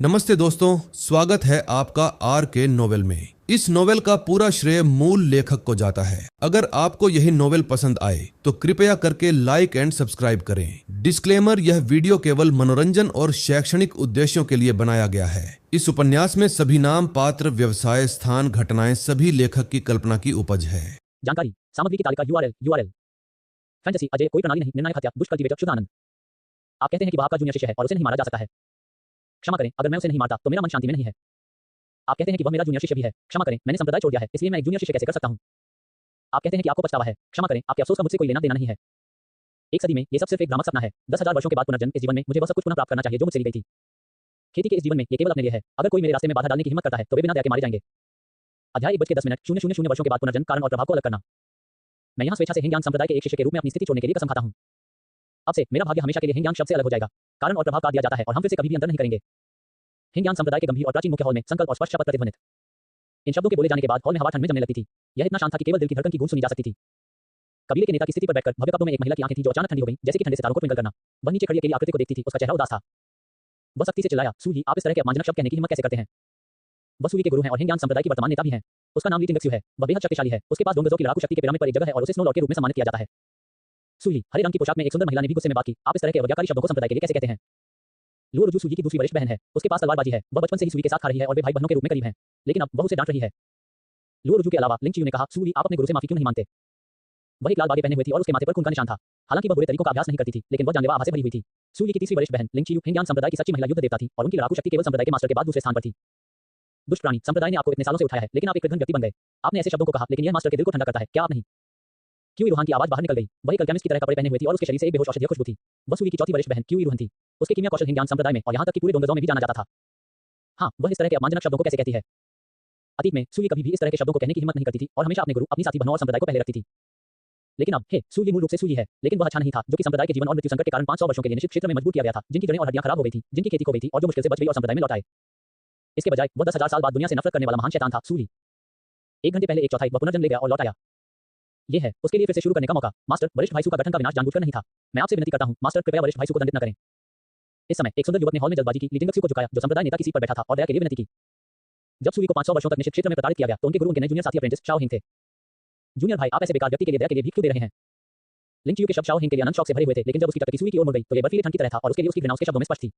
नमस्ते दोस्तों, स्वागत है आपका आर के नोवेल में। इस नोवेल का पूरा श्रेय मूल लेखक को जाता है। अगर आपको यही नोवेल पसंद आए तो कृपया करके लाइक एंड सब्सक्राइब करें। डिस्क्लेमर, यह वीडियो केवल मनोरंजन और शैक्षणिक उद्देश्यों के लिए बनाया गया है। इस उपन्यास में सभी नाम, पात्र, व्यवसाय, स्थान, घटनाएं सभी लेखक की कल्पना की उपज है। जानकारी, सामग्री की तालिका, यूआरएल। फैंटेसी, अजय, कोई प्रणाली नहीं, निर्णायक हत्या, दुष्ट कल्टीवेटर, शुद्धानंद। आप कहते हैं कि वह आपका जूनियर शिष्य है और उसे नहीं मारा जा सकता है। क्षमा करें, अगर मैं उसे नहीं मारता तो मेरा मन शांति में नहीं है। आप कहते हैं कि वह मेरा जूनियर शिष्य भी है। क्षमा करें, मैंने संप्रदाय छोड़ दिया है, इसलिए मैं एक जूनियर शिष्य कैसे कर सकता हूं? आप कहते हैं कि आपको पछतावा है। क्षमा करें, आपके अफसोस का मुझसे कोई लेना देना नहीं है। एक सदी में ये सब सिर्फ एक भ्रामक सपना है। 10,000 वर्षों के बाद पुनर्जन्म। इस जीवन में मुझे वह सब कुछ पुनः प्राप्त करना चाहिए जो मुझसे ली गई थी। खेती के इस जीवन में ये केवल अपने लिए है। अगर कोई मेरे रास्ते में बाधा डालने की हिम्मत करता है तो वे बिना दया के मारे जाएंगे। अध्याय 1:10 000 वर्षों के बाद पुनर्जन्म, कारण और प्रभाव को अलग करना। मैं यहाँ स्वेच्छा से हिंग यांग संप्रदाय के एक शिष्य के रूप में अपनी स्थिति छोड़ने के लिए कसम खाता हूँ। अब से मेरा भाग्य हमेशा के लिए हिंग यांग शब्द से अलग हो जाएगा। कारण और प्रभाव काट दिया जाता है और हम फिर से कभी भी अंतर नहीं करेंगे। हिंग यांग संप्रदाय के गंभीर और प्राचीन मुख्य हॉल में संकल्प और स्पष्ट शपथ प्रतिध्वनित। इन शब्दों के बोले जाने के बाद हॉल में हवा ठंड में जमने लगती थी। यह इतना शांत था कि केवल दिल की धड़कन की गूंज सुनी जा सकती थी। कबीले के नेता की स्थिति पर बैठकर भव्य कपड़ों में एक महिला की आंखें थी जो अचानक ठंडी हो गई, जैसे कि ठंडे सितारों को ट्विंकल करना। वह नीचे खड़ी अकेली आकृति को देखती थी, उसका चेहरा उदास था। वह सख्ती से चिल्लाया, सूली, आप इस तरह के अपमानजनक शब्द कहने की हिम्मत कैसे करते हैं? वह सूली के गुरु हैं और हिंग यांग संप्रदाय की वर्तमान नेता भी हैं। उसका नाम ली टिंगक्स्यू है। वह बेहद शक्तिशाली है। उसके पास डोंगजो की लड़ाकू शक्ति के पिरामिड पर एक जगह है और उसे स्नो लॉर्ड के रूप में सम्मानित किया जाता है। सूली, हरे रंग की पोशाक में एक सुंदर महिला ने भी गुस्से में बात की, आप इस तरह के अवज्ञाकारी शब्दों को संप्रदाय के लिए कैसे कहते हैं? लुओ रुजू सूली की दूसरी वरिष्ठ बहन है। उसके पास तलवारबाजी है। वह बचपन से ही सूली के साथ खा रही है और वे भाई बहनों के रूप में करीब हैं। लेकिन अब वह उसे डांट रही है। लुओ रुजू के अलावा लिंग चियू ने कहा, सूली, आप अपने गुरु से माफी क्यों नहीं मांगते? वह एक लाल बागे पहने हुए थी और उसके माथे पर खून का निशान था। हालांकि वह बुरे तरीकों का अभ्यास नहीं करती थी, लेकिन वह जानलेवा आभा से भरी हुई थी। सूली की तीसरी वरिष्ठ बहन लिंग चियू हिंग यांग संप्रदाय की सच्ची महिला युद्ध देवता थी और उनकी लड़ाकू शक्ति केवल संप्रदाय के मास्टर के बाद दूसरे स्थान पर थी। दुष्ट प्राणी, संप्रदाय ने आपको इतने सालों से उठाया है, लेकिन आप एक कृतघ्न व्यक्ति बन गए। आपने ऐसे शब्दों को कहा, लेकिन यह मास्टर के दिल को ठंडा करता है, क्या आप नहीं? क्यू रूहान की आवाज बाहर निकल गई। वह एक अल्केमिस्ट की तरह कपड़े पहने हुए थी और उसके शरीर से एक बेहोश औषधीय खुशबू थी। वह सूली की चौथी वरिष्ठ बहन क्यू रूहान थी। उसके कीमिया कौशल हिंग यांग संप्रदाय में और यहाँ तक कि पूरे डोंगजो में भी जाना जाता था। हाँ, वह इस तरह के अपमानजनक शब्दों को कैसे कहती है? अतीत में सूली कभी भी इस तरह के शब्दों को कहने की हिम्मत नहीं करती थी और हमेशा अपने गुरु, अपनी साथी बहनों और संप्रदाय को पहले रखती थी। लेकिन अब, हे, सूली मूल रूप से सूली है, लेकिन वह अच्छा नहीं था, जो कि संप्रदाय के जीवन और मृत्यु संकट के कारण 500 वर्षों के लिए निश्चित क्षेत्र में मजबूर किया गया था, जिनकी जड़ें और हड्डियां खराब हो गई थी, जिनकी खेती खो गई थी और जो मुश्किल से बच गई और संप्रदाय में लौट आए। इसके बजाय वह 10,000 साल बाद दुनिया से नफरत करने वाला महान शैतान था, सूली। 1 घंटे पहले एक चौथाई वह पुनर्जन्म ले गया और लौट आया। ये है उसके लिए फिर से शुरू करने का मौका। मास्टर, वरिष्ठ भाईसू का गठन का विनाश जानबूझकर नहीं था। मैं आपसे विनती करता हूँ, मास्टर, कृपया वरिष्ठ भाईसू को दंडित न करें। इस समय एक सुंदर युवक ने हॉल में जल्दबाजी की, ली टिंगक्स्यू को झुकाया, जो संप्रदाय नेता की सीट पर बैठा था, और दया के लिए विनती की। जब सूली को 500 वर्षों तक निश्चित क्षेत्र में प्रताड़ित किया गया तो उनके गुरु उनके नए जूनियर साथी अप्रेंटिस शाओ हिंग थे। जूनियर भाई, आप ऐसे बेकार व्यक्ति के लिए दया के लिए भीख क्यों दे रहे हैं? लिंग चियू के शब्द शाओ हिंग के लिए अनंत शौक से भरे हुए थे, लेकिन जब उसकी टकटकी सूली की ओर मुड़ गई तो ये बर्फीली ठंड की तरह था और उसके लिए उसकी घृणा उसके शब्दों में स्पष्ट थी।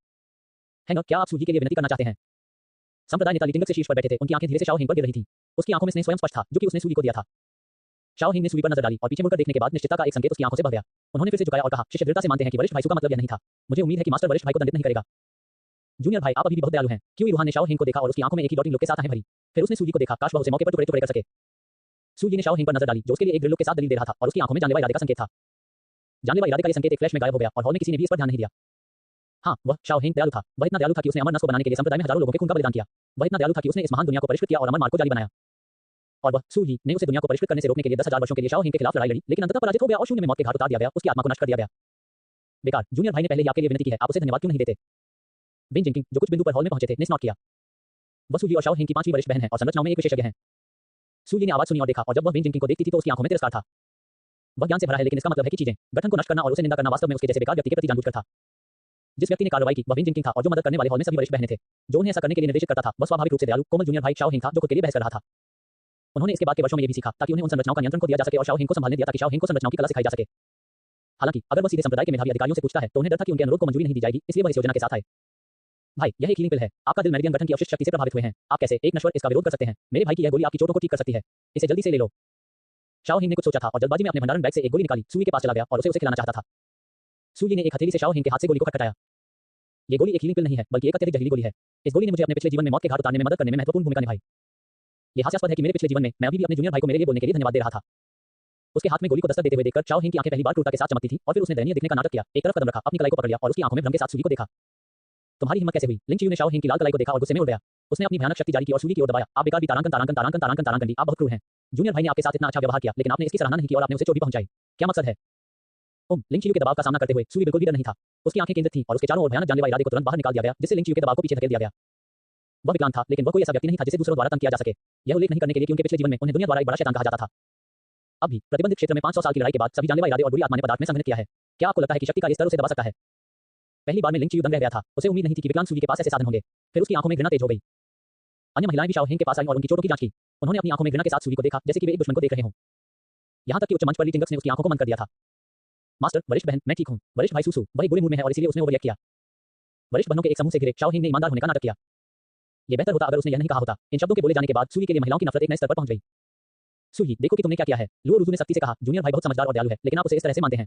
हैंगर, क्या आप सूली के लिए विनती करना चाहते हैं? संप्रदाय नेता ली टिंगक्स से शीर्ष पर बैठे थे। उनकी आंखें धीरे से शाओ हिंग पर गिर रही थी। उसकी आंखों में स्नेह स्वयं स्पष्ट था, जो कि उसने सूली को दिया था। शाओ हिंग ने सूली पर नजर डाली और पीछे मुड़कर देखने के बाद निश्चितता का एक संकेत उसकी आंखों से बह गया। उन्होंने फिर से झुकाया और कहा, शिष्य दृढ़ता से मानते हैं कि वरिष्ठ भाईसू का मतलब यह नहीं था। मुझे उम्मीद है कि मास्टर वरिष्ठ भाई को दंडित नहीं करेगा। जूनियर भाई, आप अभी भी बहुत दयालु हैं। क्यों रूहान ने शाओ हिंग को देखा और उसकी आंखों में एक ही डॉटिंग लुक के साथ आंखें भरी। फिर उसने सूली को देखा, काश वह उसे मौके पर टुकड़े टुकड़े कर सके। सूली ने शाओ हिंग पर नजर डाली, जो उसके लिए एक दृढ़ लुक के साथ दलील दे रहा था, और उसकी आंखों में जानलेवा इरादे का संकेत था। जानलेवा इरादे का ये संकेत एक फ्लैश में गायब हो गया और हॉल में किसी ने भी इस पर ध्यान नहीं दिया। हाँ, वह शाओ हिंग दयालु था। वह इतना दयालु था कि उसने अमर नस को बनाने के लिए संप्रदाय में हजारों लोगों के खून का बलिदान किया। वह इतना दयालु था कि उसने इस महान दुनिया को परिष्कृत किया और अमर मार्ग को जारी बनाया। और वह सूली ने उसे दुनिया को परिष्कृत करने से रोकने के लिए 10,000 वर्षों के लिए शाओ हिंग के खिलाफ लड़ाई लड़ी, लेकिन अंततः पराजित हो गया और शून्य में मौत के घाट उतार दिया गया। उसकी आत्मा को नष्ट कर दिया गया। बेकार, जूनियर भाई ने पहले ही आपके लिए विनती की है, आप उसे धन्यवाद क्यों नहीं देते? बेन जिंकिंग, जो कुछ बिंदु पर हॉल में पहुंचे थे, ने स्नॉट किया। वह सूली और शाओ हिंग की 5वीं वरिष्ठ बहन है और संरचनाओं में एक विशेषज्ञ है। सूली ने आवाज सुनी और देखा, और जब वह बेन जिंकिंग को देखती थी तो उसकी आंखों में तिरस्कार था। वह ज्ञान से भरा है, लेकिन इसका मतलब है कि चीजें, गठन को नष्ट करना और उसे निंदा करना वास्तव में उसके जैसे बेकार व्यक्ति के प्रति जानबूझकर था। जिस व्यक्ति ने कार्रवाई की वह बेन जिंकिंग था, और जो मदद करने वाले हॉल में सभी वरिष्ठ बहनें थे, जो उन्हें ऐसा करने के लिए निर्देशित करता था। वह स्वाभाविक रूप से दयालु कोमल जूनियर भाई शाओ हिंग था, जो खुद के लिए बहस कर रहा था। उन्होंने इसके बाद के वर्षों में ये भी सीखा ताकि उन्हें उन संरचनाओं का नियंत्रण को दिया जा सके और शाओ हिंग को संभालने दिया ताकि शाओ हिंग को संरचनाओं की कला सिखाई जा सके। हालांकि अगर वह सीधे संप्रदाय के मेधावी अधिकारियों से पूछता है तो उन्हें डर था कि उनके अनुरोध को मंजूरी नहीं दी जाएगी, इसलिए वह इस योजना के साथ आए। भाई, यह एक हीलिंग पिल है। आपका दिल मेरिडियन गठन की अवशिष्ट शक्ति से प्रभावित हुए हैं। आप कैसे एक नश्वर इसका विरोध कर सकते हैं? मेरे भाई की यह गोली आपकी चोटों को ठीक कर सकती है। इसे जल्दी से ले लो। शाओ हिंग ने कुछ सोचा था और जल्दबाजी में अपने भंडारण बैग से एक गोली निकाली, सूली के पास चला गया और उसे खिलाना चाहता था। सूली ने एक हथेली से शाओ हिंग के हाथ से गोली को खटखटाया। ये गोली एक हीलिंग पिल नहीं है, बल्कि एक अत्यधिक जहरीली गोली है। इस गोली ने मुझे अपने पिछले जीवन में मौत के घाट उतारने में मदद करने में महत्वपूर्ण भूमिका निभाई। यह हास्यास्पद है कि मेरे पिछले जीवन में मैं अभी भी अपने जूनियर भाई को मेरे लिए बोलने के लिए धन्यवाद दे रहा था। उसके हाथ में गोली को दस्तक देते हुए देखकर शाओ हिंग की आंखें पहली बार क्रूरता के साथ चमकती थी और फिर उसने दयनीय दिखने का नाटक किया। एक तरफ कदम रखा, अपनी कलाई को पकड़ लिया और उसकी आंखों में भ्रम के साथ सूली को देखा। तुम्हारी हिम्मत कैसे हुई? लिंग चियू ने शाओ हिंग की लाल कलाई को देखा और गुस्से में उड़ गया। उसने अपनी भयानक शक्ति जारी की और सूली की ओर दबाया। आप बेकार भी तारांकन दी। आप बहुत क्रूर हैं। जूनियर भाई ने आपके साथ इतना अच्छा व्यवहार किया, लेकिन आपने इसकी सराहना नहीं की और आपने उसे चोट भी पहुंचाई। क्या मकसद है? लिंग चियू के दबाव का सामना करते हुए सूली बिल्कुल भी डर नहीं था। उसकी आंखें केंद्रित थीं और उसके चारों ओर भयानक जानलेवा इरादे को तुरंत बाहर निकाल दिया गया, जिससे लिंग चियू के दबाव को पीछे धकेल दिया गया। वह विकलांग था, लेकिन वह कोई ऐसा व्यक्ति नहीं था जिसे दूसरों द्वारा तंग किया जा सके। यह उल्लेख नहीं करने के लिए कि उनके पिछले जीवन में उन्हें दुनिया द्वारा एक बड़ा शैतान कहा जाता था। अब भी प्रतिबंधित क्षेत्र में 500 साल की लड़ाई के बाद सभी जानलेवा इरादे और बुरी आत्मा ने पदार्थ में संघनित किया है। क्या आपको लगता है कि शक्ति का इस स्तर उसे दबा सकता है? पहली बार में लिंग चियू दंग रह गया था। उसे उम्मीद नहीं थी कि विकलांग सूली के पास ऐसे साधन होंगे। फिर उसकी आंखों में घृणा तेज हो गई। अन्य महिलाएं भी शाओ हेंग के पास आईं और उनकी चोटों की जांच की। उन्होंने अपनी आंखों में घृणा के साथ सूली को देखा, जैसे कि वे एक दुश्मन को देख रहे हों। यहां तक कि उच्च मंच पर ली टिंगक्स ने उसकी आंखों को बंद कर दिया था। मास्टर, वरिष्ठ बहन, मैं ठीक हूं। वरिष्ठ भाई सुसु, वह एक बुरे मूड में है और इसीलिए उसने ओवररिएक्ट किया। वरिष्ठ बहनों के एक समूह से घिरे शाओ हेंग ने ईमानदार होने का नाटक किया। ये बेहतर होता अगर उसने यह नहीं कहा होता। इन शब्दों के बोले जाने के बाद सूली के लिए महिलाओं की नफरत एक नए स्तर पर पहुंच गई। सूली, देखो कि तुमने क्या किया है। लुओ रुजू ने सख्ती से कहा, जूनियर भाई बहुत समझदार और दयालु है, लेकिन आप उसे इस तरह से मानते हैं।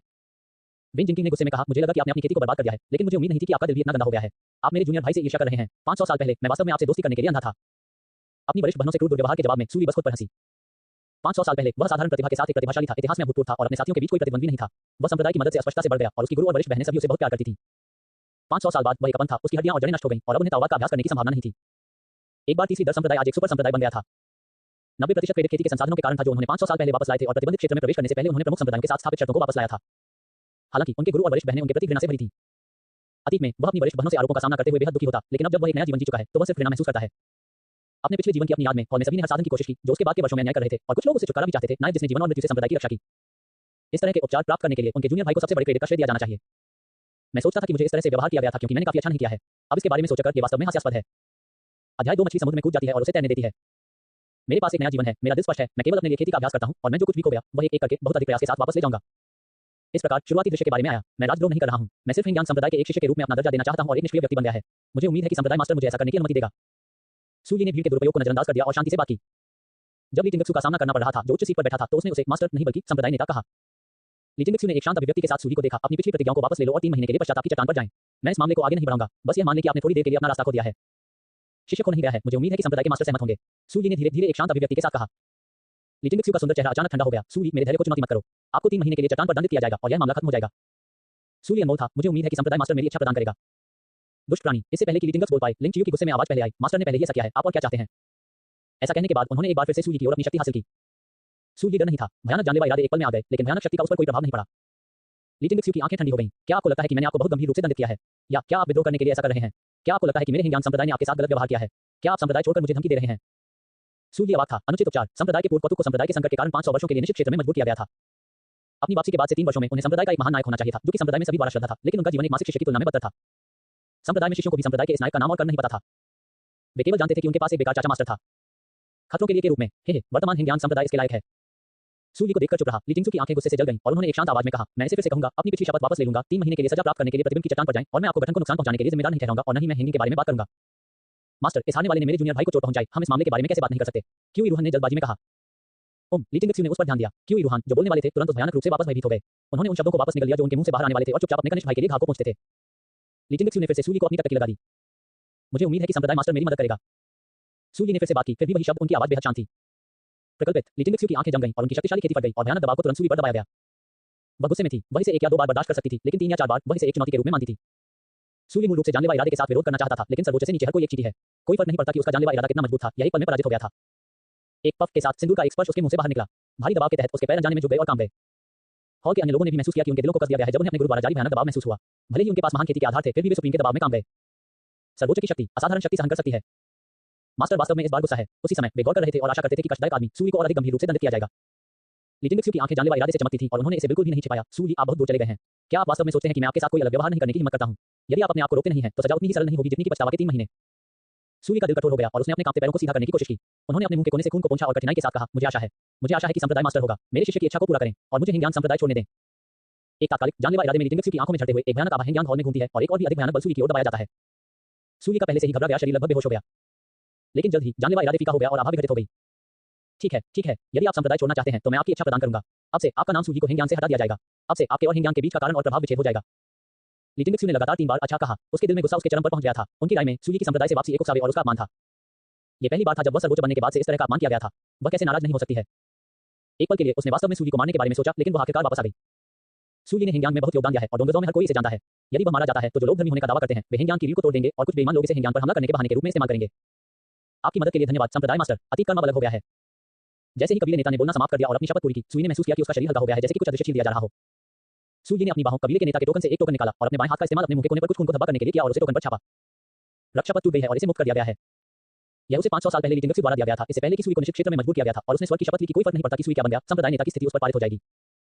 विन जिंगकिंग ने गुस्से में कहा, मुझे लगा कि आपने अपनी खेती को बर्बाद कर दिया है, लेकिन मुझे उम्मीद नहीं थी कि आपका दिल भी इतना गंदा हो गया है। आप मेरे जूनियर भाई से ईर्ष्या कर रहे हैं। 500 साल पहले मैं वास्तव में आपसे दोस्ती करने के लिए अंधा था। अपनी वरिष्ठ बहनों से क्रूर दुर्व्यवहार के जवाब में सूली बस खुद पर हंसी। 500 साल पहले वह साधारण प्रतिभा के साथ एक प्रतिभाशाली था, इतिहास में अभूतपूर्व था और अपने साथियों के बीच कोई प्रतिद्वंदी नहीं था। वह संप्रदाय की मदद से अस्पष्टता से बढ़ गया और उसकी गुरु और वरिष्ठ बहनें सभी उसे बहुत प्यार करती थीं। 500 साल बाद वह एक अपन था, उसकी हड्डियां और जड़ें नष्ट हो गईं और अब उन्हें ताओवाद का अभ्यास करने की संभावना नहीं थी। एक बार तीसरी दर संप्रदाय आज एक सुपर संप्रदाय बन गया था। 90% क्रेडिट खेती के संसाधनों के कारण था जो उन्होंने 500 साल पहले वापस लाए थे और प्रतिबंधित क्षेत्र में प्रवेश करने से पहले उन्होंने प्रमुख संप्रदायों के साथ स्थापित शर्तों को वापस लाया था। हालांकि उनके गुरु और वरिष्ठ बहनें उनके प्रति घृणा से भरी थी। अतीत में वह अपनी वरिष्ठ बहनों से आरोपों का सामना करते हुए बेहद दुखी होता, लेकिन अब जब वह एक नया जीवन जी चुका है तो वह सिर्फ घृणा महसूस करता है। अपने पिछले जीवन की अपनी याद में हॉल में सभी ने हर साधन की कोशिश की जो उसके बाद के वर्षों में अन्याय कर रहे थे और कुछ लोग उसे छुटकारा भी चाहते थे, नायक जिसने जीवन और मृत्यु से संप्रदाय की रक्षा की। इस तरह के उपचार प्राप्त करने के लिए उनके जूनियर भाई को सबसे बड़े क्रेडिट का श्रेय दिया जाना चाहिए। मैं सोचता था कि मुझे इस तरह से व्यवहार किया गया था क्योंकि मैंने काफी अच्छा नहीं किया है। अब इसके बारे में सोचकर ये वास्तव में हास्यास्पद है। अध्याय 2 मछली समुद्र में कूद जाती है और उसे तैरने देती है। मेरे पास एक नया जीवन है, मेरा दिल स्पष्ट है, मैं केवल अपने लिए खेती का अभ्यास करता हूं और मैं जो कुछ भी खो गया वह एक करके बहुत अधिक प्रयास के साथ वापस ले जाऊंगा। इस प्रकार शुरुआती दृश्य के बारे में आया। मैं राजद्रोह नहीं कर रहा हूं, मैं सिर्फ हिंग संप्रदाय के एक शिष्य के रूप में अपना दर्जा देना चाहता हूं और एक निष्क्रिय व्यक्ति बन गया है। मुझे उम्मीद है कि संप्रदाय मास्टर मुझे ऐसा करने की अनुमति देगा। सूली ने भीड़ के दुरुपयोग को नजरअंदाज कर दिया और शांति से बात की। जब ली टिंगक्सू का सामना करना पड़ रहा था जो उच्च सीट पर बैठा था तो उसने उसे मास्टर नहीं बल्कि संप्रदाय नेता कहा। ली टिंगक्सू ने एक शांत अभिव्यक्ति के साथ सूली को देखा, अपनी पिछली प्रतिज्ञाओं को वापस ले लो और 3 महीने के लिए पश्चाताप की चट्टान पर जाएं। मैं इस मामले को आगे नहीं बढ़ाऊंगा, बस यह मान लें कि आपने थोड़ी देर के लिए अपना रास्ता खो दिया है। शिष्य को नहीं गया है, मुझे उम्मीद है कि संप्रदाय के मास्टर सहमत होंगे। सूली ने धीरे धीरे एक शांत अभिव्यक्ति के साथ कहा। ली टिंगक्सू का सुंदर चेहरा अचानक ठंडा हो गया। सूली, मेरे धैर्य को चुनौती मत करो, आपको 3 महीने के लिए चट्टान पर दंडित किया जाएगा और यह मामला खत्म हो जाएगा। सूली अनमोल था, मुझे उम्मीद है कि संप्रदाय मास्टर मेरी इच्छा प्रदान करेगा। दुष्ट प्राणी, इससे पहले कि ली टिंगक्स बोल पाए लिंग चियू की गुस्से में आवाज पहले आई, मास्टर ने पहले ही ऐसा किया है, आप और क्या चाहते हैं। ऐसा कहने के बाद उन्होंने एक बार फिर से सूली की ओर अपनी शक्ति हासिल की। सूली डर नहीं था, भयानक जानलेवा इरादे एक पल में आ गए, लेकिन भयानक शक्ति का उस पर कोई प्रभाव नहीं पड़ा। ली टिंगक्सू की आंखें ठंडी हो गईं। क्या आपको लगता है कि मैंने आपको बहुत गंभीर रूप से दंडित किया है, या क्या आप विद्रोह करने के लिए ऐसा कर रहे हैं? क्या आपको लगता है कि मेरे हिंग संप्रदाय ने आपके साथ गलत व्यवहार किया है? क्या आप संप्रदाय छोड़कर मुझे धमकी दे रहे हैं? सूली अवाक था। अनुचित उपचार, संप्रदाय के पूर्व कौतुक को संप्रदाय के संकट के कारण 500 वर्षों के लिए निश्चित क्षेत्र में मजबूर किया गया था। अपनी वापसी के बाद से 3 वर्षों में उन्हें संप्रदाय का एक महान नायक होना चाहिए था, जो कि संप्रदाय में सभी द्वारा श्रद्धा था, लेकिन उनका जीवन एक मासिक शिष्य की तुलना में बदतर था। संप्रदाय में शिष्यों को भी संप्रदाय के इस नायक का नाम और कर नहीं पता था। वे केवल जानते थे कि उनके पास एक बेकार चाचा मास्टर था। खतरों के लिए के रूप में, हे वर्तमान हिंग संप्रदाय इसके लायक है। सूली को देखकर चुप रहा। ली टिंगक्सू की आंखें गुस्से से जल गईं और उन्होंने एक शांत आवाज में कहा, मैं इसे फिर से कहूंगा, अपनी पिछली शपथ वापस ले लूंगा। 3 महीने के लिए सजा प्राप्त करने के लिए प्रतिबिंब की चट्टान पर जाएं और मैं आपको गठन को नुकसान पहुंचाने के लिए जिम्मेदार नहीं ठहराऊंगा और न ही मैं हिंग के बारे में बात करूंगा। मास्टर, इस हारने वाले ने मेरे जूनियर भाई को चोट पहुंचाई, हम इस मामले के बारे में कैसे बात नहीं कर सकते? क्यों इरुहान ने जल्दबाजी में कहा। ली टिंगक्सू ने उस पर ध्यान दिया। क्यों इरुहान, जो बोलने वाले थे, तुरंत भयानक रूप से वापस भयभीत हो गए। उन्होंने उन शब्दों को वापस निकल लिया जो उनके मुंह से बाहर आने वाले थे और चुपचाप अपने कनिष्ठ भाई के लिए घाव को पहुंचते थे। ली टिंगक्सू ने फिर से सूली को अपनी टककी लगा दी। मुझे उम्मीद है कि संप्रदाय मास्टर मेरी मदद करेगा। सूली ने फिर से बात की, फिर भी वही शब्द, उनकी आवाज बेहद शांत थी। प्रकल्पित। ली टिंगक्सू की आंखें जम गईं और उनकी शक्तिशाली खेती फट गई और भयानक दबाव को तुरंत सूली पर दबाया गया। वह गुस्से में थी, वह इसे 1 या 2 बार बर्दाश्त कर सकती थी, लेकिन 3 या 4 बार वह इसे एक चुनौती के रूप में मानती थी। सूली मूल रूप से जानलेवा इरादे के साथ विरोध करना चाहता था, लेकिन सर्वोच्च से नीचे हर कोई एक चीटी है। कोई फर्क नहीं पड़ता कि उसका जानलेवा इरादा कितना मजबूत था, यह एक पल में पराजित हो गया था। एक पफ के साथ सिंदूर का एक स्पर्श उसके मुंह से बाहर निकला। भारी दबाव के तहत उसके पैर अनजाने में झुक गए और काम गए। हॉल के अन्य लोगों ने भी महसूस किया कि उनके दिलों को कस दिया गया है जब उन्हें अपने गुरु द्वारा जारी भयानक दबाव महसूस हुआ। भले ही उनके पास महान खेती के आधार थे, फिर भी वे सुप्रीम के दबाव में काम गए। सर्वोच्च की शक्ति असाधारण शक्ति सहन कर सकती है। मास्टर वास्तव में इस बार गुस्सा है। उसी समय वे गौर कर रहे थे और आशा करते थे कि कष्टदायक आदमी सूली को और अधिक गंभीर रूप से दंडित किया जाएगा। ली टिंगक्सू की आंखें जानलेवा इरादे से चमकती थीं और उन्होंने इसे बिल्कुल भी नहीं छिपाया। सूली, आप बहुत दूर चले गए हैं। क्या आप वास्तव में सोचते हैं कि मैं आपके साथ कोई अलग व्यवहार नहीं करने की हिम्मत करता हूं? यदि आप अपने आप को रोकते नहीं हैं तो सजा उतनी ही सरल नहीं होगी जितनी कि पछतावा के 3 महीने। सूली का दिल कठोर हो गया और उसने अपने कांपते पैरों को सीधा करने की कोशिश की। उन्होंने अपने मुंह के कोने से खून को पोंछा और कठिनाई के साथ कहा, मुझे आशा है कि संप्रदाय मास्टर होगा। मेरे शिष्य की इच्छा को पूरा करें और मुझे हिंग संप्रदाय छोड़ने दें। एक तात्कालिक जानलेवा इरादे में ली टिंगक्सू की आंखों में झड़ते हुए एक भयानक आभा हिंग हॉल में घूमती है और एक और भी अधिक भयानक बल सूली की ओर दबाया जाता है। सूली का पहले से ही घबरा गया शरीर लगभग बेहोश हो गया, लेकिन जल्द ही जानलेवा इरादे फीका हो गया और आभा विघटित हो गई। ठीक है, यदि आप संप्रदाय छोड़ना चाहते हैं तो मैं आपकी इच्छा प्रदान करूंगा। अब से आपका नाम सूली को हिंग से हटा दिया जाएगा। अब से आपके और हिंग के बीच का कारण और प्रभाव विच्छेद हो जाएगा। ली टिंगक्सू ने लगातार 3 बार अच्छा कहा। उसके दिल में गुस्सा उसके चरम पर पहुंच गया था। उनकी राय में सूली की संप्रदाय से वापसी एक उकसावे और उसका अपमान था। यह पहली बार था जब वह सर्वोच्च बनने के बाद से इस तरह का अपमान किया गया था। वह कैसे नाराज नहीं हो सकती है? एक पल के लिए उसने वास्तव में सूली को मारने के बारे में सोचा, लेकिन वह आखिरकार वापस आ गई। सूली ने हिंग में बहुत योगदान दिया है और डोंगजो में हर कोई इसे जानता है। यदि वह मारा जाता है तो जो लोग धर्मी होने का दावा करते हैं वे हिंग की रीढ़ को तोड़ देंगे और कुछ बेईमान लोग इसे हिंग पर हमला करने के बहाने के रूप में इस्तेमाल करेंगे। आपकी मदद के लिए धन्यवाद संप्रदाय मास्टर। अतीत कर्म अलग हो गया है। जैसे ही कबीले नेता ने बोलना समाप्त कर दिया और अपनी शपथ पूरी की, सूली ने महसूस किया कि उसका शरीर हल्का हो गया है, जैसे कि कुछ अदृश्य छील दिया जा रहा हो। सूली ने अपनी बाहों कबीले के नेता के टोकन से एक टोकन निकाला और अपने बाएं हाथ का इस्तेमाल अपने मुंह के कोने पर कुछ खून को धब्बा करने के लिए किया और उसे टोकन पर छापा। रक्षापथ टूट गई है और इसे मुक्त कर दिया गया है। यह उसे 500 साल पहले ली टिंगक्सू द्वारा दिया गया था। इससे पहले कि सूली को निश्चित क्षेत्र में मजबूर किया गया था और उसने स्वर्ग की शपथ ली कि कोई फर्क नहीं पड़ता कि सूली क्या बन गया, संप्रदाय नेता की स्थिति उस पर पारित हो जाएगी।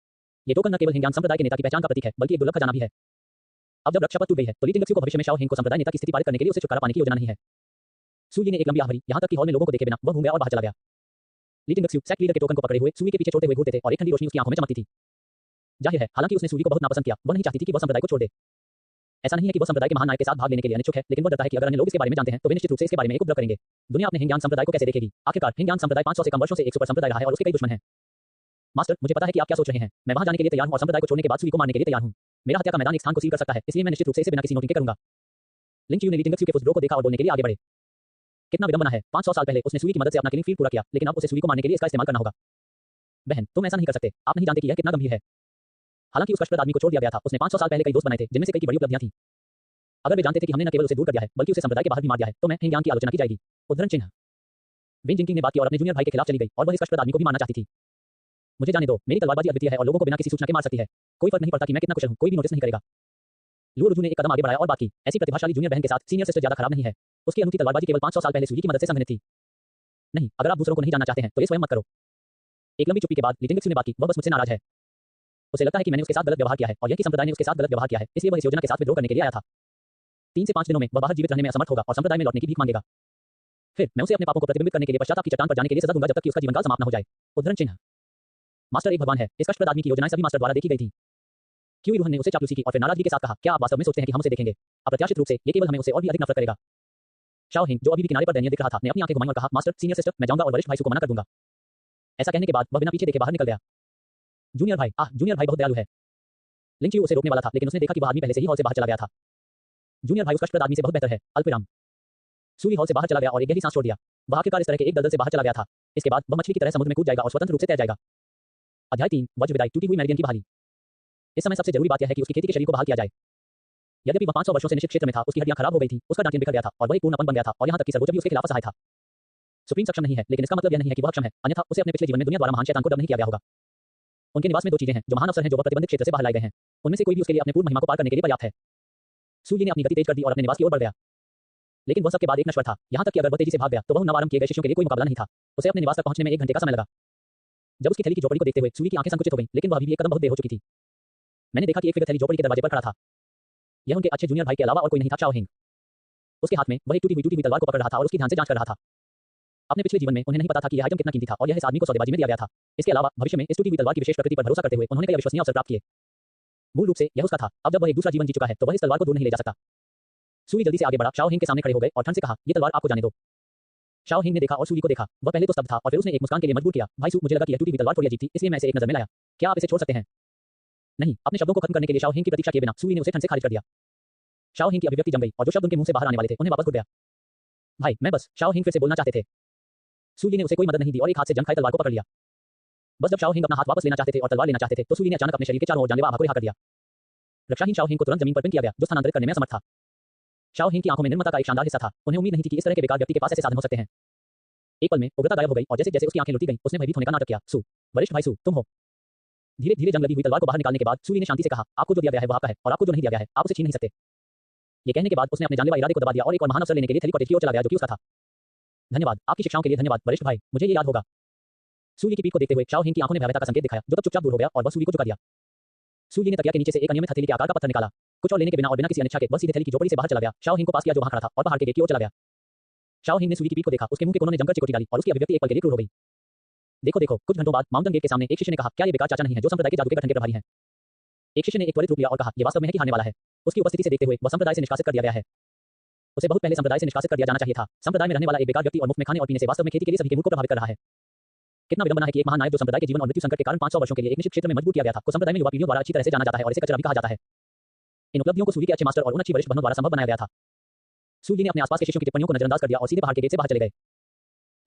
ये टोकन न केवल हिंग संप्रदाय के नेता की पहचान का प्रतीक है, बल्कि एक दुर्लभ खजाना भी है। अब जब रक्त शपथ टूट गई है तो ली टिंगक्स्यू को भविष्य में शाओ हेंग को संप्रदाय नेता की स्थिति पारित करने के लिए उसे छुटकारा पाने की योजना नहीं है। सुई ने एक लंबी आह भरी, यहाँ तक कि हॉल में लोगों को देखे बिना वह घूम गया और बाहर चला गया। ली टिंगक्स्यू सेक्ट लीडर के टोकन को पकड़े हुए सुई के पीछे छोड़ते हुए घूरते थे और एक ठंडी रोशनी उसकी आंखों में चमकती थी। जाहिर है, हालांकि उसने सुई को बहुत नापसंद किया, वह नहीं चाहती थी कि वह संप्रदाय को छोड़ दे। ऐसा नहीं है कि वह संप्रदाय के महान नायक के साथ भाग लेने के लिए अनिच्छुक है, लेकिन वह डरता है कि अगर अन्य लोग इसके बारे में जानते हैं तो वे निश्चित रूप से इसके बारे में एक उपद्रव करेंगे। दुनिया अपने हिंग संप्रदाय को कैसे देखेगी? आखिरकार हिंग संप्रदाय 500 से कम वर्षों से एक सुपर संप्रदाय रहा है और उसके कई दुश्मन हैं। मास्टर, मुझे पता है कि आप क्या सोच रहे हैं। मैं वहां जाने के लिए तैयार हूं और संप्रदाय को छोड़ने के बाद सुई को मारने के लिए तैयार हूं। मेरा हत्या का मैदान एक स्थान को सील कर सकता है, इसलिए मैं निश्चित रूप से इसे बिना किसी नोटिंग के करूंगा। लिंग चियू ने ली टिंगक्स्यू के फुसब्रो को देखा और बोलने के लिए आगे बढ़े। कितना विडंबना है, 500 साल पहले उसने सुई की मदद से अपना किलिंग फील्ड पूरा किया, लेकिन अब उसे सुई को मारने के लिए इसका इस्तेमाल करना होगा। बहन, तुम ऐसा नहीं कर सकते। आप नहीं जानते कि यह कितना गंभीर है। हालांकि उस कष्टप्रद आदमी को छोड़ दिया गया था, उसने 500 साल पहले कई दोस्त बनाए थे जिनमें से कई की बड़ी उपलब्धियां थी। अगर वे जानते थे कि हमने न केवल उसे दूर कर दिया है बल्कि उसे संप्रदाय के बाहर भी मार दिया है तो मैं हिंग की आलोचना की जाएगी। उद्धरण चिन्ह। विन जिंकिंग ने बात की और अपने जूनियर भाई के खिलाफ चली गई और वह इस कष्टप्रद आदमी को भी मारना चाहती थी। मुझे जाने दो, मेरी तलवारबाजी अद्वितीय है और लोगों को बिना किसी सूचना के मार सकती है। कोई फर्क नहीं पड़ता कि मैं कितना कुशल हूं, कोई भी नोटिस नहीं करेगा। लुओ रुजू ने एक कदम आगे बढ़ाया और बात की। ऐसी प्रतिभाशाली जूनियर बहन के साथ सीनियर सिस्टर ज्यादा खराब नहीं है। उसकी अनूठी तलवारबाजी केवल 500 साल पहले सुई की मदद से संघनित थी। नहीं, अगर आप दूसरों को नहीं जानना चाहते हैं तो ये स्वयं मत करो। एक लंबी चुप्पी के बाद ली टिंगक्स्यू ने बात की। वह बस मुझसे नाराज है। उसे लगता है कि मैंने उसके साथ गलत व्यवहार किया है और यह कि संप्रदाय ने उसके साथ गलत व्यवहार किया है, इसलिए वह इस योजना के साथ विद्रोह करने के लिए आया था। 3 से 5 दिनों में वह बाहर जीवित रहने में असमर्थ होगा और संप्रदाय में लौटने की भीख मांगेगा। फिर मैं उसे अपने पापों को प्रतिबिंबित करने के लिए पश्चाताप की चट्टान पर जाने के लिए सजा दूंगा जब तक कि उसका जीवनकाल समाप्त न हो जाए। उद्धरण चिन्ह। मास्टर एक भगवान है। इस कष्टप्रद आदमी की योजनाएं सभी मास्टर द्वारा देखी गई थी। क्यों रूहन ने उसे चापलूसी की और फिर नाराजगी के साथ कहा, क्या आप वास्तव में सोचते हैं कि हम उसे देखेंगे? अप्रत्याशित रूप से ये केवल हमें उसे और भी अधिक नफरत करेगा। शाओ हेंग, जो अभी भी किनारे पर दयनीय दिख रहा था, ने अपनी आंखें घुमाई और कहा, मास्टर, सीनियर सिस्टर, मैं जाऊंगा और वरिष्ठ भाई सु को मना कर दूंगा। ऐसा कहने के बाद वह बिना पीछे देखे बाहर निकल गया। जूनियर भाई, जूनियर भाई बहुत दयालु है। लिंग चियू उसे रोकने वाला था, लेकिन उसने देखा कि वह आदमी पहले से ही हॉल से बाहर चला गया था। जूनियर भाई उस कष्टप्रद आदमी से बहुत बेहतर है। अल्पविराम। सूरी हॉल से बाहर चला गया और एक गहरी सांस छोड़ दिया। वह आखिरकार इस तरह के एक दलदल से बाहर चला गया था। इसके बाद वह मछली की तरह समुद्र में कूद जाएगा और स्वतंत्र रूप से तैर जाएगा। अध्याय 3, वज्र विदाई, टूटी हुई मेरिडियन की बहाली। इस समय सबसे जरूरी बात यह है कि उसकी खेती के शरीर को बहाल किया जाए। यद्यपि वह 500 वर्षों से निश्चित क्षेत्र में था, उसकी हड्डियां खराब हो गई थी, उसका दांत बिखर गया था और वह एक पूर्ण अपन बन गया था और यहां तक कि सर्वोच्च भी उसके खिलाफ असहाय था। सुप्रीम सक्षम नहीं है, लेकिन इसका मतलब यह नहीं है कि वह अक्षम है, अन्यथा उसे अपने पिछले जीवन में दुनिया द्वारा महान शैतान को डब नहीं किया गया होगा। उनके निवास में 2 चीजें हैं जो महान अवसर हैं जो वह प्रतिबंधित क्षेत्र से बाहर लाए गए हैं। उनमें से कोई भी उसके लिए अपने पूर्ण महिमा को पार करने के लिए पर्याप्त है। सूर्य ने अपनी गति तेज कर दी और अपने निवास की ओर बढ़ गया। लेकिन वह सबके बाद एक नश्वर था, यहां तक कि अगर वह तेजी से भाग गया तो वह नवारंभ किए गए शिष्यों के लिए कोई मुकाबला नहीं था। उसे अपने निवास तक पहुंचने में 1 घंटे का समय लगा। जब उसकी थैली की झोपड़ी को देखते हुए सूर्य की आंखें संकुचित हो गईं, लेकिन वह अभी भी एक कदम बहुत देर हो चुकी थी। मैंने देखा कि एक फिगर थैली झोपड़ी के दरवाजे पर खड़ा था। यह उनके अच्छे जूनियर भाई के अलावा और कोई नहीं था, शाओ हेंग। उसके हाथ में वह एक टूटी हुई तलवार को पकड़ रहा था और उसकी ध्यान से जांच कर रहा था। अपने पिछले जीवन में उन्हें नहीं पता था कि यह आइटम कितना कीमती था और यह इस आदमी को सौदेबाजी में दिया गया था। इसके अलावा भविष्य में इस टूटी हुई तलवार की विशेष प्रकृति पर भरोसा करते हुए उन्होंने कई अविश्वसनीय अवसर प्राप्त किए। मूल रूप से यह उसका था। अब जब वह एक दूसरा जीवन जी चुका है तो वह इस तलवार को दूर नहीं ले जा सकता। सूरी जल्दी से आगे बढ़ा, शाओ हेंग के सामने खड़े हो गए और ठंड से कहा, ये तलवार आपको जाने दो। शाओ हेंग ने देखा और सूरी को देखा। वह पहले तो स्तब्ध था और फिर उसने एक मुस्कान के लिए मजबूर किया, भाई सू, मुझे लगा कि यह टूटी हुई तलवार थोड़ी अजीब थी, इसलिए मैं इसे एक नजर में लाया। क्या आप इसे छोड़ सकते हैं? नहीं। अपने शब्दों को खत्म करने के लिए शाओ हेंग की प्रतीक्षा किए बिना सूरी ने उसे ठंड से खारिज कर दिया। शाओ हेंग की अभिव्यक्ति जम गई और जो शब्द उनके मुंह से बाहर आने वाले थे उन्हें वापस घुट गया। भाई, मैं बस, शाओ हेंग फिर से बोलना चाहते थे। सूरी ने उसे कोई मदद नहीं दी और एक हाथ से जंग खाई तलवार को पकड़ लिया। बस जब शाओ हेंग अपना हाथ वापस लेना चाहते थे और तलवार लेना चाहते थे तो सूरी ने अचानक अपने शरीर के चारों ओर जानलेवा आभा को रिहा कर दिया। रक्षाहीन शाओ हेंग को तुरंत जमीन पर पिन किया गया, जो स्थानांतरित करने में असमर्थ था। शाओ हेंग की आंखों में निर्ममता का एक शानदार हिस्सा था। उन्हें उम्मीद नहीं थी कि इस तरह के बेकार व्यक्ति के पास ऐसे साधन हो सकते हैं। एक पल में उग्रता गायब हो गई और जैसे जैसे उसकी आंखें लुटी गईं, उसने भयभीत होने का नाटक किया। सू, वरिष्ठ भाई सू, तुम हो। धीरे धीरे जंग लगी हुई तलवार को बाहर निकालने के बाद सूरी ने शांति से कहा, आपको जो दिया गया है वह आपका है और आपको जो नहीं दिया गया है आप उसे छीन नहीं सकते। ये कहने के बाद उसने अपने जानलेवा इरादे को दबा दिया और एक और महान अवसर लेने के लिए थैली कॉटेज की ओर चला गया जो कि उसका था। धन्यवाद, आपकी शिक्षाओं के लिए धन्यवाद वरिष्ठ भाई, मुझे ये याद होगा। सूर्य की पीठ को देखते हुए शाओ हेंग की आंखों ने भयावहता का संकेत दिखाया, जो तब चुपचाप दूर हो गया और वह सूर्य को झुका दिया। सूर्य ने तकिया के नीचे से एक अनियमित हथेली के आकार का पत्थर निकाला। कुछ और लेने के बिना और बिना किसी अनिच्छा के वह सीधे थैली की झोपड़ी से बाहर चला गया। शाओ हेंग को पास किया जो वहां खड़ा था और पहाड़ के गेट की ओर चला गया। शाओ हेंग ने सूर्य की पीठ को देखा, उसके मुंह के कोनों ने जमकर चिकोटी डाली और उसकी अभिव्यक्ति एक पल के लिए क्रूर हो गई। देखो देखो, कुछ घंटों बाद माउंटेन गेट के सामने एक शिष्य ने कहा, क्या ये बेकार चाचा नहीं है जो संप्रदाय के जादू के गठन के प्रभारी हैं? एक शिष्य ने एक त्वरित रूप लिया और कहा, ये वास्तव में है कि हारने वाला है। उसकी उपस्थिति से देखते हुए वह संप्रदाय से निष्कासित कर दिया गया है। उसे बहुत पहले संप्रदाय से निष्कासित कर दिया जाना चाहिए था। संप्रदाय में रहने वाला एक बेकार व्यक्ति और मुफ्त में खाने और पीने से वास्तव में खेती के लिए सभी के मूड को प्रभावित कर रहा है। कितना विडंबना है कि एक महान नायक जो संप्रदाय के जीवन और मृत्यु संकट के कारण 500 वर्षों के लिए एक निश्चित क्षेत्र में मजबूर किया गया था, को संप्रदाय में युवा पीढ़ियों द्वारा अच्छी तरह से जाना जाता है और इसे कचरा भी कहा जाता है। इन उपलब्धियों को सूर्य के अच्छे मास्टर और उन अच्छी वरिष्ठ बहनों द्वारा संभव बनाया गया था। सूर्य ने अपने आसपास के शिष्यों की टिप्पणियों को नजरअंदाज कर दिया और सीधे पहाड़ के गेट से बाहर चले गए।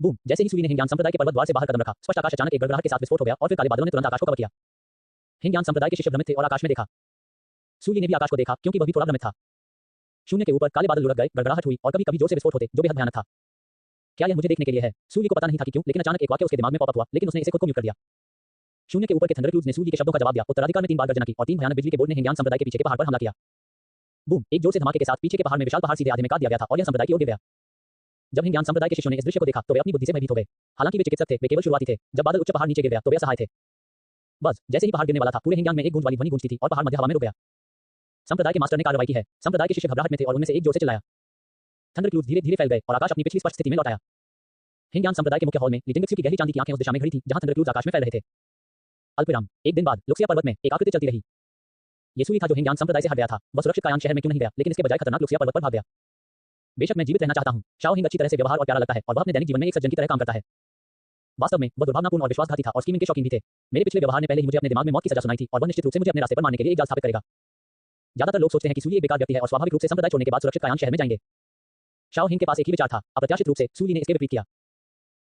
बूम! जैसे ही सूर्य ने हिंगयान संप्रदाय के पर्वत द्वार से बाहर कदम रखा, स्पष्ट आकाश अचानक एक गड़गड़ाहट के साथ विस्फोट हो गया और फिर काले बादलों ने तुरंत आकाश को कवर किया। हिंगयान संप्रदाय के शिष्य भ्रमित थे और आकाश में देखा। सूर्य ने भी आकाश को देखा क्योंकि वह भी थोड़ा भ्रमित था। शून्य के ऊपर काले बादल लुढ़क गए, गड़गड़ाहट हुई और कभी कभी जोर से विस्फोट होते, जो बेहद भयानक था। क्या यह मुझे देखने के लिए है? सूर्य को पता नहीं था कि क्यों, लेकिन अचानक एक वाक्य उसके दिमाग में पॉप अप हुआ, लेकिन उसने इसे खुद को म्यूट कर दिया। शून्य के ऊपर के थंडरक्लूड्स ने सूर्य के शब्दों का जवाब दिया। उत्तराधिकार में 3 बार गर्जना की और 3 भयानक बिजली के बोर्ड ने हिंगयान संप्रदाय के पीछे के पहाड़ पर हमला किया। बूम! एक जोर से धमाके के साथ पीछे के पहाड़ में विशाल पहाड़ सीधे आधे में काट दिया गया था और यह संप्रदाय की ओर गिर गया। जब हिंगयान संप्रदाय के शिष्यों ने इस दृश्य को देखा तो वे अपनी बुद्धि से भयभीत हो गए। हालांकि वे चिकित्सक थे, वे केवल शुरुआती थे। जब बादल उच्च पहाड़ नीचे गिर गया तो वे असहाय थे। बस जैसे ही पहाड़ गिरने वाला था, पूरे हिंगयान में एक गूंज वाली ध्वनि गूंजती थी और पहाड़ मध्य हवा में रुक गया। संप्रदाय के मास्टर ने कार्रवाई की है। संप्रदाय के शिष्य घबराहट में थे और उनमें से एक जोर से चिल्लाया। थंडर क्लूज धीरे धीरे फैल गए और आकाश अपनी पिछली स्पष्ट स्थिति में लौट आया। हिंगयान संप्रदाय के मुख्य हॉल में लिटिंगत्सु की गहरी चांदी की आंखें उस दिशा में खड़ी थी जहां थंडर क्लूज आकाश में फैल रहे थे। अल्पविराम। एक दिन बाद लुक्सिया पर्वत में एक आकृति चलती रही। ये सूई था जो हिंगयान संप्रदाय से हट गया था। वह सुरक्षित कायांग शहर में क्यों नहीं गया, लेकिन इसके बजाय खतरनाक लुक्सिया पर्वत पर भाग गया। बेशक मैं जीवित रहना चाहता हूं। शाओ हिंग अच्छी तरह से व्यवहार और प्यारा लगता है और वह अपने दैनिक जीवन में एक सज्जन की तरह काम करता है। वास्तव में वह दुर्भावनापूर्ण और विश्वासघाती था और स्कीमिंग के शौकीन भी थे। मेरे पिछले व्यवहार ने पहले ही मुझे अपने दिमाग में मौत की सजा सुनाई थी और वह निश्चित रूप से मुझे अपने रास्ते पर मारने के लिए एक जाल स्थापित करेगा। ज्यादातर लोग सोचते हैं कि सूली एक बेकार व्यक्ति है और स्वाभाविक रूप से संप्रदाय छोड़ने के बाद सुरक्षित कायांग शहर में जाएंगे। शाओ हिंग के पास एक ही विचार था। अप्रत्याशित रूप से सूली ने इसके विपरीत किया।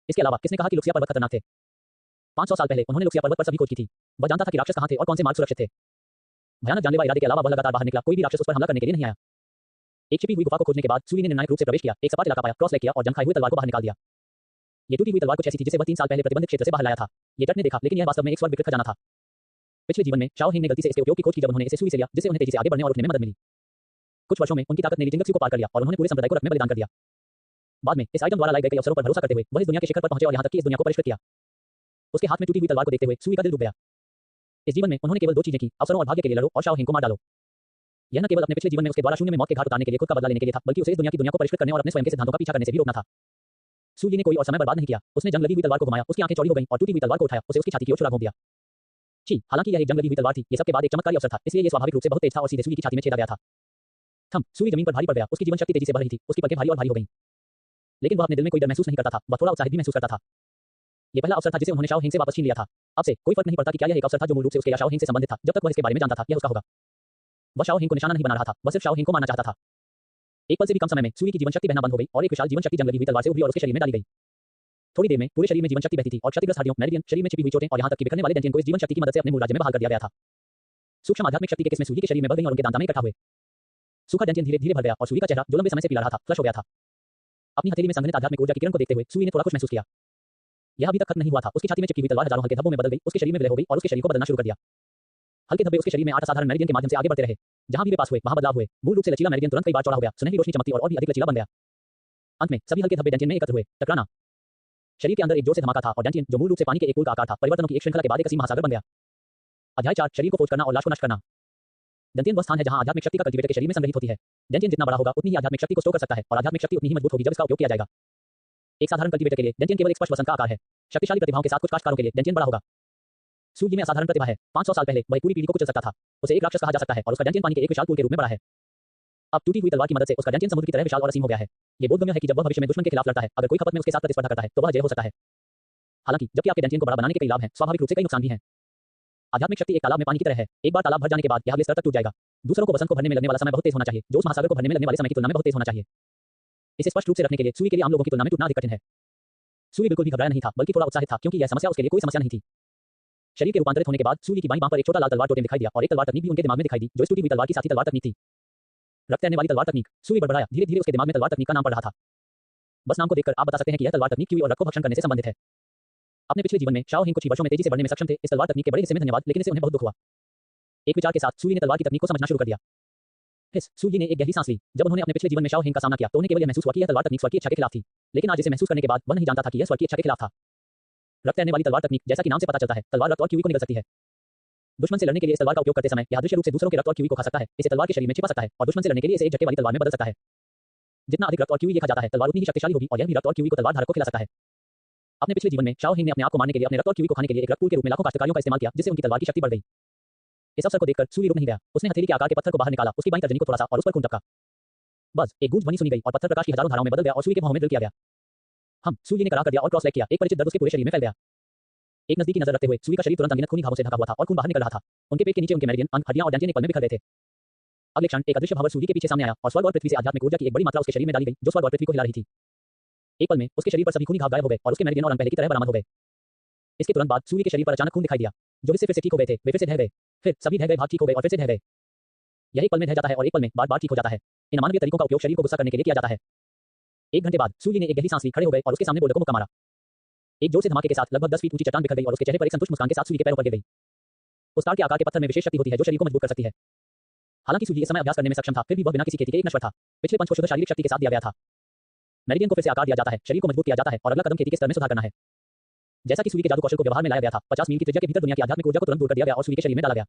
इसके अलावा किसने कहा कि लुक्सिया पर्वत खतरनाक थे? 500 साल पहले उन्होंने लुक्सिया पर्वत पर सभी खोज की थी। वह जानता था कि राक्षस कहां थे और कौन से मार्ग सुरक्षित थे। भयानक जानलेवा इरादे के अलावा वह लगातार बाहर निकला। कोई भी राक्षस उस पर हमला करने के लिए नहीं आया। एक छिपी हुई गुफा को खोजने के बाद सूली ने निर्णायक रूप से प्रवेश किया, एक सपाट इलाका पाया, क्रॉस लेग किया और जंग खाई हुई तलवार को बाहर निकाल दिया। ये टूटी हुई तलवार कुछ ऐसी थी जिसे वह 3 साल पहले प्रतिबंधित क्षेत्र से बाहर लाया था। ये तट ने देखा, लेकिन यह वास्तव में एक स्वर्ग विकृत खजाना था। पिछले जीवन में शाओ हिंग ने गलती से इसके उपयोग की खोज की जब उन्होंने इसे सूली से लिया, जिससे उन्हें तेजी से आगे बढ़ने और उठने में मदद मिली। कुछ वर्षों में उनकी ताकत ने लिटिंगत्सु को पार कर लिया और उन्होंने पूरे संप्रदाय को रक्त में बलिदान कर दिया। बाद में इस आइटम द्वारा लाए गए कई अवसरों पर भरोसा करते हुए वह इस दुनिया के शिखर पर पहुंचे और यहां तक कि इस दुनिया को परिष्कृत किया। उसके हाथ में टूटी हुई तलवार को देखते हुए सूली का दिल डूब गया। इस जीवन में उन्होंने केवल 2 चीजें की, अवसरों और भाग्य के लिए लड़ो और शाओ हिंग को मार डालो। यह न केवल अपने पिछले जीवन में उसके द्वारा शून्य में मौत के घाट उतारने के लिए खुद का बदला लेने के लिए था, बल्कि उसे इस दुनिया को परिष्कृत करने और अपने स्वयं के सिद्धांतों का पीछा करने से भी रोकना था। सूली ने कोई और समय बर्बाद नहीं किया। उसने जंग लगी हुई तलवार को घुमाया, उसकी आंखें चौड़ी हो गईं और टूटी हुई तलवार को उठाया, उसे उसकी छाती की ओर छुरा घोंप दिया। छी, हालांकि यह एक जंग लगी हुई तलवार थी, ये सब के बाद एक चमत्कारी अवसर था, इसलिए ये स्वाभाविक रूप से बहुत तेज था और सीधे सूली की छाती में छेदा गया था। सूली जमीन पर भारी पड़ गया। उसकी जीवन शक्ति तेजी से बढ़ रही थी, उसकी पलकें भारी और भारी हो गईं। लेकिन वह अपने दिल में कोई डर महसूस नहीं करता था, वह थोड़ा उत्साहित भी महसूस करता था। यह पहला अवसर था जिसे उन्होंने शाओ हिंग से वापस छीन लिया था। अब से कोई फर्क नहीं पड़ता कि क्या यह एक अवसर था जो मूल रूप से उसके या शाओ हिंग से संबंधित था। जब तक वह इसके बारे में जानता था, यह उसका होगा। वह शाओ हिंग को निशाना नहीं बना रहा था, वह सिर्फ शाओ हिंग को मारना चाहता था। एक पल से भी कम समय में सूली की जीवन शक्ति बहना बंद हो गई और एक विशाल जीवन शक्ति जंग लगी हुई तलवार से उभरी और उसके शरीर में डाली गई। थोड़ी देर में पूरे शरीर में जीवन शक्ति बहती थी और क्षतिग्रस्त हड्डियों, मेरिडियन, शरीर में छिपी हुई चोटें और यहां तक कि बिखरने वाले डेंटियन को इस जीवन शक्ति की मदद से अपने मूल राज्य में बहाल कर दिया गया था। सूक्ष्म आध्यात्मिक शक्ति के किस्में सूली के शरीर में बढ़ गईं और उनके दांत में इकट्ठा हुए। सूखा डेंटियन धीरे धीरे भर गया और सूली का चेहरा जो लंबे समय से पीला रहा था, फ्लश हो गया था। अपनी हथेली में संघनित आध्यात्मिक ऊर्जा की किरण को देखते हुए सूली ने थोड़ा कुछ महसूस किया। यह अभी तक खत्म नहीं हुआ था। उसकी छाती में चिपकी हुई तलवार हजारों हल्के धब्बों में बदल गई, उसके शरीर में विलय हो गई और उसके शरीर को बदलना शुरू कर दिया। हल्के धब्बे उसके शरीर में 8 असाधारण मेरिडियन के माध्यम से आगे बढ़ते रहे। जहां भी वे पास हुए वहां बदलाव हुए। मूल रूप से लचीला मेरिडियन तुरंत कई बार चौड़ा हो गया, सुनहरी रोशनी चमकती और भी अधिक लचीला बन गया। अंत में सभी हल्के धब्बे डेंटियन में एकत्र हुए। टकराना। शरीर के अंदर एक जोर से धमाका था और डेंटियन, जो मूल रूप से पानी के एक पुल का आकार था, परिवर्तनों की एक श्रृंखला के बाद एक असीम महासागर बन गया। अध्याय 4, शरीर को खोज करना और लाश को नष्ट करना। डेंटियन वह स्थान है जहां आध्यात्मिक शक्ति का कल्टीवेटर के शरीर में संग्रहित होती है। डेंटियन जितना बड़ा होगा उतनी ही आध्यात्मिक शक्ति को स्टोर कर सकता है और आध्यात्मिक शक्ति उतनी ही मजबूत होगी जब इसका उपयोग किया जाएगा। एक साधारण कल्टीवेटर के लिए डेंटियन केवल एक स्पष्ट वसन का आकार है। शक्तिशाली प्रतिभाओं के साथ कुछ काश्तकारों के लिए डेंटियन बड़ा होगा। सूली में असाधारण प्रतिभा है। 500 साल पहले वह पूरी पीढ़ी को कुचल सकता था। उसे एक राक्षस कहा जा सकता है और उसका डेंटियन पानी के एक विशाल पूल के रूप में बड़ा है। अब टूटी हुई तलवार की मदद से उसका डेंटियन समुद्र की तरह विशाल और असीम हो गया है। ये बोधगम्य है कि जब वह भविष्य में दुश्मन के खिलाफ लड़ता है, अगर कोई खपत में उसके साथ प्रतिस्पर्धा करता है तो वह जय हो सकता है। हालांकि जबकि आपके डेंटियन को बड़ा बनाने के कई लाभ हैं, स्वाभाविक रूप से कई नुकसान भी हैं। आध्यात्मिक शक्ति एक तालाब में पानी की तरह है। एक बार तालाब भर जाने के बाद यह अगले स्तर तक टूट जाएगा। दूसरों को वसंत को भरने में लगने वाला समय बहुत तेज होना चाहिए, जो उस महासागर को भरने में लगने वाले समय की तुलना में बहुत तेज होना चाहिए। इसे स्पष्ट रूप से रखने के लिए सूली के लिए आम लोगों की तुलना में टूटना अधिक कठिन है। सूली बिल्कुल भी घबराया नहीं था, बल्कि थोड़ा उत्साहित था, क्योंकि यह समस्या उसके लिए कोई समस्या नहीं थी। शरीर के रूपांतरित होने के बाद सूली की बाईं बांह पर एक छोटा लाल तलवार टोटेम दिखाई दिया और एक तलवार तकनीक भी उनके दिमाग में दिखाई दी, जो इस टूटी हुई तलवार की साथी तलवार तकनीक थी। रक्त तैरने वाली तलवार तकनीक। सूली बड़बड़ाया। धीरे धीरे उसके दिमाग में तलवार तकनीक का नाम पड़ रहा था। बस नाम को देखकर आप बता सकते हैं कि यह तलवार तकनीक कीवी और रक्त को भक्षण करने से संबंधित है। अपने पिछले जीवन में शाओ हिंग कुछ ही वर्षों में तेजी से बढ़ने में सक्षम थे। इस तलवार तकनीक के बड़े हिस्से में धन्यवाद, लेकिन इससे उन्हें बहुत दुख हुआ। एक विचार के साथ सूली ने तलवार की तकनीक को समझना शुरू कर दिया। सूली ने एक गहरी सांस ली। जब उन्होंने अपने पिछले जीवन में शाओ हिंग का सामना किया तो उन्हें केवल यह महसूस हुआ कि यह तलवार तकनीक स्वर की इच्छा के खिलाफ थी, लेकिन आज इसे महसूस करने के बाद वह नहीं जानता था कि यह स्वर की इच्छा के खिलाफ था। रक्त तैरने वाली तलवार तकनीक, जैसा कि नाम से पता चलता है, तलवार रक्त और कीवी को निगल सकती है। दुश्मन से लड़ने के लिए इस तलवार का उपयोग करते समय यह अदृश्य रूप से दूसरों के रक्त और कीवी को खा सकता है। इसे तलवार के शरीर में छिपा सकता है और दुश्मन से लड़ने के लिए इसे एक झटके वाली तलवार में बदल सकता है। जितना अधिक रक्त और कीवी ये खा जाता है, तलवार उतनी ही शक्तिशाली होगी और यह भी रक्त और कीवी को तलवार धारक को खिला सकता है। अपने पिछले जीवन में शाओ हिंग ने अपने आप को मारने के लिए अपने रक्त और कीवी को खाने के लिए एक रक्त पूल के रूप में लाखों काश्तकारियों का इस्तेमाल किया, जिससे उनकी तलवार की शक्ति बढ़ गई। इस अवसर को देखकर सूली रुक नहीं गया। उसने हथेली के आकार के पत्थर को बाहर निकाला, उसकी बाईं तर्जनी को थोड़ा सा और उस पर खून टपका। बस एक गूंज ध्वनि सुनी गई और पत्थर प्रकाश की हजारों धाराओं में बदल गया और सूली के मुंह में ड्रिल किया गया। सूली ने कड़ा कर दिया और क्रॉस लेग किया। एक परिचित दर्द उसके पूरे शरीर में फैल गया। एक नजदीकी नजर रखते हुए सूली का शरीर तुरंत अनगिनत खूनी घावों से ढका हुआ था और खून बाहर निकल रहा था। उनके पेट के नीचे उनके मेरिडियन, अंग, हड्डियां और डेंटियन एक पल में बिखर गए थे। अगले क्षण एक अदृश्य भंवर सूली के पीछे सामने आया और स्वर्ग और पृथ्वी से आध्यात्मिक ऊर्जा की एक बड़ी मात्रा उसके शरीर में डाली गई, जो स्वर्ग और पृथ्वी को हिला रही थी। एक पल में उसके शरीर पर सभी खूनी घाव गायब हो गए और उसके मेरिडियन और अंग पहले की तरह बरामद हो गए। इसके तुरंत बाद सूली के शरीर पर अचानक खून दिखाई दिया। जो हिस्से फिर से ठीक हो गए थे वे फिर से ढह गए, फिर सभी ढह गए भाग ठीक हो गए और फिर से ढह गए। यह एक पल में ढह जाता है और एक पल में बार बार ठीक हो जाता है। इन मानवीय तरीकों का उपयोग शरीर को गुस्सा करने के लिए किया जाता है। 1 घंटे बाद सूली ने एक गहरी सांस ली, खड़े हो गए और उसके सामने बोल्डर को मुक्का मारा। एक जोर से धमाके के साथ लगभग 10 फीट ऊंची चट्टान बिखर गई और उसके चेहरे पर एक संतुष्ट मुस्कान के साथ सूली के पैरों पर गिर गई। उस तार के आकार के पत्थर में विशेष शक्ति होती है जो शरीर को मजबूत कर सकती है। हालांकि सूली इस समय अभ्यास करने में सक्षम था, फिर भी वह बिना किसी खेती के एक नश्वर था। पिछले पंच को शुद्ध शारीरिक शक्ति के साथ दिया गया था। मेरिडियन को फिर से आकार दिया जाता है, शरीर को मजबूत किया जाता है और अगला कदम खेती के स्तर में सुधार करना है। जैसा कि सूली के जादू कौशल को व्यवहार में लाया गया था, 50 मील की त्रिज्या के भीतर दुनिया की आध्यात्मिक ऊर्जा को तुरंत दूर कर दिया गया और सूली के शरीर में डाला गया।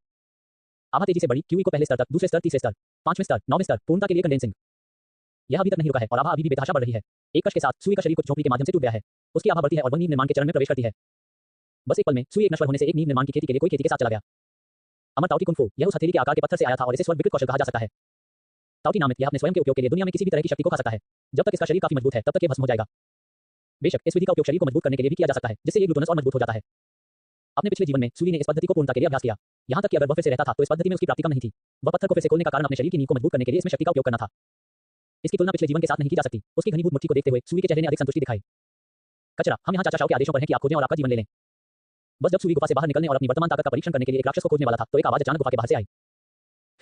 आभा तेजी से बढ़ी, क्यूई को पहले स्तर तक, दूसरे स्तर, तीसरे स्तर, पांचवें स्तर, नौवें स्तर, पूर्णता के लिए कंडेंसिंग। यह अभी तक नहीं रुका है और आभा अभी भी बेतहाशा बढ़ रही है। एक कश के साथ सुई का शरीर कुछ झोंपड़ी के माध्यम से टूट गया है। उसकी आभा बढ़ती है और वह नींव निर्माण के चरण में प्रवेश करती है। बस एक पल में सुई एक नश्वर होने से एक नींव निर्माण की खेती के लिए कोई खेती के साथ चला गया। अमर ताओटी कुंफू, यह उस हथेली के आकार के पत्थर से आया था और इसे स्वर्ग विकृत कौशल कहा जा सकता है। ताओटी नामित यह अपने स्वयं के उपयोग के लिए दुनिया में किसी भी तरह की शक्ति को खा सकता है। जब तक इसका शरीर काफी मजबूत है तब तक ये भस्म हो जाएगा। बेशक इस विधि का उपयोग शरीर को मजबूत करने के लिए भी किया जा सकता है, जिससे ये ग्लूटोनस और मजबूत हो जाता है। अपने पिछले जीवन में सुई ने इस पद्धति को पूर्णता के लिए अभ्यास किया। यहाँ तक कि अगर वह फिर से रहता था तो इस पद्धति में उसकी प्राप्ति कम नहीं थी। वह पत्थर को फिर से खोलने का कारण अपने शरीर की नींव को मजबूत करने के लिए इसमें शक्ति का उपयोग करना था। इसकी तुलना पिछले जीवन के साथ नहीं की जा सकती। उसकी घनीभूत मुट्ठी को देखते हुए सुई के चेहरे ने अधिक संतुष्टि दिखाई। कचरा, हम यहाँ चाचा शाओ के आदेशों पर हैं कि आप खोजें और आपका जीवन ले लें। बस जब सुई गुफा से बाहर निकलने और अपनी वर्तमान ताकत का परीक्षण करने के लिए एक राक्षस को खोजने वाला था तो एक आवाज अचानक गुफा के बाहर से आई।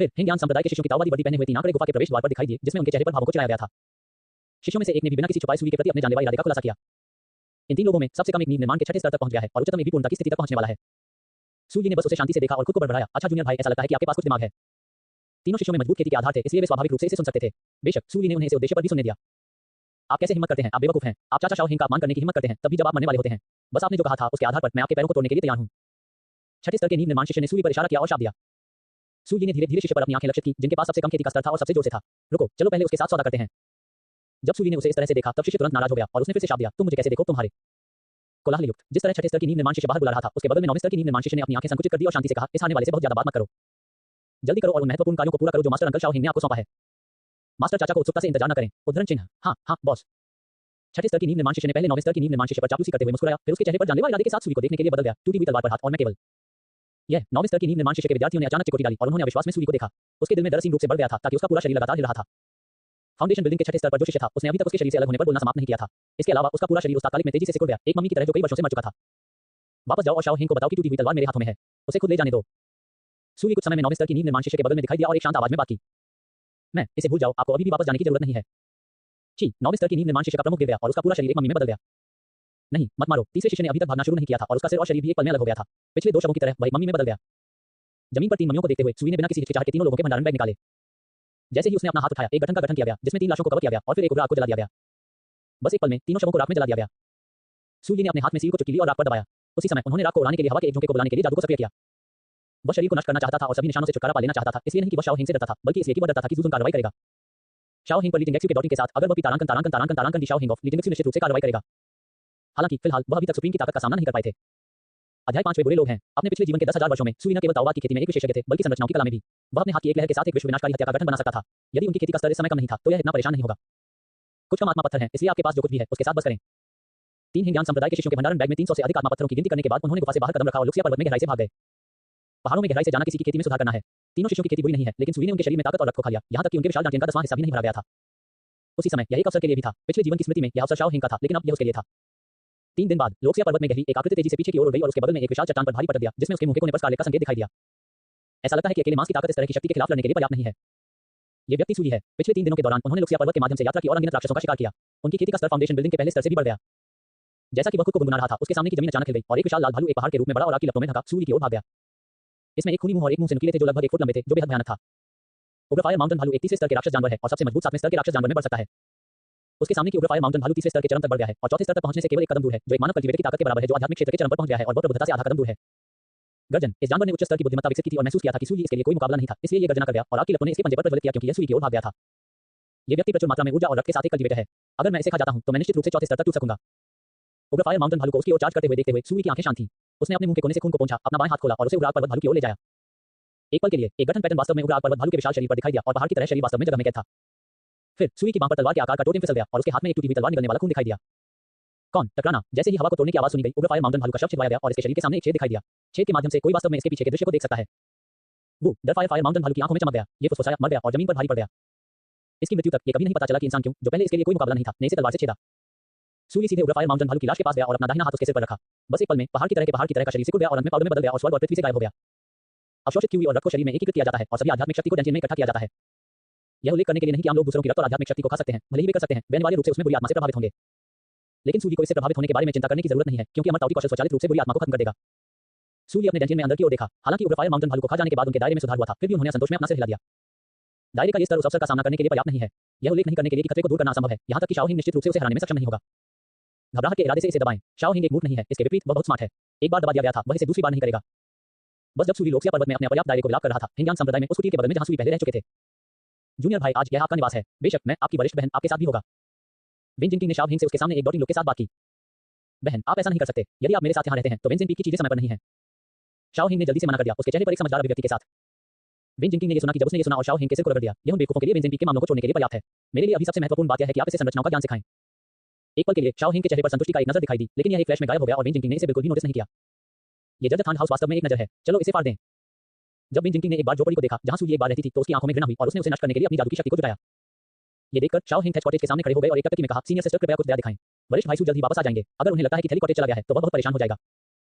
फिर हिंगयान संप्रदाय के शिष्यों की ताओवादी वर्दी पहने हुए तीन आंकड़े गुफा के प्रवेश द्वार पर दिखाई दिए, जिसमें उनके चेहरे पर भावों को चिढ़ाया गया था। शिष्यों में से एक ने भी बिना किसी छुपाए सुई के प्रति अपने जानलेवा इरादे का खुलासा किया। इन तीन लोगों में सबसे कम एक नींव निर्माण के छठे स्तर तक पहुंच गया है और उच्चतम एक भी पूर्णता की स्थिति तक पहुंचने वाला है। सुई ने बस उसे शांति से देखा और खुद को बढ़ाया। अच्छा जूनियर भाई, ऐसा लगता है कि आपके पास कुछ दिमाग है। तीनों शिष्यों में मजबूत खेती के आधार थे, इसलिए वे स्वाभाविक रूप से इसे सुन सकते थे। बेशक सुई ने उन्हें इसे उद्देश्य पर भी सुनने दिया। आप कैसे हिम्मत करते हैं? आप बेवकूफ हैं। आप चाचा शाओ हिंग का अपमान करने की हिम्मत करते हैं तभी जब आप मरने वाले होते हैं। बस आपने जो कहा था उसके आधार पर मैं आपके पैरों को तोड़ने के लिए तैयार हूं। छठे स्तर के नींव निर्माण शिष्य ने सुई पर इशारा किया और शाप दिया। सुई ने धीरे धीरे शिष्य पर अपनी आंखें लक्षित की, जिनके पास सबसे कम खेती का स्तर था और सबसे जोर से था। रुको, चलो पहले उसके साथ सौदा करते हैं। जब सुई ने उसे इस तरह से देखा तब शिष्य तुरंत नाराज हो गया और उसने फिर से शाप दिया, तुम मुझे कैसे देखो तुम्हारे कोलाहल युक्त। जिस तरह छठे स्तर की नींव निर्माण शिष्य बाहर बुला रहा था, उसके बगल में नौवें स्तर की नींव निर्माण शिष्य ने अपनी आंखें संकुचित कर दी और शांति से कहा, इस आने वाले से बहुत ज्यादा बात मत करो। जल्दी करो और उन महत्वपूर्ण कार्यों को पूरा करो जो मास्टर अंकल शाओ हिंग ने आपको सौंपा है। मास्टर चाचा को उत्सुकता से इंतजार न करें। उद्धरण चिन्ह, हाँ हाँ बॉस। छठे स्तर की नींव निर्माण शिष्य ने पहले नौवें स्तर की नींव निर्माण शिष्य पर चापलूसी करते हुए मुस्कुराया, फिर उसके चेहरे पर जानलेवा इरादे के साथ सुई को देखने के लिए बदल गया। टूटी हुई तलवार पर हाथ और मैं केवल यह नौवें स्तर की नींव निर्माण शिष्य के विद्यार्थियों ने अचानक चिकोटी डाली और उन्होंने अविश्वास में सुई को देखा। उसके दिल में डर असीम रूप से बढ़ गया था ताकि उसका पूरा शरीर लगातार हिल रहा था। फाउंडेशन बिल्डिंग के छठे स्तर पर जो शिष्य था उसने अभी तक उसके शरीर से अलग होने पर बोलना समाप्त नहीं किया था। इसके अलावा उसका पूरा शरीर उस तात्कालिक में तेजी से सिकुड़ गया, एक मम्मी की तरह जो कई वर्षों से मर चुका था। वापस जाओ और शाओ हिंग को बताओ कि टूटी हुई तलवार मेरे हाथों में है, उसे खुद ले जाने दो। सुई कुछ समय में नौवें स्तर की नींव निर्माण शिष्य के बगल में दिखाई दिया और एक शांत आवाज में बात की, मैं इसे भूल जाओ, आपको अभी भी वापस जाने की जरूरत नहीं है। छी, नौवें स्तर की नींव निर्माण शिष्य का प्रमुख गिर गया और उसका पूरा शरीर एक मम्मी में बदल गया। नहीं मत मारो। तीसरे शिष्य ने अभी तक भागना शुरू नहीं किया था और उसका सिर और शरीर भी एक पल में अलग हो गया था। पिछले दो शवों की तरह वही मम्मी में बदल गया। जमीन पर तीन मम्मियों को देखते हुए सुई ने बिना किसी हिचकिचाहट के तीनों लोगों के भंडारण बैग निकाले। जैसे ही उसने अपना हाथ उठाया, एक गठन का गठन किया गया जिसमें तीन लाशों को कवर किया गया और फिर एक उग्र आग को जला दिया गया। बस एक पल में तीनों शवों को राख में जला दिया गया। सुई ने अपने हाथ में सील को चुटकी ली और राख पर दबाया। उसी समय उन्होंने राख को उड़ाने के लिए हवा के एक झोंके को बुलाने के लिए जादू को सक्रिय किया। वह शरीर को नष्ट करना चाहता था और सभी निशानों से छुटकारा पा लेना चाहता था, इसलिए नहीं कि वह शाओ हिंग से डरता था, बल्कि इसलिए कि वह डरता था कि ज़ूज़ुन कार्रवाई करेगा। शाओ हिंग पर ली जिंगक्सू के डॉटिंग के साथ अगर वह भी तारांकन दी शाओ हिंग ऑफ ली जिंगक्सू निश्चित रूप से कार्रवाई करेगा। हालांकि फिलहाल वह अभी तक सुप्रीम की ताकत का सामना नहीं कर पाए थे। अध्याय 5 वे बुरे लोग हैं। अपने पिछले जीवन के 10,000 वर्षों में सुई न केवल ताओवाद की खेती में एक विशेषज्ञ थे, बल्कि संरचनाओं की कला में भी। वह अपने हाथ की एक लहर के साथ एक विश्व विनाशकारी हत्या का गठन बना सकता था। यदि उनकी खेती का स्तर इस समय कम नहीं था तो यह इतना परेशान नहीं होगा। कुछ कम आत्मा पत्थर हैं, इसलिए आपके पास जो कुछ भी है उसके साथ बस करें। तीन हिंगयान संप्रदाय के शिष्यों के भंडारण बैग में 300 से अधिक आत्मा पत्थरों की गिनती करने के बाद उन्होंने गुफा से बाहर कदम रखा और लुक्सिया पर्वत में गहराई से भाग गए। पहाड़ों में गहराई से जाना किसी की खेती में सुधार करना है। तीनों शिष्यों की खेती बुरी नहीं है, लेकिन सुई ने उनके शरीर में ताकत और रक्त को खा लिया, यहाँ तक कि उनके विशाल डांटिन का 10वां हिस्सा भी नहीं भरा गया था। उसी समय यह एक अवसर के लिए भी था। पिछले जीवन की स्मृति में यह अवसर शाओ हिंग का था, लेकिन अब यह उसके लिए था। 3 दिन बाद लोक्सिया पर्वत में गहरी एक आकृति तेजी से पीछे की ओर उड़ गई और उसके बगल में एक विशाल चट्टान पर भारी पटक दिया, जिसमें उसके मुंह के कोने पर स्कारलेट का संकेत दिखाई दिया। ऐसा लगता है कि अकेले मांस की ताकत इस तरह की शक्ति के खिलाफ लड़ने के लिए पर्याप्त नहीं है। ये व्यक्ति सुई है। पिछले 3 दिनों के दौरान उन्होंने लोक्सिया पर्वत के माध्यम से यात्रा की और अनगिनत राक्षसों का शिकार किया। उनकी खेती का स्तर फाउंडेशन बिल्डिंग के पहले स्तर से भी बढ़ गया। जैसा कि वह खुद को गुनगुना रहा था, उसके सामने की जमीन अचानक हिल गई और एक विशाल लाल भालू एक पहाड़ के रूप में बड़ा और आग की लपटों में ढका सुई की ओर भाग गया। इसमें एक खूनी मुंह और एक मुंह से नुकीले थे जो लगभग 1 फुट लंबे थे, जो बेहद भयानक था। उग्रफायर माउंटेन भालू एक तीसरे स्तर के राक्षस जानवर है और सबसे मजबूत 7वें स्तर के राक्षस जानवर में बढ़ सकता है। उसके सामने की उग्रफायर माउंटेन भालू तीसरे स्तर के चरम तक बढ़ गया है और चौथे स्तर तक पहुंचने से केवल एक कदम दूर है, जो एक मानव कल्टीवेटर की ताकत के बराबर है, जो आध्यात्मिक क्षेत्र के चरम पर पहुंच गया है और वह प्रबुद्धता से आधा कदम दूर है। गर्जन, इस जानवर ने उच्च स्तर की बुद्धिमत्ता विकसित की थी और महसूस किया था कि सुई इसके लिए कोई मुकाबला नहीं था, इसलिए ये गर्जना कर गया और आग की लपटों ने इसके पंजे पर प्रज्वलित किया क्योंकि यह सुई की ओर भाग गया था। ये व्यक्ति प्रचुर मात्रा में ऊर्जा और रक्त के साथ एक कल्टीवेटर है। अगर मैं इसे खा जाता हूं तो मैं निश्चित रूप से चौथे स्तर तक टूट सकूंगा। उग्रफायर माउंटेन भालू को उसकी ओर चार्ज करते हुए देखते हुए सुई की आंखें शांत थीं। उसने अपने मुंह के कोने से खून को पोंछा, अपना बाएं हाथ खोला और उसे उग्र आग पर्वत भालू की ओर ले जाया। एक पल के लिए एक गठन पैटर्न वास्तव में उग्र आग पर्वत भालू के विशाल शरीर पर दिखाई दिया और पहाड़ की तरह शरीर वास्तव में जगह में कैद था। फिर सुई की बांह पर तलवार के आकार का टोटेम फिसल गया और उसके हाथ में एक टूटी हुई तलवार निकलने वाला खून दिखाई दिया। कौन? टकराना। जैसे ही हवा को तोड़ने की आवाज सुनी गई, उग्रफायर माउंटेन भालू का शव छिदवाया गया और इसके शरीर के सामने एक छेद दिखाई दिया। छेद के माध्यम से कोई वास्तव में इसके पीछे के दृश्य को देख सकता है। वो डर फायर माउंटेन भालू की आंखों में चमक गया। ये फुसफुसाया, मर गया और जमीन पर भारी पड़ गया। इसकी मृत्यु तक ये कभी नहीं पता चला कि इंसान क्यों, जो पहले इसके लिए कोई मुकाबला नहीं था, ने इसे तलवार से छेदा। सुई सीधे उग्रफायर माउंटेन भालू की लाश के पास गया और अपना दाहिना हाथ उसके सिर पर रखा। बस एक पल में पहाड़ की तरह का शरीर सिकुड़ गया और अंत में पाउडर में बदल गया और स्वर्ग और पृथ्वी से गायब हो गया। अवशोषित क्यूई और रक्त को शरीर में एकीकृत किया जाता है और सभी आध्यात्मिक शक्ति को डंजिन में इकट्ठा किया जाता है। यह उल्लेख करने के लिए नहीं कि आम लोग दूसरों की रक्त और आध्यात्मिक शक्ति को खा सकते हैं, भले ही वे कर सकते हैं, वे अनिवार्य रूप से उसमें बुरी आत्मा से प्रभावित होंगे। लेकिन सूर्य को इससे प्रभावित होने के बारे में चिंता करने की जरूरत नहीं है, क्योंकि अमर ताओटी कौशल स्वचालित रूप से बुरी आत्मा को खत्म कर देगा। सूर्य अपने डंजिन में अंदर की ओर देखा। हालांकि उग्रफायर माउंटेन भालू को खा जाने के बाद उनके दायरे में सुधार हुआ था, फिर भी उन्होंने संतोष में अपना सिर हिला दिया। दायरे का ये स्तर उस अवसर का सामना करने के लिए पर्याप्त नहीं है। यह उल्लेख नहीं करने के लिए कि खतरे को दूर करना असंभव है, यहाँ तक कि शाओ हिंग निश्चित रूप से उसे हराने में सक्षम नहीं होगा। घबराहट के इरादे से इसे दबाएं। शाओ हिंग एक मूर्ख नहीं है, इसके विपरीत वह बहुत स्मार्ट है। एक बार दबा दिया गया था, वह इसे दूसरी बार नहीं करेगा। बस जब सूर्य लोकसिया पर्वत में अपने अपर्याप्त दायरे को विलाप कर रहा था, हिंदुस्तान संप्रदाय में उस कुटीर के बगल में जहां सूर्य पहले रह चुके थे। जूनियर भाई, आज यह आपका निवास है। बेशक मैं आपकी वरिष्ठ बहन आपके साथ भी होगा। विन जिंगपिंग ने शाओ हिंग से उसके सामने एक डॉटिंग लोग के साथ बात की। बहन, आप ऐसा नहीं कर सकते। यदि आप मेरे साथ यहाँ रहते हैं तो विन जिंगपिंग की चीजें समय पर नहीं है। शाओ हिंग ने जल्दी से मना कर दिया, उसके चेहरे पर एक समझदार अभिव्यक्ति के साथ। विन जिंगपिंग ने यह सुना कि जब उसने ये सुना और शाओ हिंग के सिर को रगड़ दिया, यह उन बेवकूफों के लिए विन जिंगपिंग के मामलों को छोड़ने के लिए पर्याप्त है। मेरे लिए अभी सबसे महत्वपूर्ण बात यह है कि आप इसे संरचनाओं का ज्ञान सिखाएं। एक पल के लिए शाओ हिंग के चेहरे पर संतुष्टि का एक नजर दिखाई दी, लेकिन यह एक फ्लैश में गायब हो गया और विन जिंगपिंग ने इसे बिल्कुल भी नोटिस नहीं किया। ये जर्जथान हाउस वास्तव में एक नजर है, चलो इसे फाड़ दें। जब विन जिंगपिंग ने एक बार झोपड़ी को देखा जहां सूर्य एक बार रहती थी, तो उसकी आंखों में घृणा हुई और उसने उसे नष्ट करने के लिए अपनी जादू की शक्ति को जुटाया। ये देखकर शाओ हिंग थैच कॉटेज के सामने खड़े हो गए और एक टकटकी में कहा, सीनियर सिस्टर कृपया कुछ दया दिखाएं। वरिष्ठ भाई सू जल्द ही वापस आ जाएंगे। अगर उन्हें लगता है कि थैली कॉटेज चला गया है तो वह बहुत परेशान हो जाएगा।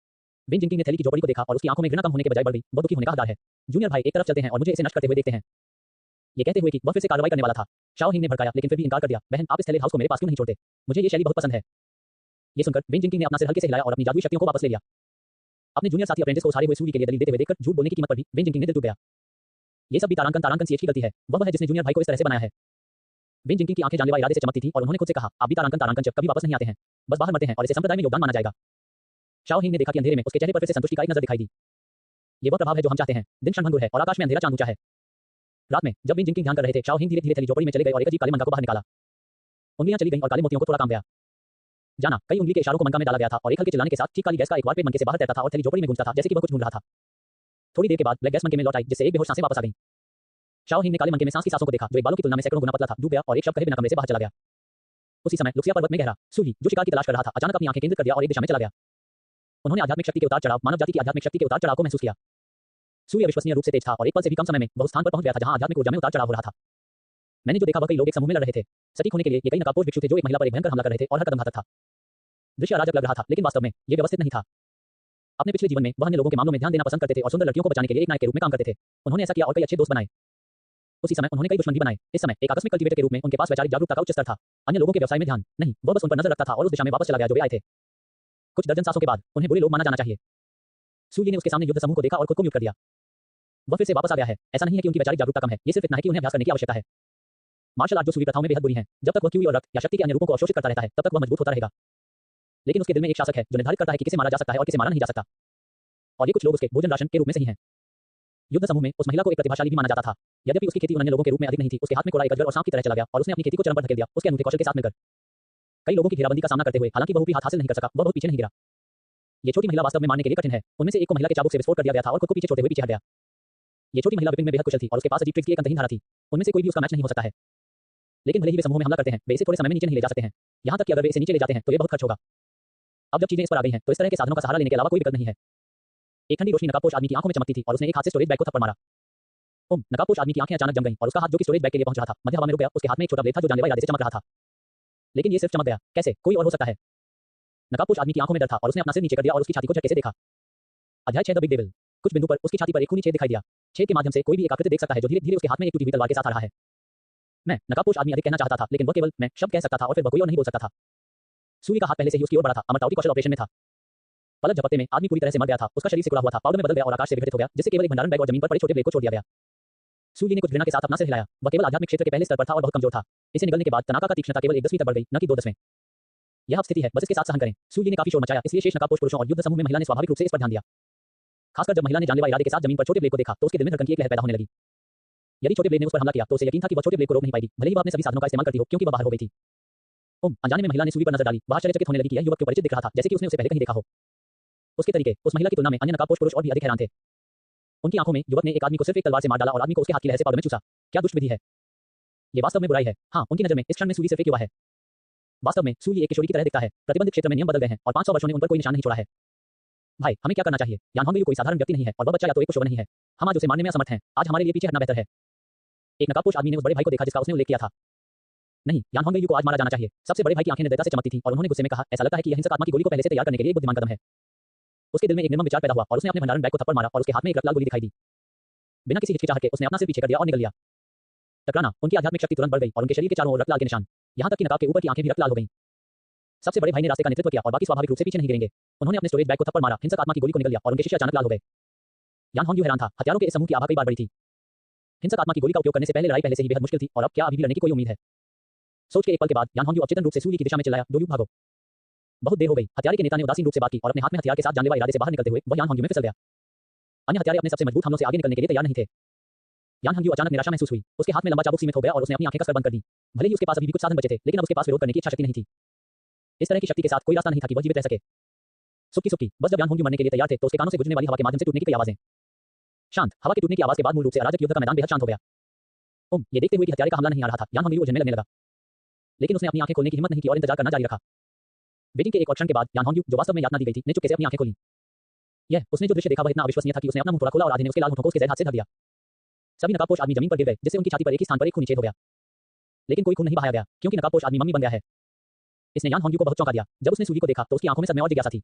विन जिंगपिंग ने थैली की झोपड़ी को देखा और उसकी आंखों में घृणा कम होने के बजाय बढ़ गई। बहुत दुखी होने का हकदार है। जूनियर भाई, एक तरफ चलते हैं और मुझे इसे नष्ट करते हुए देखते हैं। ये कहते हुए कि वह फिर से कार्रवाई करने वाला था, शाओ हिंग ने भड़काया लेकिन फिर भी इनकार कर दिया। बहन, आप इस थैले हाउस को मेरे पास क्यों नहीं छोड़ते? मुझे ये शैली बहुत पसंद है। ये सुनकर विन जिंगपिंग ने अपना सिर हल्के से हिलाया और अपनी जादुई शक्तियों को वापस ले लिया। अपने जूनियर साथी अप्रेंटिस को उसारे हुए सूर्य के लिए दलील देते हुए देखकर झूठ बोलने की कीमत पर भी विन जिंगपिंग ने दिल टूट गया। ये सब भी तारांकन सीएच की गलती है। वह है जिसने जूनियर भाई को इस तरह से बनाया है। विन जिंगपिंग की आंखें जानलेवा इरादे से चमकती थी और उन्होंने खुद से कहा, आप भी तारांकन जब कभी वापस नहीं आते हैं, बस बाहर मरते हैं और इसे संप्रदाय में योगदान माना जाएगा। शाओ हिंग ने देखा कि अंधेरे में उसके चेहरे पर फिर से संतुष्टि का एक नजर दिखाई दी। ये वह प्रभाव है जो हम चाहते हैं। दिन क्षणभंगुर है और आकाश में अंधेरा चांद ऊंचा है। रात में जब विन जिंगपिंग ध्यान कर रहे थे, शाओ हिंग धीरे धीरे थैली झोपड़ी में चले गए और एक अजीब काले मंगा को बाहर निकाला। उंगलियां चली गईं और काले मोतियों को थोड़ा काम गया। जाना, कई उंगली के इशारों को मंगा में डाला गया था और एक हल्के चिल्लाने के साथ ठीक काली गैस का एक वार्पेट मन के से बाहर तैरता था और थैली झोपड़ी में गूंजता था जैसे कि वह कुछ ढूंढ रहा था। थोड़ी देर के बाद ब्लैक गैस मन के में लौट आई, जिससे एक बेहोश सांसें वापस आ गईं। शाओ हिंग ने काले मन के में सांस की सांसों को देखा जो एक बालों की तुलना में सैकड़ों गुना पतला था, डूब गया और एक शब्द कहे बिना कमरे से बाहर चला गया। उसी समय लुक्सिया पर्वत में गहरा सूर्य, जो शिकार की तलाश कर रहा था, अचानक अपनी आंखें केंद्रित कर दिया और एक दिशा में चला गया। उन्होंने आध्यात्मिक शक्ति के उतार चढ़ाव, मानव जाति की आध्यात्मिक शक्ति के उतार चढ़ाव को महसूस किया। सूर्य अविश्वसनीय रूप से तेज था और एक पल से भी कम समय में वह स्थान पर पहुंच गया था जहां आध्यात्मिक ऊर्जा में उतार चढ़ाव हो रहा था। मैंने जो देखा वह कई लोग एक समूह में लड़ रहे थे। सटीक होने के लिए ये कई नकाबपोश भिक्षु थे जो एक महिला पर एक भयंकर हमला कर रहे थे और हर कदम घातक था। दृश्य अराजक लग रहा था, लेकिन वास्तव में ये व्यवस्थित नहीं था। अपने पिछले जीवन में वह अन्य लोगों के मामलों में ध्यान देना पसंद करते थे और सुंदर लड़कियों को बचाने के लिए एक नायक के रूप में काम करते थे। उन्होंने ऐसा किया और कई अच्छे दोस्त बनाए। उसी समय उन्होंने कई दुश्मन भी बनाए। इस समय एक आकस्मिक कल्टीवेटर के रूप में उनके पास वैचारिक जागरूकता का उच्च स्तर था। अन्य लोगों के व्यवसाय में ध्यान नहीं, वह बस उन पर नजर रखता था और उस दिशा में वापस चला गया जो वे आए थे। कुछ दर्जन सांसों के बाद उन्हें बुरे लोग माना जाना चाहिए। सूर्य ने उसके सामने युद्ध समूह को देखा और खुद को म्यूट कर दिया। वह फिर से वापस आ गया है। ऐसा नहीं है कि उनकी वैचारिक जागरूकता कम है, ये सिर्फ इतना है कि उन्हें अभ्यास करने की आवश्यकता है। मार्शल आर्ट जो सूर्य प्रथाओं में बेहद बुरी है, जब तक वह क्यूई और रक्त या शक्ति के अन्य रूपों को अवशोषित करता रहता है तब तक वह मजबूत होता रहेगा। लेकिन उसके दिल में एक शासक है जो निर्धारित करता है कि किसे मारा जा सकता है और किसे मारा नहीं जा सकता। और ये कुछ लोग उसके भोजन राशन के रूप में सही हैं। युद्ध समूह में उस महिला को एक प्रतिभाशाली भी माना जाता था। यद्यपि उसकी खेती अन्य लोगों के रूप में अधिक नहीं थी, उसके हाथ में कोड़ा एक अजगर और सांप की तरह चला गया और उसने अपनी खेती को चरम पर धकेल दिया उसके अनूठे कौशल के साथ मिलकर। कई लोगों की घेराबंदी का सामना करते हुए हालांकि वह भी हाथ हासिल नहीं कर सका, वह बहुत पीछे नहीं गिरा। ये छोटी महिला वास्तव में मारने के लिए कठिन है। उनमें से एक को महिला के चाबुक से विस्फोट कर दिया गया था और खुद को पीछे छोड़ते हुए पीछे हट गया। ये छोटी महिला विपिन में बेहद कुशल थी और उसके पास अजीब ट्रिक्स की एक अंतहीन धारा थी। उनमें से कोई भी उसका मैच नहीं हो सकता है। लेकिन भले ही वे समूह में हमला करते हैं, वे इसे थोड़े समय में नीचे नहीं ले जा सकते हैं। यहाँ तक कि अगर वे इसे नीचे ले जाते हैं तो ये बहुत खर्च होगा। अब जब चीजें इस पर आ गई हैं तो इस तरह के साधनों का सहारा लेने के अलावा कोई विकल्प नहीं है। एक ठंडी रोशनी नकाबपोश आदमी की आंखों में चमकती थी और उसने एक हाथ से स्टोरेज बैग को थप्पड़ मारा। नकाबपोश आदमी की आंखें अचानक जम गईं और उसका हाथ जो कि स्टोरेज बैग के लिए पहुंच रहा था मध्य हवा में रुक गया। उसके हाथ में एक छोटा ब्लेड था जो जानलेवा इरादे से चमक रहा था। लेकिन ये सिर्फ चमक गया। कैसे? कोई और हो सकता है। नकाबपोश आदमी की आंखों में डर था और उसने अपना सिर नीचे कर दिया और उसकी छाती को झटके से देखा। अध्याय 6 द बिग डेविल। कुछ बिंदु पर उसकी छाती पर एक खूनी छेद दिखाई दिया। छेद के माध्यम से कोई भी एक आकृति देख सकता है जो धीरे धीरे उसके हाथ में एक टूटी हुई तलवार के साथ आ रहा है। मैं नकाबपोश आदमी अधिक कहना चाहता था, लेकिन वह केवल मैं शब्द कह सकता था और फिर वह कोई और नहीं बोल सकता था। सूर्य का हाथ पहले से ही उसकी ओर बढ़ा था। अमरतावती कौशल ऑपरेशन में था। पलक झपकते में आदमी पूरी तरह से मर गया था। उसका शरीर सिकुड़ा हुआ था, पाउडर में बदल गया और आकाश से विघटित हो गया, जिससे केवल एक भंडारण बैग और जमीन पर पड़े छोटे ब्लेड को छोड़ दिया गया। सूर्य ने कुछ घृणा के साथ अपना सिर हिलाया। वह केवल आध्यात्मिक क्षेत्र के पहले स्तर पर था और बहुत कमजोर था। इसे निगलने के बाद तनाका का तीक्ष्णता केवल 1/10 तक बढ़ गई, न कि 2/10। यह अब स्थिति है, बस इसके साथ सहन करें। सूर्य ने काफी शोर मचाया, इसलिए शेष नकाबपोश पुरुषों और युद्ध समूह में महिला ने स्वाभाविक रूप से इस पर ध्यान दिया। खासकर जब महिला ने जानलेवा इरादे के साथ जमीन पर छोटे ब्लेड को देखा तो उसके दिल में धड़कन की एक लहर पैदा होने लगी। यदि छोटे ब्लेड ने उस पर हमला किया तो उसे यकीन था कि वह छोटे ब्लेड को रोक नहीं पाएगी, भले ही वह अपने सभी साधनों का इस्तेमाल करती हो, क्योंकि वह बाहर हो गई थी। अनजाने में महिला ने सूर्य पर नजर डाली। वह आश्चर्यचकित होने लगी कि यह युवक क्यों परिचित दिख रहा था, जैसे कि उसने उसे पहले कहीं देखा हो। उसके तरीके उस महिला की तुलना में अन्य नकाबपोश पुरुष और भी अधिक हैरान थे। उनकी आंखों में युवक ने एक आदमी को सिर्फ एक तलवार से मार डाला और आदमी को उसके हाथ की लहर से पाउडर में चूसा। क्या दुष्ट विधि है! ये वास्तव में बुराई है। हाँ, उनकी नजर में इस क्षण में सूर्य सिर्फ एक युवा है। वास्तव में सूर्य एक किशोरी की तरह दिखता है। प्रतिबंधित क्षेत्र में नियम बदल गए हैं और 500 वर्षों ने उन पर कोई निशान नहीं छोड़ा है। भाई, हमें क्या करना चाहिए? यान होंगे कोई साधारण व्यक्ति नहीं है और वह बच्चा या तो एक पुष्प नहीं है। हम आज उसे मारने में असमर्थ हैं। आज हमारे लिए पीछे हटना बेहतर है। एक नकाबपोश आदमी ने उस बड़े भाई को देखा जिसका उसने उल्लेख किया था। नहीं, यान होंगे को आज मारा जाना चाहिए। सबसे बड़े भाई की आंखें निर्दयता से चमकती थीं और उन्होंने गुस्से में कहा, ऐसा लगता है कि यह हिंसक आत्मा की गोली को पहले से तैयार करने के लिए एक बुद्धिमान कदम है। उसके दिल में एक निर्मम विचार पैदा हुआ और उसने अपने भंडारण बैग को थप्पड़ मारा और उसके हाथ में एक रत्तलाल गोली दिखाई दी। बिना किसी हिचकिचाहट के उसने अपना सिर पीछे कर दिया और निकल लिया। टकराना, उनकी आध्यात्मिक शक्ति तुरंत बढ़ गई और उनके शरीर के चारों ओर रक्तलाल के निशान, यहां तक कि नकाब के ऊपर की आंखें भी रक्तलाल हो गईं। सबसे बड़े भाई ने रास्ते का नेतृत्व किया और बाकी स्वाभाविक रूप से पीछे नहीं गिरेंगे। उन्होंने अपने स्टोरेज बैग को थप्पड़ मारा, हिंसक आत्मा की गोली को निकल लिया और उनके शिष्य अचानक लाल हो गए। यान होंग हैरान था। हथियारों के इस समूह की आभा कई बार बढ़ी थी। हिंसक आत्मा की गोली का उपयोग करने से पहले लड़ाई पहले से ही बेहद मुश्किल थी और अब क्या अभी भी लड़ने की कोई उम्मीद है? सोच के एक पल के बाद यान होंग अचेतन रूप से सूर्य की दिशा में चिल्लाया, दो युग भागो। बहुत देर हो गई। हथियारे के नेता ने उदासीन रूप से बात की और अपने हाथ में हथियार के साथ जानलेवा इरादे से बाहर निकलते हुए वह यान होंग में फिसल गया। अन्य हत्यारे अपने सबसे मजबूत हमलों से आगे निकलने के लिए तैयार नहीं थे। यान हंग्यू अचानक निराशा महसूस हुई। उसके हाथ में लंबा चाबुक सीमित हो गया और उसने अपनी आंखें कसकर बंद कर दी। भले ही उसके पास अभी भी कुछ साधन बचे थे, लेकिन अब उसके पास विरोध करने की इच्छा शक्ति नहीं थी। इस तरह की शक्ति के साथ कोई रास्ता नहीं था कि वह जीवित रह सके। सुक्की सुक्की, बस जब यान होंग्यू मरने के लिए तैयार थे तो उसके कानों से गुजरने वाली हवा के माध्यम से टूटने की कई आवाजें। शांत, हवा के टूटने की आवाज के बाद मूल रूप से अराजक युद्ध का मैदान बेहद शांत हो गया। ये देखते हुए कि हत्यारे का हमला नहीं आ रहा था, यान होंग्यू उलझने लगने लगा। लेकिन उसने अपनी आंखें खोलने की हिम्मत नहीं की और इंतजार करना जारी रखा। बेटिंग के एक और क्षण के बाद यान होंग्यू, जो वास्तव में यातना दी गई थी, ने चुपके से अपनी आंखें खोली। उसने जो दृश्य देखा वह इतना अविश्वसनीय था कि उसने अपना मुंह थोड़ा खोला और आधे ने उसके लाल होठों को उसके ज़हर हाथ से ढक दिया। सभी नकाबपोश आदमी जमीन पर गिर गए, जिससे उनकी छाती पर एक ही स्थान पर एक खूनी छेद हो गया। लेकिन कोई खून नहीं बहाया गया, क्योंकि नकाबपोश आदमी मम्मी बन गया है। इसने यान होंग्यू को बहुत चौंका दिया। जब उसने सूली को देखा तो उसकी आंखों में सदमे और जिज्ञासा थी।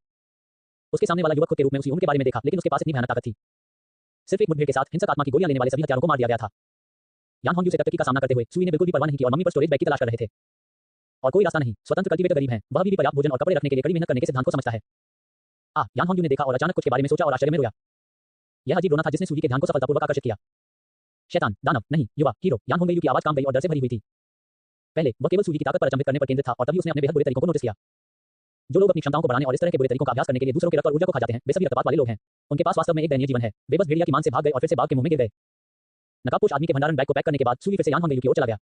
उसके सामने वाला युवक खुद के रूप में उसी उम्र के बारे में देखा, लेकिन उसके पास इतनी भयानक ताकत थी। सिर्फ एक मुठभेड़ के साथ हिंसक आत्मा की गोलियां लेने वाले सभी हत्यारों को मार दिया गया था। यान होंग्यू से टक्कर का सामना करते हुए सुई ने बिल्कुल भी परवाह नहीं की और मम्मी पर स्टोरेज बैग की तलाश कर रहे थे। और कोई रास्ता नहीं, स्वतंत्र कल्टीवेटर गरीब हैं, वह भी पर्याप्त भोजन और कपड़े रखने के लिए कड़ी मेहनत करने के सिद्धांत को समझता है। यान होंग्यू ने देखा और अचानक कुछ के बारे में सोचा और आश्चर्य में रोया। यह अजीब रोना था जिसने सूली के ध्यान को सफलतापूर्वक आकर्षित किया। शैतान, दानव, नहीं, युवा, हीरो। यान होंग्यू की आवाज काम गई और डर से भरी हुई थी। पहले वह केवल सूली की ताकत पर अचंभित करने पर केंद्रित था और तभी उसने अपने बेहद बुरे तरीकों को नोटिस किया। जो लोग अपनी क्षमताओं को बढ़ाने और इस तरह के बुरे तरीकों का अभ्यास करने के लिए दूसरों के रक्त और ऊर्जा को खा जाते हैं, वे सभी रक्तपात वाले लोग हैं। उनके पास वास्तव में एक दयनीय जीवन है। वे बस भेड़िया की मान से भाग गए और फिर से बाघ के मुंह में गिर गए। नकाबपोश आदमी के भंडारण बैग को पैक करने के बाद सूली फिर से यान होंग्यू की ओर चला गया।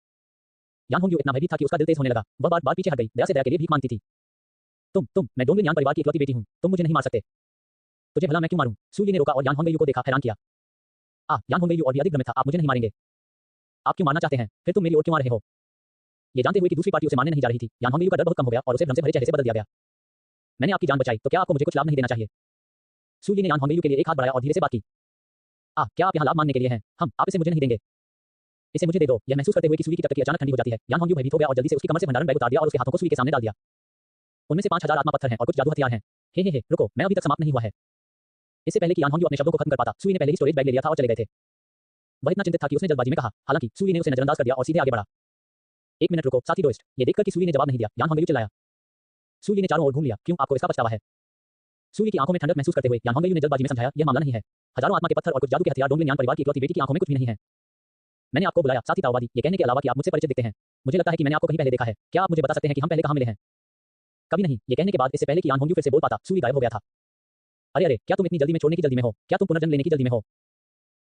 यान होंग्यू इतना भयभीत था कि उसका दिल तेज होने लगा। वह बार-बार पीछे हट गई, दया से दया के लिए भीख मांगती थी। मैं डोंगलिन यान परिवार की इकलौती बेटी हूं, तुम मुझे नहीं मार सकते। तुझे भला मैं क्यों मारूं? सूली ने रोका और यान होंग्यू को देखा, हैरान किया। यान होंग्यू और भी अधिक भ्रमित था। आप मुझे नहीं मारेंगे? आप क्यों मारना चाहते हैं? फिर तुम मेरी ओर क्यों आ रहे हो? ये जानते हुए कि दूसरी पार्टी उसे मारने नहीं जा रही थी, यान होंग्यू का डर बहुत कम हो गया और उसे भ्रम से भरे चेहरे से बदल दिया गया। मैंने आपकी जान बचाई, तो क्या आपको मुझे कुछ लाभ नहीं देना चाहिए? सूली ने यान होंग्यू के लिए एक हाथ बढ़ाया और धीरे से बात की। क्या आप यहाँ लाभ मांगने के लिए हैं? आप इसे मुझे नहीं देंगे। इसे मुझे दे दो। यह महसूस करते हुए कि सूली की टकटकी अचानक ठंडी हो जाती है, यान होंग्यू भयभीत हो गया और जल्दी से उसकी कमर से भंडारण बैग उतार दिया और उसके हाथों को सूली के सामने डाल दिया। उनमें से 5000 आत्मा पत्थर हैं और कुछ जादू हथियार हैं। हे, रुको, मैं अभी तक समाप्त नहीं हुआ है। इससे पहले कि यान होंग्यू अपने शब्दों को खत्म कर पाता, सूली ने पहले ही स्टोरेज बैग ले लिया था और चले गए थे। वह इतना चिंतित था कि उसने जल्दबाजी में कहा, हालांकि सूली ने उसे नजरअंदाज कर दिया और सीधे आगे बढ़ा। एक मिनट रुको, साथी दोस्त। ये देखकर कि सूली ने जवाब नहीं दिया, यान होंग्यू चिल्लाया। सूली ने चारों ओर घूम लिया। क्यों, आपको इसका पछतावा है? सूली की आंखों में ठंडक महसूस करते हुए यान होंग्यू ने जल्दबाजी में समझाया, यह मामला नहीं है। हजारों आत्मा के पत्थर और कुछ जादू के हथियार डोंगलिन यान परिवार की इकलौती बेटी की आंखों में कुछ भी नहीं है। मैंने आपको बुलाया, साथी ताओवादी, ये कहने के अलावा कि आप मुझसे परिचित दिखते हैं। मुझे लगता है कि मैंने आपको कहीं पहले देखा है। क्या आप मुझे बता सकते हैं कि हम पहले कहाँ मिले हैं? कभी नहीं। ये कहने के बाद इससे पहले कि यान होंग्यू फिर से बोल पाता, सूली गायब हो गया था। अरे, क्या तुम इतनी जल्दी में छोड़ने की जल्दी में हो? क्या तुम पुनर्जन्म लेने की जल्दी में हो?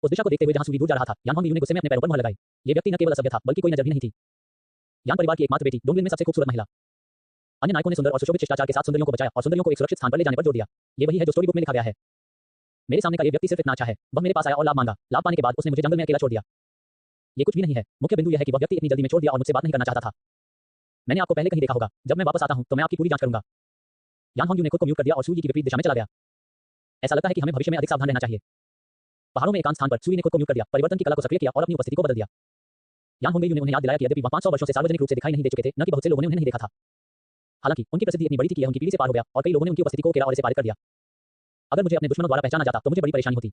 उस दिशा को देखते हुए जहां सूली दूर जा रहा था, यान होंग्यू ने गुस्से में अपने पैरों पर मुहर लगाई। ये व्यक्ति न केवल असभ्य था, बल्कि कोई नजर भी नहीं थी। यान परिवार की एकमात्र बेटी, डोंगलिन में सबसे खूबसूरत महिला। अन्य नायकों ने सुंदर और सुशोभित शिष्टाचार के साथ सुंदरियों को बचाया और सुंदरियों को एक सुरक्षित स्थान पर ले जाने पर जोर दिया। ये वही है जो स्टोरी बुक में लिखा गया है। मेरे सामने का ये व्यक्ति सिर्फ इतना अच्छा है। वह मेरे पास आया और लाभ मांगा। लाभ पाने के बाद उसने मुझे जंगल में अकेला छोड़ दिया। ये कुछ भी नहीं है। मुख्य बिंदु यह है कि वह व्यक्ति इतनी जल्दी में छोड़ दिया और मुझसे बात नहीं करना चाहता था। मैंने आपको पहले कहीं देखा होगा। जब मैं वापस आता हूं तो मैं आपकी पूरी जांच करूंगा। यान होंग्यू ने खुद को म्यूट कर दिया और सूली की विपरीत दिशा में चला गया। ऐसा लगता है कि हमें भविष्य में अधिक सावधान रहना चाहिए। पहाड़ों में एकांत स्थान पर सूली ने खुद को म्यूट कर दिया, परिवर्तन की कला को सक्रिय किया और अपनी उपस्थिति को बदल दिया। यान होंग्यू ने उन्हें याद दिलाया कि यद्यपि वह 500 वर्षों से सार्वजनिक रूप से दिखाई नहीं दे चुके थे, न कि बहुत से लोगों ने उन्हें नहीं देखा था। हालांकि उनकी प्रसिद्धि इतनी बड़ी थी कि यह उनकी पीढ़ी से पार हो गया और कई लोगों ने उनकी उपस्थिति को घेरा और इसे पारित कर दिया। अगर मुझे अपने दुश्मनों द्वारा पहचाना जाता तो मुझे बड़ी परेशानी होती।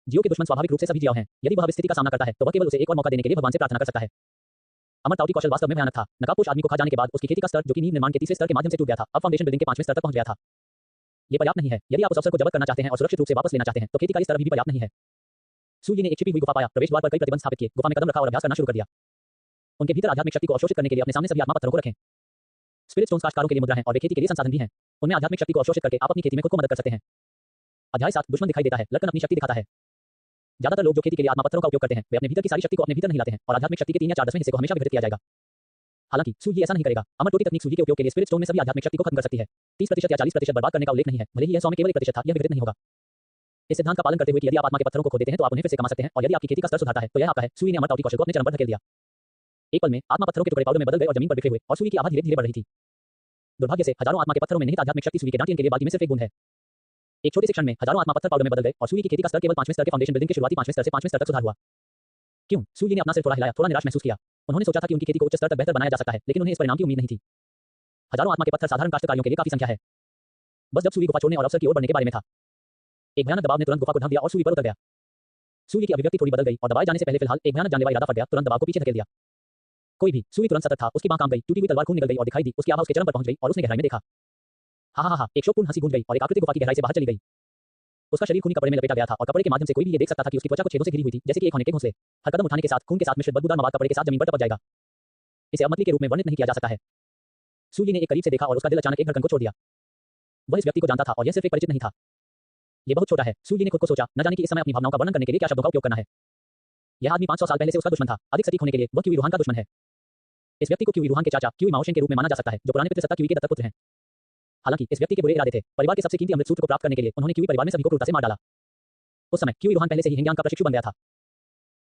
जियो के दुश्मन स्वाभाविक रूप से सभी जियो हैं। यदि वह स्थिति का सामना करता है तो वह केवल उसे एक और मौका देने के लिए भगवान से प्रार्थना कर सकता है। अमर ताउटी कौशल वास्तव में भयानक था। नकाबपोश आदमी को खा जाने के बाद उसकी खेती का स्तर, जो कि नींव निर्माण के तीसरे स्तर के माध्यम से टूट गया था, अब फाउंडेशन बिल्डिंग के 5वें स्तर तक पहुंच गया था। ये पर्याप्त नहीं है। यदि आप उस अवसर को जब्त करना चाहते हैं और सुरक्षित रूप से वापस लेना चाहते हैं तो खेती का स्तर अभी भी पर्याप्त नहीं है। सूली ने एक छिपी हुई गुफा पाया, प्रवेश द्वार पर कई प्रतिबंध स्थापित किए, गुफा में कदम रखा और अभ्यास करना शुरू कर दिया। उनके भीतर आध्यात्मिक शक्ति को अवशोषित करने के लिए अपने सामने सभी आत्मा पत्थरों को रखें। स्पिरिट स्टोन्स काश्तकारों के लिए मुद्रा है और वे खेती के लिए संसाधन भी हैं। उनमें आध्यात्मिक शक्ति को अवशोषित करके आप अपनी खेती में खुद को मदद कर सकते हैं। अध्याय 7, दुश्मन दिखाई देता है, लड़कन अपनी शक्ति दिखाता है। ज्यादातर लोग जो खेती के लिए आत्मा पत्थरों का उपयोग करते हैं, वे अपने भीतर की सारी शक्ति को अपने भीतर नहीं लाते हैं और आध्यात्मिक शक्ति के 3 या 4 हिस्से को हमेशा विघटित किया जाएगा। हालांकि सूली ऐसा नहीं करेगा। अमर टोटी तकनीक सूली के उपयोग के लिए स्पिरिट स्टोन में सभी आध्यात्मिक शक्ति को खत्म कर सकती है। 30% या 40% बर्बाद करने का उल्लेख नहीं है। भले ही यह 100 में केवल 1% था, यह विघटित नहीं होगा। इस सिद्धांत का पालन करते हुए कि यदि आप आत्मा के पत्थरों को खो देते हैं तो आप उन्हें फिर से कमा सकते हैं और यदि आपकी खेती का स्तर सुधारता है तो यह आपका है। सूली ने अमर ताउटी कौशल को अपने चरम पर धकेल दिया। एक पल में आत्मा पत्थरों के टुकड़े पाउडर में बदल गए और जमीन पर बिखरे हुए और सूली की आभा धीरे धीरे बढ़ रही थी। दुर्भाग्य से हजारों आत्मा के पत्थरों में निहित आध्यात्मिक शक्ति सूली के डांटियन के लिए बाल्टी में सिर्फ एक बूंद है। एक छोटे से क्षण में हजारों आत्मा पत्थर पाउडर में बदल गए और सूली की खेती का स्तर केवल 5वें स्तर के फाउंडेशन बिल्डिंग के शुरुआती 5वें स्तर से 5वें स्तर तक सुधार हुआ। क्यों? सूली ने अपना सिर थोड़ा हिलाया, थोड़ा निराश महसूस किया। उन्होंने सोचा था कि उनकी खेती को उच्च स्तर तक बेहतर बनाया जा सकता है, लेकिन उन्हें इस परिणाम की उम्मीद नहीं थी। हजारों आत्मा के पत्थर साधारण काश्तकारियों के लिए काफी संख्या है। बस जब सूली गुफा छोड़ने और अवसर की ओर बढ़ने के बारे में था, एक भयानक दबाव ने तुरंत गुफा को ढक दिया और सूली पर उतर गया। सूली की अभिव्यक्ति थोड़ी बदल गई और दबाए जाने से पहले फिलहाल एक भयानक जानलेवा इरादा फट गया, तुरंत दबाव को पीछे धकेल दिया। कोई भी। सूली तुरंत सतर्क था, उसकी बांह काम गई, टूटी हुई तलवार खून निकल गई और दिखाई दी। उसकी आभा उसके चरम पर पहुंच गई और उसने गहराई में देखा। हा, एक शोकपूर्ण हंसी गूंज गई और एक आकृति गुफा की गहराई से बाहर चली गई। उसका शरीर खूनी कपड़े में लपेटा गया था और कपड़े के माध्यम से कोई भी ये देख सकता था कि उसकी त्वचा कुछ छेदों से घिरी हुई थी, जैसे कि एक होने के घोंसले। हर कदम उठाने के साथ खून के साथ मिश्रित बदबूदार मवाद कपड़े के साथ जमीन पर टपक जाएगा। इसे अब मछली के रूप में वर्णित नहीं किया जा सकता है। सूली ने एक करीब से देखा और उसका दिल अचानक एक धड़कन को छोड़ दिया। वह इस व्यक्ति को जानता था और यह सिर्फ एक परिचित नहीं था। ये बहुत छोटा है। सूर्य ने खुद को सोचा, न जाने कि इस समय अपनी भावनाओं का वर्णन करने के लिए क्या शब्दों का उपयोग करना है। यह आदमी 500 साल पहले से उसका दुश्मन था। अधिक सटीक होने के लिए वह क्यूई रूहान का दुश्मन है। इस व्यक्ति को क्यूई रूहान के चाचा क्यूई माओशेन के रूप में माना जा सकता है, जो पुराने पितृसत्ता क्यूई के दत्तक पुत्र हैं। हालांकि इस व्यक्ति के बुरे इरादे थे। परिवार के सबसे कीमती अमृत सूत्र को प्राप्त करने के लिए उन्होंने क्यूई परिवार में सभी को क्रूरता से मार डाला। उस समय क्यूई रूहान पहले से ही हिंग्यांग का प्रशिक्षु बन गया था।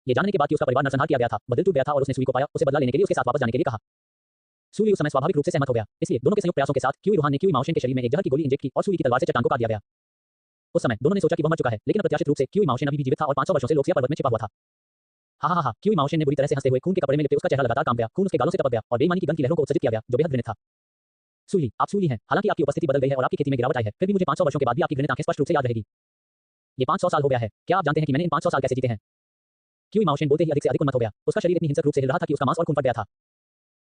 ये जानने के बाद कि उसका परिवार नरसंहार किया गया था, वह दिल टूट गया था और उसने सूर्य को पाया, उसे बदला लेने के लिए उसके साथ वापस जाने के लिए कहा। सूर्य उस समय स्वाभाविक रूप से सहमत हो गया। इसलिए दोनों के संयुक्त प्रयासों के साथ क्यूई रूहान ने क्यूई माओशेन के शरीर में एक जहर की गोली इंजेक्ट की और सूर्य की तलवार से चट्टान को काट दिया गया। उस समय दोनों ने सोचा कि वह मर चुका है, लेकिन अप्रत्याशित रूप से क्यूई माओशेन अभी भी जीवित था और 500 वर्षों से लोकसिया पर्वत में छिपा हुआ था। हा हा हा, क्यूई माओशेन ने बुरी तरह से हंसते हुए खून के कपड़े में लिपटे उसका चेहरा लगातार कांप गया, खून उसके गालों से टपक गया और बेईमानी की गंध की लहरों को उत्सर्जित किया गया, जो बेहद घृणित था। सूर्य, आप सूर्य हैं। हालांकि आपकी उपस्थिति बदल गई है और आपकी खेती में गिरावट आई है, फिर भी मुझे 500 वर्षों के बाद भी आपकी घृणित आंखें स्पष्ट रूप से याद रहेगी। ये 500 साल हो गया है। क्या आप जानते हैं कि मैंने इन 500 साल कैसे जीते हैं? क्यूई माओशेन बोलते ही अधिक से अधिक उन्मत्त हो गया। उसका शरीर इतनी हिंसक रूप से हिल रहा था कि उसका मांस और खून फट गया था।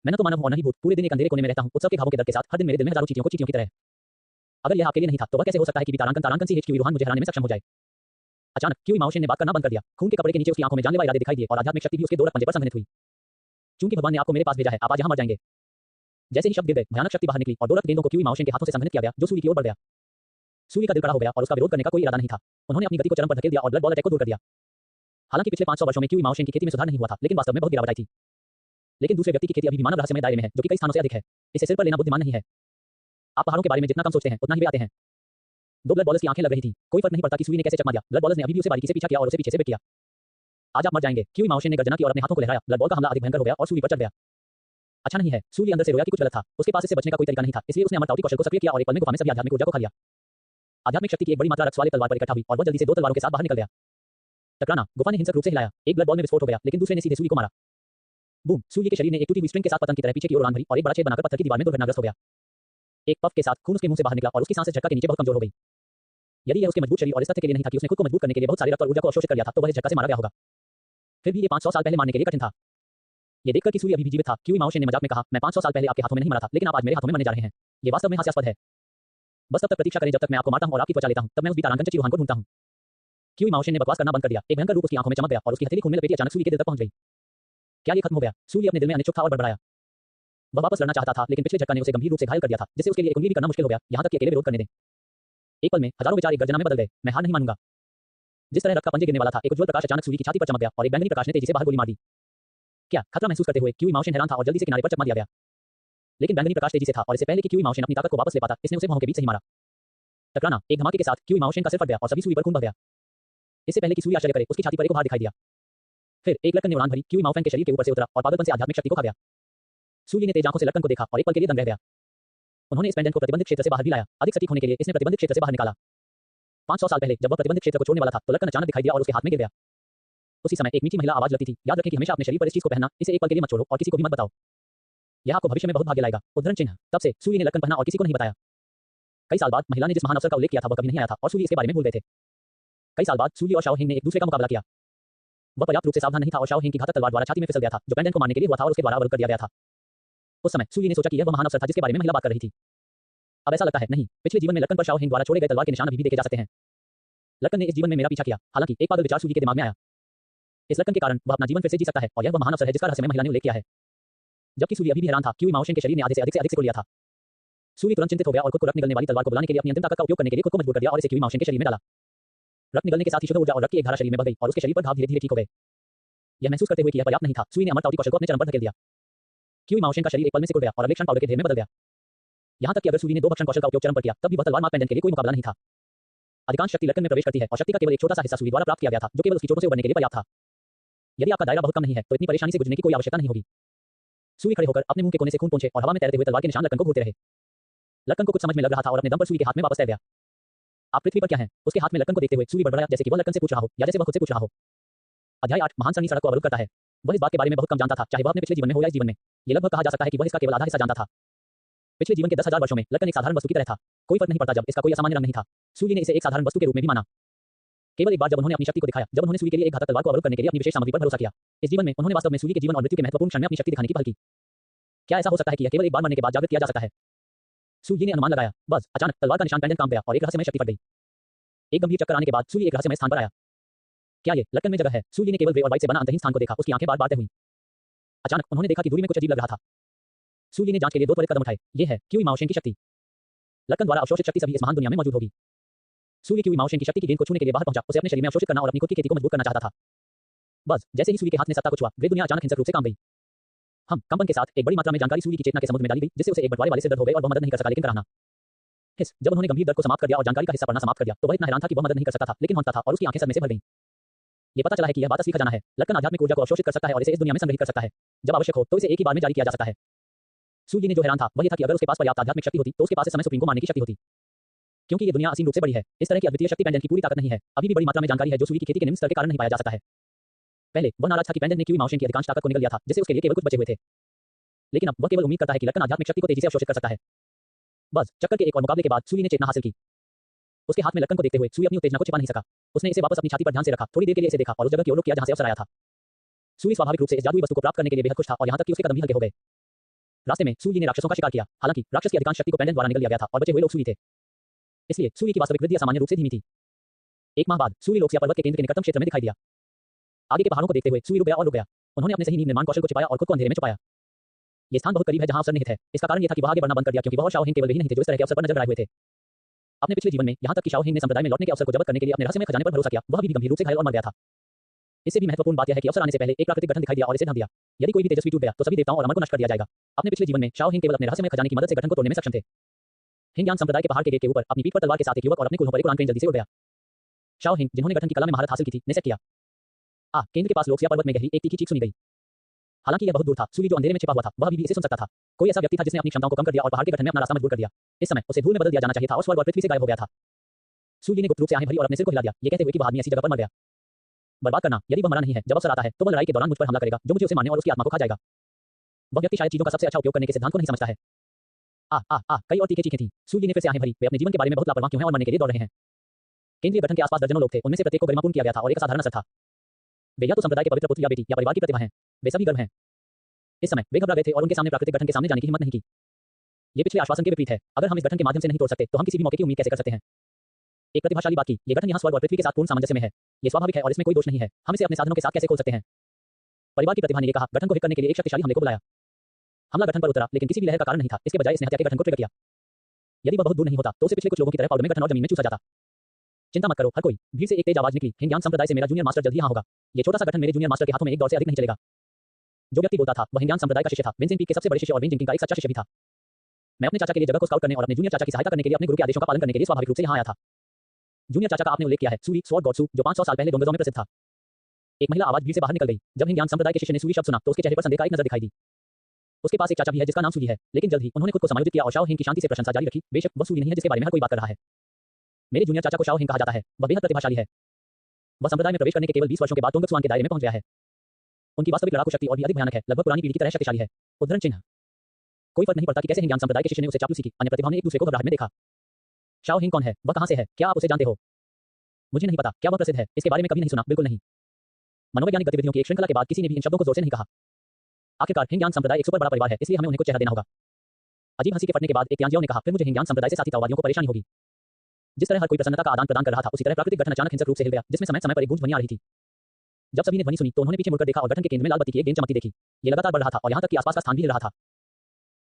मैं न तो मानव हूं और न ही भूत, पूरे दिन एक अंधेरे कोने में रहता हूं, उत्सव के घावों के दर्द के साथ हर दिन मेरे दिल में हजारों चींटियों की तरह। अगर यह आपके लिए नहीं था तो वह कैसे हो सकता है कि तारांकन सी क्यूई रूहान मुझे हराने में सक्षम हो जाए? अचानक क्यूई माओशेन ने बात करना बंद कर दिया। खून के कपड़े के नीचे उसकी आंखों में जानलेवा इरादे दिखाई दिए और आध्यात्मिक शक्ति भी उसके दो पंजे पर संघनित हुई। चूंकि भगवान ने आपको मेरे पास भेजा है, आप आज यहां मर जाएंगे। जैसे ही शब्द गिर गए, भयानक शक्ति बाहर निकली और दो रक्त गेंदों को क्यूई माओशेन के हाथों से संघनित किया गया, जो सूर्य की ओर बढ़ गया। सूर्य का दिल कड़ा हो गया और उसका विरोध करने का कोई इरादा नहीं था। उन्होंने अपनी गति को चरम पर धकेल दिया और ब्लड बॉल अटैक को दूर कर दिया। हालांकि पिछले 500 वर्षों में क्यूई माओशेन की खेती में सुधार नहीं हुआ था, लेकिन वास्तव में बहुत गिरावट आई थी। लेकिन दूसरे व्यक्ति की खेती अभी भी मानव रहस्यमय दायरे में है, जो कि कई स्थानों से अधिक है। इसे सिर पर लेना बुद्धिमान नहीं है। आप पहाड़ों के बारे में जितना कम सोचते हैं, उतना ही वे आते हैं। दो ब्लड बॉल्स की आंखें लग रही थी। कोई फर्क नहीं पड़ता कि सूर्य ने कैसे चकमा दिया। ब्लड बॉल्स ने अभी भी उसे बारीकी से पीछा किया और उसे पीछे से बेट किया। आज आप मर जाएंगे। क्यूई माओशेन ने गर्जना की और अपने हाथों को लहराया। ब्लड बॉल का हमला अधिक भयंकर हो गया और सूर्य पर चढ़ गया। अच्छा नहीं है। सूर्य अंदर से रोया कि कुछ गलत था। उसके पास इससे बचने का कोई तरीका नहीं था, इसलिए उसने अमर ताउती कौशल को सक्रिय किया और एक पल में गुफा में सभी आध्यात्मिक ऊर्जा को खा लिया। आध्यात्मिक शक्ति की एक बड़ी मात्रा रक्त वाले तलवार पर इकट्ठा हुई और वह जल्दी से दो तलवारों के साथ बाहर निकल गया। टकराना, गुफा ने हिंसक रूप से हिलाया। एक ब्लड बॉल में विस्फोट हो गया, लेकिन दूसरे ने सीधे सूर्य को मारा। बूम, सूर्य के शरीर ने एक टूटी हुई स्ट्रिंग के साथ पतंग की तरह पीछे की ओर उड़ान भरी और एक बड़ा छेद बनाकर पत्थर की दीवार में दुर्घटनाग्रस्त हो गया। एक पफ के साथ खून उसके मुंह से बाहर निकला और उसकी सांसें झटका के नीचे बहुत कमजोर हो गई। यदि यह उसके मजबूत शरीर और इस तथ्य के लिए नहीं था कि उसने खुद को मजबूत करने के लिए बहुत सारे रक्त और ऊर्जा को अवशोषित कर लिया था, तो वह इस झटका से मारा गया होगा। फिर भी ये 500 साल पहले मारने के लिए कठिन था। ये देखकर कि सूर्य अभी भी जीवित था, क्यूई माओशेन ने मजाक में कहा, मैं 500 साल पहले आपके हाथों में नहीं मरा था, लेकिन आप आज मेरे हाथों में मरने जा रहे हैं। ये वास्तव में हास्यास्पद है। बस तब तक प्रतीक्षा करें जब तक मैं आपको मारता हूं और आपकी त्वचा लेता हूं, तब मैं उस तारांकन चीरूहान को ढूंढता हूं। क्यूई माओशेन ने बकवास करना बंद कर दिया। एक भयंकर रूप उसकी आंखों में चमक गया और उसकी हथेली खून में लपेटी अचानक सूर्य के दिल तक पहुंच गई। क्या ये खत्म हो गया? सूर्य अपने दिल में अनिच्छुक था और बड़बड़ाया। वह वापस लड़ना चाहता था, लेकिन पिछले झटका ने उसे गंभीर रूप से घायल कर दिया था, जिससे उसके लिए एक उंगली भी करना मुश्किल हो गया, यहां तक कि अकेले विरोध करने दें। एक पल में हजारों विचार एक गर्जना में बदल गए। मैं हार नहीं मानूंगा। जिस तरह रक्त का पंजे गिरने वाला था, एक उज्ज्वल प्रकाश अचानक सूर्य की छाती पर चमक गया और एक बैंगनी प्रकाश ने तेजी से बाहर गोली मार दी। क्या? खतरा महसूस करते हुए क्यूई माओशेन हैरान था और जल्दी से किनारे पर चकमा दिया गया। लेकिन बैंगनी प्रकाश तेजी से था और इससे पहले कि क्यूई माओशेन अपनी ताकत को वापस ले पाता, इसने उसे भौं के बीच से ही मारा। टकराना, एक धमाके के साथ क्यूई माओशेन का सिर फट गया और सभी सूर्य पर खून बह गया। इससे पहले कि सूर्य आश्चर्य करे, उसकी छाती पर एक उभार दिखाई दिया। फिर एक लटकन ने उड़ान भरी, क्यूई माओफेन के शरीर के ऊपर से उतरा और पागलपन से आध्यात्मिक शक्ति को खा गया। सूर्य ने तेज आंखों से लटकन को देखा और एक पल के लिए दंग रह गया। उन्होंने इस पेंडेंट को प्रतिबंधित क्षेत्र से बाहर भी लाया। अधिक सटीक होने के लिए इसने प्रतिबंधित क्षेत्र से बाहर निकाला। 500 साल पहले जब वह प्रतिबंधित क्षेत्र को छोड़ने वाला था, तो लटकन अचानक दिखाई दिया और उसके हाथ में गिर गया। उसी समय एक मीठी महिला आवाज लगती थी, याद रखें कि हमेशा अपने शरीर पर इस चीज को पहनना, इसे एक पल के लिए मत छोड़ो और किसी को भी मत बताओ। यह आपको भविष्य में बहुत भाग्य लाएगा। उद्धरण चिन्ह। तब से सूर्य ने लटकन पहना और किसी को नहीं बताया। कई साल बाद महिला ने जिस महान अवसर का उल्लेख किया था, वह कभी नहीं आया था और सूर्य इसके बारे में भूल गए थे। कई साल बाद सूर्य और शाओ हेंग ने एक दूसरे का मुकाबला किया। वह पर्याप्त रूप से सावधान नहीं था और शाओ हेंग की घातक तलवार द्वारा छाती में फिसल गया था, जो पेंडेंट को मारने के लिए हुआ था और उसके द्वारा अवरुद्ध कर दिया गया था। उस समय सूर्य ने सोचा कि यह वह महान अवसर था जिसके बारे में महिला बात कर रही थी। अब ऐसा लगता है नहीं, पिछले जीवन में लटकन पर शाओ हेंग द्वारा छोड़े गए तलवार के निशान अभी भी देखे जा सकते हैं। लटकन ने इस जीवन में मेरा पीछा किया। हालांकि एक पागल विचार सूर्य के दिमाग में आया। इस लटकन के कारण वह अपना जीवन फिर से जी सकता है और यह वह महान अवसर है जिसका रहस्यमय महिला ने उल्लेख किया है। जबकि सूर्य अभी भी हैरान था, क्यूई माओशेन के शरीर ने आधे से अधिक सिकोड़ लिया था। सूर्य तुरंत चिंतित हो गया और खुद को रक्त निकलने वाली तलवार को बुलाने के लिए अपनी अंतिम ताकत का उपयोग करने के लिए खुद को मजबूर कर दिया और इसे क्यूई माओशेन के शरीर में डाला। रक्त निकलने के साथ ही शुद्ध ऊर्जा और रक्त की एक धारा शरीर में बह गई और उसके शरीर पर घाव धीरे-धीरे ठीक हो गए। यह महसूस करते हुए कि यह पर्याप्त नहीं था, सूर्य ने अमर ताउती कौशल को अपने चरम पर धकेल दिया। क्यूई माओशेन का शरीर एक पल में सिकुड़ गया और अगले क्षण पाउडर के ढेर में बदल गया। यहां तक कि अगर सूर्य ने दो भक्षण कौशल का उपयोग चरम पर किया, तब भी वह तलवार मार पेंडेंट के लिए कोई मुकाबला नहीं था। अधिकांश शक्ति लटकन में प्रवेश करती है और शक्ति का केवल एक छोटा सा हिस्सा सूर्य द्वारा प्राप्त किया गया था, जो केवल उसकी चोटों से उबरने के लिए पर्याप्त था। यदि आपका दायरा बहुत कम नहीं है, तो इतनी परेशानी से गुजरने की कोई आवश्यकता नहीं होगी। सूर्य खड़े होकर अपने मुंह के कोने से खून पोंछे और हवा में तैरते हुए तलवार के निशान लटकन को घूरते रहे। लटकन को कुछ समझ में लग रहा था और अपने दम पर सूर्य के हाथ में वापस तैर गया। आप पृथ्वी पर क्या हैं? उसके हाथ में लटकन को देखते हुए सूर्य बड़बड़ाया, जैसे कि वह लटकन से पूछ रहा हो या जैसे वह खुद से पूछ रहा हो। अध्याय 8 महान सरणी सड़क को अवरुद्ध करता है। वह इस बात के बारे में बहुत कम जानता था, चाहे वह अपने पिछले जीवन में हो या इस जीवन में। यह लगभग कहा जा सकता है कि वह इसका केवल आधा हिस्सा जानता था। पिछले जीवन के 10,000 वर्षों में लटकन एक साधारण वस्तु की तरह था। कोई फर्क नहीं पड़ता जब इसका कोई असामान्य रंग नहीं था। सूर्य ने इसे एक साधारण वस्तु के रूप में भी माना। केवल एक बार जब उन्होंने अपनी शक्ति को दिखाया, जब उन्होंने सूर्य के लिए एक घातक तलवार को अवरुद्ध करने के लिए अपनी विशेष सामग्री पर भरोसा किया। इस जीवन में उन्होंने वास्तव में सूर्य के जीवन और मृत्यु के महत्वपूर्ण क्षण में अपनी शक्ति दिखाने की पहल की। क्या ऐसा हो सकता है कि यह केवल एक बार मरने के बाद जागृत किया जा सकता है? सूर्य ने अनुमान लगाया। बस अचानक तलवार का निशान पेंडेंट काम गया और एक रहस्यमय शक्ति पड़ गई। एक गंभीर चक्कर आने के बाद सूर्य एक रहस्यमय स्थान पर आया। क्या ये लटकन में जगह है? सूर्य ने केवल ग्रे और व्हाइट से बना अंतहीन स्थान को देखा। उसकी आंखें बार-बार तय हुई। अचानक उन्होंने देखा कि दूरी में कुछ अजीब लग रहा था। सूर्य ने जांच के लिए 2 त्वरित कदम उठाए। ये है क्यूई माओशेन की शक्ति। लटकन द्वारा अवशोषित शक्ति सभी इस महान दुनिया में मौजूद होगी। सूर्य की हुई माओशेन की शक्ति की गेंद को छूने के लिए बाहर पहुंचा, उसे अपने शरीर में अवशोषित करना और अपनी खुद की खेती को मजबूत करना चाहता था। बस जैसे ही सूर्य के हाथ में सत्ता को छुआ, ग्रे दुनिया अचानक हिंसक रूप से काम गई। हम कंपन के साथ एक बड़ी मात्रा में जानकारी सूर्य की चेतना के समुद्र में डाली गई, जिससे उसे एक बंटवारे वाले से दर्द हो गए और वह मदद नहीं कर सका, लेकिन कराना जब उन्होंने गंभीर दर्द को समाप्त कर दिया और जानकारी का हिस्सा पढ़ना समाप्त कर दिया, तो वह इतना हैरान था कि वह मदद नहीं कर सकता था, लेकिन होता था और उसकी आंखें सदमे से भर गईं। ये पता चला है कि यह बात असली खजाना है। लक्कन आध्यात्मिक ऊर्जा को अवशोषित कर सकता है और इसे इस दुनिया में संग्रहित कर सकता है। जब आवश्यक हो तो इसे एक ही बार में जारी किया जा सकता है। सूर्य ने जो हैरान था वह यह था कि अगर उसके पास पर्याप्त आध्यात्मिक शक्ति होती तो उसके पास इस समय सुप्रीम को मारने की शक्ति होती, क्योंकि ये दुनिया असीम रूप से बड़ी है। इस तरह की अद्वितीय शक्ति पेंडेंट की पूरी ताकत नहीं है। अभी भी बड़ी मात्रा में जानकारी है जो सूर्य की खेती के निम्न स्तर के कारण नहीं पाया जा सकता है। पहले वह नाराज था कि पेंडेंट ने क्यूई माउशन की अधिकांश ताकत को निगल लिया था, जिससे उसके लिए केवल कुछ बचे हुए थे। लेकिन अब वह केवल उम्मीद करता है कि लक्कन आध्यात्मिक शक्ति को तेजी से अवशोषित कर सकता है। बस चक्कर के एक और मुकाबले के बाद सूर्य ने चेतना हासिल की। उसके हाथ में लक्कन को देखते हुए सूर्य अपनी उत्तेजना को छिपा नहीं सका। उसने इसे वापस अपनी छाती पर ध्यान से रखा, थोड़ी देर के लिए इसे देखा और उस जगह की ओर रुख किया जहां से अवसर आया था। सूर्य स्वाभाविक रूप से इस जादुई वस्तु को प्राप्त करने के लिए बेहद खुश था और यहां तक कि उसके कदम भी हल्के हो गए। रास्ते में सूर्य ने राक्षसों का शिकार किया। हालांकि राक्षस की अधिकांश शक्ति को पेंडेंट द्वारा निगल लिया गया था और बचे हुए लोग सूर्य थे, इसलिए सूर्य की वास्तविक वृद्धि सामान्य रूप से धीमी थी। एक माह बाद सूर्य लोकसिया पर्वत के केंद्र के निकटतम क्षेत्र में दिखाई दिया। आगे के पहाड़ों को देखते हुए सूर्य रुक गया और रुक गया। उन्होंने अपने सही नींव निर्माण कौशल को छिपाया और खुद को अंधेरे में छुपाया। ये स्थान बहुत करीब है जहां अवसर निहित है। इसका कारण यह था कि वह आगे बढ़ना बंद कर दिया, क्योंकि वह और शाओ हेंग केवल वही नहीं थे जो इस तरह के अवसर पर नजर आए हुए थे। अपने पिछले जीवन में यहां तक कि शाओ हेंग ने संप्रदाय में लौटने के अवसर को जब्त करने के लिए अपने रहस्यमय खजाने पर भरोसा किया, वह भी गंभीर रूप से घायल और मर गया था। इससे भी महत्वपूर्ण बात यह है कि अवसर आने से पहले एक प्राकृतिक गठन दिखाई दिया और इसे ढक दिया। यदि कोई भी तेजस्वी टूट गया तो सभी देवताओं और अमर को नष्ट कर दिया जाएगा। अपने पिछले जीवन में शाओ हेंग केवल अपने रहस्यमय खजाने की मदद से गठन को तोड़ने में सक्षम थे। हिंगयान संप्रदाय के पहाड़ के गेट के ऊपर अपनी पीठ पर तलवार के साथ एक युवक और अपने कुल्हों पर एक उड़ान क्रेन जल्दी से उड़ गया। शाओ हेंग, जिन्होंने गठन की कला में महारत हासिल की थी, ने सेट किया। केंद्र के पास लोकसिया पर्वत में गहरी एक तीखी चीख सुनी गई। हालांकि यह बहुत दूर था, सूर्य जो अंधेरे में छिपा हुआ था वह अभी भी इसे सुन सकता था। कोई ऐसा व्यक्ति था जिसने अपनी क्षमताओं को कम कर दिया और पहाड़ के गठन में अपना रास्ता मजबूत कर दिया। इस समय उसे धूल में बदल दिया जाना चाहिए था और स्वर्ग और पृथ्वी से गायब हो गया था। सूर्य ने गुप्त रूप से आंखें भरी और अपने सिर को हिला दिया, ये कहते हुए कि वह आदमी ऐसी जगह पर मर गया। बर्बाद करना, यदि वह मरा नहीं है, जब अवसर आता है तो वह लड़ाई के दौरान मुझ पर हमला करेगा, जो मुझे उसे मारने और उसकी आत्मा को खा जाएगा। वह व्यक्ति शायद चीजों का सबसे अच्छा उपयोग करने के सिद्धांत को नहीं समझता है। कई और तीखे चीखें थी। सूर्य ने फिर से आंखें भरी। वे अपने जीवन के बारे में बहुत लापरवाह क्यों हैं और मरने के लिए दौड़ रहे हैं। केंद्रीय गठन के आसपास दर्जनों लोग थे, उनमें से प्रत्येक को गरिमापूर्ण किया गया था और एक असाधारण असर था। वे या तो संप्रदाय के पवित्र पुत्र या बेटी या परिवार की प्रतिभा हैं। वे सभी गर्व हैं। इस समय वे घबरा गए थे और उनके सामने प्राकृतिक गठन के सामने जाने की हिम्मत नहीं की। ये पिछले आश्वासन के विपरीत है। अगर हम इस गठन के माध्यम से नहीं तोड़ सकते तो हम किसी भी मौके की उम्मीद कैसे कर सकते हैं। एक प्रतिभाशाली बात की, ये गठन यहाँ स्वर्ग और पृथ्वी के साथ पूर्ण सामंजस्य में है। ये स्वाभाविक है और इसमें कोई दोष नहीं है। हम इसे अपने साधनों के साथ कैसे खोल सकते हैं। परिवार की प्रतिभा ने कहा, गठन को हिट करने के लिए एक शक्तिशाली हमले को बुलाया। हमला गठन पर उतरा, लेकिन किसी भी लहर का कारण नहीं था। इसके बजाय इसने हत्या के गठन को ट्रिगर किया। यदि वह बहुत दूर नहीं होता तो उसे पिछले कुछ लोगों की तरह पाउडर में गठन और जमीन में चूसा जाता। चिंता मत करो हर कोई, भीड़ से एक तेज आवाज निकली, हिंगयान संप्रदाय से मेरा जूनियर मास्टर जल्द ही यहाँ होगा। ये छोटा सा गठन मेरे जूनियर मास्टर के हाथों में एक दौर से अधिक नहीं चलेगा। जो व्यक्ति बोलता था वह हिंगयान संप्रदाय का शिष्य था, विंसेंट पीक के सबसे बड़े शिष्य और वेन जिंकिंग का एक सच्चा शिष्य भी था। मैं अपने चाचा के लिए जगह को स्काउट करने और अपने जूनियर चाचा की सहायता करने के लिए अपने गुरु के आदेशों का पालन करने के लिए स्वाभाविक रूप से यहाँ आया था। जूनियर चाचा का आपने उल्लेख किया है, सूरी स्वॉर्ड गॉड्सू, जो 500 साल पहले डोंगरजो में प्रसिद्ध था। एक महिला आवाज भीड़ से बाहर निकल गई। जब हिंगयान संप्रदाय के शिष्य ने सूरी शब्द सुना तो उसके चेहरे पर संदेह का एक नजर दिखाई दी। उसके पास एक चाचा भी है जिसका नाम सूरी है, लेकिन जल्द ही उन्होंने खुद को समायोजित किया और शाओ हेंग की शांति से प्रशंसा जारी रखी। बेशक वह सूरी नहीं है जिसके बारे में हर कोई बात कर रहा है। मेरे जूनियर चाचा को शाओ हेंग कहा जाता है। वह बेहद प्रतिभाशाली है। वह संप्रदाय में प्रवेश करने के केवल 20 वर्षों के बाद डोंगरजुआन के दायरे में पहुंच गया है। उनकी वास्तविक लड़ाकू शक्ति और भी अधिक भयानक है, लगभग पुरानी पीढ़ी की तरह शक्तिशाली है। उद्धरण चिन्ह। कोई फर्क नहीं पड़ता कि कैसे हिंगयान संप्रदाय के शिष्य ने उसे चापलूसी की, अन्य प्रतिभाओं ने एक दूसरे को घबराहट में देखा। शाओ हेंग कौन है, वह कहां से है, क्या आप उसे जानते हो? मुझे नहीं पता। क्या वह प्रसिद्ध है? इसके बारे में कभी नहीं सुना, बिल्कुल नहीं। मनोवैज्ञानिक गतिविधियों की एक श्रृंखला के बाद किसी ने भी इन शब्दों को जोर से नहीं कहा। आखिरकार हिंगयान संप्रदाय एक सुपर बड़ा परिवार है, इसलिए हमें उन्हें कुछ चेहरा देना होगा। अजीब हंसी के फटने के बाद एक यांजियाओ ने कहा, फिर मुझे हिंगयान संप्रदाय से साथी ताओवादियों को परेशानी होगी। जिस तरह हर कोई प्रसन्नता का आदान प्रदान कर रहा था, उसी तरह प्राकृतिक गठन अचानक हिंसक रूप से हिल गया, जिसमें समय समय पर एक गूंज ध्वनि आ रही थी। जब सभी ने ध्वनि सुनी तो उन्होंने पीछे मुड़कर देखा और गठन के केंद्र में लाल बत्ती की एक गेंद चमकती देखी। ये लगातार बढ़ रहा था और यहाँ तक कि आसपास का स्थान भी हिल रहा था।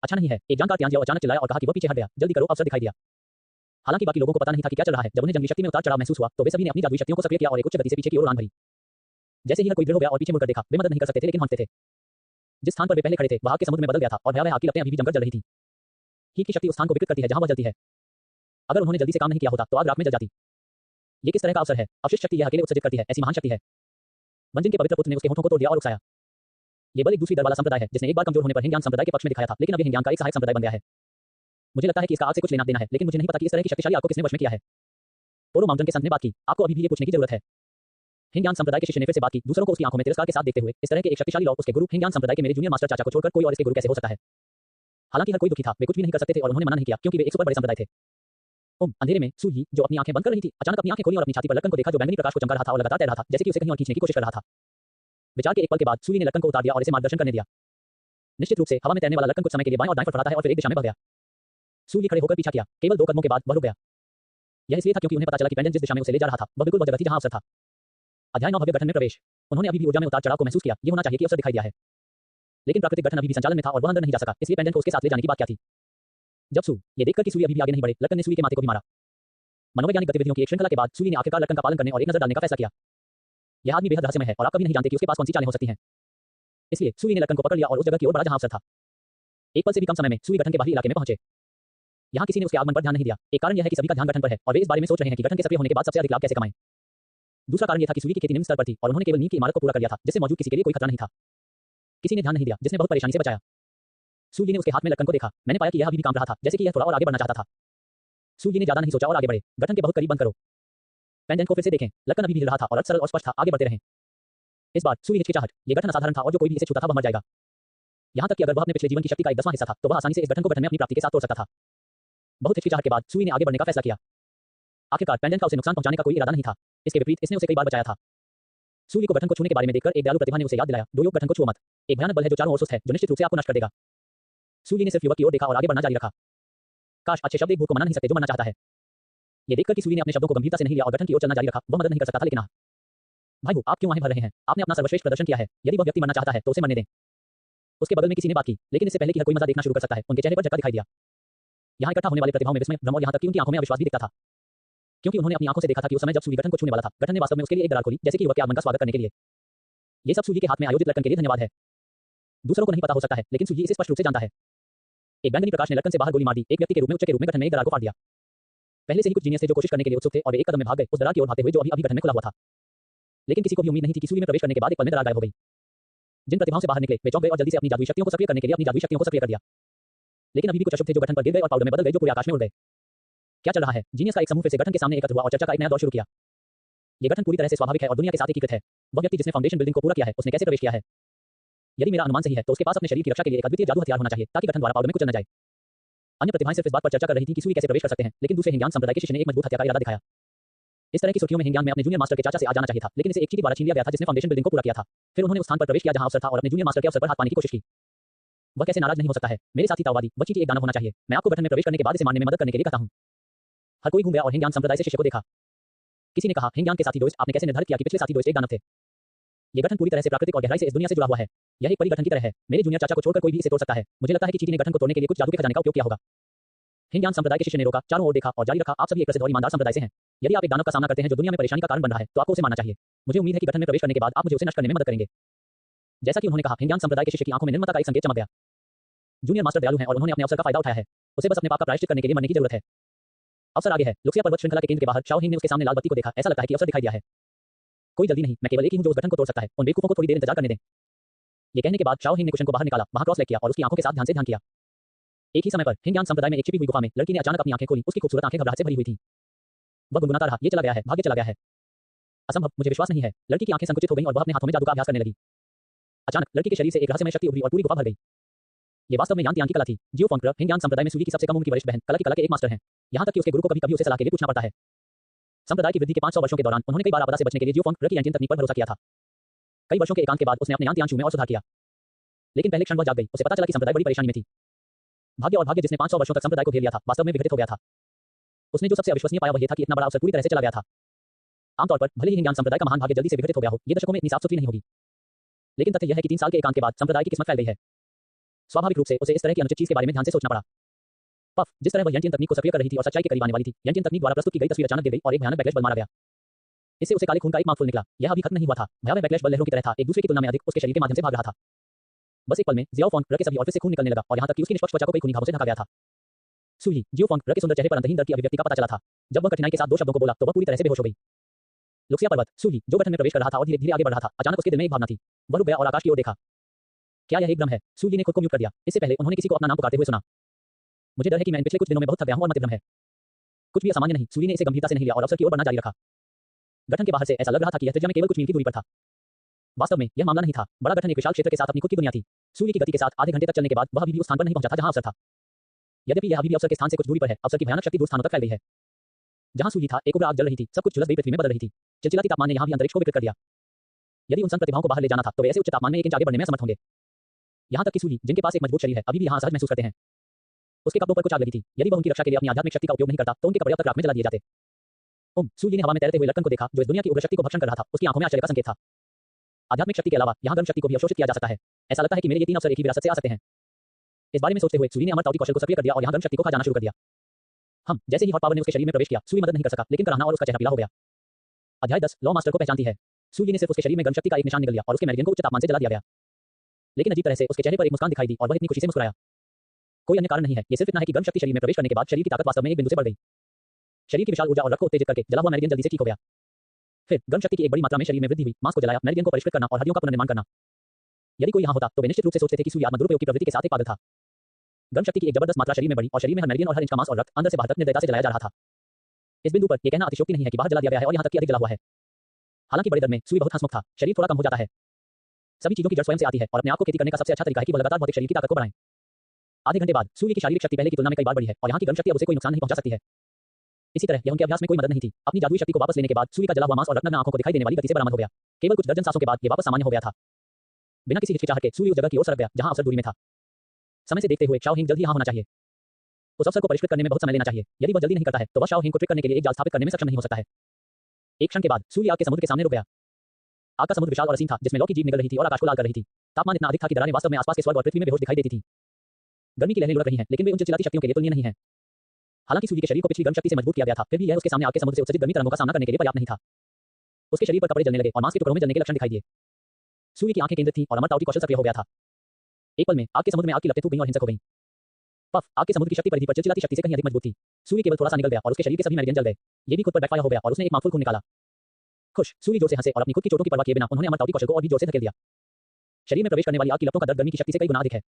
अच्छा नहीं है, एक जानकार यांजियाओ अचानक चिल्लाया और कहा कि वह पीछे हट गया। जल्दी करो, अवसर दिखाई दिया। हालांकि बाकी लोगों को पता नहीं था कि क्या चल रहा है। जब उन्हें जंगली शक्ति में उतार चढ़ाव महसूस हुआ तो वे सभी ने अपनी जादुई शक्तियों को सक्रिय किया और एक उच्च गति से पीछे की ओर उड़ान भरी। जैसे ही हर कोई दृढ़ हो गया और पीछे मुड़कर देखा, वे मदद नहीं कर सकते थे लेकिन हंसते थे। जिस स्थान पर वे पहले खड़े थे वह आग के समुद्र में बदल गया था और भयावह आग की लपटें अभी भी जमकर जल रही थी। हीट की शक्ति उस स्थान को विकृत करती है जहां वह जलती है। अगर उन्होंने जल्दी से काम नहीं किया होता तो आग राख में जल जाती। ये किस तरह का अवसर है? अवशिष्ट शक्ति यह अकेले उत्सर्जित करती है, ऐसी महान शक्ति है। वंजिन के पवित्र पुत्र ने उसके होठों को तोड़ दिया और उकसाया। ये बल एक दूसरी दर वाला संप्रदाय है जिसने एक बार कमजोर होने पर हिंगयान संप्रदाय के पक्ष में दिखाया था, लेकिन अब हिंगयान का एक सहायक संप्रदाय बन गया है। मुझे लगता है कि इसका आग से कुछ लेना देना है, लेकिन मुझे नहीं पता कि इस तरह की शक्तिशाली आग को किसने वश में किया है। पोरो माउंटेन के संत ने बात की, आपको अभी भी ये पूछने की जरूरत है। हिंगयान संप्रदाय के शिष्य ने फिर से बात की, दूसरों को उसकी आंखों में तिरस्कार के साथ देखते हुए, इस तरह के एक शक्तिशाली लॉ उसके गुरु हिंगयान संप्रदाय के मेरे जूनियर मास्टर चाचा को छोड़कर कोई और इसके गुरु कैसे हो सकता है? हालांकि हर कोई दुखी था, वे कुछ भी नहीं कर सकते थे और उन्होंने मना नहीं किया क्योंकि वे एक सुपर बड़े संप्रदाय थे। अंधेरे में सूर्य जो अपनी आंखें बंद कर रही थी, अचानक अपनी आंखें खोली और अपनी छाती पर लक्कन को देखा जो बैंगनी प्रकाश को चमका रहा था और लगातार तैर रहा था, जैसे कि उसे कहीं और खींचने की कोशिश कर रहा था। विचार के एक पल के बाद सूर्य ने लक्कन को उतार दिया और इसे मार्गदर्शन करने दिया। निश्चित रूप से हवा में तैरने वाला लक्कन कुछ समय के लिए बाएं और दाएं फड़फड़ाता है और फिर एक दिशा में बह गया। सूर्य खड़े होकर पीछा किया, केवल 2 कदमों के बाद वह रुक गया। यह इसलिए था क्योंकि उन्हें पता चला कि पेंडेंट जिस दिशा में उसे ले जा रहा था वह बिल्कुल वह जगह थी जहां अवसर था। अध्याय 9 भव्य गठन में प्रवेश। उन्होंने अभी भी ऊर्जा में उतार चढ़ाव को महसूस किया, ये होना चाहिए कि अवसर दिखाई दिया है। लेकिन प्राकृतिक गठन अभी भी संचालन में था और वह अंदर नहीं जा सका, इसलिए पेंडेंट को उसके साथ ले जाने की बात क्या थी? जब ये देखकर कि सूर्य अभी भी आगे नहीं बढ़े, लक्कन ने सूर्य के माथे को भी मारा। मनोवैज्ञानिक गतिविधियों की एक श्रृंखला के बाद सूली ने आखिरकार लटकन का पालन करने और एक नजर डालने का फैसला किया। यह आदमी बेहद रहस्यमय है और आप कभी नहीं जानते कि उसके पास कौन सी चालें हो सकती हैं। इसलिए सूली ने लटकन को पकड़ लिया और उस जगह की ओर बढ़ा जहां अफसर था। एक पल से भी कम समय में सूली गठन के बाहरी इलाके में पहुंचे। यहाँ किसी ने उसके आगमन पर ध्यान नहीं दिया। एक कारण यह है कि सभी का ध्यान गठन पर है और वे इस बारे में सोच रहे हैं कि गठन के सक्रिय होने के बाद सबसे अधिक लाभ कैसे कमाएं। दूसरा कारण यह था कि सूली की खेती निम्न स्तर पर थी और उन्होंने केवल नींव की इमारत को पूरा कर लिया था, जिससे मौजूद किसी के लिए कोई खतरा नहीं था। किसी ने ध्यान नहीं दिया, जिसने बहुत परेशानी से बचाया। सूली ने उसके हाथ में लटकन को देखा। मैंने पाया कि यह अभी भी काम रहा था, जैसे कि यह थोड़ा और आगे बढ़ना चाहता था। सूली ने ज्यादा नहीं सोचा और आगे बढ़े। गठन के बहुत करीब बंद करो। पेंडेंट को फिर से देखें। लटकन अभी भी हिल रहा था और अर्थ सरल और स्पष्ट था। आगे बढ़ते रहें। इस बार सूली हिचकिचाहट। यह गठन असाधारण था और जो कोई भी इसे छूता था वह मर जाएगा। यहाँ तक कि अगर वह अपने पिछले जीवन की शक्ति का एक 10वां हिस्सा था, तो वह आसानी से इस गठन को गठन में अपनी प्राप्ति के साथ तोड़ सकता था। बहुत हिचकिचाहट के बाद सूली ने आगे बढ़ने का फैसला किया। आखिरकार पेंडेंट का उसे नुकसान पहुंचाने का कोई इरादा नहीं था। इसके विपरीत इसने उसे कई बार बचाया था। सूली को गठन को छूने के बारे में देखकर एक दयालु प्रतिभा ने उसे याद दिलाया, दो योग गठन को छुओ मत। एक भयानक बल है जो चारों ओर सुस्त है, जो निश्चित रूप से आपको नष्ट कर देगा। सूली ने सिर्फ युवक की ओर देखा और आगे बढ़ना जारी रखा। काश अच्छे शब्द एक भूत को मना नहीं सकते जो मरना चाहता है। ये देखकर कि सूली ने अपने शब्दों को गंभीरता से नहीं लिया और गठन की ओर चलना जारी रखा, वह मदद नहीं कर सकता था। लेकिन भाई आप क्यों आंखें भर रहे हैं? आपने अपना सर्वश्रेष्ठ प्रदर्शन किया है। यदि वह व्यक्ति मरना चाहता है तो उसे मरने दें। उसके बगल में किसी ने बात की, लेकिन इससे पहले कि हर कोई मजा देखना शुरू कर सकता है, उनके चेहरे पर झटका दिखाई दिया। यहाँ इकट्ठा होने वाले प्रतिभाओं में विस्मय, भ्रम और यहाँ तक कि उनकी आंखों में अविश्वास भी दिखता था, क्योंकि उन्होंने अपनी आंखों से देखा था कि उस समय जब सूली गठन को छूने वाला था, गठन ने वास्तव में उसके लिए एक दरार खोली, जैसे कि युवक के आगमन का स्वागत करने के लिए। ये सब सूली के हाथ में आयोजित लटकन के लिए धन्यवाद है। दूसरों को नहीं पता हो सकता है, लेकिन सूली इसे स्पष्ट रूप से जानता है। एक बैंगनी प्रकाश ने लटकन से बाहर गोली मार दी। एक व्यक्ति के रूप में उच्च के रूप में गठन में एक दरार को फाड़ दिया। पहले से ही कुछ जीनियस थे जो कोशिश करने के लिए उत्सुक थे और वे एक कदम में भाग गए, उस दरार की ओर भागते हुए जो अभी गठन में खुला हुआ था। लेकिन किसी को भी उम्मीद नहीं थी कि सूली में प्रवेश करने के बाद एक पल में दरार गायब हो गई। जिन प्रतिभाओं से बाहर निकले वे चौंक गए और जल्दी से अपनी जादुई शक्तियों को सक्रिय करने के लिए अपनी जादुई शक्तियों को सक्रिय कर दिया। लेकिन अभी भी कुछ अशुभ थे जो गठन पर गिर गए और पाउडर में बदल गए, जो पूरे आकाश में उड़ गए। क्या चल रहा है? जीनियस का एक समूह फिर से गठन के सामने एकत्र हुआ और चर्चा का एक नया दौर शुरू किया। ये गठन पूरी तरह से स्वाभाविक है और दुनिया के साथ एकीकृत है। वह व्यक्ति जिसने फाउंडेशन बिल्डिंग को पूरा किया है, उसने कैसे प्रवेश किया है? यदि मेरा अनुमान सही है तो उसके पास अपने शरीर की रक्षा के लिए एक अद्वितीय जादू हथियार होना चाहिए, ताकि गठन द्वारा पाउडर में कुचल न जाए। अन्य प्रतिभाएं सिर्फ इस बात पर चर्चा कर रही थी कि सूली कैसे प्रवेश कर सकते हैं, लेकिन दूसरे हिंगयान संप्रदाय के शिष्य ने एक मजबूत हत्या का इरादा दिखाया। इस तरह की सुर्खियों में हिंगयान में अपने जूनियर मास्टर के चाचा से आ जाना चाहिए था, लेकिन इसे एक चीटी द्वारा छीन लिया गया था जिसने फाउंडेशन बिल्डिंग को पूरा किया था। फिर उन्होंने उस स्थान पर प्रवेश किया जहां अफसर था और अपने जूनियर मास्टर के अवसर पर हाथ पाने की कोशिश की। वह कैसे नाराज नहीं हो सकता है? मेरे साथी ताओवादी, वह चीटी एक दानव होना चाहिए। मैं आपको गठन में प्रवेश करने के बाद इसे मारने में मदद करने के लिए कहता हूं। हर कोई घूम गया और हिंगयान संप्रदाय से शिष्य को देखा। किसी ने कहा, हिंगयान के साथी दोस्त, आपने कैसे निर्धारित किया कि पिछले साथी दोस्त एक दानव थे? ये गठन पूरी तरह से प्राकृतिक और गहराई से इस दुनिया से जुड़ा हुआ है। यह एक परिगठन की तरह है। मेरे जूनियर चाचा को छोड़कर कोई भी इसे तोड़ सकता है। मुझे लगता है कि चीटी ने गठन को तोड़ने के लिए कुछ जादू के खजाने का उपयोग किया होगा। हिंगयान संप्रदाय के शिष्य ने रोका, चारों ओर देखा और जारी रखा, आप सभी एक प्रसिद्ध और ईमानदार संप्रदाय से हैं। यदि आप एक दानव का सामना करते हैं जो दुनिया में परेशानी का कारण बन रहा है, तो आपको उसे मारना चाहिए। मुझे उम्मीद है कि गठन में प्रवेश करने के बाद आप मुझे उसे नष्ट करने में मदद करेंगे। जैसा कि उन्होंने कहा, हिंगयान संप्रदाय के शिष्य की आंखों में निर्ममता का एक संकेत चमक गया। जूनियर मास्टर दयालु हैं और उन्होंने अपने अवसर का फायदा उठाया है। उसे बस अपने पाप का प्रायश्चित करने के लिए मरने की जरूरत है। अवसर आगे है। लुक्सिया पर्वत श्रृंखला के केंद्र के बाहर शाओ हिंग ने उसके सामने लाल बत्ती को देखा। ऐसा लगता है कि अवसर दिखाई दिया है। कोई जल्दी नहीं, मैं केवल एक ही हूं जो उस गठन को तोड़ सकता है। उन बेवकूफों को थोड़ी देर इंतजार करने दें। ये कहने के बाद शाओ हिंग ने कुशन को बाहर निकाला, वहां क्रॉस लेग किया और उसकी आंखों के साथ ध्यान किया। एक ही समय पर हिंगयान संप्रदाय में एक छिपी हुई गुफा में लड़की ने अचानक अपनी आंखें खोली। उसकी खूबसूरत आंखें घबराहट से भरी हुई थीं। वह गुनगुनाता रहा, ये चला गया है, भाग्य चला गया है। असंभव, मुझे विश्वास नहीं है। लड़की की आंखें संकुचित हो गईं और वह अपने हाथों में जादू का अभ्यास करने लगी। अचानक लड़की के शरीर से एक रहस्यमय शक्ति उभरी और पूरी गुफा भर गई। ये वास्तव में यान की कला थी। जियो फोंक्र हिंगयान संप्रदाय में सूली की सबसे कम उम्र की वरिष्ठ बहन, कला के एक मास्टर हैं। यहाँ तक कि उसके गुरु को कभी-कभी उसे सलाह के लिए पूछना पड़ता है। संप्रदाय की वृद्धि के 500 वर्षों के दौरान उन्होंने कई बार आपदा से बचने के लिए जियो फोंक्र की एंजिन तकनीक पर भरोसा किया था। कई वर्षों के एकांत के बाद उसने अपने यांत्रिक में और सुधार किया। लेकिन पहले क्षण वह जाग गई। उसे पता चला कि संप्रदाय बड़ी परेशानी में थी। भाग्य जिसने 500 वर्षों तक संप्रदाय को घेर लिया था, वास्तव में विघटित हो गया था। उसने जो सबसे अविश्वसनीय पाया वह यह था कि इतना बड़ा अवसर पूरी तरह से चला गया था। आमतौर पर भले ही हिंगयान संप्रदाय का महान भाग्य जल्दी से विघटित हो गया हो, ये दशकों में इतनी साफ सुथरी नहीं होगी। लेकिन तथ्य यह है कि 3 साल के एकांत के बाद संप्रदाय की किस्मत फैल गई है। स्वाभाविक रूप से उसे इस तरह की अनुचित चीज के बारे में ध्यान से सोचना पड़ा। पफ, जिस तरह वह यंटियन तकनीक को सक्रिय कर रही थी और सच्चाई के करीब आने वाली थी, यंटियन तकनीक द्वारा प्रस्तुत की गई तस्वीर अचानक गिर गई और एक भयानक बैकलैश बल मारा गया। इससे उसे काले खून का एक माउथफुल निकला। यह अभी खत्म नहीं हुआ था। भयावह बैकलैश बल लहरों की तरह था, एक दूसरे की तुलना में अधिक उसके शरीर के माध्यम से भाग रहा था। बस एक पल में जियो फोंक्र के सभी ऑर्फिस से खून निकलने लगा और यहाँ तक कि उसकी निष्पक्ष त्वचा को कई खूनी घावों से ढका गया था। सूली, जियो फोंक्र के सुंदर चेहरे पर अंतहीन डर की अभिव्यक्ति का पता चला था। जब वह कठिनाई के साथ 2 शब्दों को बोला तो वह पूरी तरह से बेहोश हो गई। लुक्सिया पर्वत, सूली, जो गठन में प्रवेश कर रहा था और धीरे-धीरे आगे बढ़ रहा था, अचानक उसके दिल में एक भावना थी। वह रुक गया और आकाश की ओर देखा। क्या यह एक भ्रम है? सूली ने खुद को म्यूट कर दिया। इससे पहले उन्होंने किसी को अपना नाम पुकारते हुए सुना। मुझे डर है कि मैं इन पिछले कुछ दिनों में बहुत थक गया हूं और मतिभ्रम है। कुछ भी असामान्य नहीं। सूली ने इसे गंभीरता से नहीं लिया और अवसर की ओर बढ़ना जारी रखा। गठन के बाहर से ऐसा लग रहा था कि यह त्रिज्या में केवल कुछ मील की दूरी पर था। वास्तव में यह मामला नहीं था। बड़ा गठन एक विशाल क्षेत्र के साथ अपनी खुद की दुनिया थी। सूली की गति के साथ आधे घंटे तक चलने के बाद वह अभी भी उस स्थान पर नहीं पहुंचा था जहां अवसर था। यद्यपि यह अभी भी अवसर के स्थान से कुछ दूरी पर है, अवसर की भयानक शक्ति दूर स्थानों तक फैल गई है। जहां सूली था, एक उग्र आग जल रही थी। सब कुछ झुलस गई पृथ्वी में बदल रही थी। चिलचिलाती तापमान ने यहां भी अंतरिक्ष को विकृत कर दिया। यदि उन संत प्रतिभाओं को बाहर ले जाना था तो वे ऐसे उच्च तापमान में एक इंच आगे बढ़ने में असमर्थ होंगे। यहाँ तक कि सूली, जिनके पास एक मजबूत शरीर है, अभी भी यहाँ असहज महसूस करते हैं। उसके कपड़ों पर कुछ आग लगी थी। यदि वह उनकी रक्षा के लिए अपनी आध्यात्मिक शक्ति का उपयोग नहीं करता तो उनके कपड़े अब तक राख में जला दिए जाते। सूली ने हवा में तैरते हुए लटकन को देखा जो इस दुनिया की उग्र शक्ति को भक्षण कर रहा था। उसकी आंखों में आश्चर्य का संकेत था। आध्यात्मिक शक्ति के अलावा यहाँ गर्म शक्ति को भी अवशोषित किया जा सकता है। ऐसा लगता है कि मेरे ये 3 अवसर एक ही विरासत से आ सकते हैं। इस बारे में सोचते हुए सूली ने अमर ताओ की कौशल को सक्रिय कर दिया और यहाँ गर्म शक्ति को खा जाना शुरू कर दिया। जैसे ही हॉट पावर ने उसके शरीर में प्रवेश किया, सूर्य मदद नहीं कर सका, लेकिन कराहना और उसका चेहरा पीला हो गया। अध्याय 10 लॉ मास्टर को पहचानती है। सूर्य ने सिर्फ उसके शरीर में गर्म शक्ति का एक निशान निकल लिया और उसके मेरिडियन को उच्च तापमान से जला दिया गया। लेकिन अजीब तरह से उसके चेहरे पर एक मुस्कान दिखाई दी और वह इतनी खुशी से मुस्कुराया। कोई अन्य कारण नहीं है, ये सिर्फ इतना है कि गर्म शक्ति शरीर में प्रवेश करने के बाद शरीर की ताकत वास्तव में एक बिंदु से बढ़ गई। शरीर की विशाल ऊर्जा और रक्त को उत्तेजित करके जला हुआ मेरिडियन जल्दी से ठीक हो गया। फिर गर्म शक्ति की एक बड़ी मात्रा में शरीर में वृद्धि हुई, मांस को जलाया, मेरिडियन को परिष्कृत करना और हड्डियों का पुनर्निर्माण करना। यदि कोई यहाँ होता तो वे निश्चित रूप से सोचते थे कि सूर्य आत्मा दुरुपयोग की प्रवृत्ति के साथ एक पागल था। गर्म शक्ति की एक जबरदस्त मात्रा शरीर में बढ़ी और शरीर में हर मेरिडियन और हर इंच का मांस और रक्त अंदर से बाहर तक निर्दयता से जलाया जा रहा था। इस बिंदु पर यह कहना अतिशयोक्ति नहीं है कि बाहर जला दिया गया है और यहाँ तक कि अधिक जला हुआ है। हालांकि बड़े दर में सूर्य बहुत हंसमुख था, शरीर थोड़ा कम हो जाता है। सभी चीजों की जड़ स्वयं से आती है और अपने आप को खेती करने का सबसे अच्छा तरीका है कि वह लगातार भौतिक शरीर की ताकत को बढ़ाएं। आधे घंटे बाद सूर्य की शारीरिक शक्ति पहले की तुलना में कई बार बढ़ी है और यहाँ की गर्म शक्ति अब उसे कोई नुकसान नहीं पहुंचा सकती है। इसी तरह यह उनके अभ्यास में कोई मदद नहीं थी। अपनी जादुई शक्ति को वापस लेने के बाद सूर्य का जला हुआ मांस और रत्न आंखों को दिखाई देने वाली गति से बरामद हो गया। केवल कुछ दर्जन सांसों के बाद ये वापस सामान्य हो गया था। बिना किसी हिचकिचाहट के सूर्य उस जगह की ओर सरक गया जहां अवसर दूरी में था। समय से देखते हुए शाओ हिंग जल्द ही यहाँ होना चाहिए। उस अवसर को परिष्कृत करने में बहुत समय लेना चाहिए। यदि वह जल्दी नहीं करता है तो वह शाओ हिंग को ट्रिक करने के लिए एक जाल स्थापित करने में सक्षम नहीं हो सकता है। एक क्षण के बाद सूर्य आग के समुद्र के सामने रुक गया। आग का समुद्र विशाल और असीम था जिसमें लौ की जीभ निकल रही थी और आकाश को लाल कर रही थी। तापमान इतना अधिक था कि दरारें वास्तव में आसपास के स्वर्ग और पृथ्वी में बेहोश दिखाई देती थी। गर्मी की लहरें लुढ़क रही हैं लेकिन वे उन चिलचिलाती शक्तियों के लिए तुलनीय नहीं है। हालांकि सूर्य के शरीर को पिछली गर्म शक्ति से मजबूत किया गया था, फिर भी यह उसके सामने आग के समुद्र से उत्सर्जित गर्मी तरंगों का सामना करने के लिए पर्याप्त नहीं था। उसके शरीर पर कपड़े जलने लगे और मांस के टुकड़ों में जलने के लक्षण दिखाई दिए। सूर्य की आंखें केंद्रित थीं और अमर ताऊ की कौशल सक्रिय हो गया था। एक पल में आग के समुद्र में आग की लपटें थूक गईं और हिंसक हो गईं। पफ आग के समुद्र की शक्ति परिधि पर चिलचिलाती शक्ति से कहीं अधिक मजबूत थी। सूर्य केवल थोड़ा सा निकल गया और उसके शरीर के सभी मेरिडियन जल गए। ये भी खुद पर बैकफायर हो गया और उसने एक माफुल खून निकाला। खुश सूर्य जोर से हंसे और अपनी खुद की चोटों की परवाह किए बिना उन्होंने अमर ताऊ की कौशल को और भी जोर से धकेल दिया। शरीर में प्रवेश करने वाली आग की लपटों का दर्द गर्मी की शक्ति से कई गुना अधिक है।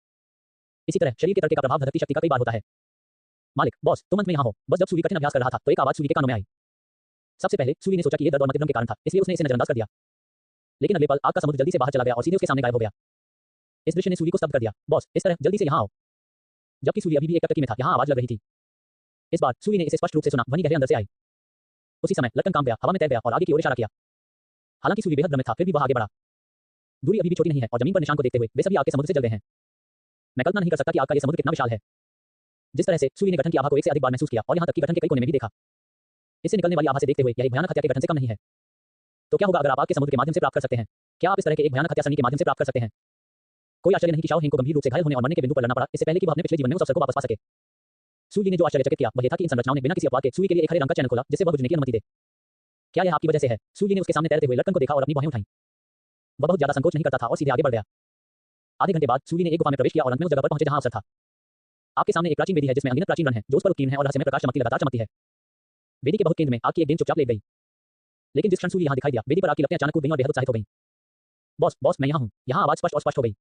इसी तरह शरीर के तड़के का प्रभाव धरती शक्ति का कई बार होता है। मालिक बॉस तुम अंत में यहाँ हो। बस जब सूर्य कठिन अभ्यास कर रहा था तो एक आवाज सूर्य के कानों में आई। सबसे पहले सूर्य ने सोचा कि यह दर्द और मतिभ्रम के कारण था, इसलिए उसने इसे नजरअंदाज कर दिया। लेकिन अगले पल आग का समुद्र जल्दी से बाहर चला गया और सीधे उसके सामने गायब हो गया। इस दृश्य ने सूर्य को स्तब्ध कर दिया। बॉस इस तरह जल्दी से यहाँ आओ। जबकि सूर्य अभी भी एक टकटकी में था, यहाँ आवाज लग रही थी। इस बार सूर्य ने इसे स्पष्ट रूप से सुना, ध्वनि गहरे अंदर से आई। उसी समय लटकन काम गया, हवा में तैर गया और आगे की ओर इशारा किया। हालांकि सूर्य बेहद भ्रमित था, फिर भी वह आगे बढ़ा। दूरी अभी भी छोटी नहीं है और जमीन पर निशान को देखते हुए वे सभी आग के समुद्र से जल गए हैं। मैं कल्पना नहीं कर सकता कि आग का यह समुद्र कितना विशाल है। जिस तरह से सूर्य ने गठन की आभा को एक से अधिक बार महसूस किया और यहाँ तक कि गठन के कई कोने में भी देखा। इससे निकलने वाली आभा से देखते हुए यह एक भयानक हत्या के गठन से कम नहीं है। तो क्या होगा अगर आप आग के समुद्र के माध्यम से प्राप्त कर सकते हैं? क्या आप इस तरह के एक भयानक हत्या सनी के माध्यम से प्राप्त कर सकते हैं? कोई आश्चर्य नहीं कि शाओ हिंग को गंभीर रूप से घायल होने और मरने के बिंदु पर लड़ना पड़ा, इससे पहले कि वह अपने पिछले जीवन में उस अवसर को वापस पा सके। सूर्य ने जो आश्चर्यचकित किया वह यह था कि इन संरचनाओं ने बिना किसी अपवाद के सूर्य के लिए एक हरे रंग का चैनल खोला जिससे वह बुझने की अनुमति दे। क्या यह आपकी वजह से है? सूर्य ने उसके सामने तैरते हुए लटकन को देखा और अपनी बाहें उठाई। वह बहुत ज्यादा संकोच नहीं करता था और सीधे आगे बढ़ गया। आधे घंटे बाद सूर्य ने एक गुफा में प्रवेश किया और अंत में उस जगह पर पहुंचे जहां अवसर था। आपके सामने एक प्राचीन वेदी है जिसमें अनगिनत प्राचीन रण है जो उस पर उत्कीर्ण है और रहस्यमय प्रकाश चमकती लगातार चमकती है। वेदी के बहुत केंद्र में आग की एक गेंद चुपचाप लेट गई। लेकिन जिस क्षण सूर्य यहाँ दिखाई दिया वेदी पर आग की लपटें अचानक कूद गईं और बेहद उत्साहित हो गईं। बॉस बॉस मैं यहाँ हूँ। यहाँ आवाज स्पष्ट और स्पष्ट हो गई।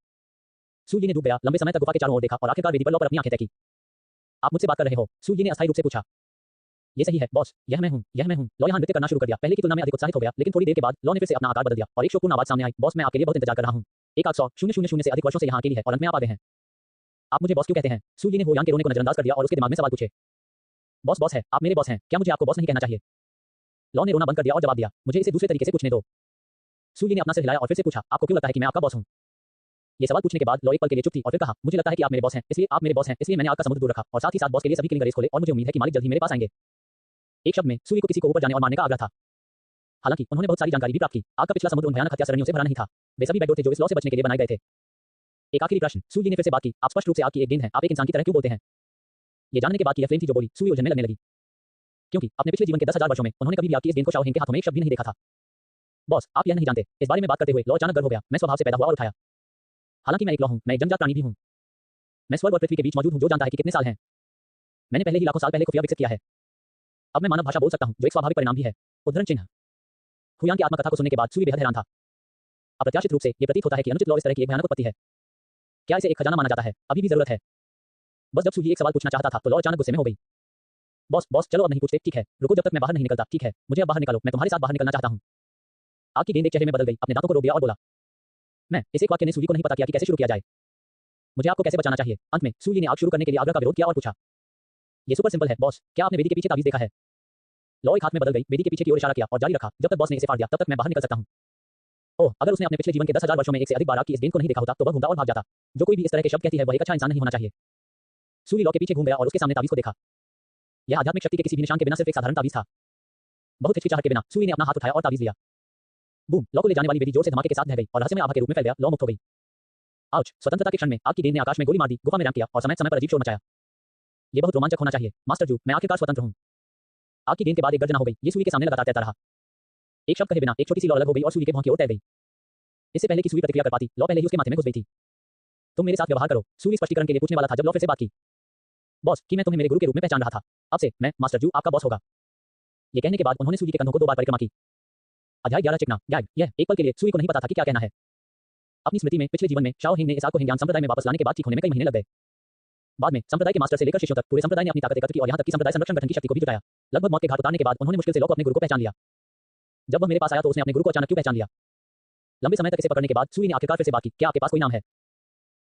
सूर्य ने डूब गया, लंबे समय तक गुफा के चारों ओर देखा और आखिरकार वेदी पर लौ पर अपनी आंखें तय की। आप मुझसे बात कर रहे हो? सूर्य ने अस्थायी रूप से पूछा। ये सही है बॉस, यह मैं हूँ, यह मैं हूँ। लौ यहाँ नृत्य करना शुरू कर दिया। पहले की तुलना में अधिक उत्साहित हो गया, लेकिन थोड़ी देर के बाद लौ ने फिर से अपना आकार बदल दिया और एक शोकपूर्ण आवाज सामने आई। बॉस मैं आपके लिए बहुत इंतजार कर रहा हूँ। एक 100,000 से अधिक वर्षों से यहाँ अकेली है और अंत में आप आ गए हैं। आप मुझे बॉस क्यों कहते हैं? सूर्य ने होयांग के रोने को नजरअंदाज कर दिया और उसके दिमाग में सवाल पूछे। बॉस बॉस है, आप मेरे बॉस हैं, क्या मुझे आपको बॉस नहीं कहना चाहिए? लौ ने रोना बंद कर दिया और जवाब दिया, मुझे इसे दूसरे तरीके से पूछने दो। सूर्य ने अपना सिर हिलाया और फिर से पूछा, आपको क्यों लगता है कि मैं आपका बॉस हूँ? ये सवाल पूछने के बाद लौ एक पल के लिए चुप थी और फिर कहा, मुझे लगता है कि आप मेरे बॉस हैं, इसलिए आप मेरे बॉस हैं, इसलिए मैंने आग का समुद्र दूर रखा और साथ ही साथ बॉस के लिए सभी किलिंग रेस खोले और मुझे उम्मीद है कि मालिक जल्द ही मेरे पास आएंगे। एक शब्द में सूर्य को किसी को ऊपर जाने और मारने का आग्रह था। हालांकि उन्होंने बहुत सारी जानकारी भी प्राप्त की। आग का पिछला समुद्र उन भयानक हत्या सरणियों से भरा नहीं था। वे सभी बैकडोर थे जो इस लौ से बचने के लिए बनाए गए थे। एक आखिरी प्रश्न, सूर्य ने फिर से बात की, आप स्पष्ट रूप से आग की एक गेंद हैं, आप एक इंसान की तरह क्यों बोलते हैं? ये जानने के बाद कि यह फ्लेम थी जो बोली, सूर्य उलझनने लगने लगी। क्योंकि अपने पिछले जीवन के 10,000 वर्षों में उन्होंने कभी भी आग की इस गेंद को शाओ हिंग के हाथों में एक शब्द भी नहीं देखा था। बॉस आप यह नहीं जानते। इस बारे में बात करते हुए लौ अचानक गर्व हो गया। मैं स्वभाव से पैदा हुआ और उठाया। हालांकि मैं एक लौ हूं, मैं एक जन्मजात प्राणी भी हूं। मैं स्वर्ग और पृथ्वी के बीच मौजूद हूं जो जानता है कि कितने साल हैं। मैंने पहले ही लाखों साल पहले खुफिया विकसित किया है। अब मैं मानव भाषा बोल सकता हूं जो एक स्वाभाविक परिणाम भी है। उद्धरण चिन्ह। हुयांग की आत्मकथा को सुनने के बाद सूर्य बेहद हैरान था। अप्रत्याशित रूप से यह प्रतीत होता है कि अनुचित लौ इस तरह की एक भयानक उत्पत्ति है। क्या इसे एक खजाना माना जाता है? अभी भी जरूरत है। बस जब सूर्य एक सवाल पूछना चाहता था तो लौ अचानक गुस्से में हो गई। बॉस बॉस चलो अब नहीं पूछते, ठीक है, रुको जब तक मैं बाहर नहीं निकलता। ठीक है, मुझे अब बाहर निकालो, मैं तुम्हारे साथ बाहर निकलना चाहता हूं। आग की गेंद एक चेहरे में बदल गई, अपने दांतों को रोक दिया और बोला, मैं इस एक वाक्य ने सूर्य को नहीं पता किया कि कैसे शुरू किया जाए। मुझे आपको कैसे बचाना चाहिए? अंत में सूर्य ने आग शुरू करने के लिए आग्रह का विरोध किया और पूछा, ये सुपर सिंपल है बॉस, क्या आपने वेदी के पीछे ताबीज देखा है? लौ एक हाथ में बदल गई, वेदी के पीछे की ओर इशारा किया और जारी रखा, जब तक बॉस ने इसे फाड़ दिया तब तक मैं बाहर निकल सकता हूं। ओह, अगर उसने अपने पिछले जीवन के 10,000 वर्षों में एक से अधिक बार आग की इस गेंद को नहीं देखा होता तो वह घूमता और भाग जाता। जो कोई भी इस तरह के शब्द कहती है वह एक अच्छा इंसान नहीं होना चाहिए। सूर्य लौ के पीछे घूम गया और उसके सामने ताबीज को देखा। यह आध्यात्मिक शक्ति के किसी भी निशान के बिना सिर्फ एक साधारण ताबीज था। बहुत हिचकिचाहट के बिना सूर्य ने अपना हाथ उठाया और ताबीज लिया। बूम, लौ को ले जाने वाली वेदी जोर से धमाके के साथ ढह गई और रहस्यमय आभा के रूप में फैल गया। लौ मुक्त हो गई। आउच, स्वतंत्रता के क्षण में आग की गेंद ने आकाश में गोली मार दी, गुफा में रैंप किया और समय समय पर अजीब शोर मचाया। ये बहुत रोमांचक होना चाहिए मास्टर जू, मैं आखिरकार स्वतंत्र हूँ। आपकी गेंद के बाद एक गर्जना हो गई, ये सुई के सामने लगातार तैरता रहा। एक शब्द कहे बिना एक छोटी सी लौ अलग हो गई और सुई के भौं की ओर तैर गई। इससे पहले कि सुई प्रतिक्रिया कर पाती, लौ पहले ही उसके माथे में घुस गई थी। तुम मेरे साथ व्यवहार करो, सुई स्पष्टीकरण के लिए पूछने वाला था जब लौ फिर से बात की। बॉस, कि मैं तुम्हें मेरे गुरु के रूप में पहचान रहा था। अब से मैं मास्टर जू आपका बॉस होगा। ये कहने के बाद उन्होंने सुई के कंधों को 2 बार परिक्रमा की। अध्याय 11 चिकना गैग। यह एक पल के लिए सुई को नहीं पता था कि क्या कहना है। अपनी स्मृति में पिछले जीवन में शाओ हिंग ने इस आग को हिंगयान संप्रदाय में वापस लाने के बाद ठीक होने में कई महीने लग गए। बाद में संप्रदाय के मास्टर से लेकर शिष्यों तक पूरे संप्रदाय ने अपनी ताकत एकत्र की और यहाँ तक कि संप्रदाय संरक्षण गठन की शक्ति को भी जुटाया। लगभग मौत के घाट उतारने के बाद उन्होंने मुश्किल से लौ को अपने गुरु को पहचान लिया। जब वह मेरे पास आया तो उसने अपने गुरु को अचानक क्यों पहचान लिया? लंबे समय तक इसे पकड़ने के बाद सुई ने आखिरकार फिर से बात की, क्या आपके पास कोई नाम है?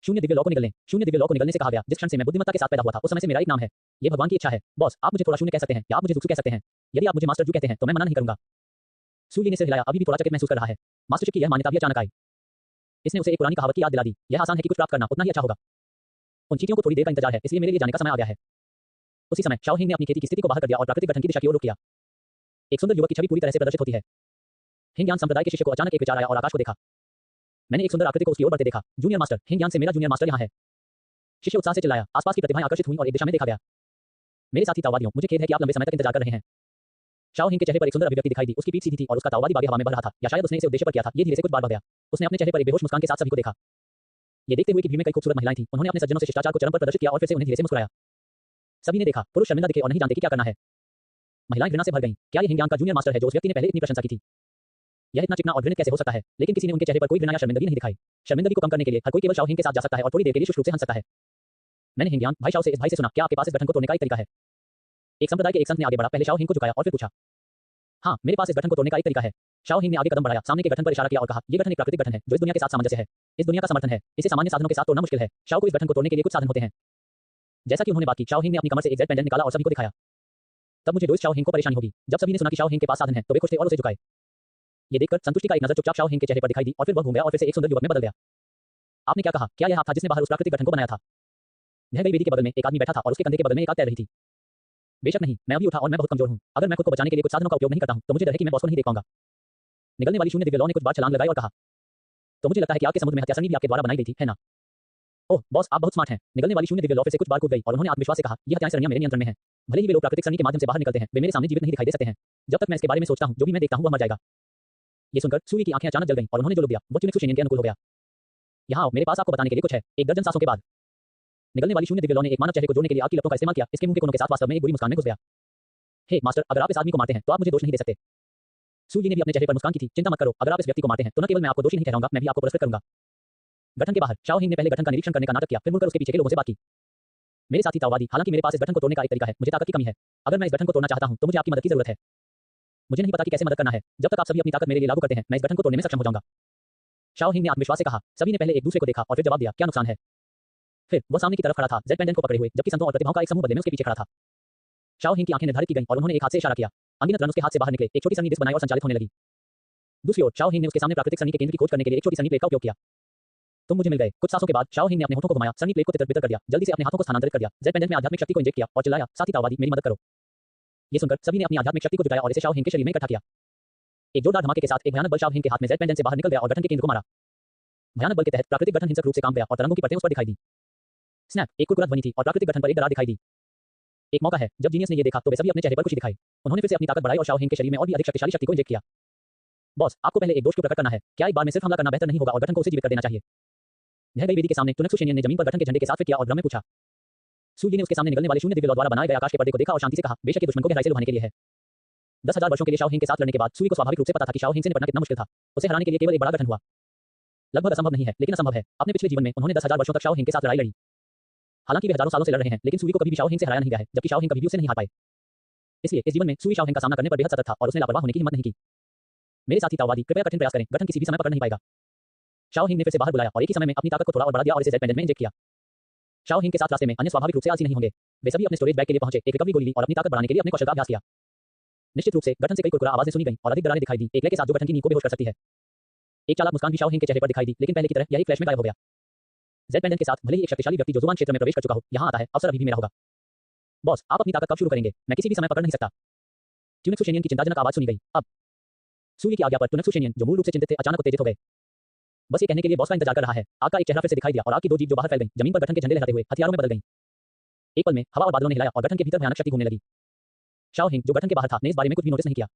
शून्य दिव्य लौ को निगलने। शून्य दिव्य लौ को निगलने से कहा गया, जिस क्षण से मैं बुद्धिमत्ता के साथ पैदा हुआ था उस समय से मेरा एक नाम है। ये भगवान की इच्छा है। बॉस, आप मुझे थोड़ा शून्य कह सकते हैं या आप मुझे जुक्सु कह सकते हैं। यदि आप मुझे मास्टर जू कहते हैं तो मैं मना नहीं करूंगा। सुई ने सिर हिलाया, अभी भी थोड़ा चकित महसूस कर रहा है। मास्टर जी की यह मान्यता भी अचानक आई। इसने उसे एक पुरानी कहावत की याद दिला दी, यह आसान है कि कुछ प्राप्त करना उतना ही अच्छा होगा। उन चींटियों को थोड़ी देर का इंतजार है, इसलिए मेरे लिए जाने का समय आ गया है। उसी समय शाओ हिंग ने अपनी खेती की स्थिति को बाहर कर दिया और प्राकृतिक गठन की दिशा की ओर रुख किया। एक सुंदर युवक की छवि पूरी तरह से प्रदर्शित होती है। हिंगयान संप्रदाय के शिष्य को अचानक एक विचार आया और आकाश को देखा। मैंने एक सुंदर आकृति को उसकी ओर बढ़ते देखा। जूनियर मास्टर, हिंगयान से मेरा जूनियर मास्टर यहाँ है। शिष्य उत्साह से चिल्लाया, आसपास की प्रतिभाएं आकर्षित हुई और एक दिशा में देखा गया। मेरे साथी ताओवादियों, मुझे खेद है कि आप लंबे समय तक इंतजार कर रहे हैं। शाओ हिंग के चेहरे पर एक सुंदर अभिव्यक्ति दिखाई दी, उसकी पीठ सीधी थी और उसका ताओवादी बागे हवा में बढ़ रहा था, या शायद उसने इसे उद्देश्य पर किया था। ये धीरे से कुछ बार बढ़ गया। उसने अपने चेहरे पर एक बेहोश मुस्कान के साथ सभी को देखा। ये देखते हुए कि भीड़ में कई खूबसूरत महिलाएं थीं, उन्होंने अपने सज्जनों से शिष्टाचार को चरम पर प्रदर्शित किया और फिर से उन्हें धीरे से मुस्कुराया। सभी ने देखा, पुरुष शर्मिंदा दिखे और नहीं जानते कि क्या करना है। महिलाएं घृणा से भर गईं। क्या ये हिंगयान का जूनियर मास्टर है जो उस व्यक्ति ने पहले इतनी प्रशंसा की थी? यह इतना चिकना और घृणित कैसे हो सकता है? लेकिन किसी ने उनके चेहरे पर कोई घृणा या शर्मिंदगी नहीं दिखाई। शर्मिंदगी को कम करने के लिए हर कोई केवल शाओ हिंग के साथ जा सकता है और थोड़ी देर के लिए शुष्क रूप से हंस सकता है। मैंने हिंगयान भाई शाओ से इस भाई से सुना, क्या आपके पास इस गठन को तोड़ने का एक तरीका है? एक संप्रदाय के एक संत ने आगे बढ़ा, पहले शाओ हिंग को झुकाया और फिर पूछा। हाँ, मेरे पास इस गठन को तोड़ने का एक तरीका है। शाओ हिंग ने आगे कदम बढ़ाया, सामने के गठन पर इशारा किया और कहा, यह गठन एक प्राकृतिक गठन है जो इस दुनिया के साथ सामंजस्य है। इस दुनिया का समर्थन है, इसे सामान्य साधनों के साथ तोड़ना मुश्किल है। शाओ को इस गठन को तोड़ने के लिए कुछ साधन होते हैं। जैसा कि उन्होंने बात की, शाओ हिंग ने अपनी कमर से एक जेड पेंडेंट निकाला और सभी को दिखाया। तब मुझे शाओ हिंग को परेशानी होगी। जब सभी ने सुना कि शाओ हिंग के पास साधन है तो वे खुश थे और उसे झुकाए। ये देखकर संतुष्टि का एक नजर चुपचाप शाओ हिंग के चेहरे पर दिखाई दी और फिर वह घूम गया और फिर से एक सुंदर युवक में बदल गया। आपने क्या कहा? क्या यह हाथ था जिसने बाहर उस प्राकृतिक गठन को बनाया था? यह गई वेदी के बगल में एक आदमी बैठा था और उसके कंधे के बगल में एक आग तैर रही थी। बेशक नहीं, मैं अभी उठा और मैं बहुत कमजोर हूं। अगर मैं खुद को बचाने के लिए कुछ साधनों का उपयोग नहीं करता हूं तो मुझे डर है कि मैं बॉस को नहीं देख पाऊंगा। निगलने वाली शून्य दिव्य लौ ने कुछ बार छलांग लगाई और कहा, तो मुझे लगता है कि आपके समुद्र में हत्यासरणी भी आपके द्वारा बनाई गई थी, है ना? ओह बॉस, आप बहुत स्मार्ट हैं। निगलने वाली शून्य दिव्य लौ फिर से कुछ बार कूद गई और उन्होंने आत्मविश्वास से कहा, यह हत्याएं सरणियां मेरे नियंत्रण में हैं। भले ही वे लोग प्राकृतिक सरणी के माध्यम से बाहर निकलते हैं, वे मेरे सामने जीवित नहीं दिखाई दे सकते हैं। जब तक मैं इसके बारे में सोचता हूं, जो भी मैं देखता हूं वह मर जाएगा। ये सुनकर सुई की आंखें अचानक जल गईं और उन्होंने जो लुक दिया वो ट्यूनिक सुशेनियन के अनुकूल हो गया। यहाँ आओ, मेरे पास आपको बताने के लिए कुछ है। एक दर्जन सांसों के बाद निगलने वाली शून्य दिव्य लौ ने एक मानव चेहरे को जोड़ने के लिए आपकी लतों का इस्तेमाल किया। इसके मुंह के कोनों के साथ वास्तव में एक बुरी मुस्कान में घुस गया। हे मास्टर, अगर आप इस आदमी को मारते हैं तो आप मुझे दोष नहीं दे सकते। सुई ने भी अपने चेहरे पर मुस्कान की थी। चिंता मत करो, अगर आप इस व्यक्ति को मारते हैं तो न केवल मैं आपको दोषी नहीं ठहराऊंगा, मैं भी आपको पुरस्कृत करूंगा। गठन के बाहर शाओ हिंग ने पहले गठन का निरीक्षण करने का नाटक किया, फिर मुड़कर उसके पीछे के लोगों से बात की। मेरे साथी ताओवादी, हालांकि मेरे पास इस गठन को तोड़ने का एक तरीका है, मुझे ताकत की कमी है। अगर मैं इस गठन को तोड़ना चाहता हूं तो मुझे आपकी मदद की जरूरत है। मुझे नहीं पता कि कैसे मदद करना है। जब तक आप सभी अपनी ताकत मेरे लिए लागू करते हैं, मैं इस गठन को तोड़ने में सक्षम हो जाऊंगा। शाओ हिंग ने आत्मविश्वास से कहा। सभी ने पहले एक दूसरे को देखा और फिर जवाब दिया, क्या नुकसान है? फिर वह सामने की तरफ खड़ा था, जेड पेंडेंट को पकड़े हुए, जबकि संतों और प्रतिभाओं का एक समूह बदले में उसके पीछे खड़ा था। शाओ हिंग की आंखें निर्धारित की गईं और उन्होंने एक हाथ से इशारा किया। अनगिनत रन उसके हाथ से बाहर निकले, एक छोटी सरणी डिस्क बनाई और संचालित होने लगी। दूसरी ओर शाओ हिंग ने उसके सामने प्राकृतिक सरणी के केंद्र की खोज करने के लिए एक छोटी सरणी प्लेट का उपयोग किया। तुम मुझे मिल गए। कुछ सांसों के बाद शाओ हिंग ने अपने होठों को घुमाया, सरणी प्लेट को तितर-बितर कर दिया, जल्दी से अपने हाथों को स्थानांतरित कर दिया, जेड पेंडेंट में आध्यात्मिक शक्ति को इंजेक्ट किया और चिल्लाया, साथी ताओवादी, मेरी मदद करो। ये सुनकर सभी ने अपनी आध्यात्मिक शक्ति को जुटाया और इसे शाओ हिंग के शरीर में इकट्ठा किया। एक जोरदार धमाके के साथ एक भयानक बल शाओ हिंग के हाथ में जेड पेंडेंट से बाहर निकल गया और गठन के केंद्र को मारा। भयानक बल के तहत प्राकृतिक गठन हिंसक रूप से काम गया और तरंगों की परतें उस पर दिखाई दी। स्नैप, एक कुरकुरा ध्वनि थी और प्राकृतिक गठन पर एक दरार दिखाई दी। एक मौका है। जब जीनियस ने ये देखा तो वे सभी अपने चेहरे पर खुशी दिखाई। उन्होंने फिर से अपनी ताकत बढ़ाई और शाओ हिंग के शरीर में और भी अधिक शक्तिशाली शक्ति को इंजेक्ट किया। बॉस, आपको पहले एक दोष को प्रकट करना है। क्या एक बार में सिर्फ हमला करना बेहतर नहीं होगा और गठन को उसे जीवित कर देना चाहिए? यह गई वेदी के सामने टुनक सुशेनियन ने जमीन पर गठन के झंडे के साथ फिर किया और ड्रम में पूछा। सूजी ने उसके सामने निकलने वाले शून्य दिव्य लौ द्वारा बनाए गए आकाश के पर्दे को देखा और शांति से कहा, बेशक ये दुश्मन को गहराई से लुभाने के लिए है। 10,000 वर्षों के लिए शाओ हिंग के साथ लड़ने के बाद सूई को स्वाभाविक रूप से पता था कि शाओ हिंग से निपटना कितना मुश्किल था। उसे हराने के लिए केवल एक बड़ा गठन हुआ। लगभग असंभव नहीं है, लेकिन असंभव है। अपने पिछले जीवन में उन्होंने 10,000 वर्षों तक शाओ हिंग के साथ लड़ाई लड़ी। हालांकि वे हजारों सालों से लड़ रहे हैं, लेकिन सूई को कभी भी शाओ हिंग से हराया नहीं गया है, जबकि शाओ हिंग कभी भी उसे नहीं हार पाए। इसलिए इस जीवन में सूई शाओ हिंग का सामना करने पर बेहद सतर्क था और उसने लापरवाह होने की हिम्मत नहीं की। मेरे साथी ताओवादी, कृपया कठिन प्रयास करें, गठन किसी भी समय पकड़ नहीं पाएगा। शाओ हिंग ने फिर से बाहर बुलाया और एक ही समय में अपनी ताकत को थोड़ा और बढ़ा दिया और इसे जेड पेंडेंट में इंजेक्ट किया। शाओ हिंग के साथ रास्ते में अन्य स्वाभाविक रूप से आलसी नहीं होंगे। वे सभी अपने स्टोरेज बैग के लिए पहुंचे, एक रिकवरी गोली ली और अपनी ताकत बढ़ाने के लिए अपने कौशल का अभ्यास किया। निश्चित रूप से गठन से कई कुरकुरा आवाजें सुनी गईं और अधिक दरारें दिखाई दी, एक लय के साथ जो गठन की नींव को बेहोश कर सकती है। एक चालाक मुस्कान भी शाओ हिंग के चेहरे पर दिखाई दी, लेकिन पहले की तरह यही फ्लैश में गायब हो गया। जेड पेंडेंट के साथ भले ही एक शक्तिशाली व्यक्ति जो जुबान क्षेत्र में प्रवेश कर चुका हो यहाँ आता है, अवसर अभी भी मेरा होगा। बॉस, आप अपनी ताकत कब शुरू करेंगे? मैं किसी भी समय पकड़ नहीं सकता। ट्यूनिक सुशेनियन की चिंताजनक आवाज सुनी गई। अब सूई की आज्ञा पर ट्यूनिक सुशेनियन, जो मूल रूप से चिंतित थे, अचानक उत्तेजित हो गए। बस ये कहने के लिए बॉस का इंतजार कर रहा है। आग का एक चेहरा फिर से दिखाई दिया और आग की दो जीप जो बाहर फैल गई, जमीन पर गठन के झंडे लहराते हुए हथियारों में बदल गई। एक पल में हवा और बादलों ने हिलाया और गठन के भीतर भयानक शक्ति घूमने लगी। शाओ हिंग, जो गठन के बाहर था, ने इस बारे में कुछ भी नोटिस नहीं किया।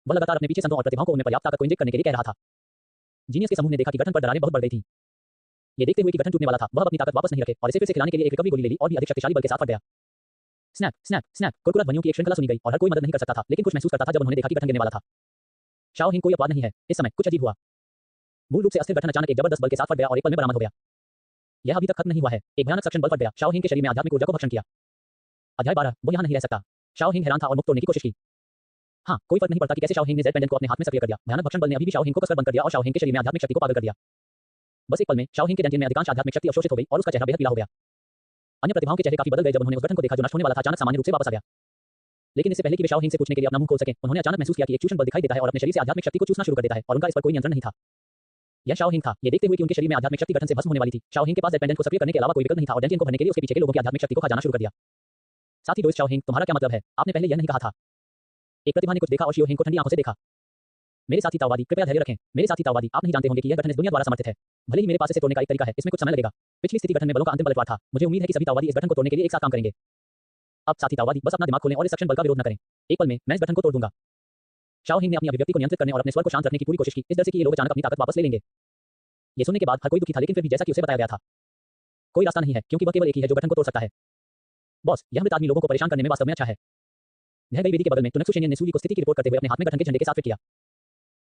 वह लगातार अपने पीछे संतों और प्रतिभाओं को उनमें पर्याप्त ताकत को इंजेक्ट करने के लिए कह रहा था। जीनियस के समूह ने देखा कि गठन पर दरारें बहुत बढ़ गई थीं। ये देखते हुए कि गठन टूटने वाला था, वह अपनी ताकत वापस नहीं रखे और इसे फिर से खिलाने के लिए एक रिकवरी गोली ले ली और भी अधिक शक्तिशाली बल के साथ फट गया। स्नैप स्नैप स्नैप, कुरकुरा ध्वनियों की एक श्रृंखला सुनी गई और हर कोई मदद नहीं कर सकता था, लेकिन कुछ महसूस करता था जब उन्होंने देखा कि गठन गिरने वाला था। शाओ हिंग, कोई अपवाद नहीं है। इस समय कुछ अजीब हुआ। मूल रूप से अस्थिर गठन अचानक एक जबरदस्त बल के साथ फट गया और एक पल में बरामद हो गया। यह अभी तक खत्म नहीं हुआ है। एक भयानक सक्शन बल फट गया। शाओ हिंग के शरीर में आध्यात्मिक ऊर्जा को भक्षण किया। अध्याय 12, वो यहाँ नहीं रह सकता। शाओ हिंग हैरान था और मुक्त तोड़ने की कोशिश की। हाँ, कोई फर्क नहीं पड़ता कि कैसे शाओ हिंग ने जेड पेंडेंट को अपने हाथ में सक्रिय कर दिया। भयानक भक्षण बल ने अभी भी शाओ हिंग को कसकर बंद कर दिया और शाओ हिंग के शरीर में आध्यात्मिक शक्ति को पागल कर दिया। बस एक पल में शाओ हिंग के डेंटिन में अधिकांश आध्यात्मिक शक्ति अवशोषित हो गई और उसका चेहरा बेहद पीला हो गया। अन्य प्रतिभाओं के चेहरे काफी बदल गए जब उन्होंने उस गठन को देखा जो नष्ट होने वाला था अचानक सामान्य रूप से वापस आ गया। लेकिन इससे पहले कि वे शाओ हिंग से पूछने के लिए अपना मुंह खोल सकें, उन्होंने अचानक महसूस किया कि एक चूषण बल दिखाई देता है और अपने शरीर से आध्यात्मिक शक्ति को चूसना शुरू कर देता है और उनका इस पर कोई नियंत्रण नहीं था। यह शाओ हिंग था। ये देखते हुए कि उनके शरीर में आध्यात्मिक शक्ति गठन से भस्म होने वाली थी, शाओ हिंग के पास जेड पेंडेंट को सक्रिय करने के अलावा कोई विकल्प नहीं था और डेंटिन को भरने के लिए उसके पीछे के लोगों की आध्यात्मिक शक्ति को खा जाना शुरू कर दिया। साथ ही दोस्त शाओ हिंग, तुम्हारा क्या मतलब है? आपने पहले यह नहीं कहा था। एक प्रतिभा ने कुछ देखा और शियो हिंग को ठंडी आंखों से देखा। मेरे साथी ताओवादी, कृपया धैर्य रखें। मेरे साथी ताओवादी, आप नहीं जानते होंगे कि यह गठन इस दुनिया द्वारा समर्थित है। भले ही मेरे पास इसे तोड़ने का एक तरीका है, इसमें कुछ समय लगेगा। पिछली स्थिति गठन में बलों का अंतिम पलटवार था। मुझे उम्मीद है कि सभी ताओवादी इस गठन को तोड़ने के लिए एक साथ काम करेंगे। अब साथी ताओवादी, बस अपना दिमाग खोलें और इस सक्शन बल का विरोध न करें। एक पल में मैं इस गठन को तोड़ दूंगा। शाओ हिंग ने अपनी अभिव्यक्ति को नियंत्रित करने और अपने स्वर को शांत रखने की पूरी कोशिश की, इस डर से कि ये लोग अचानक अपनी ताकत वापस ले लेंगे। ये सुनने के बाद हर कोई दुखी था, लेकिन फिर भी जैसा कि उसे बताया गया था, कोई रास्ता नहीं है, क्योंकि वह केवल एक ही है जो गठन को तोड़ सकता है। बॉस, यह मृत आदमी लोगों को परेशान करने में वास्तव में अच्छा है। ढह गई वेदी के बगल में तुनक्सु शेनियन ने सूली को स्थिति की रिपोर्ट करते हुए अपने हाथ में गठन के झंडे के साथ फिट किया।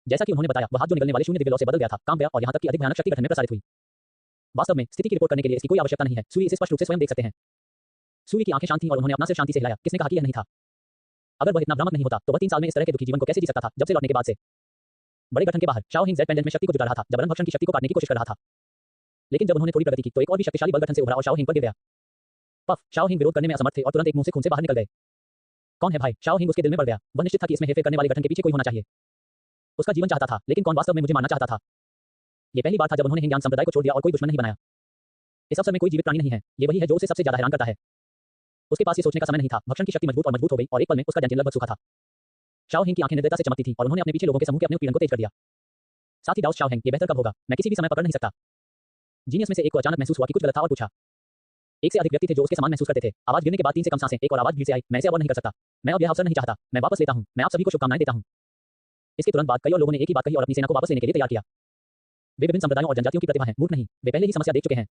जैसा कि उन्होंने बताया, वह हाथ जो निकलने वाले शून्य दिव्य लौ से बदल गया था, काम गया और यहां तक कि अधिक भयानक शक्ति गठन में प्रसारित हुई। वास्तव में स्थिति की रिपोर्ट करने के लिए इसकी कोई आवश्यकता नहीं है। सूर्य इसे स्पष्ट रूप से स्वयं देख सकते हैं। सूर्य की आंखें शांत थीं और उन्होंने अपना सिर शांति से हिलाया। किसने कहा कि यह नहीं था? अगर वह इतना भ्रामक नहीं होता तो वह 3 साल में इस तरह के दुखी जीवन को कैसे जी सकता था जब से लौटने के बाद से। बड़े गठन के बाहर शाओ हिंग जेड पेंडेंट में शक्ति को जुटा रहा था, जबरन भक्षण की शक्ति को काटने की कोशिश कर रहा था। लेकिन जब उन्होंने थोड़ी प्रगति की तो एक और भी शक्तिशाली बल गठन से उभरा और शाओ हिंग पर गिर गया। पफ, शाओ हिंग विरोध करने में असमर्थ थे और तुरंत एक मुंह से खून से बाहर निकल गए। कौन है भाई? शाओ हिंग उसके दिल में बढ़ गया। वह निश्चित था कि इसमें हेरफेर करने वाले गठन के पीछे कोई होना चाहिए। उसका जीवन चाहता था, लेकिन कौन वास्तव में मुझे मारना चाहता था? ये पहली बार था जब उन्होंने हिंग संप्रदाय को छोड़ दिया और कोई दुश्मन नहीं बनाया। इस अवसर में कोई जीवित प्राणी नहीं है। ये वही है जो उसे सबसे ज्यादा हैरान करता है। उसके पास ये सोचने का समय नहीं था। भक्षण की शक्ति मजबूत हो गई और एक पल में उसका डेंटिन लगभग सूखा था। शाओ हिंग की आंखें निर्दयता से चमकती थीं और उन्होंने अपने पीछे लोगों के समूह के अपने उत्पीड़न को तेज कर दिया। साथ ही डाउस शाओ हिंग, ये बेहतर कब होगा? मैं किसी भी समय पकड़ नहीं सकता। जीनियस में से एक को अचानक महसूस हुआ कि कुछ गलत था और पूछा। एक से अधिक व्यक्ति थे जो उसके समान महसूस करते थे। आवाज गिरने के बाद 3 से कम सांसें, एक और आवाज भीड़ से आई। मैं इसे और नहीं कर सकता। मैं अब यह अवसर नहीं चाहता। मैं वापस लेता हूं। मैं आप सभी को शुभकामनाएं देता हूं। इसके तुरंत बाद कई और लोगों ने एक ही बात कही और अपनी सेना को वापस लेने के लिए तैयार किया। वे विभिन्न संप्रदायों और जनजातियों की प्रतिभा हैं, मूर्ख नहीं। वे पहले ही समस्या देख चुके हैं।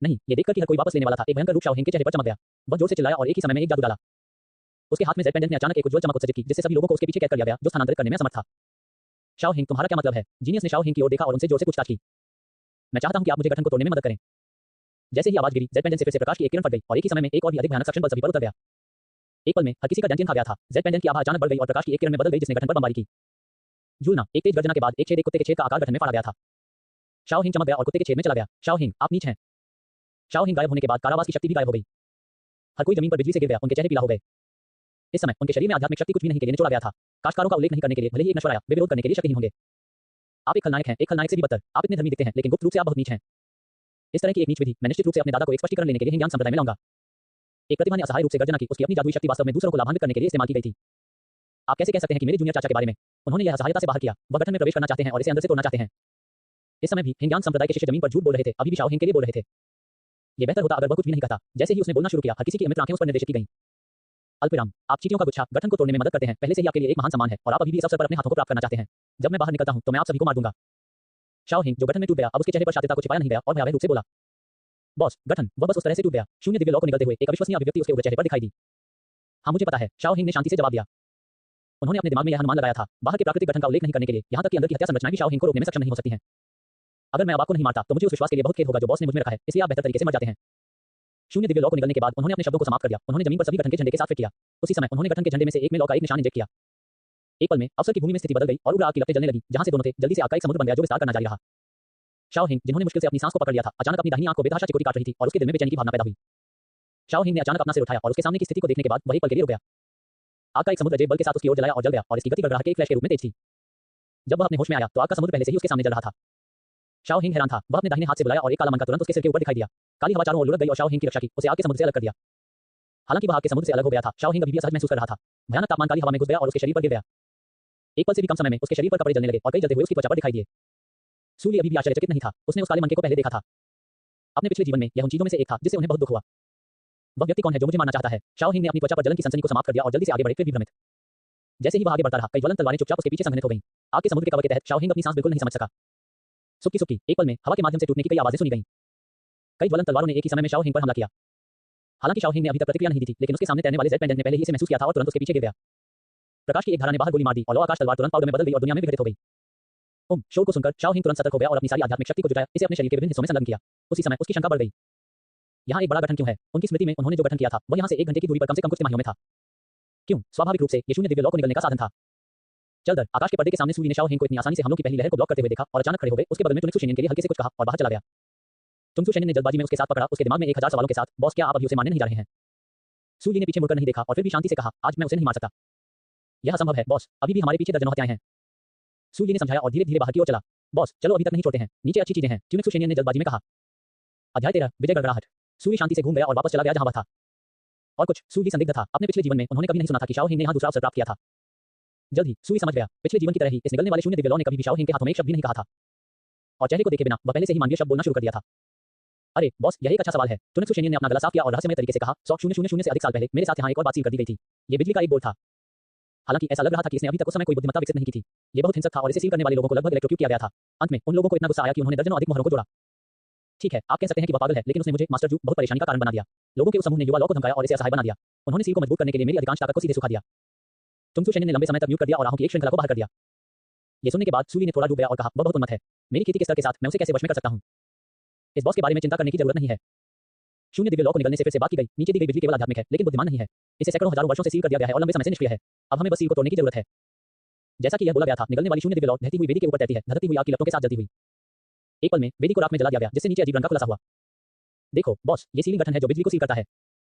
नहीं, ये देखकर कि हर कोई वापस लेने वाला था, एक भयंकर रूप शाओ हिंग के चेहरे पर चमक गया। वह जोर से चिल्लाया और एक ही समय में एक जादू डाला। उसके हाथ में जेड पेंडेंट ने अचानक एक उज्ज्वल चमक उत्सर्जित की, जिससे सभी लोगों को उसके पीछे कैद कर लिया गया, जो स्थानांतरित करने में असमर्थ था। शाओ हिंग, तुम्हारा क्या मतलब है? जीनियस ने शाओ हिंग की ओर देखा और उनसे जोर से पूछताछ की। मैं चाहता हूं कि आप मुझे गठन को तोड़ने में मदद करें। जैसे ही आवाज गिरी, जेड पेंडेंट से फिर से प्रकाश की एक किरण फट गई और एक ही समय में एक और भी अधिक भयानक सक्शन बल सभी पर उतर गया। एक पल में हर किसी का डेंटिन खा गया था। जेड पेंडेंट की आभा अचानक बढ़ गई और प्रकाश की एक किरण में बदल गई, जिसने गठन पर बमबारी की। झूलना, एक तेज गर्जना के बाद एक छेद एक कुत्ते के छेद का आकार गठन में फाड़ा गया था। शाओ हिंग चमक गया और कुत्ते के छेद में चला गया। शाओ हिंग, आप नीच हैं। शाओ हिंग गायब होने के बाद कारावास की शक्ति भी गायब हो गई। हर कोई जमीन पर बिजली से गिर गया, उनके चेहरे पीला हो गए। इस समय उनके शरीर में आध्यात्मिक शक्ति कुछ भी नहीं के लिए निचोड़ा गया था। काश्तकारों का उल्लेख नहीं करने के लिए भले ही एक नश्वर आया, वे विरोध करने के लिए शक्तिहीन होंगे। आप एक खलनायक हैं, एक खलनायक से भी बदतर। आप इतने धर्मी दिखते हैं, लेकिन गुप्त रूप से आप बहुत नीच हैं। इस तरह की एक नीच विधि मैं निश्चित रूप से अपने दादा को एक स्पष्टीकरण लेने के लिए हिंग संप्रदाय में लाऊंगा। एक प्रतिभा ने असहाय रूप से गर्जना की। उसकी अपनी जादुई शक्ति वास्तव में दूसरों को लाभान्वित करने के लिए इस्तेमाल की गई थी। आप कैसे कह सकते हैं कि मेरे जूनियर चाचा के बारे में? उन्होंने यह असहायता से बाहर किया। वह गठन में प्रवेश करना चाहते हैं और इसे अंदर से तोड़ना चाहते हैं। इस समय भी हिंग संप्रदाय के शिष्य जमीन पर झूठ बोल रहे थे, अभी भी शाओ हिंग के लिए बोल रहे थे। ये बेहतर होता अगर वह कुछ भी नहीं कहता। जैसे ही उसने बोलना शुरू किया, हर किसी की अमित आंखें उस पर निर्देशित की गईं। अल्पविराम, आप चींटियों का गुच्छा गठन को तोड़ने में मदद करते हैं। पहले से ही आपके लिए एक महान सम्मान है और आप अभी भी इस अवसर पर अपने हाथों को प्राप्त करना चाहते हैं। जब मैं बाहर निकलता हूं तो मैं आप सभी को मार दूंगा। शाओ हिंग, जो गठन में टूट गया, अब उसके चेहरे पर शांतता को छिपाया नहीं गया और भयावह रूप से बोला। बॉस, गठन, वह बस उस तरह से टूट गया। शून्य दिव्य लौ को निकलते हुए एक अविश्वसनीय अभिव्यक्ति उसके उग्र चेहरे पर दिखाई दी। हाँ, मुझे पता है, शाओ हिंग ने शांति से जवाब दिया। उन्होंने अपने दिमाग में यह अनुमान लगाया था, बाहर के प्राकृतिक गठन का उल्लेख नहीं करने के लिए, यहां तक कि अंदर की हत्या संरचनाएं भी शाओ हिंग को रोकने में सक्षम नहीं हो सकती हैं। अगर मैं अब आपको नहीं मारता तो मुझे उस विश्वास के लिए बहुत खेद होगा जो बॉस ने मुझ में रखा है, इसलिए आप बेहतर तरीके से मर जाते हैं। शून्य दिव्य लौ को निकलने के बाद उन्होंने अपने शब्दों को समाप्त कर दिया। उन्होंने जमीन पर सभी गठन के झंडे के साथ फिट किया। उसी समय उन्होंने गठन के झंडे में से एक में लौ का एक निशान इंजेक्ट किया। एक पल में अवसर की भूमि में स्थिति बदल गई और उग्र आग की लपटें जलने लगी। जहां से दोनों थे, जल्दी से आग का एक समुद्र बन गया जो विस्तार करना जारी रहा। शाओ हिंग, जिन्होंने मुश्किल से अपनी सांस को पकड़ लिया था, अचानक अपनी दाहिनी आंख को बेतहाशा चिकोटी काट रही थी और उसके दिल में बेचैनी की भावना पैदा हुई। शाओ हिंग ने अचानक अपना सिर उठाया और उसके सामने की स्थिति को देखने के बाद वही पल के लिए रुक गया। आग का एक समुद्र अजय बल के साथ उसकी ओर जलाया और जल गया और इसकी गति गड़गड़ाहट के एक फ्लैश के रूप में तेज थी। जब वह अपने होश में आया तो आग का समुद्र पहले से ही उसके सामने जल रहा था। शाओ हिंग हैरान था। वह अपने दाहिने हाथ से बुलाया और एक काला मनका तुरंत उसके सिर के ऊपर दिखाई दिया। काली हवा चारों ओर लुढ़क गई और शाओ हिंग की रक्षा की, उसे आग के समुद्र से अलग कर दिया। हालांकि वह आग के समुद्र से अलग हो गया था, शाओ हिंग अभी भी असहज महसूस कर रहा था। भयानक तापमान काली हवा में घुस गया और उसके शरीर पर गिर गया। एक पल से भी कम समय में उसके शरीर पर कपड़े जलने लगे और कई जलते हुए उसकी त्वचा पर दिखाई दिए। सूर्य अभी भी आश्चर्यचकित नहीं था। उसने उस काले मनके को पहले देखा था। अपने पिछले जीवन में यह उन चीजों में से एक था जिससे उन्हें बहुत दुख हुआ। वह व्यक्ति कौन है जो मुझे मारना चाहता है? शाओ हिंग ने अपनी त्वचा पर जलन की सनसनी को समाप्त कर दिया और जल्दी से आगे बढ़े, फिर भी भ्रमित। जैसे ही वह आगे बढ़ता रहा, कई ज्वलंत तलवारें चुपचाप उसके पीछे संघनित हो गईं। आग के समुद्र के कवर के तहत शाओ हिंग अपनी सांस बिल्कुल नहीं समझ सका। सुक्की सुक्की, एक पल में हवा के माध्यम से टूटने की कई आवाजें सुनी गईं। कई ज्वलंत तलवारों ने एक ही समय में शाओ हिंग पर हमला किया। हालांकि शाओ हिंग ने अभी तक प्रतिक्रिया नहीं दी थी, लेकिन उसके सामने तैरने वाले जेड पेंडेंट ने पहले ही इसे महसूस किया था और तुरंत उसके पीछे गिर गया। प्रकाश की एक धारा ने बाहर गोली मार दी और लौ आकाश तलवार तुरंत पाउडर में बदल गई और दुनिया में विघटित हो गई। शोर को सुनकर शाओ हिंग तुरंत सतर्क हो गया और अपनी सारी आध्यात्मिक शक्ति को जुटाया, इसे अपने शरीर के विभिन्न हिस्सों में संलग्न किया। उसी समय उसकी शंका बढ़ गई। यहाँ एक बड़ा गठन क्यों है? उनकी स्मृति में उन्होंने जो गठन किया था, वह यहाँ से 1 घंटे की दूरी पर कम से कम कुछ तिमाहियों में था। क्यों? स्वाभाविक रूप से ये शून्य दिव्य लौ को निगलने का साधन था। चलकर आकाश के पर्दे के सामने सूर्य ने शाओ हिंग को इतनी आसानी से हमलों की पहली लहर को ब्लॉक करते हुए देखा और अचानक खड़े हो गए। उसके बगल में चुनक्सू शेन्यन के लिए हल्के से कुछ कहा और बाहर चला गया। चुनक्सू शेन्यन ने जल्दबाजी में उसके साथ पकड़ा, उसके दिमाग में 1000 सवालों के साथ, बॉस क्या आप अभी उसे मारने नहीं जा रहे हैं? सूर्य ने पीछे मुड़कर नहीं देखा और फिर भी शांति से कहा, आज मैं उसे नहीं मार सकता। यह असंभव है बॉस, अभी भी हमारे पीछे दर्जनों हत्याएं हैं। सूर्य ने समझाया और धीरे धीरे बाहर की ओर चला। बॉस चलो अभी तक नहीं छोड़ते हैं, नीचे अच्छी चीजें हैं, चुनक्सू शेन्यन ने जल्दबाजी में कहा। अध्याय 13 विजय गड़गड़ाहट। सूर्य शांति से घूम गया और वापस चला गया जहां वह था। और कुछ सूर्य संदिग्ध था। अपने पिछले जीवन में उन्होंने कभी नहीं सुना था कि शाओ हिंग ने यहाँ दूसरा अवसर प्राप्त किया था। जल्द ही सूर्य समझ गया, पिछले जीवन की तरह ही इस निगलने वाले शून्य दिव्य लौ ने कभी भी शाओ हिंग के हाथों में एक शब्द भी नहीं कहा था। और चेहरे को देखे बिना वह पहले से ही मानवीय शब्द बोलना शुरू कर दिया था। अरे बॉस, यह एक अच्छा सवाल है। चुनक्सू शेन्यन ने अपना गला साफ किया और रहस्यमय तरीके से कहा, 100,000 से अधिक साल पहले मेरे साथ यहाँ एक और बात सील कर दी गई थी। ये बिजली का एक बोल था। हालांकि ऐसा लग रहा था कि इसने अभी तक उस समय कोई बुद्धिमत्ता विकसित नहीं की थी। ये बहुत हिंसक था और इसे सील करने वाले लोगों को लगभग इलेक्ट्रोक्यूट किया गया था। अंत में उन लोगों को इतना गुस्सा आया कि उन्होंने दर्जनों अधिक मोहरों को जोड़ा। ठीक है, आप कह सकते हैं कि वह पागल है, लेकिन उसने मुझे मास्टर जू बहुत परेशानी का कारण बना दिया। लोगों के उस समूह ने युवा लौ को धमकाया और इसे असहाय बना दिया। उन्होंने सील को मजबूत करने के लिए मेरी अधिकांश ताकत को सीधे सुखा दिया। चुनक्सू शेन्यन ने लंबे समय तक म्यूट कर दिया और आंखों की एक श्रृंखला को बाहर कर दिया। ये सुनने के बाद सूर्य ने थोड़ा डूब गया और कहा, वह बहुत उन्मत्त है। मेरी खेती के स्तर के साथ मैं उसे कैसे वश में कर सकता हूँ? इस बॉस के बारे में चिंता करने की जरूरत नहीं है। शून्य दिव्य लौ को निगलने से फिर से बात की गई। नीचे दी गई बिजली केवल आध्यात्मिक है, लेकिन बुद्धिमान नहीं है। इसे सैकड़ों हजारों वर्षों से सील कर दिया गया है और लंबे समय से निष्क्रिय है। अब हमें बस सील को तोड़ने की जरूरत है। जैसा कि यह बोला गया था, निगलने वाली शून्य दिव्य लौ बहती हुई वेदी के ऊपर तैरती है, धधकती हुई आग की लपटों के साथ जलती हुई। एक पल में वेदी को राख में जला दिया गया, जिससे नीचे अजीब रंग का खुलासा हुआ। देखो बॉस, ये सीलिंग गठन है जो बिजली को सील करता है।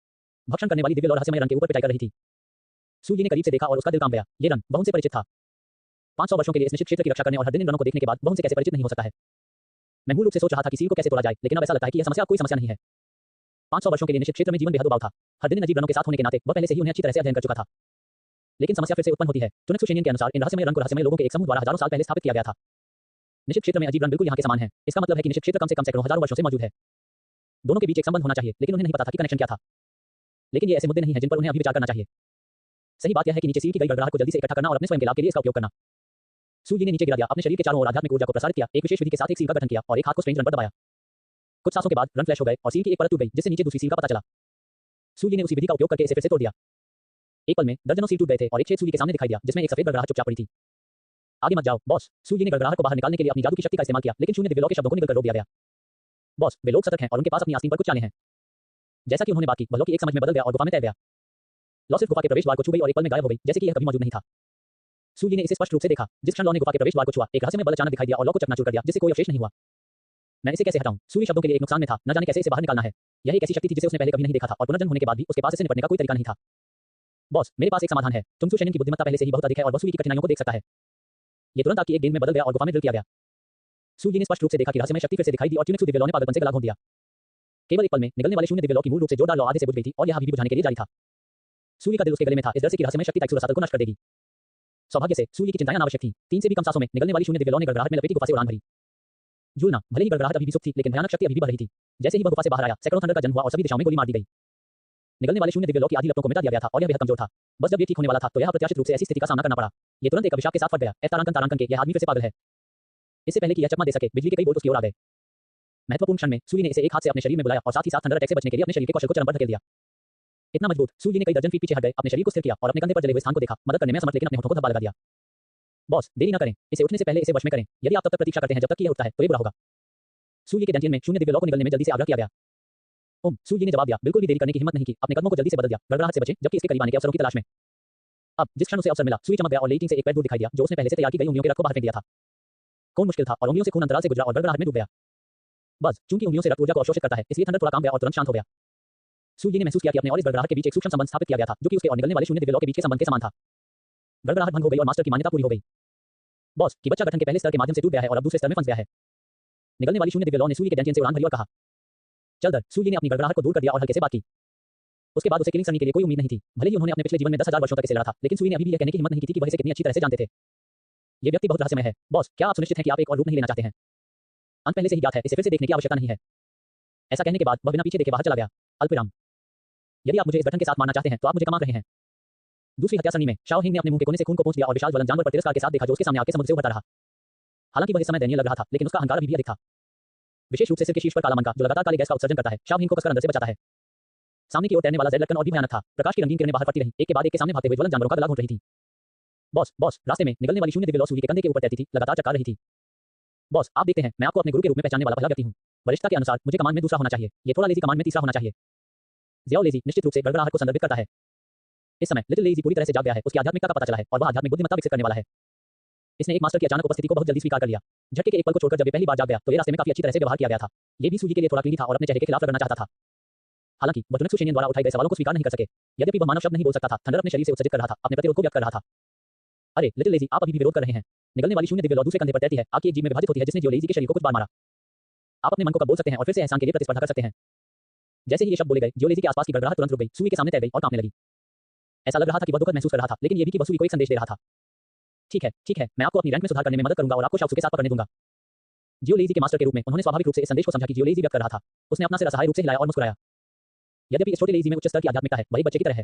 भक्षण करने वाली दिव्य लौ रहस्यमय रंग के ऊपर पिटाई कर रही थी। सूर्य ने करीब से देखा और उसका दिल कांप गया। ये रंग, वह उनसे परिचित था। 500 वर्षों के लिए इस निश्चित क्षेत्र की रक्षा करने और हर दिन इन रंगों को देखने के बाद वह उनसे कैसे परिचित नहीं हो सकता है? मैं मूल रूप से सोच रहा था कि सील को कैसे तोड़ा जाए, लेकिन अब ऐसा लगता है कि यह समस्या कोई समस्या नहीं है। 500 वर्षों के लिए निश्चित क्षेत्र में जीवन बेहद उबाऊ था। हर दिन इन अजीब रंगों के साथ होने के नाते वह पहले से ही उन्हें अच्छी तरह से अध्ययन कर चुका था। लेकिन समस्या फिर से उत्पन्न होती है। चुनक्सू शेन्यन के अनुसार इन रहस्यमय रंग को रहस्यमय लोगों के एक समूह द्वारा हजारों साल पहले स्थापित किया गया था। निश्चित क्षेत्र में अजीब रंग बिल्कुल यहाँ के समान है। इसका मतलब है कि निश्चित क्षेत्र कम से कम सैकड़ों हजारों वर्षों से मौजूद है। दोनों के बीच एक संबंध होना चाहिए, लेकिन उन्हें नहीं पता था कि कनेक्शन क्या था। लेकिन ये ऐसे मुद्दे नहीं हैं जिन पर उन्हें अभी विचार करना चाहिए। सही बात यह है कि नीचे सील की गई गड़गड़ाहट को जल्दी से इकट्ठा करना और अपने स्वयं के लाभ के लिए इसका उपयोग करना। सूर्य ने नीचे गिरा दिया, अपने शरीर के चारों ओर आध्यात्मिक ऊर्जा को प्रसारित किया, एक विशेष विधि के साथ एक सील का गठन किया और एक हाथ को स्ट्रेंज रन पर दबाया। कुछ सांसों के बाद रन फ्लैश हो गए और सील की एक परत टूट गई, जिससे नीचे दूसरी सील का पता चला। सूर्य ने उसी विधि का उपयोग करके इसे फिर से तोड़ दिया। एक पल में दर्जनों सील टूट गए थे और एक छेद सूर्य के सामने दिखाई दिया, जिसमें एक सफेद गड़गड़ाहट चुपचाप पड़ी थी। आगे मत जाओ बॉस। सूर्य ने गड़गड़ाहट को बाहर निकालने के लिए अपनी जादू की शक्ति का इस्तेमाल किया, लेकिन शून्य दिव्य लौ के शब्दों को निकलकर रोक दिया गया। बॉस, वे लोग सतर्क हैं और उनके पास अपनी आस्तीन पर कुछ चालें हैं। जैसा कि उन्होंने बात की, वह लौ की एक समझ में बदल गया और गुफा में तैर गया। लौ सिर्फ गुफा के प्रवेश द्वार को छू गई और एक पल में गायब हो गई, जैसे कि यह कभी मौजूद नहीं था। सूर्य ने इसे स्पष्ट रूप से देखा। जिस क्षण लौ ने गुफा के प्रवेश द्वार को छुआ, एक रहस्यमय बल अचानक दिखाई दिया और लौ को चकनाचूर कर दिया, जिससे कोई अवशेष नहीं हुआ। मैं इसे कैसे हटाऊं? सूर्य शब्दों के लिए एक नुकसान में था, न जाने कैसे इसे बाहर निकालना है। यह एक ऐसी शक्ति थी जिसे उसने पहले कभी नहीं देखा था और पुनर्जन्म होने के बाद भी उसके पास इससे निपटने का कोई तरीका नहीं था। बॉस, मेरे पास एक समाधान है। चुनक्सू शेन्यन की बुद्धिमत्ता पहले से ही बहुत अधिक है और वह सूर्य की कठिनाइयों को देख सकता है। ये तुरंत आपकी एक गेंद में बदल गया और गुफा में ड्रिल किया गया। सूर्य ने स्पष्ट रूप से देखा कि रहस्यमय शक्ति फिर से दिखाई दी और चुनक्सू दिव्य लौ ने पागलपन से गला घोंट दिया। केवल एक पल में निगलने वाले शून्य दिव्य लौ की मूल रूप से जोरदार लौ आधे से बुझ गई थी और यह अभी भी बुझाने के लिए जारी था। सूर्य का दिल उसके गले में था, इस डर से कि रहस्यमय शक्ति ताइक्सुरासातल को नष्ट कर देगी। सौभाग्य से सूर्य की चिंताएं अनावश्यक थीं। 3 से भी कम सांसों में निगलने वाली शून्य दिव्य लौ ने गड़गड़ाहट में लपेटी गुफा से उड़ान भरी। झूलना, भले ही गड़गड़ाहट अभी भी सुप्त थी, लेकिन भयानक शक्ति अभी भी बढ़ रही थी। जैसे ही वह गुफा से बाहर आया, सैकड़ों थंडर का जन्म हुआ और सभी दिशाओं में गोली मार दी गई। निगलने वाले शून्य दिव्य लौ की आधी लपटों को मिटा दिया गया था और यह बेहद कमजोर था। बस जब ये ठीक होने वाला था, तो यह अप्रत्याशित रूप से ऐसी स्थिति का सामना करना पड़ा। ये तुरंत एक अभिशाप के साथ फट गया। तारांकन के यह आदमी फिर से पागल है। इससे पहले कि यह चकमा दे सके, बिजली के कई बोल्ट उसकी ओर आ गए। महत्वपूर्ण क्षण में सूर्य ने इसे एक हाथ से अपने शरीर में बुलाया और साथ ही साथ थंडर अटैक से बचने के लिए अपने शरीर के कौशल को चरम पर धकेल दिया। इतना मजबूत, सूर्य ने कई दर्जन फीट पीछे हट गए, अपने शरीर को स्थिर किया और अपने कंधे पर जले हुए स्थान को देखा। मदद करने में असमर्थ, लेकिन अपने होठों को धब्बा लगा दिया। बॉस, देरी न करें, इसे उठने से पहले इसे वश में करें। यदि आप तब तक प्रतीक्षा करते हैं जब तक कि यह उठता है, तो ये बुरा होगा। सूर्य के डेंटियन में शून्य दिव्य लौ को निगलने में जल्दी से आग्रह किया गया। सूर्य ने जवाब दिया, बिल्कुल भी देरी करने की हिम्मत नहीं की, अपने कदमों को जल्दी से बदल दिया, गड़गड़ाहट से बचे, जबकि इसके करीब आने के अवसरों की तलाश में। अब जिस क्षण उसे अवसर मिला, सूर्य चमक गया और लेईटिंग से एक पैर दूर दिखाई दिया, जो उसने पहले से तैयार की गई उंगलियों के रथ को बाहर फेंक दिया था। कौन मुश्किल था और उंगलियों से खून अंतराल से गुजरा और गड़गड़ाहट में डूब गया। बस चूंकि उंगलियों से रक्त ऊर्जा को अवशोषित करता है, इसलिए थंडर थोड़ा काम गया और तुरंत शांत हो गया। सूर्य ने महसूस किया कि अपने और इस गड़गड़ाहट के बीच एक सूक्ष्म संबंध स्थापित किया गया था, जो कि उसके और निगलने वाले शून्य दिव्य लौ के बीच के संबंध के समान था। गड़गड़ाहट भंग हो गई और मास्टर की मान्यता पूरी हो गई। बॉस की बच्चा गठन के पहले स्तर के माध्यम से टूट गया है और अब दूसरे स्तर में फंस गया है। निगलने वाली शून्य दिव्य लौ ने सूर्य के डेंटियन से उड़ान भरी और कहा, चल दर। सूर्य ने अपनी गड़गड़ाहट को दूर कर दिया और हल्के से बात की। उसके बाद उसे किलिंग सनी के लिए कोई उम्मीद नहीं थी। भले ही उन्होंने अपने पिछले जीवन में 10,000 वर्षों तक इसे लड़ा था, लेकिन सूर्य ने अभी भी यह कहने की हिम्मत नहीं की थी कि वह इसे कितनी अच्छी तरह से जानते थे। ये व्यक्ति बहुत रहस्यमय है। बॉस, क्या आप सुनिश्चित हैं कि आप एक और रूप नहीं लेना चाहते हैं? अंत पहले से ही ज्ञात है, इसे फिर से देखने की आवश्यकता नहीं है। ऐसा कहने के बाद वह बिना पीछे देखे बाहर चला गया। अल्पविराम। यदि आप मुझे इस गठन के साथ मारना चाहते हैं तो आप मुझे कमा रहे हैं। दूसरी हत्या सरणी में शाओ हिंग ने अपने मुंह के कोने से खून को पोंछ दिया और विशाल ज्वलन जानवर पर तिरस्कार के साथ देखा जो उसके सामने आके समुद्र से उभरता रहा। हालांकि वह इस समय दयनीय लग रहा था, लेकिन उसका अहंकार अभी भी अधिक था, विशेष रूप से सिर के शीर्ष पर काला मन का जो लगातार काली गैस का उत्सर्जन करता है शाओ हिंग को कसकर अंदर से बचाता है। सामने की ओर तैरने वाला जेड लटकन और भी भयानक था। प्रकाश की रंगीन किरणें बाहर फटती रहीं, एक के बाद एक के सामने भागते हुए ज्वलन जानवरों का गला घोंट रही थी। बॉस बॉस, रास्ते में निकलने वाली शून्य दिव्य लौ सूर्य के कंधे के ऊपर तैरती थी, लगातार चक्कर रही थी। बॉस, आप देखते हैं, मैं आपको अपने गुरु के रूप में पहचानने वाला पहला व्यक्ति हूं। वरिष्ठता के अनुसार मुझे कमान में दूसरा होना चाहिए, ये थोड़ा लेजी कमान में तीसरा होना चाहिए। ज़ियाओ लेजी निश्चित रूप से गड़गड़ाहट को संदर्भित करता है। इस समय लिटिल लेजी पूरी तरह से जाग गया है, उसकी आध्यात्मिकता का पता चला है और वह आध्यात्मिक बुद्धिमत्ता विकसित करने वाला है। इसने एक मास्टर की अचानक उपस्थिति को बहुत जल्दी स्वीकार कर लिया। झटके के एक पल को छोड़कर जब ये पहली बार जाग गया तो ये रास्ते में काफी अच्छी तरह से व्यवहार किया गया था। ये भी सूजी के लिए थोड़ा क्लीनी था और अपने चेहरे के खिलाफ रगड़ना चाहता था। हालांकि वह जुनक्सु शेनियन द्वारा उठाए गए सवालों को स्वीकार नहीं कर सके। यद्यपि वह मानव शब्द नहीं बोल सकता था, थंडर अपने शरीर से उत्सर्जित कर रहा था, अपने प्रतिरोध को व्यक्त कर रहा था। अरे लिटिल लेजी, आप अभी भी विरोध कर रहे हैं। निकलने वाली शून्य दिव्य लौ दूसरे कंधे पर तैरती है, आपकी एक जीभ में विभाजित होती है जिसने जियो लेजी के शरीर को कुछ बार मारा। आप अपने मन को कब बोल सकते हैं और फिर से एहसान के लिए प्रतिस्पर्धा कर सकते हैं। जैसे ही ये शब्द बोले गए, जियो लेजी के आसपास की गड़गड़ाहट तुरंत रुक गई, सूई के सामने तैर गई और कांपने लगी। ऐसा लग रहा था कि वह दुखद महसूस कर रहा था, लेकिन ये भी कि वह सूई को एक संदेश दे रहा था। ठीक है, मैं आपको अपनी रैंक में सुधार करने में मदद करूंगा और आपको शाओसु के साथ पकड़ने दूंगा। जियो लेजी के मास्टर के रूप में उन्होंने स्वाभाविक रूप से इस संदेश को समझा कि जियो लेजी व्यक्त कर रहा था। उसने अपना सिर असहाय रूप से हिलाया और मुस्कुराया। यद्यपि इस छोटे लेजी में उच्च स्तर की आध्यात्मिकता है, वही बच्चे की तरह है।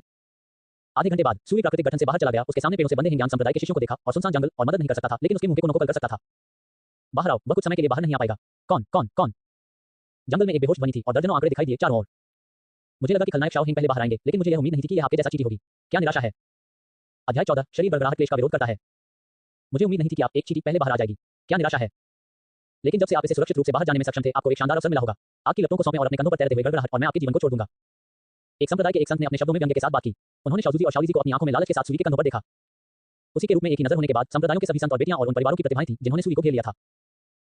आधे घंटे बाद सूई प्राकृतिक गठन से बाहर चला गया, उसके सामने पेड़ों से बंधे हिंगयान संप्रदाय के शिष्यों को देखा और सुनसान जंगल और मदद नहीं कर सकता था, लेकिन उसके मुंह के कोनों को कर सकता था। बाहर आओ, वह कुछ समय के लिए बाहर नहीं आ पाएगा। कौन? जंगल में एक बेहोश ध्वनि थी और दर्जनों आंकड़े दिखाई दिए चारों ओर। मुझे लगा कि खलनायक शाओ हिंग पहले बाहर आएंगे, लेकिन मुझे यह उम्मीद नहीं थी कि यह आपके जैसा चीटी होगी। क्या निराशा है। अध्याय 14 शरीर गड़गड़ाहट क्लेश का विरोध करता है। मुझे उम्मीद नहीं थी कि आप एक चीटी पहले बाहर आ जाएगी। क्या निराशा है। लेकिन जब से आप इसे सुरक्षित रूप से बाहर जाने में सक्षम थे, आपको एक शानदार अवसर मिला होगा। आपकी लपटों को सौंपें और अपने कंधों पर तैरते हुए गड़गड़ाहट और मैं आपके जीवन को छोड़ दूंगा। एक संप्रदाय के एक संत ने अपने शब्दों में व्यंग्य के साथ बात की। उन्होंने शाओजी और शाओजी को अपनी आंखों में लालच के साथ सूर्य के कंधों पर देखा। उसी के रूप में एक ही नजर होने के बाद संप्रदायों के सभी संत और बेटियां और उन परिवारों की प्रतिभाएं थीं जिन्होंने सूर्य को घेर लिया था।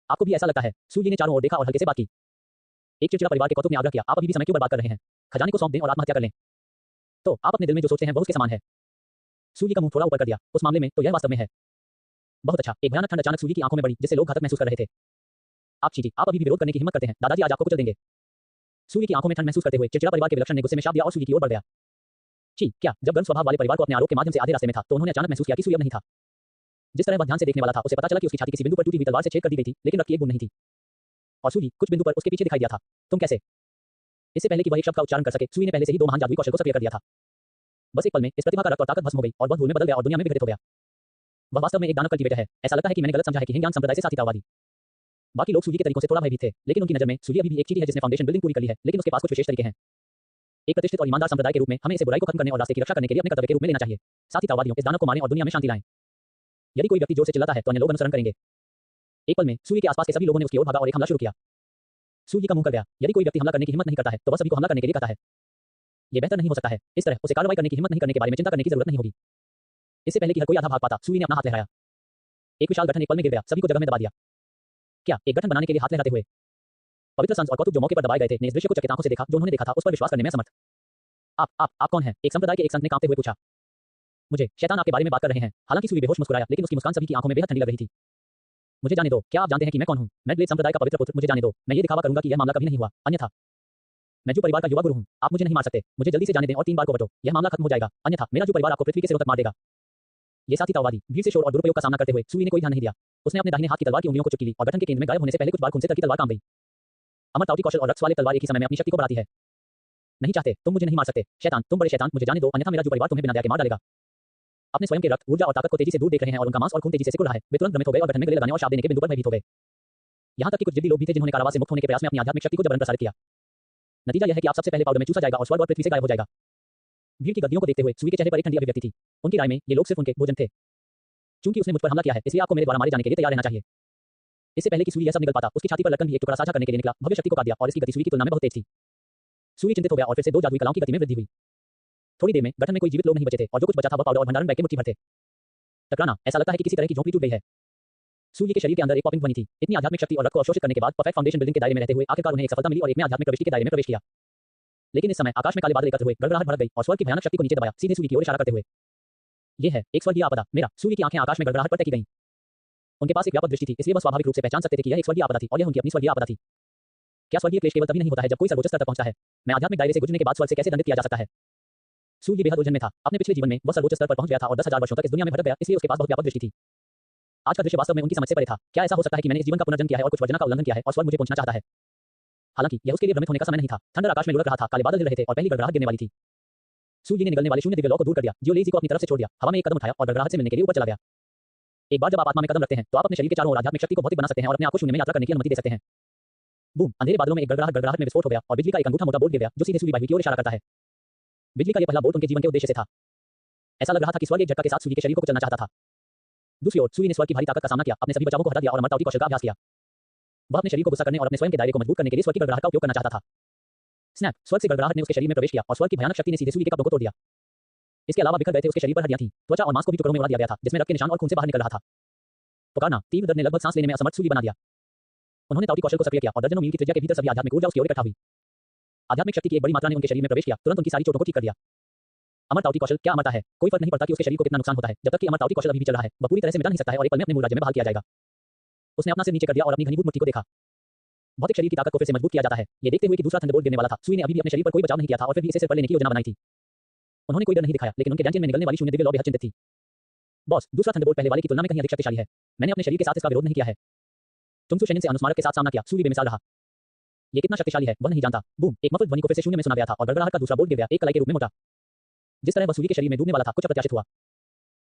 आपको भी ऐसा लगता है। सूर्य ने चारों ओर देखा और हल्के से बात की। एक चिड़चिड़ा परिवार के कौतुक ने आग्रह किया, आप अभी भी समय क्यों बर्बाद कर रहे हैं। खजाने को सौंप दें और आत्महत्या कर लें। तो आप अपने दिल में जो सोचते हैं वह उसके समान है। सूर्य का मुंह थोड़ा ऊपर कर दिया। उस मामले में तो यह वास्तव में है। बहुत अच्छा। एक भयानक ठंड अचानक सूर्य की आंखों में बढ़ी, जिससे लोग घातक महसूस कर रहे थे। आप चीटी, आप अभी भी विरोध करने की हिम्मत करते हैं। दादाजी आज आपको कुचल देंगे। सूर्य की आंखों में ठंड महसूस करते हुए चिड़चिड़ा परिवार के विलक्षण ने गुस्से में शाप दिया और सूर्य की ओर बढ़ गया। क्या जब गर्म स्वभाव वाले परिवार को अपने आरोप के माध्यम से आधे रास्ते में था तो उन्होंने अचानक महसूस किया कि सूर्य अब नहीं था। जिस तरह वह ध्यान से देखने वाला था, उसे पता चला कि उसकी छाती किसी बिंदु पर टूटी हुई तलवार से छेद कर दी गई थी, लेकिन रक्त की एक बूंद नहीं थी। और सूर्य कुछ बिंदु पर उसके पीछे दिखाई दिया था। तुम कैसे। इससे पहले कि वह एक शब्द का उच्चारण कर सके, सूर्य ने पहले से ही 2 महान जादुई कौशल को सक्रिय कर दिया था। बस एक पल में इस प्रतिभा का रक्त और ताकत भस्म हो गई और वह धूल में बदल गया और दुनिया में विघटित हो गया। वह वास्तव में एक दानव कल्टीवेटर है। ऐसा लगता है कि मैंने गलत समझा है कि हिंगयान संप्रदाय से साथीतावादी। बाकी लोग सूर्य के तरीकों से थोड़ा भयभीत थे, लेकिन उनकी नजर में सूर्य अभी भी एक चीटी है जिसने फाउंडेशन बिल्डिंग पूरी कर ली है, लेकिन उसके पास कुछ विशेष तरीके हैं। एक प्रतिष्ठित और ईमानदार संप्रदाय के रूप में हमें इसे बुराई को खत्म करने और रास्ते की रक्षा करने के लिए अपने कर्तव्य के रूप में लेना चाहिए। साथीतावादियों, इस दानव को मारें और दुनिया में शांति लाएं। यदि कोई व्यक्ति जोर से चिल्लाता है तो अन्य लोग अनुसरण करेंगे। एक पल में सूर्य के आसपास के सभी लोगों ने उसकी ओर भागा और एक हमला शुरू किया। सूर्य का मुंह कर गया। यदि कोई व्यक्ति हमला करने की हिम्मत नहीं करता है तो वह सभी को हमला करने के लिए कहता है। यह बेहतर नहीं हो सकता है। इस तरह उसे कार्रवाई करने की हिम्मत नहीं करने के बारे में चिंता करने की जरूरत नहीं होगी। इससे पहले कि हर कोई आधा भाग पाता, सूर्य ने अपना हाथ लहराया। एक विशाल गठन एक पल में गिर गया, सभी को जगह में दबा दिया। क्या एक गठन बनाने के लिए हाथ लहराते हुए पवित्र संत और कौतुक जो मौके पर दबाए गए थे ने इस दृश्य को चकित आंखों से देखा जो उन्होंने देखा था, उस पर विश्वास करने में असमर्थ। आप कौन हैं? एक संप्रदाय के एक संत ने कांपते हुए पूछा। मुझे शैतान आपके बारे में बात कर रहे हैं। हालांकि सूर्य बेहोश मुस्कुराया, लेकिन उसकी मुस्कान सभी की आंखों में बेहद ठंडी लग रही थी। मुझे जाने दो। क्या आप जानते हैं कि मैं कौन हूं? मैं ब्लेड संप्रदाय का पवित्र पुत्र। मुझे जाने दो। मैं ये दिखावा करूंगा कि यह मामला कभी नहीं हुआ, अन्यथा मैं जो परिवार का युवा गुरु हूं, आप मुझे नहीं मार सकते। मुझे जल्दी से जाने दें और 3 बार को बटो। यह मामला खत्म हो जाएगा, अन्यथा मेरा जो परिवार आपको पृथ्वी के सिरों तक मार देगा। ये साथीतावादी भीड़ से शोर और दुरुपयोग का सामना करते हुए सूर्य ने कोई ध्यान नहीं दिया। उसने अपने दाहिने हाथ की तलवार की उंगलियों को चुटकी ली और गठन के केंद्र में गायब होने से पहले कुछ बार खून से तरकी तलवार काम गई। अमर ताउटी कौशल और रक्स वाले तलवार एक ही समय में अपनी शक्ति को बढ़ाती है। नहीं चाहते, तुम मुझे नहीं मार सकते। शैतान, तुम बड़े शैतान, मुझे जाने दो, अन्यथा मेरा जो परिवार तुम्हें बिना दया के मार डालेगा। अपने स्वयं के रक्त, ऊर्जा और ताकत को तेजी से दूर देख रहे हैं और उनका मांस और खून तेजी से सिकुड़ रहा है। वे तुरंत भ्रमित हो गए और गठन में गले लगाने और शाप देने के बिंदु पर भयभीत हो गए। यहाँ तक कि कुछ जिद्दी लोग भी थे जिन्होंने कारावास से मुक्त होने के प्रयास में अपनी आध्यात्मिक शक्ति को जबरन प्रसारित किया। नतीजा यह है कि आप सबसे पहले पाउडर में चूसा जाएगा और स्वर्ग और पृथ्वी से गायब हो जाएगा। भीड़ की गद्दियों को देखते हुए सूर्य के चेहरे पर एक ठंडी अभिव्यक्ति थी। उनकी राय में ये लोग सिर्फ उनके भोजन थे। चूंकि उसने मुझ पर हमला किया है, इसलिए आपको मेरे द्वारा मारे जाने के लिए तैयार रहना चाहिए। इससे पहले कि सूर्य यह सब निकल पाता, उसकी छाती पर लटकन भी एक टुकड़ा साझा करने के लिए निकला। भव्य शक्ति को काट दिया और इसकी गति सूर्य की तुलना में बहुत तेज थी। सूर्य चिंतित हो गया और फिर से 2 जादुई कलाओं की गति में वृद्धि हुई। थोड़ी देर में गठन में कोई जीवित लोग नहीं बचे थे और जो कुछ बचा था वह पाउडर और भंडारण बैग के मुट्ठी भर थे। टकराना, ऐसा लगता है कि किसी तरह की झोंपड़ी टूट गई है। सूर्य के शरीर के अंदर एक पॉपिंग ध्वनि थी। इतनी आध्यात्मिक शक्ति और रक्त को अवशोषित करने के बाद परफेक्ट फाउंडेशन बिल्डिंग के दायरे में रहते हुए आखिरकार उन्हें एक सफलता मिली और एक में आध्यात्मिक प्रविष्टि के दायरे में प्रवेश किया। लेकिन इस समय आकाश में काले बादल एकत्र हुए, गड़गड़ाहट भड़क गई और स्वर्ग की भयानक शक्ति को नीचे दबाया, सीधे सूर्य की ओर इशारा करते हुए। यह है एक स्वर्गीय आपदा। मेरा सूर्य की आंखें आकाश में गड़गड़ाहट पर टेकी गईं। उनके पास एक व्यापक दृष्टि थी, इसलिए वह स्वाभाविक रूप से पहचान सकते थे कि यह एक स्वर्गीय आपदा थी और यह उनकी अपनी स्वर्गीय आपदा थी। क्या स्वर्गीय क्लेश केवल तभी नहीं होता है जब कोई सर्वोच्च स्तर तक पहुंचता है? मैं आध्यात्मिक दायरे से गुजरने के बाद स्वर्ग से कैसे दंडित किया जा सकता है? सूर्य बेहद उलझन में था। अपने पिछले जीवन में वह सर्वोच्च स्तर पर पहुंच गया था और 10,000 वर्षों तक इस दुनिया में भटक गया, इसलिए उसके पास बहुत व्यापक दृष्टि थी। आज का दृश्य वास्तव में उनकी समझ से परे था। क्या ऐसा हो सकता है कि मैंने इस जीवन का पुनर्जन्म किया है और कुछ वचन का उल्लंघन किया है और स्वर्ग मुझे पहुंचना चाहता है? हालांकि यह उसके लिए भ्रमित होने का समय नहीं था। थंडर आकाश में लुढ़क रहा था, काले बादल हिल रहे थे और पहली गड़गड़ाहट गिरने वाली थी। सूर्य ने निगलने वाले शून्य दिव्य लौ को दूर कर दिया, जियोलेजी को अपनी तरफ से छोड़ दिया, हवा में एक कदम उठाया और गड़गड़ाहट से मिलने के लिए ऊपर चला गया। एक बार जब आप आत्मा में कदम रखते हैं तो आप अपने शरीर के चारों ओर आध्यात्मिक शक्ति को भौतिक बना सकते हैं और अपने आप को शून्य में यात्रा करने की अनुमति दे सकते हैं। बूम! अंधेरे बादलों में एक गड़गड़ाहट में विस्फोट हो गया और बिजली का एक अंगूठा मोटा बोल्ट गिर गया जो सीधे सूर्य वायु की ओर इशारा करता है। बिजली का यह पहला बोल्ट उनके जीवन के उद्देश्य से था। ऐसा लग रहा था कि स्वर्ग एक झटका के साथ सूर्य के शरीर को कुचलना चाहता था। दूसरी ओर सूर्य ने स्वर्ग की भारी ताकत का सामना किया, अपने सभी बचावों को हटा दिया और अमरतावती कौशल का अभ्यास किया। वह अपने शरीर को गुस्सा करने और अपने स्वयं के दायरे को मजबूत करने के लिए स्वर्ग की गड़गड़ाहट का उपयोग करना चाहता था। स्नैप! स्वर्ग से गड़गड़ाहट ने उसके शरीर में प्रवेश किया और स्वर्ग की भयानक शक्ति ने सीधे सूर्य के कपड़ों को तोड़ दिया। इसके अलावा बिखर गए थे उसके शरीर पर हड्डियां थीं, त्वचा और मांस को भी टुकड़ों में उड़ा दिया गया था, जिसमें रक्त के निशान और खून से बाहर निकल रहा था। पुकारना! तीव्र दर्द ने लगभग सांस लेने में असमर्थ सूर्य बना दिया। उन्होंने तावती कौशल को सक्रिय किया और दर्जनों मील की त्रिज्या के भीतर सभी आध्यात्मिक ऊर्जा उसकी ओर इकट्ठा हुई। आध्यात्मिक शक्ति की एक बड़ी मात्रा ने उनके शरीर में प्रवेश किया, तुरंत उनकी सारी चोटों को ठीक कर दिया। अमर तावती कौशल क्या अमरता है? कोई फर्क नहीं पड़ता कि उसके शरीर को कितना नुकसान होता है, जब तक कि अमर तावती कौशल अभी भी चल रहा है, वह पूरी तरह से मिटा नहीं सकता है और एक पल में अपने मूल राज्य में बहाल किया जाएगा। उसने अपना सिर नीचे कर दिया और अपनी घनीभूत मुट्ठी को देखा। भौतिक शरीर की ताकत को फिर से मजबूत किया जाता है। ये देखते हुए कि दूसरा थंडरबोल्ट गिरने वाला था, सूर्य ने अभी भी अपने शरीर पर कोई बचाव नहीं किया था और फिर भी इसे सिर पर लेने की योजना बनाई थी। उन्होंने कोई डर नहीं दिखाया, लेकिन उनके डैंजन में निकलने वाली शून्य दिव्य लौ बेहद चिंतित थी। बॉस, दूसरा थंडरबोल्ट पहले वाले की तुलना में कहीं अधिक शक्तिशाली है। मैंने अपने शरीर के साथ इसका विरोध नहीं किया है। चुंगसू शेनिन से अनुस्मारक के साथ सामना किया, सूर्य बेमिसाल रहा। ये कितना शक्तिशाली है वह नहीं जानता। बूम! एक मफत ध्वनि को फिर से शून्य में सुना गया था और गड़गड़ाहट का दूसरा बोल्ट गिर गया, एक कलाई के रूप में मोटा। जिस तरह वह सूर्य के शरीर में डूबने वाला था, कुछ अप्रत्याशित हुआ।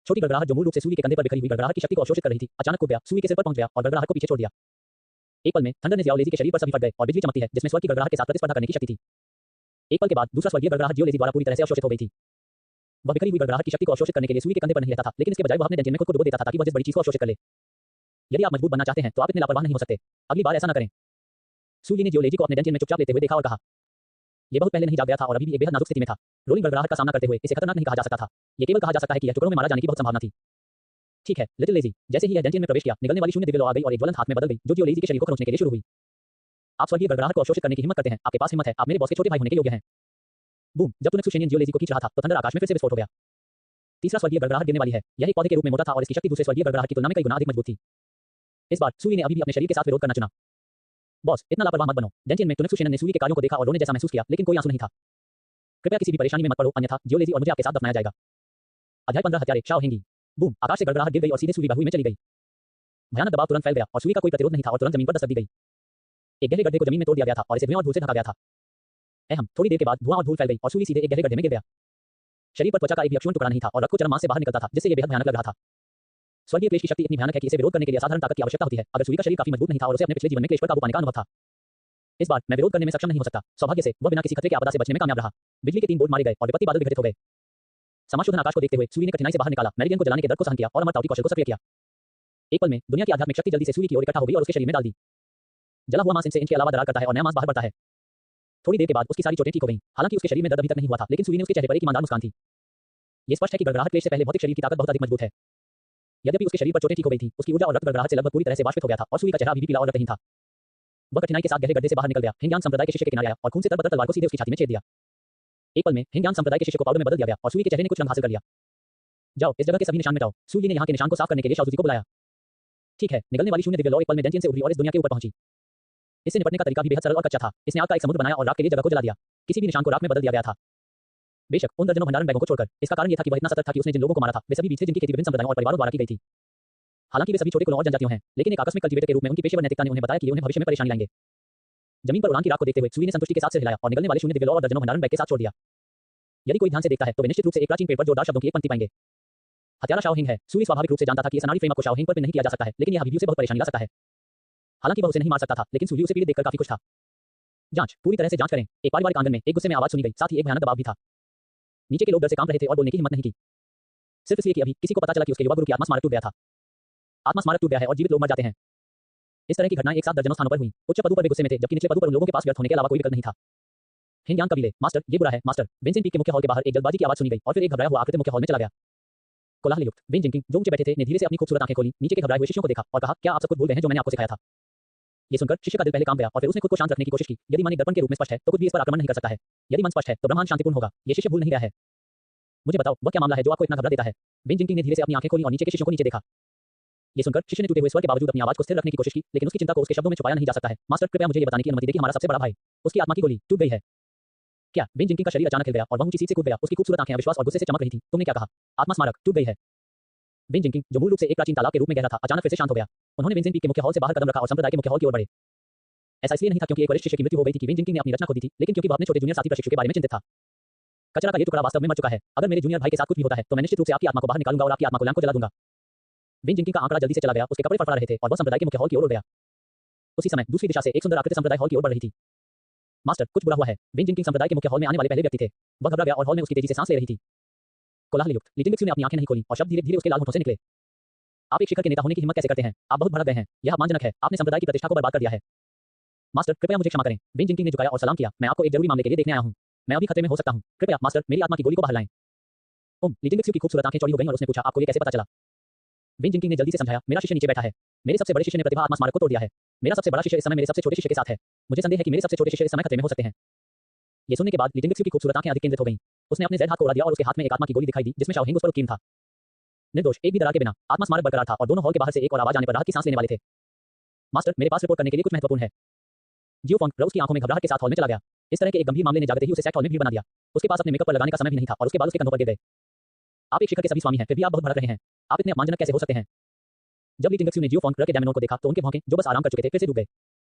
छोटी गड़गड़ाहट जो मूल रूप से सूर्य के कंधे पर बिखरी हुई गड़गड़ाहट की शक्ति को अवशोषित कर रही थी, अचानक कूद गया, सूर्य के सिर पर पहुंच गया और गड़गड़ाहट को पीछे छोड़ दिया। एक पल में थंडर ने जियोलेजी के शरीर पर सभी फट गए और बिजली चमकती है, जिसमें स्वर्ग की गड़गड़ाहट के साथ प्रतिस्पर्धा करने की शक्ति थी। एक पल के बाद दूसरा स्वर्गीय गड़गड़ाहट जियोलेजी द्वारा पूरी तरह से अवशोषित हो गई थी। वह बिखरी हुई गड़गड़ाहट की शक्ति को अवशोषित करने के लिए सूर्य के कंधे पर नहीं रहता था, लेकिन इसके बजाय वह अपने डेंजन में खुद को डुबो देता था ताकि वह जिस बड़ी चीज को अवशोषित कर ले। यदि आप मजबूत बनना चाहते हैं तो आप इतने लापरवाह नहीं हो सकते। अगली बार ऐसा न करें। सूर्य ने जियोलेजी को अपने डेंजन में चुपचाप लेते हुए देखा और कहा। ये बहुत पहले नहीं जाग गया था और अभी भी एक बेहद नाजुक स्थिति में था। रोलिंग गड़गड़ाहट का सामना करते हुए इसे खतरनाक नहीं कहा जा सकता था। ये केवल कहा जा सकता है कि यह टुकड़ों में मारा जाने की बहुत संभावना थी। ठीक है, लिटिल लेजी। जैसे ही यह डेंजन में प्रवेश किया, निगलने वाली शून्य दिव्य लौ आ गई और एक ज्वलंत हाथ में बदल गई, जो जियोलेजी के शरीर को खरोंचने के लिए शुरू हुई। आप स्वर्गीय गड़गड़ाहट को अवशोषित करने की हिम्मत करते हैं, आपके पास हिम्मत है, आप मेरे बॉस के छोटे भाई होने के योग्य हैं। बूम! जब चुंगसू शेनिन जियोलेजी को खींच रहा था, तो थंडर आकाश में फिर से विस्फोट हो गया। तीसरा स्वर्गीय गड़गड़ाहट गिरने वाली है। यह एक पौधे के रूप में मोटा था और इसकी शक्ति दूसरे स्वर्गीय गड़गड़ाहट की तुलना में कई गुना अधिक मजबूत थी। इस बार सूर्य ने अभी भी अपने शरीर के साथ विरोध करना चुना। बॉस, इतना लापरवाह मत बनो। डेंजन में चुंगसू शेनिन ने सूर्य के कार्यों को देखा और रोने जैसा महसूस किया, लेकिन कोई आंसू नहीं था। कृपया किसी भी परेशानी में मत पड़ो, अन्यथा जियोलेजी और मुझे आपके साथ दफनाया जाएगा। अध्याय 15 हत्यारे शाओ हेंगी। बूम! आकाश से गड़गड़ाहट गिर गई और सीधे सूर्य बाहु में चली गई। भयानक दबाव तुरंत फैल गया और सूर्य का कोई प्रतिरोध नहीं था और तुरंत जमीन पर दस्तक दी गई। एक गहरे गड्ढे को जमीन में तोड़ दिया गया था और इसे धुआं और धूल से ढका गया था। थोड़ी देर के बाद धुआं और धूल फैल गई और सूर्य सीधे एक गहरे गड्ढे में गिर गया। शरीर पर त्वचा का एक भी अक्षुण्ण टुकड़ा नहीं था और रक्त को चरम मांस से बाहर निकलता था, जिससे यह बेहद भयानक लग रहा था। स्वर्गीय क्लेश की शक्ति इतनी भयानक है कि इसे विरोध करने के लिए असाधारण ताकत की आवश्यकता होती है। अगर सूर्य का शरीर काफी मजबूत नहीं था और उसे अपने पिछले जीवन में क्लेश पर काबू पाने का अनुभव था, इस बार मैं विरोध करने में सक्षम नहीं हो सकता। सौभाग्य से वह बिना किसी खतरे के आपदा से बचने में कामयाब रहा। बिजली के 3 बोल्ट मारे गए और विपत्ति बादल विघटित हो गए। समाशोधन आकाश को देखते हुए सूर्य ने कठिनाई से बाहर निकाला, मेरिडियन को जलाने के दर्द को सहन किया और अमर तावती कौशल को सक्रिय किया। एक पल में दुनिया की आध्यात्मिक शक्ति जल्दी से सूर्य की ओर इकट्ठा हो गई और उसके शरीर में डाल दी। जला हुआ मांस इंच से इंच के अलावा दरार करता है और नया मांस बाहर बढ़ता है। थोड़ी देर के बाद उसकी सारी चोटें ठीक हो गईं। हालांकि उसके शरीर में दर्द अभी तक नहीं हुआ था, लेकिन सूर्य ने उसके चेहरे पर एक ईमानदार मुस्कान थी। ये स्पष्ट है कि गड़गड़ाहट क्लेश से पहले भौतिक शरीर की ताकत बहुत अधिक मजबूत है। यद्यपि उसके शरीर पर चोटें ठीक हो गई थी, उसकी ऊर्जा और रक्त गड़गड़ाहट से लगभग पूरी तरह से वाष्पित हो गया था और सूर्य का चेहरा अभी भी पीला और रक्तहीन था। वह कठिनाई के साथ गहरे गड्ढे से बाहर निकल गया, हिंगयान संप्रदाय के शिष्य के किनारे आया और खून से तरबतर तलवार को सीधे उसकी छाती में छेद दिया। एक पल में हिंगयान संप्रदाय के शिष्य को पाउडर में बदल दिया गया और सूर्य के चेहरे ने कुछ रंग हासिल कर लिया। जाओ, इस जगह के सभी निशान मिटाओ। सूर्य ने यहाँ के निशान को साफ करने के लिए शाओजुजी को बुलाया। ठीक है, निगलने वाली शून्य दिव्य लौ एक पल में डेंजन से उभरी और इस दुनिया के ऊपर पहुंची। इससे निपटने का तरीका भी बेहद सरल और कच्चा था। इसने आग का एक समुद्र बनाया और राख के लिए जगह को जला दिया। किसी भी निशान को राख में बदल दिया गया था। बेशक उन दर्जनों भंडारण बैगों को छोड़कर। इसका कारण यह था कि वह इतना सतर्क था कि उसने जिन लोगों को मारा था वे सभी बीच थे जिनकी खेती विभिन्न संप्रदायों और परिवारों द्वारा की गई थी। हालांकि वे सभी छोटे कुलों और जनजातियों हैं, लेकिन एक आकस्मिक कल्टीवेटर के रूप में उनकी पेशेवर नैतिकता ने उन्हें बताया कि ये उन्हें भविष्य में परेशानी लाएंगे। जमीन पर उड़ान की राख को देखते हुए सूर्य ने संतुष्टि के साथ सिर हिलाया और निगलने वाले शून्य दिव्य लौ और दर्जनों भंडारण बैग के साथ छोड़ दिया। यदि कोई ध्यान से देखता है तो वे निश्चित रूप से एक प्राचीन पेड़ पर जोरदार शब्दों की एक पंक्ति पाएंगे। हत्यारा शाओ हिंग है। सूर्य स्वाभाविक रूप से जानता था कि इस अनाड़ी फ्रेम को शाओ हिंग पर पिन नहीं किया जा सकता है, लेकिन यह अभी भी उसे बहुत परेशानी ला सकता है। हालांकि वह उसे नहीं मार सकता था, लेकिन सूर्य उसे पीड़ित देखकर काफी खुश था। जांच, पूरी तरह से जांच करें। एक पारिवारिक आंगन में एक गुस्से में आवाज सुनी गई, साथ ही एक भयानक दबाव भी था। नीचे के लोग डर से कांप रहे थे और बोलने की हिम्मत नहीं की, सिर्फ इसलिए कि अभी किसी को पता चला कि उसके युवा गुरु की आत्मा स्मारक टूट गया था। आत्मा स्मारक टूट गया है और जीवित लोग मर जाते हैं। इस तरह की घटनाएं एक साथ दर्जनों स्थानों पर हुई। उच्च पदों पर वे गुस्से में थे, जबकि निचले पदों पर उन लोगों के पास व्यर्थ होने के अलावा कोई विकल्प नहीं था। हिंगयान कबीले, मास्टर, ये बुरा है, मास्टर। वेंजिन पीक के मुख्य हॉल के बाहर एक जल्दबाजी की आवाज सुनी गई और फिर एक घबराया हुआ आकृति मुख्य हॉल में चला गया। कोलाहलयुक्त वेन जिंकिंग, जो ऊंचे बैठे थे, ने धीरे से अपनी खूबसूरत आंखें खोली, नीचे के घबराए हुए शिष्यों को देखा और कहा, क्या आप सब कुछ भूल गए हैं जो मैंने आपको सिखाया था? ये सुनकर शिष्य का दिल पहले काम गया और फिर उसने खुद को शांत रखने की कोशिश की। यदि मन एक दर्पण के रूप में स्पष्ट है तो कुछ भी इस पर आक्रमण नहीं कर सकता है। यदि मन स्पष्ट है तो ब्रह्मांड शांतिपूर्ण होगा। ये शिष्य भूल नहीं रहा है। मुझे बताओ, वह क्या मामला है जो आपको इतना घबरा देता है? वेन जिंकिंग ने धीरे से अपनी आंखें खोली और नीचे के शिष्यों को नीचे देखा। ये सुनकर शिष्य ने टूटे हुए स्वर के बावजूद अपनी आवाज को स्थिर रखने की कोशिश की, लेकिन उसकी चिंता को उसके शब्दों में छुपाया नहीं जा सकता है। मास्टर, कृपया मुझे ये बताने की अनुमति दें कि हमारा सबसे बड़ा भाई, उसकी आत्मा की गोली टूट गई है क्या? वेन जिंकिंग का शरीर अचानक हिल गया और वह ऊंची सीट से कूद गया। उसकी खूबसूरत आंखें अविश्वास और गुस्से से चमक रही थी। तुमने क्या कहा? आत्मा स्मारक टूट गई है। वेन जिंकिंग, जो मूल रूप से एक प्राचीन तालाब के रूप में गहरा था, अचानक फिर से शांत हो गया। उन्होंने वेन जिंकिंग के मुख्य हॉल से बाहर कदम रखा और संप्रदाय के मुख्य हॉल की ओर बढ़े। ऐसा इसलिए नहीं था क्योंकि एक वरिष्ठ शिष्य की मृत्यु हो गई थी कि वेन जिंकिंग ने अपनी रचना खो दी थी, लेकिन क्योंकि वह अपने छोटे जूनियर साथी प्रशिक्षु के बारे में चिंतित था। कचरा का ये टुकड़ा वास्तव में मर चुका है। अगर मेरे जूनियर भाई के साथ कुछ भी होता है तो मैं निश्चित रूप से आपकी आत्मा को बाहर निकालूंगा और आपकी आत्मा को लैंप को जला दूंगा। विन जिंकिंग का आंकड़ा जल्दी से चला गया, उसके कपड़े फड़फड़ा रहे थे और वह संप्रदाय के मुख्य हॉल की ओर उड़ गया। उसी समय दूसरी दिशा से एक सुंदर आकृति संप्रदाय हॉल की ओर बढ़ रही थी। मास्टर, कुछ बुरा हुआ है। विन जिंकिंग संप्रदाय के मुख्य हॉल में आने वाले पहले व्यक्ति थे। वह घबरा गया और हॉल में उसकी तेजी से सांस ले रही थी। कोलाहलयुक्त ली टिंगक्सू ने अपनी आंखें नहीं खोली और शब्द धीरे धीरे उसके लाल होठों से निकले। आप एक शिखर के नेता होने की हिम्मत कैसे करते हैं? आप बहुत भड़क गए हैं। यह अपमानजनक है। आपने संप्रदाय की प्रतिष्ठा को बर्बाद कर दिया है। मास्टर, कृपया मुझे क्षमा करें। विन जिंकिंग ने झुकाया और सलाम किया। मैं आपको एक जरूरी मामले के लिए देखने आया हूं। मैं अभी खतरे में हो सकता हूं। कृपया मास्टर, मेरी आत्मा की गोली को बाहर लाएं। ली टिंगक्सू की खूबसूरत आंखें चौड़ी हो गईं और उसने पूछा, आपको ये कैसे पता चला? विन जिंकिंग ने जल्दी से समझाया, मेरा शिष्य नीचे बैठा है। मेरे सबसे बड़े शिष्य ने प्रतिभा आत्मा स्मारक को तोड़ दिया है। मेरा सबसे बड़ा शिष्य इस समय मेरे सबसे छोटे शिष्य के साथ है। मुझे संदेह है कि मेरे सबसे छोटे शिष्य इस समय खतरे में हो सकते हैं। ये सुनने के बाद ली टिंगक्सू की खूबसूरत आंखें अधिक केंद्रित हो गईं। उसने अपने ज़ेड हाथ को उड़ा दिया और उसके हाथ में एक आत्मा की गोली दिखाई दी जिसमें शाओहिंग उस पर उत्कीर्ण था। निर्दोष, एक भी दरार के बिना। आत्मा स्मारक बरकरार था और दोनों हॉल के बाहर से एक और आवाज आने पर राहत की सांस लेने वाले थे। मास्टर, मेरे पास रिपोर्ट करने के लिए कुछ महत्वपूर्ण है। जियो फॉन्ग उसकी आंखों में घबराहट के साथ हॉल में चला गया। इस तरह के एक गंभीर मामले ने जागते ही उसे सेक्ट हॉल में भीड़ बना दिया। उसके पास अपने मेकअप पर लगाने का समय भी नहीं था और उसके बाल उसके कंधों पर गिर गए। आप एक शिखर के सभी स्वामी हैं, फिर भी आप बहुत भड़क रहे हैं। आप इतने अपमानजनक कैसे हो सकते हैं? जब ली टिंगक्सू ने जियो फॉन्ग के डैमनोर को देखा तो उनके भौंके, जो बस आराम कर चुके थे, फिर से डूब गए।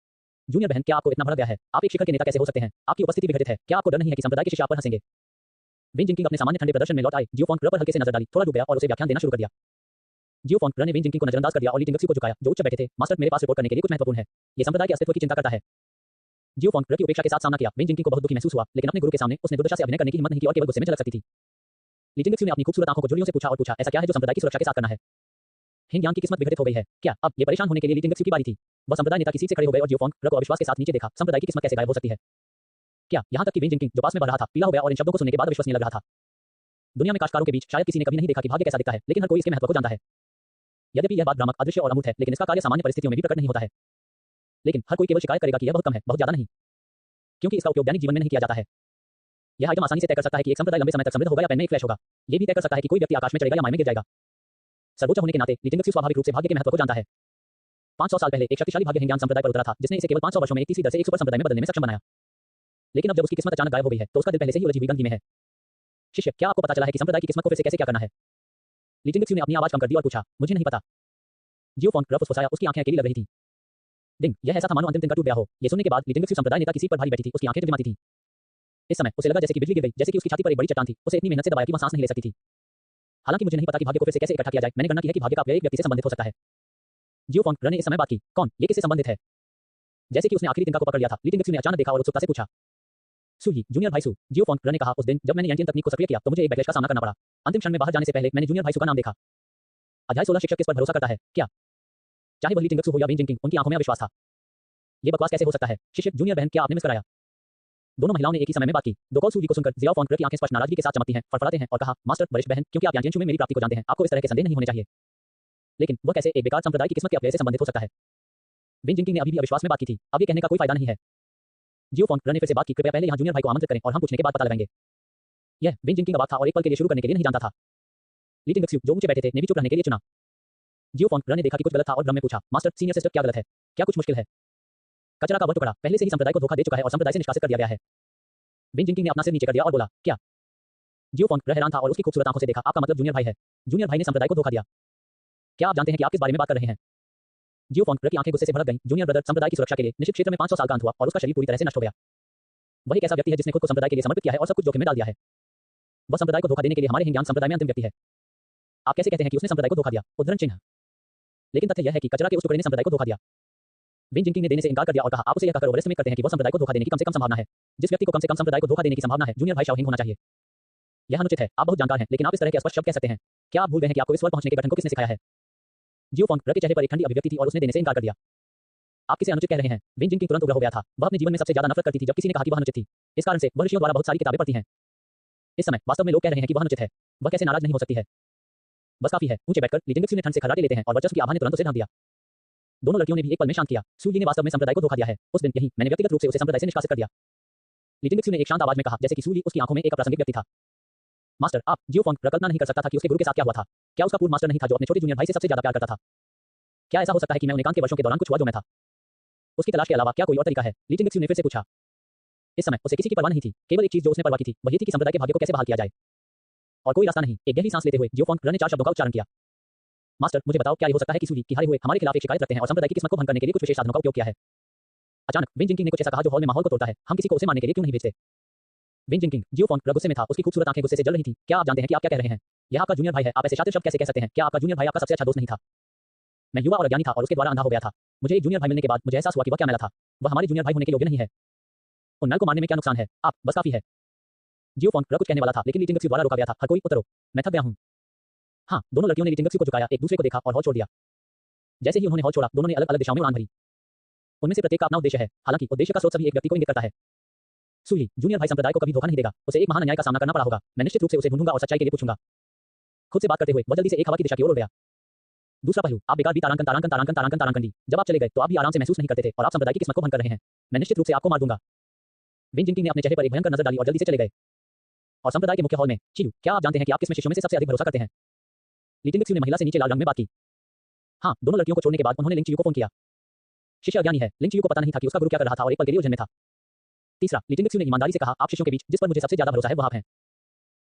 जूनियर बहन, क्या आपको इतना भड़क गया है? आप एक शिखर के नेता कैसे हो सकते हैं? आपकी उपस्थिति विघटित है। क्या आपको डर नहीं है कि संप्रदाय के शिष्य आप पर हंसेंगे? विन जिंकिंग अपने सामान्य ठंडे प्रदर्शन में लौट आए। जियो फॉन्ग पर हल्के से नजर डाली, थोड़ा डूब गया और उसे व्याख्यान देना शुरू कर दिया। जियो फॉन्ग ने विन जिंकिंग को नजरअंदाज कर दिया और ली टिंगक्सू को झुकाया, जो उच्च बैठे थे। मास्टर, मेरे पास रिपोर्ट करने के लिए कुछ महत्वपूर्ण है। ये संप्रदाय के अस्तित्व की चिंता करता है। जियो फॉन्ग की उपेक्षा के साथ सामना किया। विन जिंकिंग को बहुत दुखी महसूस हुआ, लेकिन अपने गुरु के सामने उसने दुर्दशा से अभिनय करने की हिम्मत नहीं की और केवल गुस्से में झलक सकती थी। ली टिंगक्सू ने अपनी खूबसूरत आंखों को झुर्रियों से पूछा, ऐसा क्या है जो संप्रदाय की सुरक्षा के साथ करना है? हिंग यांग की किस्मत विघटित हो गई है। क्या अब ये परेशान होने के लिए ली टिंगक्सू की बारी थी? वह संप्रदाय नेता की सीट से खड़े हो गए और जियो फॉन्ग को अविश्वास के साथ नीचे देखा। संप्रदाय की किस्मत कैसे गायब हो सकती है? क्या यहाँ तक कि विन जिंकिंग, जो पास में बढ़ रहा था, पीला हो गया और इन शब्दों को सुनने के बाद विश्वसनीय लग रहा था। दुनिया में काश्तकारों के बीच शायद किसी ने कभी नहीं देखा कि भाग्य कैसा दिखता है, लेकिन हर कोई इसके महत्व को जानता है। यद्यपि यह बात भ्रामक, अदृश्य और अमूर्त है, लेकिन इसका कार्य सामान्य परिस्थितियों में भी प्रकट नहीं होता है। लेकिन हर कोई केवल शिकायत करेगा कि यह बहुत कम है, बहुत ज्यादा नहीं, क्योंकि इसका उपयोग दैनिक जीवन में नहीं किया जाता है। यह आइटम आसानी से तय कर सकता है कि एक संप्रदाय लंबे समय तक समृद्ध होगा या पेन में एक फ्लैश होगा। यह भी तय कर सकता है कि कोई व्यक्ति आकाश में चढ़ेगा या माय में गिर जाएगा। सर्वोच्च होने के नाते ली टिंगक्सू स्वाभाविक रूप से भाग्य के महत्व को जानता है। 500 साल पहले एक शक्तिशाली भाग्य हिंग संप्रदाय पर उतरा था, जिसने इसे केवल 500 वर्षों में एक तीसरी दर से एक सुपर संप्रदाय में बदलने में सक्षम बनाया। लेकिन अब जब उसकी किस्मत अचानक गायब हो गई है, तो उसका दिल पहले से ही उलझी हुई गंदगी में है। शिष्य, क्या आपको पता चला है कि संप्रदाय की किस्मत को फिर से कैसे क्या करना है? ली टिंगक्सू ने अपनी आवाज कम कर दी और पूछा, मुझे नहीं पता। जियो फॉन्ग फुसफुसाया, उसकी आंखें अकेली लग रही थी। डिंग, यह ऐसा था मानो अंतिम दिन का टूट गया हो। ये सुनने के बाद ली टिंगक्सू संप्रदाय नेता की सीट पर भारी बैठी थी, उसकी आंखें टिमटिमाती थी। इस समय उसे लगा जैसे कि बिजली गिर गई, जैसे कि उसकी छाती पर एक बड़ी चट्टान थी। उसे इतनी मेहनत से दबाया कि वह सांस नहीं ले सकती थी। हालांकि मुझे नहीं पता कि भाग्य को फिर से कैसे इकट्ठा किया जाए। मैंने गणना की है कि भाग्य का अपव्यय एक व्यक्ति से संबंधित हो सकता है। जियो फॉन्ग ने इस समय बात की, कौन? ये किससे संबंधित है? जैसे कि उसने आखिरी तिनका को पकड़ लिया था, ली टिंगक्सू ने अचानक देखा और उत्सुकता से पूछा, सुही, जूनियर भाई सू। जियो फॉन्ग ने कहा, उस दिन जब मैंने यांटियन तकनीक को सक्रिय किया तो मुझे एक बैकलैश का सामना करना पड़ा। अंतिम क्षण में बाहर जाने से पहले मैंने जूनियर भाई सू का नाम देखा। अध्याय 16 शिक्षक किस पर भरोसा करता है? क्या चाहे वह ली टिंगक्सू हो या विन जिंकिंग, उनकी आंखों में अविश्वास था। ये बकवास कैसे हो सकता है? शिष्य, जूनियर बहन, क्या आपने मिस कराया? दोनों महिलाओं ने एक ही समय में बात की। दोकॉल सूजी को सुनकर जियो फॉन्ग की आंखें स्पष्ट नाराजगी के साथ चमकती हैं, फड़फड़ाते हैं और कहा, मास्टर वरिष्ठ बहन, क्योंकि आप यांटियन में मेरी प्राप्ति को जानते हैं, आपको इस तरह के संदेह नहीं होने चाहिए। लेकिन वह कैसे एक बेकार संप्रदाय की किस्मत के अपव्यय से संबंधित हो सकता है? विन जिंकिंग ने अभी भी अविश्वास में बात की थी। अब ये कहने का कोई फायदा नहीं है। जियो फॉन्ग ने फिर से बात की, कृपया पहले यहाँ जूनियर भाई को आमंत्रित करें और हम पूछने के बाद पता लगाएंगे। यह विन जिंकिंग का बात था और एक पल के लिए शुरू करने के लिए नहीं जानता था। ली टिंगक्सू, जो ऊंचे बैठे थे, ने भी चुप रहने के लिए चुना। जियो फॉन्ग ने देखा कि कुछ गलत था और भ्रम में पूछा, मास्टर सीनियर सिस्टर, क्या गलत है? क्या कुछ मुश्किल है? कचरा का वह टुकड़ा पहले से ही संप्रदाय को धोखा दे चुका है और संप्रदाय से निष्कासित कर दिया गया है। विन जिंकिंग ने अपना सिर नीचे कर दिया और बोला, क्या? जियो फॉन्ग हैरान था और उसकी खूबसूरत आंखों से देखा, आपका मतलब जूनियर भाई है? जूनियर भाई ने संप्रदाय को धोखा दिया? क्या आप जानते हैं कि आप किस बारे में बात कर रहे हैं? जियो फॉन्ग की आंखें गुस्से से भड़क गईं। जूनियर ब्रदर, संप्रदाय की सुरक्षा के लिए निश्चित क्षेत्र में 500 साल का अंत हुआ और उसका शरीर पूरी तरह से नष्ट हो गया। वह एक ऐसा व्यक्ति है जिसने खुद को संप्रदाय के लिए समर्पित किया है और सब कुछ जोखिम में डाल दिया है। वह संप्रदाय को धोखा देने के लिए हमारे हिंग संप्रदाय में अंतिम व्यक्ति है। आप कैसे कहते हैं कि उसने संप्रदाय को धोखा दिया? उद्धरण चिन्ह। लेकिन तथ्य यह है कि कचरा के उस टुकड़े ने संप्रदाय को धोखा दिया। विन जिंकिंग ने देने से इनकार कर दिया और कहा, आप उसे यह कहकर ओवरएस्टिमेट करते हैं कि वह संप्रदाय को धोखा देने की कम से कम संभावना है। जिस व्यक्ति को कम से कम संप्रदाय को धोखा देने की संभावना है, जूनियर भाई शाओहिंग होना चाहिए। यह अनुचित है। आप बहुत जानकार हैं, लेकिन आप इस तरह के अस्पष्ट शब्द कह सकते हैं? क्या आप भूल गए हैं कि आपको इस वर्ग पहुंचने के गठन को किसने सिखाया है? जियो फॉन्ग के चेहरे पर एक ठंडी अभिव्यक्ति थी और उसने देने से इनकार कर दिया। आप किसे अनुचित कह रहे हैं? विन जिंकिंग तुरंत उग्र हो गया था। वह अपने जीवन में सबसे ज्यादा नफरत करती थी जब किसी ने कहा कि वह अनुचित थी। इस कारण से वह ऋषियों द्वारा बहुत सारी किताबें पढ़ती हैं। इस समय वास्तव में लोग कह रहे हैं कि वह अनुचित है। वह कैसे नाराज नहीं हो सकती है? बस काफी है। ऊंचे बैठकर ली टिंगक्सू ने ठंड से खर्राटे लेते हैं और वर्चस्व की आभा ने तुरंत उसे ढांक दिया। दोनों लड़कियों ने भी एक पल में शांत किया। सूजी ने वास्तव में संप्रदाय को धोखा दिया है। उस दिन यही मैंने व्यक्तिगत रूप से उसे संप्रदाय से निष्कासित कर दिया। ली टिंगक्सू ने एक शांत आवाज में कहा, जैसे कि सूजी उसकी आंखों में एक अप्रासंगिक व्यक्ति था। मास्टर, आप जियो फॉन्ग कल्पना नहीं कर सकता था कि उसके गुरु के साथ क्या हुआ था। क्या उसका पूर्व मास्टर नहीं था जो अपने छोटे जूनियर भाई से सबसे ज्यादा प्यार करता था? क्या ऐसा हो सकता है कि मैं उन्हें के वर्षों के दौरान कुछ हुआ जो मैं था? उसकी तलाश के अलावा क्या कोई और तरीका है? ली टिंगक्सू ने फिर से पूछा। इस समय उसे किसी की परवाह नहीं थी। केवल एक चीज जो उसने परवाह की थी, वह ये थी कि संप्रदाय के भाग्य को कैसे बहाल किया जाए। और कोई रास्ता नहीं। एक गहरी सांस लेते हुए जियो फॉन्ग ने 4 शब्दों का उच्चारण किया। मास्टर, मुझे बताओ, क्या ये हो सकता है कि सूजी की हारे हुए हमारे खिलाफ एक शिकायत रखते हैं और संप्रदाय की किस्मत को भंग करने के लिए कुछ विशेष साधनों का उपयोग किया है? अचानक विन जिंकिंग ने कुछ ऐसा कहा जो हॉल में माहौल को तोड़ता है। हम किसी को उसे मारने के लिए क्यों नहीं भेजते? विन जिंकिंग, जियोफोन गुस्से में था, उसकी खूबसूरत आंखें गुस्से से जल रही थी। क्या आप जानते हैं कि आप क्या कह रहे हैं? यह आपका जूनियर भाई है, आप ऐसे शातिर शब्द कैसे कह सकते हैं? क्या आपका जूनियर भाई आपका सबसे अच्छा दोस्त नहीं था? मैं युवा और अज्ञानी था और उसके द्वारा अंधा हो गया था। मुझे एक जूनियर भाई मिलने के बाद मुझे एहसास हुआ कि वह क्या मैला था। वह हमारे जूनियर भाई होने के योग्य नहीं है। उन नल को मारने में क्या नुकसान है? आप बस काफी है। जियोफोन कुछ कहने वाला था, लेकिन ली टिंगक्सी द्वारा रोका गया था। हर कोई उतरो, मैं थक गया हूं। हाँ, दोनों लड़कियों ने ली टिंगक्सी को झुकाया, एक दूसरे को देखा और हौल छोड़ दिया। जैसे ही उन्होंने हौल छोड़ा, दोनों ने अलग अलग दिशाओं में उड़ान भरी। उनमें से प्रत्येक का अपना उद्देश्य है, हालांकि उद्देश्य का स्रोत सभी एक व्यक्ति को इंगित करता है। सूली, जूनियर भाई संप्रदाय को कभी धोखा नहीं देगा। उसे एक महान अन्याय का सामना करना पड़ा होगा। मैं निश्चित रूप से उसे ढूंढूंगा और सच्चाई के लिए पूछूंगा। खुद से बात करते हुए वह जल्दी से एक हवा की दिशा की ओर उड़ गया। दूसरा पहलू, आप बेकार भी तारांकन तारांकन तारांकन तारांकन तारांकन दी। जब आप चले गए तो आप भी आराम से महसूस नहीं करते थे और आप संप्रदाय की किस्मत को भंग कर रहे हैं। मैं निश्चित रूप से आपको मार दूंगा। विन जिंकिंग ने अपने चेहरे पर एक भयंकर नजर डाली और जल्दी से चले गए। और संप्रदाय के मुख्य हॉल में, चीरू, क्या आप जानते हैं कि आप किस में शिष्यों में से सबसे अधिक भरोसा करते हैं? ली टिंगक्सी ने महिला से नीचे लाल रंग में बात की। हाँ, दोनों लड़कियों को छोड़ने के बाद उन्होंने लिंग चियू को फोन किया। शिष्य अज्ञानी है, लिंग चियू को पता नहीं था कि उसका गुरु क्या कर रहा था और एक पल के लिए उलझन में था। तीसरा, ली टिंगक्सी ने ईमानदारी से कहा, आप शिष्यों के बीच जिस पर मुझे सबसे ज्यादा भरोसा है वह आप हैं।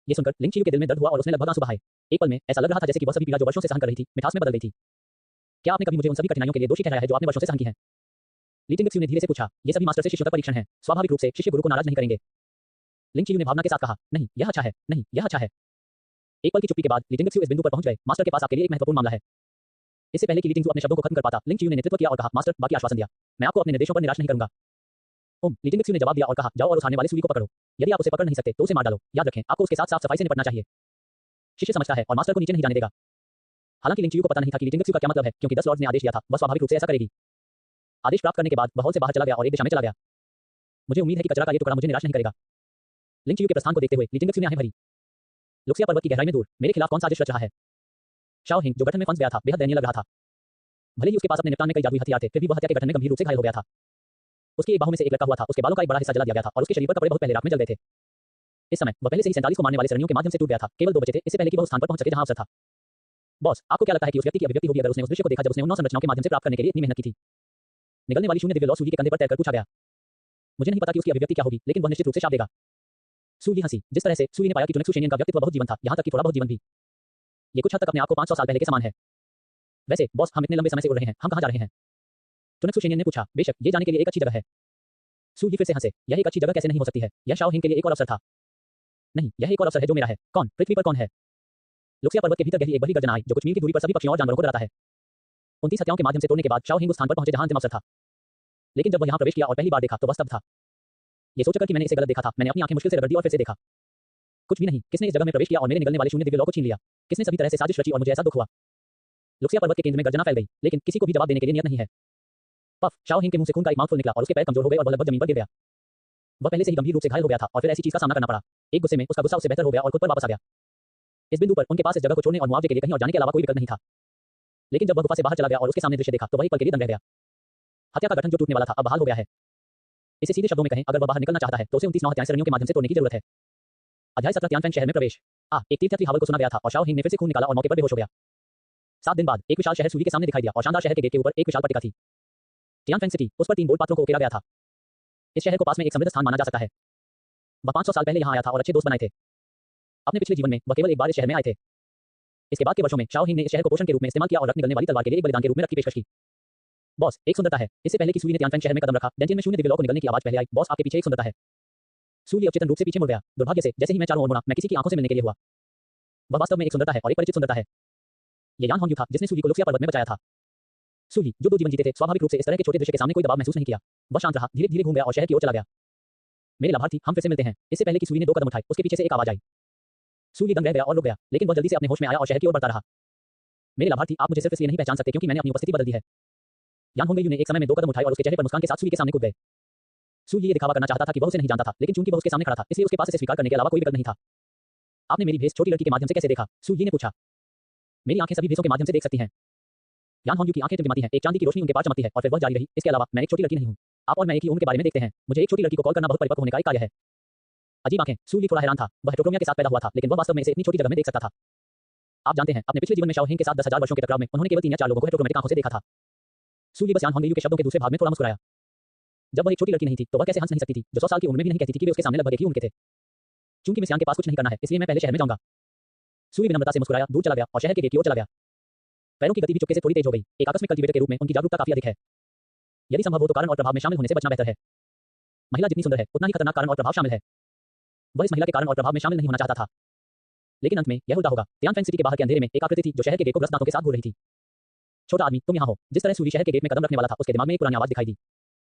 ये सुनकर लिंग चियू के दिल में दर्द हुआ और उसने लगभग आंसू बहाए। एक पल में ऐसा लग रहा था जैसे कि वह सभी पीड़ा जो वर्षों से सहन कर रही थी, मिठास में बदल गई थी। क्या आपने कभी मुझे उन सभी कठिनाइयों के लिए दोषी ठहराया है जो आपने वर्षों से सहन की हैं? ली टिंगक्सी ने धीरे से पूछा, ये सभी मास्टर से शिष्यों का परीक्षण है। स्वाभाविक रूप से शिष्य गुरु को नाराज नहीं करेंगे। लिंग चियू ने भावना के साथ कहा, नहीं, यह अच्छा है, नहीं, यह अच्छा है। एक पल की चुप्पी के बाद ली टिंगक्सी इस बिंदु पर पहुंच गए, मास्टर के पास आपके लिए एक महत्वपूर्ण मामला है। इससे पहले कि ली टिंगक्सी अपने शब्दों को खत्म कर पाता, लिंग चियू ने नेतृत्व किया और कहा, मास्टर, बाकी आश्वासन दिया, मैं आपको अपने निर्देशों पर निराश नहीं करूंगा। ली टिंगक्सी ने जवाब दिया और कहा, जाओ और उस आने वाले सूली को पकड़ो। यदि आप उसे पकड़ नहीं सकते तो उसे मार डालो। याद रखें, आपको उसके साथ साफ सफाई से निपटना चाहिए। शिष्य समझता है और मास्टर को नीचे नहीं जाने देगा। हालांकि लिंग चियू को पता नहीं था कि ली टिंगक्सी का क्या मतलब है, क्योंकि 10 लॉर्ड्स ने आदेश दिया था, वह स्वाभाविक रूप से ऐसा करेगी। आदेश प्राप्त करने के बाद वह हॉल से बाहर चला गया और एक दिशा में चला गया। मुझे उम्मीद है कि कचरा का ये टुकड़ा मुझे निराश नहीं करेगा। लिंग चियू के प्रस्थान को देखते हुए ली टिंगक्सी ने आंखें भरी। लुक्सिया पर्वत की गहराई में दूर मेरे खिलाफ कौन साजिश रच रहा है? शाओ हिंग, जो गठन में फंस गया था, बेहद दयनीय लग रहा था। भले ही उसके पास अपने निपटान में कई जादुई हथियार थे, फिर भी वह हत्या के गठन में गंभीर रूप से घायल हो गया था। उसकी एक बाहु में से एक लटका हुआ था, उसके बालों का एक बड़ा हिस्सा जला दिया गया था और उसके शरीर पर कपड़े बहुत पहले राख में जल गए थे। इस समय वह पहले से ही 47 को मारने वाले सरणियों के माध्यम से टूट गया था। केवल 2 बचे थे इससे पहले कि वह उस स्थान पर पहुंच सके जहां अवसर था। बॉस, आपको क्या लगता है कि उस व्यक्ति की अभिव्यक्ति होगी अगर उसने उस दृश्य को देखा जब उसने उन 9 संरचनाओं के माध्यम से प्राप्त करने के लिए इतनी मेहनत की थी? निगलने वाली शून्य दिव्य लौ सूली के कंधे पर तैरकर पूछा गया। मुझे नहीं पता कि उसकी अभिव्यक्ति क्या होगी, लेकिन वह निश्चित रूप से शाप देगा। सूली हंसी। जिस तरह से सूली ने पाया कि टुनक्सू शेनियन का व्यक्तित्व बहुत जीवन था, यहां तक कि थोड़ा बहुत जीवन भी। ये कुछ हद तक अपने आप को 500 साल पहले के समान है। वैसे बॉस, हम इतने लंबे समय से उड़ रहे हैं, हम कहां जा रहे हैं? टुनक्सू शेनियन ने पूछा। बेशक, ये जाने के लिए एक अच्छी जगह है। सूली फिर से हंसे। यह एक अच्छी जगह कैसे नहीं हो सकती है? यह शाओ हिंग के लिए एक और अवसर था। नहीं, यह एक और अवसर है जो मेरा है। कौन? पृथ्वी पर कौन है? लुक्सिया पर्वत के भीतर गहरी एक बड़ी गर्जना आई, जो कुछ मील की दूरी पर सभी पक्षियों और जानवरों को डराता है। 29 हत्याओं के माध्यम से तोड़ने के बाद शाओ हिंग उस स्थान पर पहुंचे जहां अंतिम अवसर था। लेकिन जब वह यहां प्रवेश किया और पहली बार देखा तो वह स्तब्ध था। ये सोचकर कि मैंने इसे गलत देखा था, मैंने अपनी आंखें मुश्किल से रगड़ दी और फिर से देखा। कुछ भी नहीं। किसने इस जगह में प्रवेश किया और मेरे निगलने वाले शून्य दिव्य लौ को छीन लिया? किसने सभी तरह से साजिश रची और मुझे ऐसा दुख हुआ? लुक्सिया पर्वत के केंद्र में गर्जना फैल गई, लेकिन किसी को भी जवाब देने के लिए नियत नहीं है। पफ, शाओ हिंग के मुंह से खून का एक माउथफुल निकला और उसके पैर कमजोर हो गए और वह लगभग जमीन पर गिर गया। वह पहले से ही गंभीर रूप से घायल हो गया था और फिर ऐसी चीज का सामना करना पड़ा। एक गुस्से में उसका गुस्सा उससे बेहतर हो गया और खुद पर वापस आ गया। इस बिंदु पर उनके पास इस जगह को छोड़ने और मुआवजे के लिए कहीं और जाने के अलावा कोई विकल्प नहीं था। लेकिन जब वह गुफा से बाहर चला गया और उसके सामने दृश्य देखा तो वह एक पल के लिए दंग रह गया। हत्या का गठन जो टूटने वाला था अब बहाल हो गया है। इसे सीधे शब्दों में कहें, अगर वह बाहर निकलना चाहता है तो उसे 29 हत्याएं सरणियों के माध्यम से तोड़ने की जरूरत है। अध्याय 17 तियानफेन शहर में प्रवेश। एक तीर्थयात्री हावल को सुना गया था और शाओ हिंग ने फिर से खून निकाला और मौके पर बेहोश हो गया। 7 दिन बाद एक विशाल शहर सूर्य के सामने दिखाई दिया और शानदार शहर के गेट के ऊपर एक विशाल पट्टिका थी। तियानफेन सिटी, उस पर 3 गोल्ड पात्रों को उकेरा गया था। इस शहर को पास में एक समृद्ध स्थान माना जा सकता है। वह 500 साल पहले यहां आया था और अच्छे दोस्त बनाए थे। अपने पिछले जीवन में वह केवल एक बार इस शहर में आए थे। इसके बाद के वर्षों में शाओ हिंग ने इस शहर को पोषण के रूप में इस्तेमाल किया और रक्त निगलने वाली तलवार के लिए एक बलिदान के रूप में रक्त की पेशकश की। बॉस, एक सुंदरता है। इससे पहले कि सूली ने तियानफेन शहर में कदम रखा, डेंजिन में शून्य दिव्य लौ को निकलने की आवाज पहले आई। बॉस, आपके पीछे एक सुंदरता है। सूली अवचेतन रूप से पीछे मुड़ गया। दुर्भाग्य से जैसे ही मैं चारों ओर मुड़ा, मैं किसी की आंखों से मिलने के लिए हुआ। वह वास्तव में एक सुंदरता है और एक परिचित सुंदरता है। ये यान होंग्यू था जिसने सूली को लुक्सिया पर्वत में बचाया था। सूली, जो 2 जीवन जीते थे, स्वाभाविक रूप से इस तरह के छोटे दृश्य के सामने कोई दबाव महसूस नहीं किया। वह शांत रहा, धीरे धीरे घूम गया और शहर की ओर चला गया। मेरे लाभार्थी, हम फिर से मिलते हैं। इससे पहले कि सूली ने 2 कदम उठाए, उसके पीछे से एक आवाज आई। सूली दंग रह गया और रुक गया, लेकिन वह जल्दी से अपने होश में आया और शहर की ओर बढ़ता रहा। मेरे लाभार्थी, आप मुझे सिर्फ इसलिए नहीं पहचान सकते क्योंकि मैंने अपनी उपस्थिति बदल दी है। यान होंगयू ने एक समय में 2 कदम उठाए और उसके चेहरे पर मुस्कान के साथ सूली के सामने कूद गए। सूली ये दिखावा करना चाहता था कि वह उसे नहीं जानता था, लेकिन चूंकि वह उसके सामने खड़ा था, इसलिए उसके पास इसे स्वीकार करने के अलावा कोई विकल्प नहीं था। आपने मेरी भेस छोटी लड़की के माध्यम से कैसे देखा? सूली ने पूछा। मेरी आंखें सभी भेसों के माध्यम से देख सकती हैं। यान होंग्यू की आंखें टिमटिमाती हैं, एक चांदी की रोशनी उनके पार चमकती है और फिर वह जारी रही। इसके अलावा मैं एक छोटी लड़की नहीं हूं। आप और मैं एक ही उम्र के बारे में देखते हैं। मुझे एक छोटी लड़की को कॉल करना बहुत परिपक्व होने का एक कार्य है। अजीब आंखें। सूली थोड़ा हैरान था। वह हेटेरोक्रोमिया के साथ पैदा हुआ था, लेकिन वह वास्तव में इसे इतनी छोटी जगह में देख सकता था। आप जानते हैं, अपने पिछले जीवन में शाओ हिंग के साथ 10,000 वर्षों के टकराव में उन्होंने केवल 3 या 4 लोगों को हेटेरोक्रोमेटिक आंखों से देखा था। सूली बस यान होंगयू के शब्दों के दूसरे भाग में थोड़ा मुस्कुराया। जब वह एक छोटी लड़की नहीं थी तो वह कैसे हंस नहीं सकती थी, जो 100 साल की उम्र में भी नहीं कहती थी कि वे उसके सामने लगभग एक ही उम्र के थे। चूंकि मिस यान के पास कुछ नहीं करना है, इसलिए मैं पहले शहर में जाऊंगा। सूली विनम्रता से मुस्कुराया, दूर चला गया और शहर के गेट की ओर चला गया। पैरों की गति भी चुपके से थोड़ी तेज हो गई। एक आकस्मिक कल्टीवेटर के रूप में उनकी जागरूकता काफी अधिक है। यदि संभव हो तो कारण और प्रभाव में शामिल होने से बचना बेहतर है। महिला जितनी सुंदर है, उतना ही खतरनाक कारण और प्रभाव शामिल है। वह इस महिला के कारण और प्रभाव में शामिल नहीं होना चाहता था। लेकिन अंत में यह उल्टा होगा। तियानफेन सिटी के बाहर के अंधेरे में एक आकृति थी जो शहर के गेट को ग्रस्त दांतों के साथ घूर रही थी। छोटा आदमी, तुम यहाँ हो। जिस तरह सूरी शहर के गेट में कदम रखने वाला था, उसके दिमाग में एक पुरानी आवाज दिखाई दी।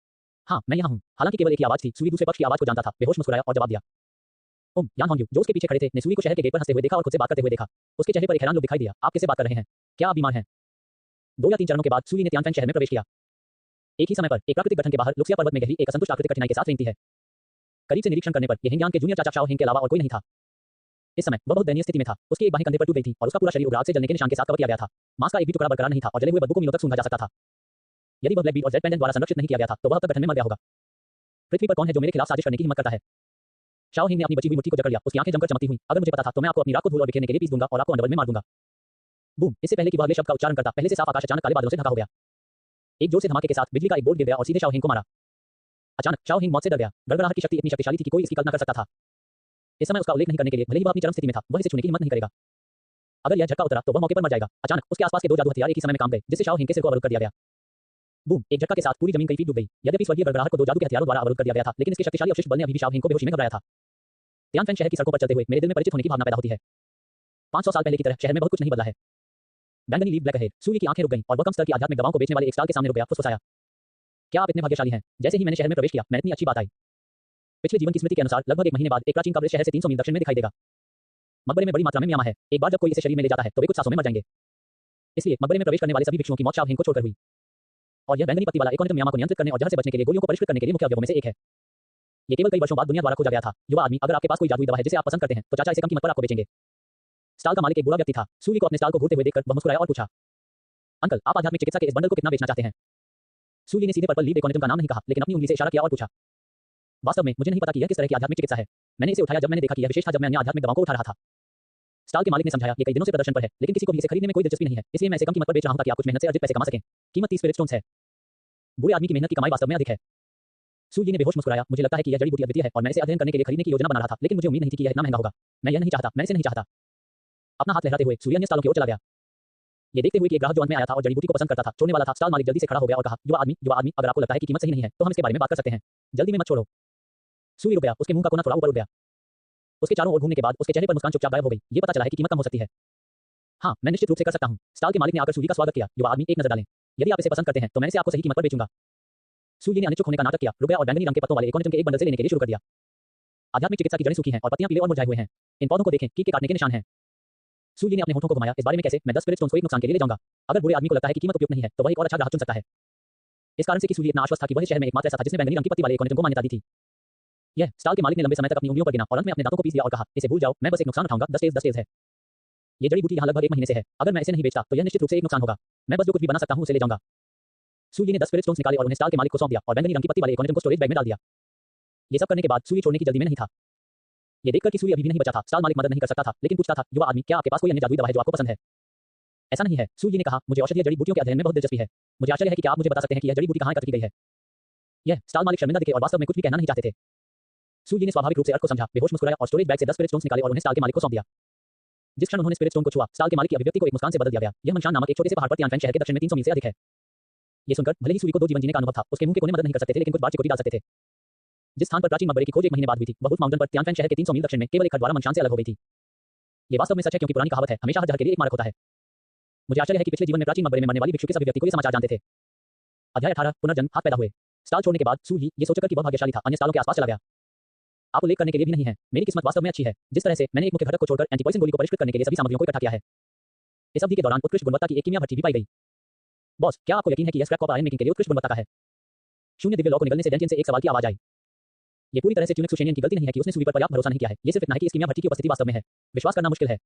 हाँ, मैं यहाँ हूँ। हालांकि केवल एक ही आवाज थी, सूरी दूसरे पक्ष की आवाज को जानता था। बेहोश मुस्कुराया और जवाब दिया, ओम यान होंग यू, जो उसके पीछे खड़े थे, ने सूरी को शहर के गेट पर हंसते हुए देखा और खुद से बात करते हुए देखा। उसके चेहरे पर एक हैरान लोग दिखाई दिया। आप किससे बात कर रहे हैं? क्या आप बीमार हैं? 2 या 3 चरणों के बाद सूरी ने तियानफेन शहर में प्रवेश किया। एक ही समय पर एक प्राकृतिक गठन के बाहर लुक्सिया पर्वत में गहरी एक असंतुष्ट आकृति कठिनाई के साथ रेंगती है। करीब से निरीक्षण करने पर यह हिंगयांग के जूनियर चाचा शाओ हिंग के अलावा और कोई नहीं था। इस समय वह बहुत दयनीय स्थिति में था। उसकी एक बाहीं कंधे पर टूट गई थी और उसका पूरा शरीर उगराग से जलने के निशान के साथ कवर किया गया था। मांस का एक भी टुकड़ा बरकरार नहीं था और जले हुए बदबू को मिनटों तक सूंघा जा सकता था। यदि वह ब्लैक बीट और जेड पेंडेंट द्वारा संरक्षित नहीं किया गया था, तो वह अब तक गठन में मर गया होगा। पृथ्वी पर कौन है जो मेरे खिलाफ साजिश करने की हिम्मत करता है? शाओ हिंग ने अपनी बची हुई मुट्ठी को जकड़ लिया। उसकी आंखें जमकर चमकती हुई। अगर मुझे पता था तो मैं आपको अपनी राख को धूल और बिखेरने के लिए पीस दूंगा और आपको अंडरवर्ल्ड में मार दूंगा। बूम! इससे पहले कि वह अगले शब्द का उच्चारण करता, पहले से साफ आकाश अचानक काले बादलों से ढका हो गया। एक जोर से धमाके के साथ बिजली का एक बोल्ट गिर गया और सीधे शाओ हिंग को मारा। अचानक शाओ हिंग मौत से डर गया। गड़गड़ाहट की शक्ति इतनी शक्तिशाली थी कि कोई इसकी कल्पना कर सकता था। इस समय उसका उल्लेख नहीं करने के लिए, भले ही वह अपनी चरम स्थिति में था, वह इसे छूने की हिम्मत नहीं करेगा। अगर यह झटका उतरा तो वह मौके पर मर जाएगा। अचानक उसके आसपास के 2 जादू हथियार एक ही समय में काम गए, जिससे शाओ हिंग के सिर को अवरुद्ध कर दिया गया। बूम! एक झटका के साथ पूरी जमीन कई फीट डूब गई। यद्यपि स्वर्गीय गड़गड़ाहट को 2 जादू के हथियारों द्वारा अवरुद्ध कर दिया गया था, लेकिन इसके शक्तिशाली अवशिष्ट बल ने अभी भी शाओ हिंग को बेहोशी में घबराया था। तियानफेन शहर की सड़कों पर चलते हुए मेरे दिल में परिचित होने की भावना पैदा होती है। 500 साल पहले की तरह शहर में बहुत कुछ नहीं बदला है। बैंगनी लीव ब्लैक अहेड। सूर्य की आंखें रुक गईं और वह कम स्तर की आध्यात्मिक दवाओं को बेचने वाले एक स्टॉल के सामने रुक गया। फुसफुसाया, क्या आप इतने भाग्यशाली हैं? जैसे ही मैंने शहर में प्रवेश किया, मैंने इतनी अच्छी बात आई। पिछले जीवन की स्मृति के अनुसार लगभग 1 महीने बाद एक प्राचीन कब्र शहर से 300 मील दक्षिण में दिखाई देगा। मकबरे में बड़ी मात्रा में मियामा है। एक बार जब कोई इसे शरीर में ले जाता है तो वे कुछ सांसों में मर जाएंगे। इसलिए मकबरे में प्रवेश करने वाले सभी भिक्षुओं की मौत शाओ हिंग को छोड़कर हुई। और यह बैंगनी पत्ती वाला एकोनिटम मियामा को नियंत्रित करने और जहर से बचने के लिए गोलियों को परिष्कृत करने के लिए मुख्य अवयवों में से एक है। ये केवल कई वर्षों बाद दुनिया द्वारा खोजा गया था। युवा आदमी, अगर आपके पास कोई जादुई दवा है जिसे आप पसंद करते हैं, तो चाचा इसे कम कीमत पर आपको बेचेंगे। स्टॉल का मालिक एक बूढ़ा व्यक्ति था। सूर्य को अपने स्टॉल को घूरते हुए देखकर वह मुस्कुराया और पूछा, अंकल, आप आध्यात्मिक चिकित्सा के इस बंडल को कितना बेचना चाहते हैं? सूर्य ने सीधे पर्पल लीफ एकोनिटम का नाम नहीं कहा, लेकिन अपनी उंगली से इशारा किया और पूछा, वास्तव में मुझे नहीं पता कि यह किस तरह की आध्यात्मिक चिकित्सा है। मैंने इसे उठाया जब मैंने देखा कि यह विशेष था जब मैं अन्य आध्यात्मिक दवाओं को उठा रहा था। स्टॉल के मालिक ने समझाया, ये कई दिनों से प्रदर्शन पर है, लेकिन किसी को भी इसे खरीदने में कोई दिलचस्पी नहीं है, इसलिए मैं इसे कम कीमत पर बेच रहा हूं ताकि आप कुछ मेहनत से अर्जित पैसे कमा सकें। कीमत 30 स्पिरिट स्टोन्स है। बूढ़े आदमी की मेहनत की कमाई वास्तव में अधिक है। सूर्य ने बेहोश मुस्कुराया, मुझे लगता है कि यह जड़ी बूटी अद्वितीय है और मैं इसे अध्ययन करने के लिए खरीदने की योजना बना रहा था, लेकिन मुझे उम्मीद नहीं थी कि यह इतना महंगा होगा। मैं यह नहीं चाहता, मैं इसे नहीं चाहता। अपना हाथ लहराते हुए सूर्य अन्य स्टॉलों की ओर चला गया। ये देखते हुए कि एक ग्राहक जो अंत में आया था और जड़ी बूटी को पसंद करता था, छोड़ने वाला था, स्टॉल मालिक जल्दी से खड़ा हो गया और कहा, युवा आदमी, अगर आपको लगता है कि कीमत सही नहीं है, तो हम इसके बारे में बात कर सकते हैं। जल्दी में मत छोड़ो। सूर्य रुक गया, उसके मुंह का कोना थोड़ा ऊपर उठ गया। उसके चारों ओर घूमने के बाद उसके चेहरे पर मुस्कान चुपचाप गायब हो गई। ये पता चला है कि कीमत कम हो सकती है। हाँ, मैं निश्चित रूप से कर सकता हूँ। स्टॉल के मालिक ने आकर सूर्य का स्वागत किया। युवा आदमी, एक नजर डालें। यदि आप इसे पसंद करते हैं, तो मैं इसे आपको सही कीमत पर बेचूंगा। सूर्य ने अनिच्छुक होने का नाटक किया, रुक गया और बैंगनी रंग के पत्तों वाले एकोनिटम के एक बंडल से लेने के लिए शुरू कर दिया। आध्यात्मिक चिकित्सा की जड़ें सूखी हैं और पत्तियां पीले और मुरझाए हुए हैं। इन पौधों को देखें, कीट के काटने के निशान हैं। सूर्य ने अपने होठों को घुमाया, इस बारे में कैसे? मैं 10 स्पिरिट स्टोन्स को एक नुकसान के लिए ले जाऊंगा। अगर बुरे आदमी को लगता है कि कीमत उपयुक्त नहीं है, तो वह एक और अच्छा ग्राहक चुन सकता है। इस कारण से कि सूर्य इतना आश्वस्त था कि वह इस शहर में एकमात्र ऐसा था जिसने बैंगनी रंग की पत्ती वाले एकोनिटम को मान्यता दी थी। यह स्टॉल के मालिक ने लंबे समय तक अपनी उंगलियों पर गिना और अंत में अपने दांतों को पीस दिया और कहा, इसे भूल जाओ, मैं बस एक नुकसान उठाऊंगा। 10 डेज है। ये जड़ी बूटी यहाँ लगभग 1 महीने से है। अगर मैं इसे नहीं बेचता तो यह निश्चित रूप से एक नुकसान होगा। मैं बस जो कुछ भी बना सकता हूँ उसे ले जाऊंगा। सूर्य ने 10 स्पिरिट स्टोन्स निकाले और उन्हें स्टॉल के मालिक को सौंप दिया और बैंगनी रंग की पत्ती वाले एकोनिटम को स्टोरेज बैग में डाल दिया। ये सब करने के बाद सूर्य छोड़ने की जल्दी में नहीं था। ये देखकर कि सूर्य अभी भी नहीं बचा था, स्टॉल मालिक मदद नहीं कर सकता था, लेकिन पूछता था, युवा आदमी, क्या आपके पास कोई अन्य जादुई दवा है जो आपको पसंद है? ऐसा नहीं है, सूर्य ने कहा, मुझे औषधीय जड़ी बूटियों के अध्ययन में बहुत दिलचस्पी है। मुझे आश्चर्य है कि क्या आप मुझे बता सकते हैं कि यह जड़ी बूटी कहाँ एकत्र की गई है? यह स्टॉल मालिक शर्मिंदा दिखे और वास्तव में कुछ भी कहना नहीं चाहते थे। सूर्य ने स्वाभाविक रूप से अर्थ को समझा, बेहोश मुस्कुराया और स्टोरेज बैग से 10 स्पिरिट स्टोन्स निकाले और उन्हें स्टॉल के मालिक को सौंप दिया। जिस क्षण उन्होंने स्पिरिट स्टोन को छुआ, स्टॉल के मालिक की अभिव्यक्ति को एक मुस्कान से बदल दिया गया। यह मनशान नामक एक छोटे से पहाड़ पर तियानफेन शहर के दक्षिण में 300 मील से अधिक है। ये सुनकर भले ही सूर्य को 2 जीवन जीने का अनुभव था, उसके मुंह के कोने मदद नहीं कर सकते थे, लेकिन कुछ बात चिकोटी डाल सकते थे। जिस स्थान पर प्राचीन मकबरे की खोज 1 महीने बाद हुई थी, वह उस माउंटेन पर तियानफेन शहर के 300 मील दक्षिण में केवल एक खड़वारा मनशान से अलग हो गई थी। ये वास्तव में सच है, क्योंकि पुरानी कहावत है, हमेशा हर जहर के लिए एक मारक होता है। मुझे आश्चर्य है कि पिछले जीवन में प्राचीन मकबरे में मरने वाली भिक्षु किस अभिव्यक्ति को ये समाचार जानते थे। अध्याय 18 पुनर्जन्म। हाथ पैदा हुए। स्टॉल छोड़ने के बाद सूर्य ये सोचकर कि वह भाग्यशाली था, अन्य स्टॉलों के आसपास चला गया। आप उल्लेख करने के लिए भी नहीं है, मेरी किस्मत वास्तव में अच्छी है। जिस तरह से मैंने एक मुख्य घटक को छोड़कर एंटीपॉइजन गोली को परिष्कृत करने के लिए सभी सामग्रियों को इकट्ठा किया है। इस अवधि के दौरान उत्कृष्ट गुणवत्ता की एक कीमिया भट्टी भी पाई गई। बॉस, क्या आपको यकीन है कि यह स्क्रैप कॉपर आयन मेकिंग के लिए उत्कृष्ट गुणवत्ता का है? शून्य दिव्य लॉ को निगलने से डेंटियन से एक सवाल की आवाज आई। ये पूरी तरह से ट्यूनिक सुशेनियन की गलती नहीं है कि उसने सूर्य पर पर्याप्त भरोसा नहीं किया है। ये सिर्फ इतना है कि इस कीमिया भट्टी की उपस्थिति वास्तव में है। विश्वास करना मुश्किल है।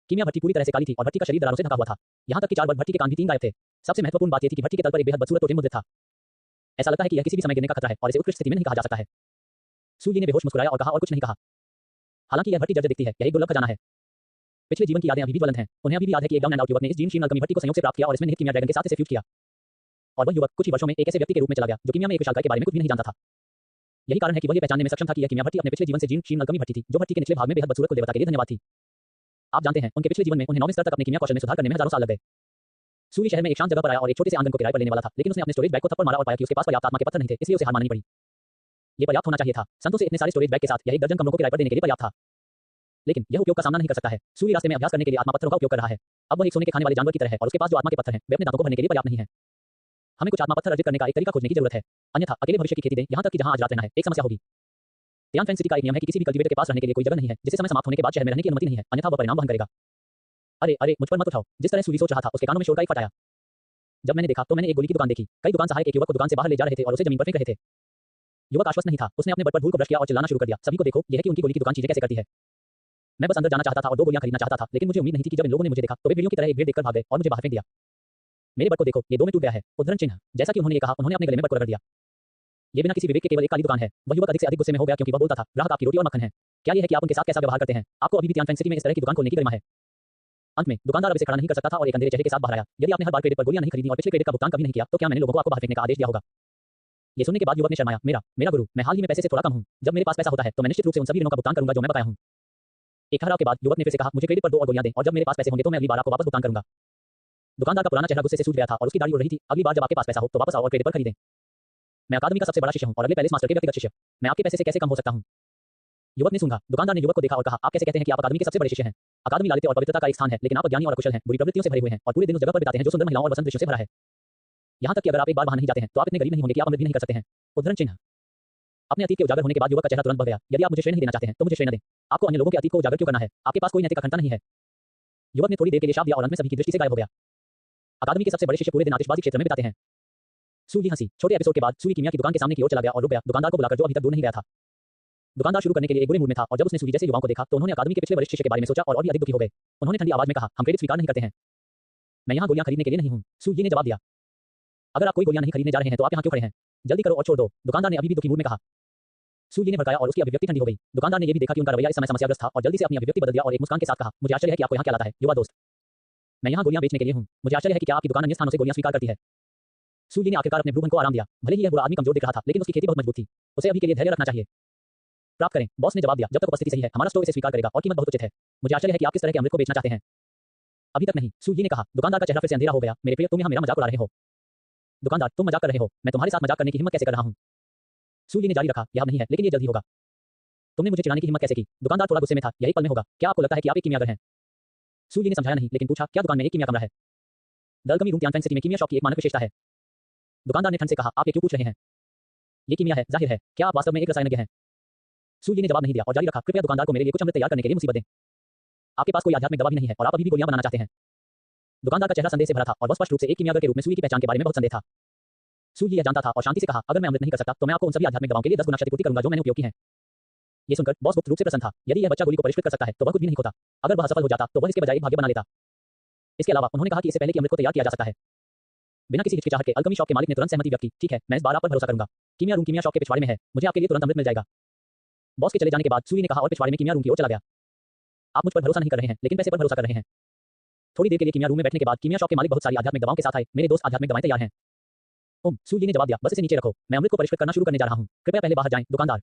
कीमिया भट्टी पूरी तरह से काली थी और भट्टी का शरीर दरारों से ढका हुआ था। यहाँ तक कि 4 वर्ग भट्टी के कान भी 3 गायब थे। सबसे महत्वपूर्ण बात यह थी कि भट्टी के तल पर एक बेहद बदसूरत टोटेम मुद्रित था। ऐसा लगता है कि यह किसी भी समय गिरने का खतरा है और इसे उत्कृष्ट स्थिति में नहीं कहा जा सकता है। सूर्य ने बेहोश मुस्कुराया और कहा, और कुछ नहीं कहा। हालांकि यह भट्टी जर्जर दिखती है, यह एक दुर्लभ खजाना है। पिछले जीवन की यादें अभी भी ज्वलंत हैं। उन्हें अभी भी याद है कि एक डाउन एंड आउट युवक ने इस जीन शीन अल्केमी भट्टी को संयोग से प्राप्त किया और इसमें निहित कीमिया ड्रैगन के साथ इसे फ्यूज किया। और वह युवक कुछ ही वर्षों में एक ऐसे व्यक्ति के रूप में चला गया जो कीमिया में एक विशालकाय के बारे में कुछ भी नहीं जानता था। यही कारण है कि वह ये पहचानने में सक्षम था कि यह कीमिया भट्टी अपने पिछले जीवन से जीन शीन अल्केमी भट्टी थी, जो भट्टी के निचले भाग में बेहद बदसूरत कुल देवता के लिए धन्यवाद थी। आप जानते हैं, उनके पिछले जीवन में उन्हें 9वें स्तर तक अपने कीमिया कौशल में सुधार करने में हजारों साल लग गए। सूर्य शहर में एक शांत जगह पर आया और एक छोटे से आंगन को किराए पर लेने वाला था, लेकिन उसने अपने स्टोरेज बैग को थप्पड़ मारा और पाया कि उसके पास पर्याप्त आत्मा के पत्थर नहीं थे, इसलिए उसे हार माननी पड़ी। ये पर्याप्त होना चाहिए था। संतों से इतने सारे स्टोरेज बैग के साथ यह 1 दर्जन कमरों को किराए पर देने के लिए पर्याप्त था। लेकिन यह उपयोग का सामना नहीं कर सकता है। सूर्य रास्ते में अभ्यास करने के लिए आत्मा पत्थरों का उपयोग कर रहा है। अब वह एक सोने के खाने वाले जानवर की तरह है और उसके पास जो आत्मा के पत्थर हैं, वे अपने दांतों को भरने के लिए पर्याप्त नहीं है। हमें कुछ आत्मा पत्थर अर्जित करने का एक तरीका खोजने की जरूरत है। अन्यथा अकेले भविष्य की खेती दें, यहाँ तक कि जहाँ आज रात रहना है, एक समस्या होगी। तियानफेन सिटी का एक नियम है कि किसी भी कल्टीवेटर के पास रहने के लिए कोई जगह नहीं है, जिसे समय समाप्त होने के बाद शहर में रहने की अनुमति नहीं है, अन्यथा वह परिणाम वहन करेगा। अरे अरे, मुझ पर मत उठाओ। जिस तरह सूर्य सोच रहा था, उसके कानों में शोर का एक फट आया। जब मैंने देखा तो मैंने एक गोली की दुकान देखी। कई दुकान सहायक एक युवक को दुकान से बाहर ले जा रहे थे और उसे जमीन पर फेंक रहे थे। युवक आश्वस्त नहीं था। उसने अपने बट पर धूल को ब्रश किया और चिल्लाना शुरू कर दिया, सभी को देखो, यह है कि उनकी गोली की दुकान चीजें कैसे करती है। मैं बस अंदर जाना चाहता था और 2 गोलियां खरीदना चाहता था, लेकिन मुझे उम्मीद नहीं थी कि जब इन लोगों ने मुझे देखा तो वे भेड़ियों की तरह एक भेड़ देखकर भाग गए और मुझे बाहर फेंक दिया। मेरे बट को देखो, ये 2 में टूट गया है। उद्धरण चिन्ह। जैसा कि उन्होंने ये कहा, उन्होंने अपने गले में बट को रगड़ दिया। ये बिना किसी विवेक के केवल एक काली दुकान है। वह युवक अधिक से अधिक गुस्से में हो गया क्योंकि वह बोलता था, ग्राहक आपकी रोटी और मक्खन है। क्या यह है कि आप उनके साथ कैसा व्यवहार करते हैं? आपको अभी भी तियानफेन सिटी में इस तरह की दुकान खोलने की गरिमा है। अंत में दुकानदार अब इसे खड़ा नहीं कर सकता था और एक अंधेरे चेहरे के साथ बाहर आया। यदि आपने हर बार क्रेडिट पर गोलियां नहीं खरीदी और पिछले क्रेडिट का भुगतान कभी नहीं किया, तो क्या मैंने लोगों को आपको बाहर फेंकने का आदेश दिया होगा? ये सुनने के बाद युवक ने शर्माया। मेरा गुरु, मैं हाल ही में पैसे से थोड़ा कम हूं। जब मेरे पास पैसा होता है तो मैं निश्चित रूप से उन सभी ऋणों का भुगतान करूंगा जो मैं बकाया हूं। एक ठहराव के बाद युवक ने फिर से कहा, मुझे क्रेडिट पर 2 और गोलियां दें और जब मेरे पास पैसे होंगे तो मैं अगली बार आपको वापस भुगतान करूंगा। दुकानदार का पुराना चेहरा गुस्से से सूज गया था और उसकी दाढ़ी उड़ रही थी। अगली बार जब आपके पास पैसा हो तो वापस आओ और क्रेडिट पर खरीदें। मैं अकादमी का सबसे बड़ा शिष्य हूं और अगले पैलेस मास्टर के व्यक्तिगत शिष्य। मैं आपके पैसे से कैसे कम हो सकता हूं? युवक ने सूंघा। दुकानदार ने युवक को देखा और कहा, आप कैसे कहते हैं कि आप अकादमी के सबसे बड़े शिष्य हैं? अकादमी लालित्य और पवित्रता का एक स्थान है, लेकिन आप अज्ञानी और अकुशल हैं, बुरी प्रवृत्तियों से भरे हुए हैं और पूरे दिन उस जगह पर बिताते हैं जो सुंदर महिलाओं और वसंत दृश्यों से भरा है। यहाँ तक कि अगर आप एक बार वहां नहीं जाते हैं तो आप इतने गरीब नहीं होंगे कि आप अमृत भी नहीं कर सकते हैं। उद्धरण चिन्ह। अपने अतीत के उजागर होने के बाद युवक का चेहरा तुरंत बदल गया। यदि आप मुझे श्रेय नहीं देना चाहते हैं तो मुझे श्रेय न दें। आपको अन्य लोगों के अतीत को उजागर क्यों करना है? आपके पास कोई नैतिक अखंडता नहीं है। युवक ने थोड़ी देर के लिए शाप दिया और अंत में सभी की दृष्टि से गायब हो गया। अकादमी के सबसे बड़े शिष्य पूरे दिन आतिशबाजी क्षेत्र में बिताते हैं। सूर्य हंसी। छोटे एपिसोड के बाद सूर्य कीमिया की दुकान के सामने की ओर चला गया और रुक गया, दुकानदार को बुलाकर जो अभी तक दूर नहीं गया था। दुकानदार शुरू करने के लिए एक बुरे मूड में था और जब उसने सूर्य जैसे युवाओं को देखा तो उन्होंने अकादमी के पिछले वरिष्ठ शिष्य के बारे में सोचा और भी अधिक दुखी हो गए। उन्होंने ठंडी आवाज में कहा, हम क्रेडिट स्वीकार नहीं करते हैं। मैं यहाँ गोलियां खरीदने के लिए नहीं हूँ। सूर्य ने जवाब दिया। अगर आप कोई गोलियां नहीं खरीदने जा रहे हैं तो आप यहाँ क्यों खड़े हैं? जल्दी करो और छोड़ दो। दुकानदार ने अभी भी दुखी मूड में कहा। सूर्य ने भड़काया और उसकी अभिव्यक्ति ठंडी हो गई। दुकानदार ने यह भी देखा कि उनका रवैया इस समय समस्याग्रस्त था और जल्दी से अपनी अभिव्यक्ति बदल दिया और एक मुस्कान के साथ कहा, मुझे आश्चर्य है कि आपको यहाँ क्या लाता है, युवा दोस्त। मैं यहाँ गोलियां बेचने के लिए हूँ। मुझे आश्चर्य है कि क्या आपकी दुकान अन्य स्थानों से गोलियां स्वीकार करती है। सूर्य ने आखिरकार अपने ब्रूबन को आराम दिया। भले ही यह बुरा आदमी कमजोर दिख रहा था, लेकिन उसकी खेती बहुत मजबूत थी। उसे अभी के लिए धैर्य रखना चाहिए। प्राप्त करें, बॉस ने जवाब दिया। जब तक उपस्थिति सही है, हमारा स्टोर इसे स्वीकार करेगा और कीमत बहुत उचित है। मुझे आश्चर्य है कि आप किस तरह के अमृत को बेचना चाहते हैं। अभी तक नहीं, सूर्य ने कहा। दुकानदार का चेहरा फिर से अंधेरा हो गया। मेरे प्रिय, तुम यहाँ मेरा मजाक उड़ा रहे हो। दुकानदार, तुम मजाक कर रहे हो। मैं तुम्हारे साथ मजाक करने की हिम्मत कैसे कर रहा हूँ? सूर्य ने जारी रखा, यह नहीं है, लेकिन ये जल्दी होगा। तुमने मुझे चिढ़ाने की हिम्मत कैसे की? दुकानदार थोड़ा गुस्से में था। यही पल में होगा। क्या आपको लगता है कि आप एक कीमियागर हैं? सूर्य ने समझाया नहीं, लेकिन पूछा, क्या दुकान में एक कीमिया कमरा है? दलकमी रूम तियानफेन सिटी में कीमिया शॉप की एक मानक विशेषता है। दुकानदार ने ठंड से कहा, आप ये क्यों पूछ रहे हैं? ये कीमिया है, जाहिर है। क्या आप वास्तव में एक रसायनज्ञ हैं? सूर्य ने जवाब नहीं दिया और जारी रखा, कृपया दुकानदार को मेरे लिए कुछ अमृत तैयार करने के लिए मुसीबत दें। आपके पास कोई आध्यात्मिक दवा भी नहीं है और आप अभी भी गोलियां बनाना चाहते हैं। दुकानदार का चेहरा संदेह से भरा था और वह स्पष्ट रूप से एक कीमियागर के रूप में सूर्य की पहचान के बारे में बहुत संदेह था। सूर्य यह जानता था और शांति से कहा, अगर मैं अमृत नहीं कर सकता तो मैं आपको उन सभी आध्यात्मिक दवाओं के लिए 10 गुना क्षतिपूर्ति करूंगा जो मैंने उपयोग की है। ये सुनकर बॉस गुप्त रूप से प्रसन्न था। यदि यह बच्चा गोली को परिष्कृत कर सकता है तो वह कुछ भी नहीं खोता। अगर वह असफल हो जाता तो वह इसके बजाय एक भाग्य बना लेता। इसके अलावा उन्होंने कहा कि इससे पहले कि अमृत को तैयार किया जा सकता है। बिना किसी हिचकिचाहट के अल्केमी शॉप के मालिक ने तुरंत सहमति व्यक्त की। ठीक है, मैं इस बार आप पर भरोसा करूंगा। कीमिया रूम कीमिया शॉप के पिछवाड़े में है। मुझे आपके लिए तुरंत अमृत मिल जाएगा। बॉस के चले जाने के बाद सूर्य ने कहा और पिछवाड़े में कीमिया रूम की ओर चला गया। आप मुझ पर भरोसा नहीं कर रहे हैं, लेकिन पैसे पर भरोसा कर रहे हैं। थोड़ी देर के लिए कीमिया रूम में बैठने के बाद कीमिया शॉप के मालिक बहुत सारी आध्यात्मिक दवाओं के साथ आए। मेरे दोस्त आध्यात्मिक दवाएं तैयार हैं। सूर्य ने जवाब दिया, बस इसे नीचे रखो। मैं अमृत को परिष्कृत करना शुरू करने जा रहा हूं। कृपया पहले बाहर जाएं, दुकानदार।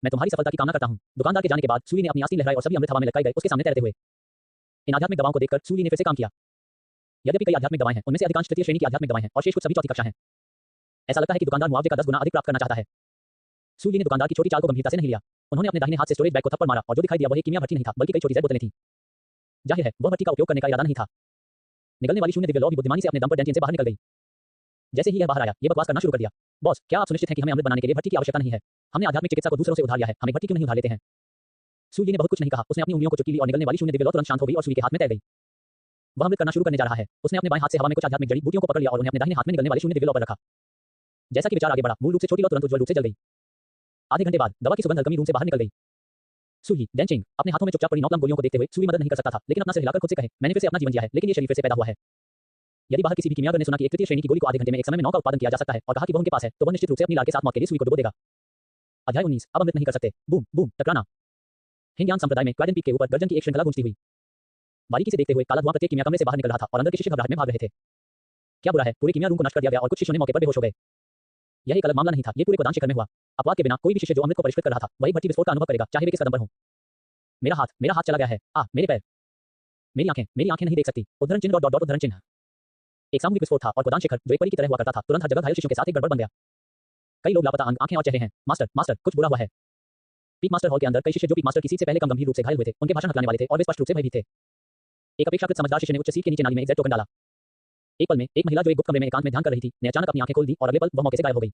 मैं तुम्हारी सफलता की कामना करता हूं। दुकानदार के जाने के बाद सूर्य ने अपनी आस्तीन लहराई और सभी अमृत हवा में लटकाए गए उसके सामने तैरते हुए। इन आध्यात्मिक दवाओं को देखकर सूर्य ने फिर से काम किया। यद्यपि कई आध्यात्मिक दवाएं हैं, उनमें से अधिकांश तृतीय श्रेणी की आध्यात्मिक दवाएं हैं और शेष कुछ सभी चौथी कक्षा हैं। ऐसा लगता है कि दुकानदार मुआवजे का 10 गुना अधिक प्राप्त करना चाहता है। सूर्य ने दुकानदार की छोटी चाल को गंभीरता से नहीं लिया। उन्होंने अपने दाहिने हाथ से स्टोरेज बैग को थप्पड़ मारा और जो दिखाई दिया वह एक कीमिया भट्टी नहीं था, बल्कि कई छोटी जेड बोतलें थीं। जाहिर है, वह भट्टी का उपयोग करने का इरादा नहीं था। निकलने वाली शून्य दिव्य लौ भी बुद्धिमानी से अपने दम पर डेंटिन से बाहर निकल गई। जैसे ही यह बाहर आया, ये बकवास करना शुरू कर दिया। बॉस, क्या आप सुनिश्चित हैं कि हमें अमृत बनाने के लिए भट्टी की आवश्यकता नहीं है? हमने आध्यात्मिक चिकित्सा को दूसरों से उधार लिया है, हमें भट्टी क्यों नहीं उधार लेते हैं? सूर्य ने बहुत कुछ नहीं कहा। उसने अपनी उंगलियों को चुटकी ली और निकलने वाली शून्य दिव्य लौ तुरंत शांत हो गई और सूर्य के हाथ में तैर गई। वह अमृत करना शुरू करने जा रहा है। उसने अपने बाएं हाथ से हवा में कुछ आध्यात्मिक जड़ी बूटियों को पकड़ लिया और उन्हें अपने दाहिने हाथ में निकलने वाली शून्य दिव्य लौ पर रखा। जैसा कि विचार आगे बढ़ा, मूल रूप से छोटी लौ तुरंत उज्ज्वल रूप से जल गई। आधे घंटे बाद दवा की सुगंध हल्कमी रूम से बाहर निकल गई। सूर्य डेंचिंग अपने हाथों में चुपचाप पड़ी 9 कलम गोलियों को देखते हुए सूर्य मदद नहीं कर सकता था, लेकिन अपना सिर हिलाकर खुद से कहे, मैंने फिर से अपना जीवन जिया है, लेकिन ये शरीर फिर से पैदा हुआ है। यदि बाहर किसी भी कीमियागर ने सुना कि एक तृतीय श्रेणी की गोली को आधे घंटे में एक समय में 9 का उत्पादन किया जा सकता है और कहा कि वह उनके पास है, तो वह निश्चित रूप से अपनी लाल के साथ मौत के लिए सूर्य को डुबो देगा। अध्याय 19 अब अमृत नहीं कर सकते। Boom boom टकराना। हिंदुस्तान संप्रदाय में क्वाड्रन पीक के ऊपर गर्जन की एक श्रृंखला गूंजती हुई। बारीकी से देखते हुए काला धुआं प्रत्येक कीमिया कमरे से बाहर निकल रहा था और अंदर के शिष्य घबराहट में भाग रहे थे। क्या बुरा है, पूरे कीमिया रूम को नष्ट कर दिया गया और कुछ शिष्यों ने मौके पर बेहोश हो गए। यह एक अलग मामला नहीं था, ये पूरे गोदान शिखर में हुआ। अपवाद के बिना कोई भी शिष्य जो अमृत को परिष्कृत कर रहा था, वही भट्टी विस्फोट का अनुभव करेगा, चाहे वे किस कदम पर हो। मेरा हाथ चला गया है। मेरे पैर, मेरी आंखें नहीं देख सकती। उद्धरण चिन्ह डॉट डॉट उद्धरण चिन्ह। एक सामूहिक विस्फोट था और गोदान शिखर जो एक परी की तरह हुआ करता था, तुरंत हर जगह घायल शिष्यों के साथ एक गड़बड़ बन गया। कई लोग लापता अंग, आंखें और चेहरे हैं। मास्टर मास्टर कुछ बुरा हुआ है। पीक मास्टर हॉल के अंदर कई शिष्य जो पीक मास्टर की सीट से पहले कम गंभीर रूप से घायल हुए थे, उनके भाषण हकलाने वाले थे और वे स्पष्ट रूप से भयभीत थे। एक अपेक्षाकृत समझदार शिष्य ने उच्च सीट के नीचे नाली में एक जेट टोकन डाला। एक पल में एक महिला जो एक गुप्त कमरे में एकांत में ध्यान कर रही थी ने अचानक अपनी आंखें खोल दी और अगले पल वह मौके से गायब हो गई।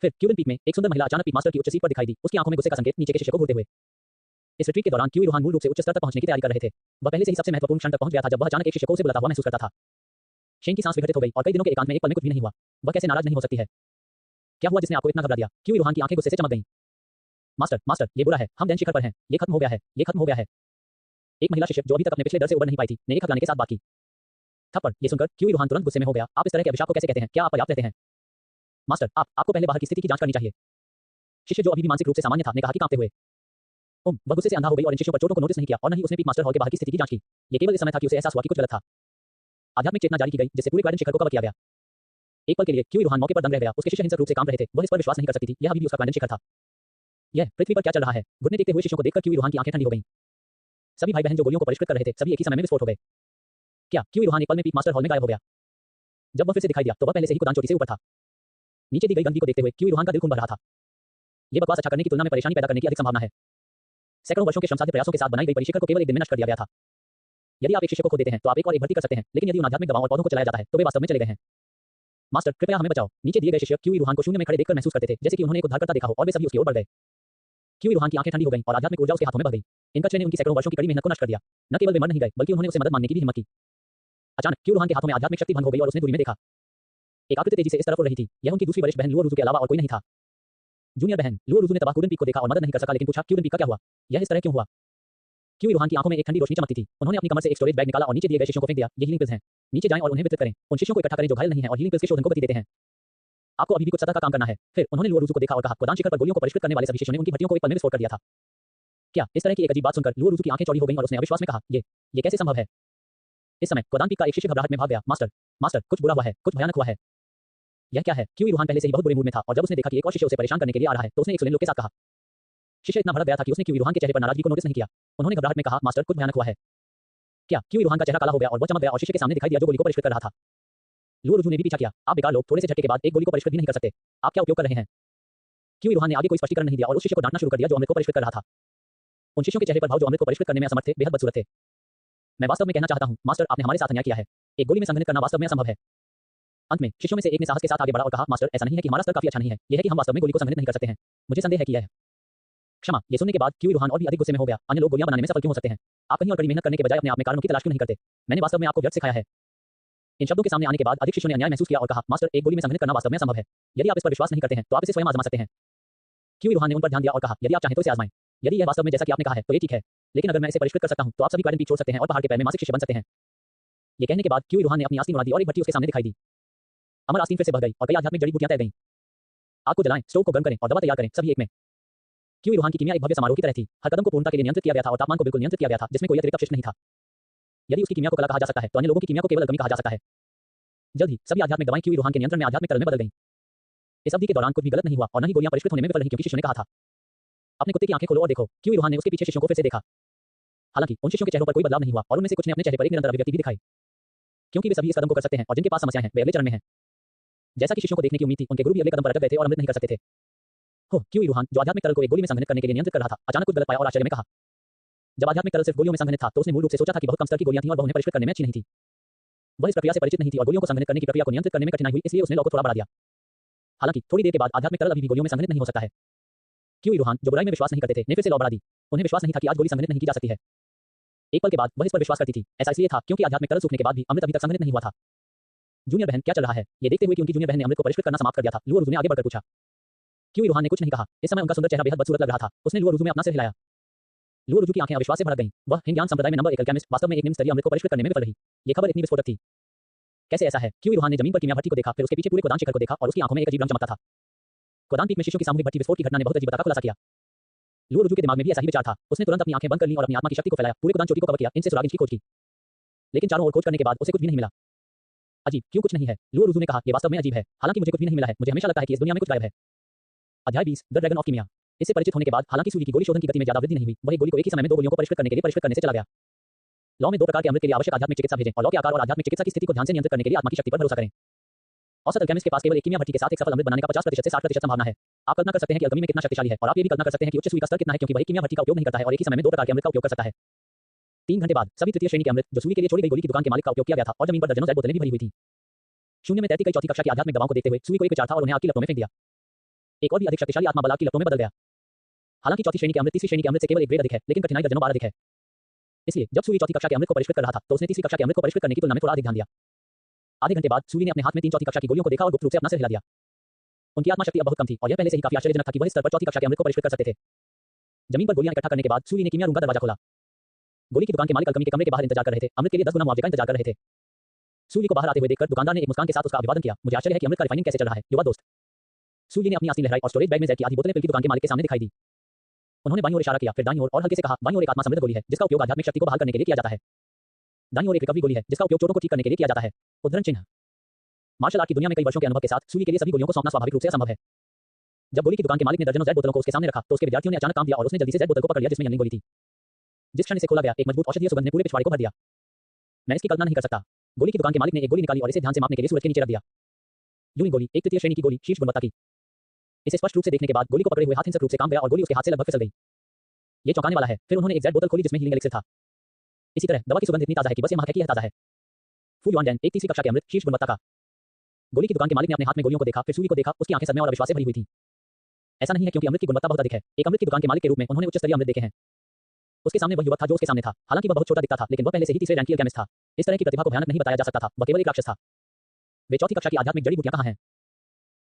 फिर क्यूबिन पीक में एक सुंदर महिला अचानक पीक मास्टर की उच्च सीट पर दिखाई दी, उसकी आंखों में गुस्से का संकेत नीचे के शिष्य को घूरते हुए। इस रिट्रीट के दौरान क्यूई रूहान मूल रूप से उच्च स्तर तक पहुंचने की तैयारी कर रहे थे। वह पहले से ही सबसे महत्वपूर्ण क्षण तक पहुंच गया था जब वह अचानक एक शिष्य को उसे बुलाता हुआ महसूस करता था। शेन की सांस विघटित हो गई और कई दिनों के एकांत में एक पल में कुछ भी नहीं हुआ। वह कैसे नाराज नहीं हो सकती है? क्या हुआ जिसने आपको इतना घबरा दिया? क्यूई रूहान की आंखें गुस्से से चमक गईं। मास्टर मास्टर ये बुरा है, हम दैन शिखर पर हैं, ये खत्म हो गया है, ये खत्म हो गया है। एक महिला शिष्य जो अभी तक अपने पिछले डर से उबर नहीं पाई थी ने एक हकलाने के साथ बात की। थप्पड़ ये सुनकर क्यूई रूहान तुरंत गुस्से में हो गया। आप इस तरह के अभिशाप को कैसे कहते हैं? क्या आप पर्याप्त रहते हैं? मास्टर आपको पहले बाहर की स्थिति की जांच करनी चाहिए। शिष्य जो अभी भी मानसिक रूप से सामान्य था ने कहा कि कांपते हुए। वह गुस्से से अंधा हो गई और इन शिष्यों पर चोटों को नोटिस नहीं किया और न ही उसने पीक मास्टर हॉल के बाहर की स्थिति की जांच की। ये केवल इस समय था कि उसे एहसास हुआ कि कुछ गलत था। आध्यात्मिक चेतना जारी की गई जिससे पूरे क्वाड्रेंट शिखर को कवर किया गया। एक पल के लिए क्यूई रूहान मौके पर दंग रह गया। उसके शिष्य हिंसक रूप से काम रहे थे, वह इस पर विश्वास नहीं कर सकती थी यह अभी भी उसका क्वाड्रेंट शिखर था। यह पृथ्वी पर क्या चल रहा है? घुटने टेकते हुए शिष्यों को देखकर क्यूई रूहान की आंखें ठंडी हो गईं। सभी भाई बहन जो गोलियों को परिष्कृत कर रहे थे सभी एक ही समय में विस्फोट हो गए। क्या क्यूई रूहान एक पल में पीक मास्टर हॉल में गायब हो गया? जब वह फिर से दिखाई दिया तो वह पहले से ही कुदान चोटी से ऊपर था। नीचे दी गई गंदगी को देखते हुए क्यूई रूहान का दिल खून बह रहा था। यह बकवास अच्छा करने की तुलना में परेशानी पैदा करने की अधिक संभावना है। सैकड़ों वर्षों के श्रमसाध्य प्रयासों के साथ बनाई गई परिशिखर को केवल एक दिन में नष्ट कर दिया गया था। यदि आप एक शिष्य को खो देते हैं तो आप एक और एक भर्ती कर सकते हैं, लेकिन यदि उन आध्यात्मिक दवाओं और पौधों को चलाया जाता है तो वे वास्तव में चले गए हैं। मास्टर कृपया हमें बचाओ। नीचे दिए गए शिष्य क्यूई रूहान को शून्य में खड़े देखकर महसूस करते थे जैसे कि उन्होंने एक उद्धारकर्ता देखा हो और वे सभी उसकी ओर बढ़ गए। क्यूई रूहान की आंखें ठंडी हो गईं और आध्यात्मिक ऊर्जा उसके हाथों में बह गई। इनका चयन ने उनकी सैकड़ों वर्षों की कड़ी मेहनत को नष्ट कर दिया। न केवल वे मर नहीं गए बल्कि उन्होंने उसे मदद मांगने की भी हिम्मत की। अचानक क्यूई रूहान के हाथों में आध्यात्मिक शक्ति भंग हो गई और उसने दूरी में देखा। एक आकृति तेजी से इस तरफ उड़ रही थी। यह उनकी दूसरी वरिष्ठ बहन लुओ रुजू के अलावा और कोई नहीं था। जूनियर बहन लुओ रुजू ने तबाह क्यूबिन पीक को देखा और मदद नहीं कर सका, लेकिन पूछा क्यूबिन पीक का क्या हुआ? यह इस तरह क्यों हुआ? क्यूई रूहान की आंखों में एक ठंडी रोशनी चमकती थी। उन्होंने अपनी कमर से एक स्टोरेज बैग निकाला और नीचे दिए गए शिष्यों को फेंक दिया। ये हीलिंग पिल्स हैं। नीचे जाएं और उन्हें वितरित करें। उन शिष्यों को इकट्ठा करें जो घायल नहीं हैं और हीलिंग पिल्स के शोधन को गति देते हैं। आपको अभी भी कुछ सतह का काम करना है। फिर उन्होंने लुओ रुजू को देखा और कहा, गोदान शिखर पर गोलियों को परिष्कृत करने वाले सभी शिष्यों ने उनकी भट्टियों को एक पल में विस्फोट कर दिया था। क्या? इस तरह की एक अजीब बात सुनकर लुओ रुजू की आंखें चौड़ी हो गईं और उसने अविश्वास में कहा, ये कैसे संभव है? इस समय गोदान पीक का एक शिष्य घबराहट में भाग गया। मास्टर मास्टर कुछ बुरा हुआ है, कुछ भयानक हुआ है। यह क्या है? क्यूई रूहान पहले से ही बहुत बुरे मूड में था और जब उसने देखा कि एक और शिष्य उसे परेशान करने के लिए आ रहा है तो उसने एक सुलेन लोग के साथ कहा। शिष्य इतना भड़क गया था कि उसने क्यूई रूहान के चेहरे पर नाराजगी को नोटिस नहीं किया। उन्होंने घबराहट में कहा, मास्टर कुछ भयानक हुआ है। क्या? क्यूई रूहान का चेहरा काला हो गया और वह चमक गया और शिष्य के सामने दिखाई दिया जो गोली को परिष्कृत कर रहा था। लुओ रुजू ने भी पीछा किया। आप बेकार लोग, थोड़े से झटके के बाद एक गोली को परिष्कृत भी नहीं कर सकते। आप क्या उपयोग कर रहे हैं? क्यूई रूहान ने आगे कोई स्पष्टीकरण नहीं दिया और उस शिष्य को डांटना शुरू कर दिया जो अमृत को परिष्कृत कर रहा था। उन शिष्यों के चेहरे पर भाव जो अमृत को परिष्कृत करने में असमर्थ थे बेहद बदसूरत थे। मैं वास्तव में कहना चाहता हूं, मास्टर आपने हमारे साथ अन्याय किया है। एक गोली में संघनित करना वास्तव में असंभव है। अंत में शिष्यों में से एक ने साहस के साथ आगे बढ़ा और कहा, मास्टर ऐसा नहीं है कि हमारा स्तर काफी अच्छा नहीं है, यह है कि हम वास्तव में गोली को संघनित नहीं कर सकते हैं। मुझे संदेह है कि यह क्षमा। ये सुनने के बाद क्यूई रूहान और भी अधिक गुस्से में हो गया। अन्य लोग गोलियां बनाने में सफल क्यों हो सकते हैं? आप कहीं और कड़ी मेहनत करने के बजाय अपने आप में कारणों की तलाश क्यों नहीं करते? मैंने वास्तव में आपको व्यर्थ सिखाया है। इन शब्दों के सामने आने के बाद अधिक शिष्यों ने अन्याय महसूस किया और कहा, मास्टर एक गोली में संघनित करना वास्तव में असंभव है। यदि आप इस पर विश्वास नहीं करते हैं तो आप इसे स्वयं आजमा सकते हैं। क्यूई रूहान ने उन पर ध्यान दिया और कहा, यदि आप चाहें तो इसे आजमाएं। यदि यह वास्तव में जैसा कि आपने कहा है तो ये ठीक है, लेकिन अगर मैं इसे परिष्कृत कर सकता हूं तो आप सभी क्वाड्रेंट पीक छोड़ सकते हैं और पहाड़ के पैर में मासिक शिष्य बन सकते हैं। ये कहने के बाद क्यूई रूहान ने अपनी आस्तीन उड़ा दी और एक भट्टी उसके सामने दिखाई दी। अमर आस्तीन फिर से बह गई और कई आध्यात्मिक जड़ी बूटियां तैर गईं। आग को जलाएं, स्टोव को गर्म करें और दवा तैयार करें, सभी एक में। क्यूई रूहान की कीमिया एक भव्य समारोह की तरह थी। हर कदम को पूर्णता के लिए नियंत्रित किया गया था और तापमान को बिल्कुल नियंत्रित किया गया था जिसमें कोई अतिरिक्त अपशिष्ट नहीं था। यदि उसकी कीमिया को कला कहा जा सकता है तो अन्य लोगों की कीमिया को केवल अलकमी कहा जा सकता है। जल्द ही सभी आध्यात्मिक दवाएं क्यूई रूहान के नियंत्रण में आध्यात्मिक तरल में बदल गईं। इस अवधि के दौरान कुछ भी गलत नहीं हुआ और न ही गोलियां परिष्कृत होने में विफल रहीं क्योंकि शिष्यों ने कहा था, अपने कुत्ते की आंखें खोलो और देखो। क्यूई रूहान ने उसके पीछे शिष्यों को फिर से देखा। हालांकि उन शिष्यों के चेहरों पर कोई बदलाव नहीं हुआ और उनमें से कुछ ने अपने चेहरे पर एक निरंतर अभिव्यक्ति भी दिखाई, क्योंकि वे सभी इस कदम को कर सकते हैं और जिनके पास समस्याएं हैं वे अगले चरण में हैं। जैसा कि शिष्यों को देखने की उम्मीद थी, उनके गुरु भी अगले कदम पर अटक गए थे और अमृत नहीं कर सकते थे। क्यूई रूहान जो आध्यात्मिक तरल को एक गोली में संघनित करने के लिए नियंत्रित कर रहा था, अचानक कुछ गलत पाया और आश्चर्य में कहा। जब आध्यात्मिक तरल सिर्फ गोलियों में संघनित था तो उसने मूल रूप से सोचा था कि बहुत कम स्तर की गोलियां थीं और वह उन्हें परिष्कृत करने में अच्छी नहीं थी। वह इस प्रक्रिया से परिचित नहीं थी और गोलियों को संघनित करने की प्रक्रिया को नियंत्रित करने में कठिनाई हुई, इसलिए उसने लॉ को थोड़ा बढ़ा दिया। हालांकि थोड़ी देर के बाद आध्यात्मिक तरल अभी भी गोलियों में संघनित नहीं हो सकता है। क्यूई रूहान जो बुराई में विश्वास नहीं करते थे ने फिर से लॉ बढ़ा दी। उन्हें विश्वास नहीं था कि आज गोली संघनित नहीं की जा सकती है। एक पल के बाद वह इस पर विश्वास करती थी। ऐसा इसलिए था क्योंकि आध्यात्मिक तरल सूखने के बाद भी अमृत अभी तक संघनित नहीं हुआ था। जूनियर बहन क्या चल रहा है? ये देखते हुए कि उनकी जूनियर बहन ने अमृत को परिष्कृत करना समाप्त कर दिया था, लुओ रुजू ने आगे बढ़कर पूछा। क्यूई रूहान ने कुछ नहीं कहा। इस समय उनका सुंदर चेहरा बेहद बदसूरत लग रहा था। उसने लुओ रुजू में अपना सिर हिलाया। लुओ रुजू की आंखें अविश्वास से भड़क गईं। वह हिंदुस्तान संप्रदाय में नंबर 1 केमिस्ट वास्तव में एक निम्न स्तरीय अमृत को परिष्कृत करने में विफल रही। ये खबर इतनी विस्फोटक थी। कैसे ऐसा है? क्यूई रूहान ने जमीन पर कीमिया भट्टी को देखा, फिर उसके पीछे पूरे गोदान शिखर को देखा और उसकी आंखों में एक अजीब रंग चमकता था। गोदान पीक में शिष्यों की सामूहिक भट्टी विस्फोट की घटना ने बहुत अजीब बात का खुलासा किया। लुओ रुजू के दिमाग में भी ऐसा ही विचार था। उसने तुरंत अपनी आंखें बंद कर लीं और अपनी आत्मा की शक्ति को फैलाया, पूरे गोदान चोटी को कवर किया, इनसे सुराग की खोज की। लेकिन चारों ओर खोज करने के बाद उसे कुछ भी नहीं मिला। अजीब, क्यों कुछ नहीं है? लुओ रुजू ने कहा, ये वास्तव में अजीब है। हालांकि मुझे कुछ भी नहीं मिला है, मुझे हमेशा लगता है कि इस दुनिया में कुछ गायब है। अध्याय 20 द ड्रैगन ऑफ कीमिया। इससे परिचित होने के बाद हालांकि सूर्य की गोली शोधन की गति में ज्यादा वृद्धि नहीं हुई, वही गोली को एक ही समय में 2 गोलियों को परिष्कृत करने के लिए परिष्कृत करने से चला गया। लॉ में 2 प्रकार के अमृत के लिए आवश्यक आध्यात्मिक चिकित्सा भेजें और लॉ के आकार और आध्यात्मिक चिकित्सा की स्थिति को ध्यान से नियंत्रित करने के लिए आत्मा की शक्ति पर भरोसा करें। औसत केमिस्ट के पास केवल एक कीमिया भट्टी के साथ एक सफल अमृत बनाने का 50% से 60% संभावना है। आप कल्पना कर सकते हैं कि अल्केमी में कितना शक्तिशाली है, और आप ये भी कल्पना कर सकते हैं कि उच्च सुई का स्तर कितना है, क्योंकि वही कीमिया भट्टी का उपयोग नहीं करता है और एक ही समय में 2 प्रकार के अमृत का उपयोग कर सकता है। 3 घंटे बाद सभी तृतीय श्रेणी के अमृत जो सुई के लिए छोड़ी गई गोली की दुकान के मालिक का उपयोग किया गया था, और जमीन पर दर्जनों जेड बोतलें भी भरी हुई थी। शून्य में तैरती गई चौथी कक्षा की आध्यात्मिक दवाओं को देखते हुए सुई को एक विचार था और उन्हें आग की लपटों में फेंक दिया। एक और भी अधिक शक्तिशाली आत्मा बल आग की लपटों में बदल गया। हालांकि चौथी श्रेणी के अमृत तीसरी श्रेणी के अमृत से केवल एक ग्रेड अधिक है, लेकिन कठिनाई दर्जनों बार अधिक है। इसलिए जब सुई चौथी कक्षा के अमृत को परिष्कृत कर रहा था, तो उसने तीसरी कक्षा के अमृत को परिष्कृत करने की तुलना में थोड़ा अधिक ध्यान दिया। आधे घंटे बाद सुई ने अपने हाथ में 3 चौथी कक्षा की गोलियों को देखा और गुप्त रूप से अपना सिर हिला दिया। उनकी आत्मा शक्ति अब बहुत कम थी, और यह पहले से ही काफी आश्चर्यजनक था कि वह इस स्तर पर चौथी कक्षा के अमृत को परिष्कृत कर सकते थे। जमीन पर गोलियां इकट्ठा करने के बाद सुई ने कीमिया रूम का दरवाजा खोला। गोली की दुकान के मालिक अल्केमी के कमरे के बाहर इंतजार कर रहे थे, अमृत के लिए 10 गुना मुआवजे का इंतजार कर रहे थे। सुई को बाहर आते हुए देखकर दुकानदार ने एक मुस्कान के साथ उसका अभिवादन किया। मुझे आश्चर्य है कि अमृत का रिफाइनिंग कैसे चल रहा है, युवा दोस्त। सुई ने अपनी आंखें लहराई और स्टोरेज बैग में जैक की आधी बोतलें पिल की दुकान के मालिक के सामने दिखाई दी। उन्होंने बाईं ओर इशारा किया, फिर दाईं ओर, और हल्के से कहा, बाईं ओर एक आत्मा समृद्ध गोली है जिसका उपयोग आध्यात्मिक शक्ति को बहाल करने के लिए किया जाता है। दाईं ओर एक रिकवरी गोली है जिसका उपयोग चोटों को ठीक करने के लिए किया जाता है। उद्धरण चिन्ह। मार्शल आर्ट की दुनिया में कई वर्षों के अनुभव के साथ सुई के लिए सभी गोलियों को सौंपना स्वाभाविक रूप से असंभव है। जब गोली की दुकान के मालिक ने दर्जनों जेड बोतलों को उसके सामने रखा, तो उसके विद्यार्थियों ने अचानक काम दिया और उसने जल्दी से जेड बोतल को पकड़ लिया जिसमें यंगलिंग गोली थी। जिस क्षण इसे खोला गया, एक मजबूत औषधीय सुगंध ने पूरे पिछवाड़े को भर दिया। मैं इसकी कल्पना नहीं कर सकता। गोली की दुकान के मालिक ने एक गोली निकाली और इसे ध्यान से मापने के लिए सूरज के नीचे रख दिया। यूं ही गोली एक तृतीय श्रेणी की गोली, शीर्ष गुणवत्ता की। इसे स्पष्ट रूप से देखने के बाद गोली को पकड़े हुए हाथ हिंसक रूप से काम गया और गोली उसके हाथ से लगभग फिसल गई। ये चौंकाने वाला है। फिर उन्होंने एक जेड बोतल खोली जिसमें हीलिंग एलिक्सिर था। इसी तरह दवा की सुगंध इतनी ताजा है कि बस ये महक है कि यह ताजा है। फू युआन डैन, एक तीसरी कक्षा के अमृत, शीर्ष गुणवत्ता का। गोली की दुकान के मालिक ने अपने हाथ में गोलियों को देखा, फिर सुई को देखा। उसकी आंखें सदमे और अविश्वास से भरी हुई थी। ऐसा नहीं है क्योंकि अमृत की गुणवत्ता बहुत अधिक है। एक अमृत की दुकान के मालिक के रूप में उन्होंने उच्च स्तरीय अमृत देखे हैं। उसके सामने वह युवक था जो उसके सामने था। हालांकि वह बहुत छोटा दिखता था, लेकिन वह पहले से ही तीसरे रैंक की केमिस्ट था। इस तरह की प्रतिभा को भयानक नहीं बताया जा सकता था, वह केवल एक राक्षस था। वे चौथी कक्षा की आध्यात्मिक जड़ी बूटियां कहां हैं?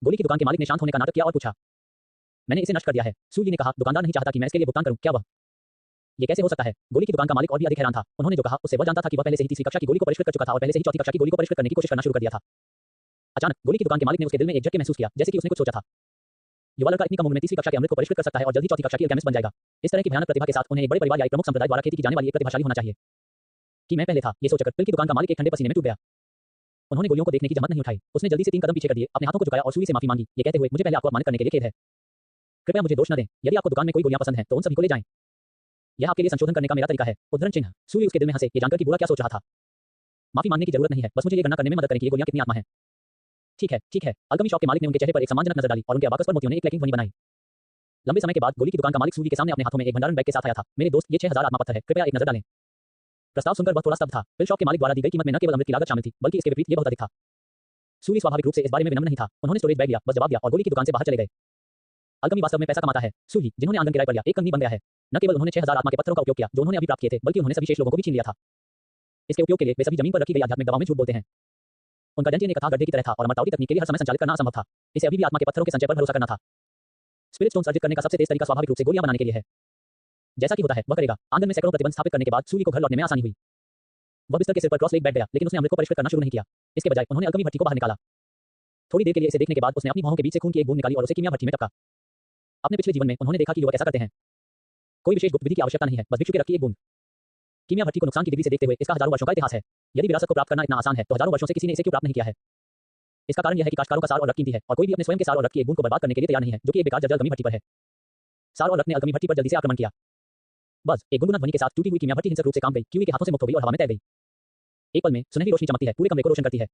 गोली की दुकान के मालिक ने शांत होने का नाटक किया और पूछा। मैंने इसे नष्ट कर दिया है। सुई ने कहा, दुकानदार नहीं चाहता कि मैं इसके लिए भुगतान करूं। क्या वह? ये कैसे हो सकता है? गोली की दुकान का मालिक और भी अधिक हैरान था। उन्होंने जो कहा उससे वह जानता था कि वह पहले से ही तीसरी कक्षा की गोली को परिष्कृत कर चुका था और पहले से ही चौथी कक्षा की गोली को परिष्कृत करने की कोशिश करना शुरू कर दिया था। अचानक गोली की दुकान के मालिक ने उसके दिल में एक झटके महसूस किया, जैसे कि उसने कुछ सोचा था। युवा लड़का इतनी कम उम्र में तीसरी कक्षा के अमृत को परिष्कृत कर सकता है और जल्द ही चौथी कक्षा की केमिस्ट बन जाएगा। इस तरह की भयानक प्रतिभा के साथ उन्हें एक बड़े परिवार या एक प्रमुख संप्रदाय द्वारा खेती की जाने वाली एक प्रतिभाशाली होना चाहिए। कि मैं पहले था, ये सोचकर पिल की दुकान का मालिक एक ठंडे पसीने में डूब गया। उन्होंने गोलियों को देखने की हिम्मत नहीं उठाई। उसने जल्दी से 3 कदम पीछे कर दिए, अपने हाथों को झुकाया और सुई से माफी मांगी, ये कहते हुए, मुझे पहले आपको अपमानित करने के लिए खेद है। कृपया मुझे दोष न दें। यदि आपको दुकान में कोई गोलियां पसंद हैं, तो उन सभी को ले जाएं। यह आपके लिए संशोधन करने का मेरा तरीका है। उद्धरण चिन्ह। सुई उसके दिल में हंसे, ये जानकर कि बुरा क्या सोच रहा था। माफी मांगने की जरूरत नहीं है, बस मुझे ये गणना करने में मदद करें कि ये गोलियां कितनी आत्मा हैं। ठीक है, ठीक है। अल्केमी शॉप के मालिक ने उनके चेहरे पर एक सम्मानजनक नजर डाली और उनके अबाकस पर मोतियों ने एक क्लैकिंग ध्वनि बनाई। लंबे समय के बाद गोली की दुकान का मालिक सुई के सामने अपने हाथों में एक भंडारण बैग के साथ आया था। मेरे दोस्त, ये 6000 आत्मा पत्थर है, कृपया एक नजर डालें। प्रस्ताव सुनकर वह थोड़ा स्तब्ध था। पिल शॉप के मालिक द्वारा दी गई कीमत में न केवल अमृत की लागत शामिल थी, बल्कि इसके विपरीत ये बहुत अधिक था। सुई स्वाभाविक रूप से इस बारे में विनम्र नहीं था। उन्होंने स्टोरेज बैग लिया, बस जवाब दिया और गोली की दुकान से बाहर चले गए। अल्केमी वास्तव में पैसा कमाता है। सुई, जिन्होंने आंगन किराए पर लिया, एक कंगनी बन गया है। न केवल उन्होंने 6000 आत्मा के पत्थरों का उपयोग किया जो उन्होंने अभी प्राप्त किए थे, बल्कि उन्होंने सभी शेष लोगों को भी छीन लिया था। इसके उपयोग के लिए वे सभी जमीन पर रखी गई आध्यात्मिक दवाओं में झूठ बोलते हैं। उनका डेंटियन एक कथा गड्ढे की तरह था और मर्तावती तकनीक के लिए हर समय संचालित करना असंभव था। इसे अभी भी आत्मा के पत्थरों के संचय पर भरोसा करना था। स्पिरिट स्टोन अर्जित करने का सबसे तेज तरीका स्वाभाविक रूप से गोलियां बनाने के लिए है। जैसा कि होता है वह करेगा। आंगन में सैकड़ों प्रतिबंध स्थापित करने के बाद सुई को घर लौटने में आसानी हुई। वह बिस्तर के सिर पर क्रॉस लेग बैठ गया, लेकिन उसने अमृत को परिष्कृत करना शुरू नहीं किया। इसके बजाय उन्होंने अल्केमी भट्टी को बाहर निकाला। थोड़ी देर के लिए इसे देखने के बाद उसने अपनी भौहों के बीच से खून की एक बूंद निकाली और उसे कीमिया भट्टी में टपका। अपने पिछले जीवन में उन्होंने देखा कि युवक ऐसा करते हैं। कोई विशेष गुप्त विधि की आवश्यकता नहीं है, बस भिक्षु के रक्त की एक बूंद। कीमिया भट्टी को नुकसान की डिग्री से देखते हुए इसका हजारों वर्षों का इतिहास है। यदि विरासत को प्राप्त करना इतना आसान है, तो हजारों वर्षों से किसी ने इसे क्यों प्राप्त नहीं किया है? इसका कारण यह है कि काश्तकारों का सार और रक्त कीमती है और कोई भी अपने स्वयं के सार और रक्त की एक बूंद को बर्बाद करने के लिए तैयार नहीं है, जो कि एक बेकार जर्जर अल्केमी भट्टी पर है। सार और रक्त ने अल्केमी भट्टी पर जल्दी से आक्रमण किया। बस एक गुनगुना ध्वनि के साथ टूटी हुई कीमिया भट्टी हिंसक रूप से काम गई, क्यूई के हाथों से मुक्त हो गई और हवा में तैर गई। एक पल में सुनहरी रोशनी चमकती है, पूरे कमरे को रोशन करती है।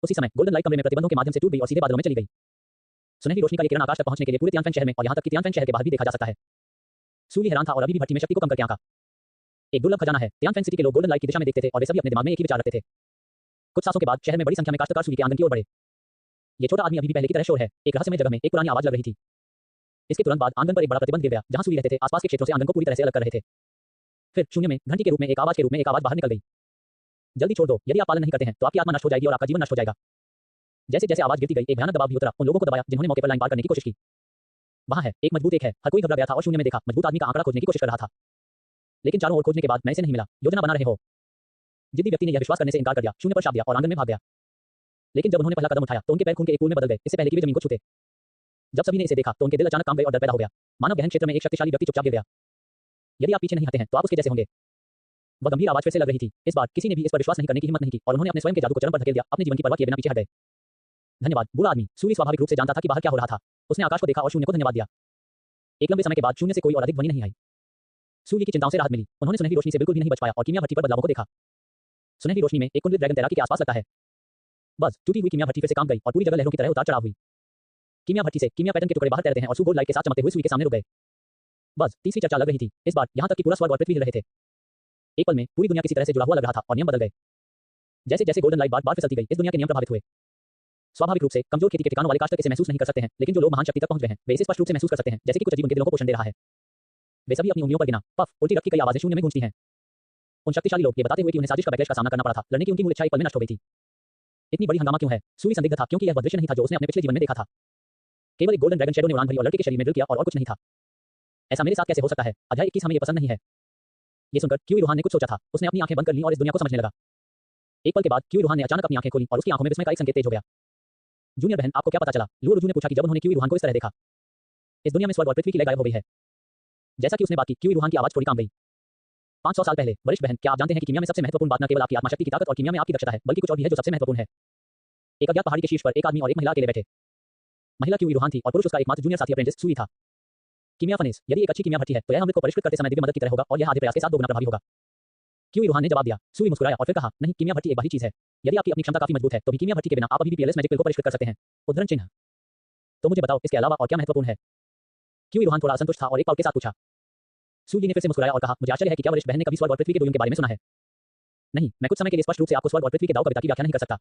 उसी समय गोल्डन लाइट कमरे में प्रतिबंधों के माध्यम से टूट गई और सीधे बादलों में चली गई। सुनहरी रोशनी का ये किरण आकाश तक पहुंचने के लिए पूरे तियानफेन शहर में और यहां तक कि तियानफेन शहर के बाहर भी देखा जा सकता है। सूर्य हैरान था और अभी भी भट्टी में शक्ति को कम करके आंका। एक दुर्लभ खजाना है। तियानफेन सिटी के लोग गोल्डन लाइट की दिशा में देखते थे और वे सभी अपने दिमाग में एक ही विचार रखते थे। कुछ सांसों के बाद शहर में बड़ी संख्या में काश्तकार सूर्य के आंगन की ओर बढ़े। ये छोटा आदमी अभी भी पहले की तरह शोर है। एक रहस्यमय जगह में एक पुरानी आवाज लग रही थी। इसके तुरंत बाद आंगन पर एक बड़ा प्रतिबंध गिर गया। जहां सूर्य रहते थे, आसपास के क्षेत्रों से आंगन को पूरी तरह से अलग कर रहे थे। फिर शून्य में घंटी के रूप में एक आवाज बाहर निकल गई। जल्दी छोड़ दो, यदि आप पालन नहीं करते हैं तो आपकी आत्मा नष्ट हो जाएगी और आपका जीवन नष्ट हो जाएगा। जैसे जैसे आवाज गिरती गई, एक भयानक दबाव भी उतरा। उन लोगों को दबाया जिन्होंने मौके पर लाइन पार करने की कोशिश की। वहां है, एक मजबूत एक है। हर कोई घबरा गया था और शून्य में देखा मजबूत आदमी का आंकड़ा खोजने की कोशिश कर रहा था। लेकिन चारों ओर खोजने के बाद मैं इसे नहीं मिला। योजना बना रहे हो? जिद्दी व्यक्ति ने यह विश्वास करने से इनकार कर दिया, शून्य पर शाप दिया और आंगन में भाग गया। लेकिन जब उन्होंने पहला कदम उठाया तो उनके पैर खून के एक पूल में बदल गए, इससे पहले कि वे जमीन को छूते। जब सभी ने इसे देखा तो उनके दिल अचानक काम गए और डर पैदा हो गया। मानव गहन क्षेत्र में एक शक्तिशाली व्यक्ति चुपचाप गिर गया। यदि आप पीछे नहीं हटते हैं तो आप उसके जैसे होंगे। वह गंभीर आवाज फिर से लग रही थी। इस बार किसी ने भी इस पर विश्वास नहीं करने की हिम्मत नहीं की और उन्होंने अपने स्वयं के जादू को चरम पर धकेल दिया। अपने जीवन की परवाह किए बिना पीछे हट गए। धन्यवाद। बूढ़ा आदमी। सूर्य स्वाभाविक रूप से जानता था कि बाहर क्या हो रहा था। उसने आकाश को देखा और शून्य को धन्यवाद दिया। एक लंबे समय के बाद शून्य से कोई और अधिक ध्वनि नहीं आई। सूर्य की चिंताओं से राहत मिली। उन्होंने सुनहरी रोशनी से बिल्कुल भी नहीं बच पाया और कीमिया भट्टी पर बदलावों को देखा। सुनहरी रोशनी में एक कुंडलित ड्रैगन तैराकी के आसपास लगता है। बस टूटी हुई कीमिया भट्टी फिर से काम गई और पूरी जगह लहरों की तरह उतार चढ़ाव हुई। कीमिया भट्टी से कीमिया पैटर्न के टुकड़े बाहर तैरते हैं और सू गोल्ड लाइट के साथ चमकते हुए सुई के सामने रुक गए। बस तीसरी चर्चा लग रही थी इस बार, यहाँ तक कि पूरा स्वर्ग और पृथ्वी हिल रहे थे। एक पल में पूरी दुनिया किसी तरह से जुड़ा हुआ लग रहा था और नियम बदल गए। जैसे जैसे गोल्डन लाइट बार बार फिसलती गई, इस दुनिया के नियम प्रभावित हुए। स्वाभाविक रूप से कमजोर खेती के ठिकानों वाले काश्तकार इसे महसूस नहीं कर सकते हैं, लेकिन जो लोग महान शक्ति तक पहुंच गए हैं वे इसे स्पष्ट रूप से महसूस कर सकते हैं, जैसे कि कुछ अजीब उनके दिलों को पोषण दे रहा है। वे सभी अपनी उंगलियों पर गिना पफ उल्टी रक्त की कई आवाजें शून्य में गूंजती हैं। उन शक्तिशाली लोग ये बताते हुए कि उन्हें साजिश का बैकलैश का सामना करना पड़ा था, लड़ने की उनकी मूल इच्छा एक पल में नष्ट हो गई थी। इतनी बड़ी हंगामा क्यों है? सूर्य संदिग्ध था, क्योंकि यह वह दृश्य नहीं था जो उसने अपने पिछले जीवन में देखा था। केवल एक गोल्डन ड्रैगन शैडो ने उड़ान भरी और लड़के के शरीर में ड्रिल किया और कुछ नहीं था। ऐसा मेरे साथ कैसे हो सकता है? अध्याय 21 हमें ये पसंद नहीं है। ये सुनकर क्यूई रूहान ने कुछ सोचा था। उसने अपनी आंखें बंद कर लीं और इस दुनिया को समझने लगा। एक पल के बाद क्यूई रूहान ने अचानक अपनी आंखें खोली और उसकी आंखों में विस्मय का एक संकेत तेज हो गया। जूनियर बहन, आपको क्या पता चला? लुओ रुजू ने पूछा कि जब उन्होंने क्यूई रूहान को इस तरह देखा। इस दुनिया में स्वर्ग और पृथ्वी की लय गायब हो गई है। जैसा कि उसने बात की, क्यूई रूहान की आवाज थोड़ी काम गई। 500 साल पहले, वरिष्ठ बहन, क्या आप जानते हैं कि कीमिया में सबसे महत्वपूर्ण बात न केवल आपकी आत्मा शक्ति की ताकत और कीमिया में आपकी दक्षता है, बल्कि कुछ और भी है जो सबसे महत्वपूर्ण है। एक अज्ञात पहाड़ी के शीर्ष पर एक आदमी और एक महिला अकेले बैठे। महिला क्यूई रूहान थी और पुरुष उसका एकमात्र जूनियर साथी अप्रेंटिस सूई था। कीमिया फनेस, यदि एक अच्छी कीमिया भट्टी है तो यह अमृत को परिष्कृत करते समय दिव्य मदद की तरह होगा और यह आधे प्रयास के साथ दोगुना प्रभावी होगा। क्यूई रूहान ने जवाब दिया। सूई मुस्कुराया और फिर कहा, नहीं, कीमिया भट्टी एक बाहरी चीज है। यदि आपकी अपनी क्षमता काफी मजबूत है तो भी कीमिया भट्टी के बिना आप अभी भी पीएलएस मैजिक पिल को परिष्कृत कर सकते हैं। उद्धरण चिन्ह। तो मुझे बताओ, इसके अलावा और क्या महत्वपूर्ण है? क्यूई रूहान थोड़ा असंतुष्ट था और एक पल के साथ पूछा। सूई ने फिर से मुस्कुराया और कहा, मुझे आश्चर्य है कि क्या वरिष्ठ बहन ने कभी स्वर्ग और पृथ्वी के दोनों के बारे में सुना है? नहीं, मैं कुछ समय के लिए स्पष्ट रूप से आपको स्वर्ग और पृथ्वी के दाव कविता की व्याख्या नहीं कर सकता।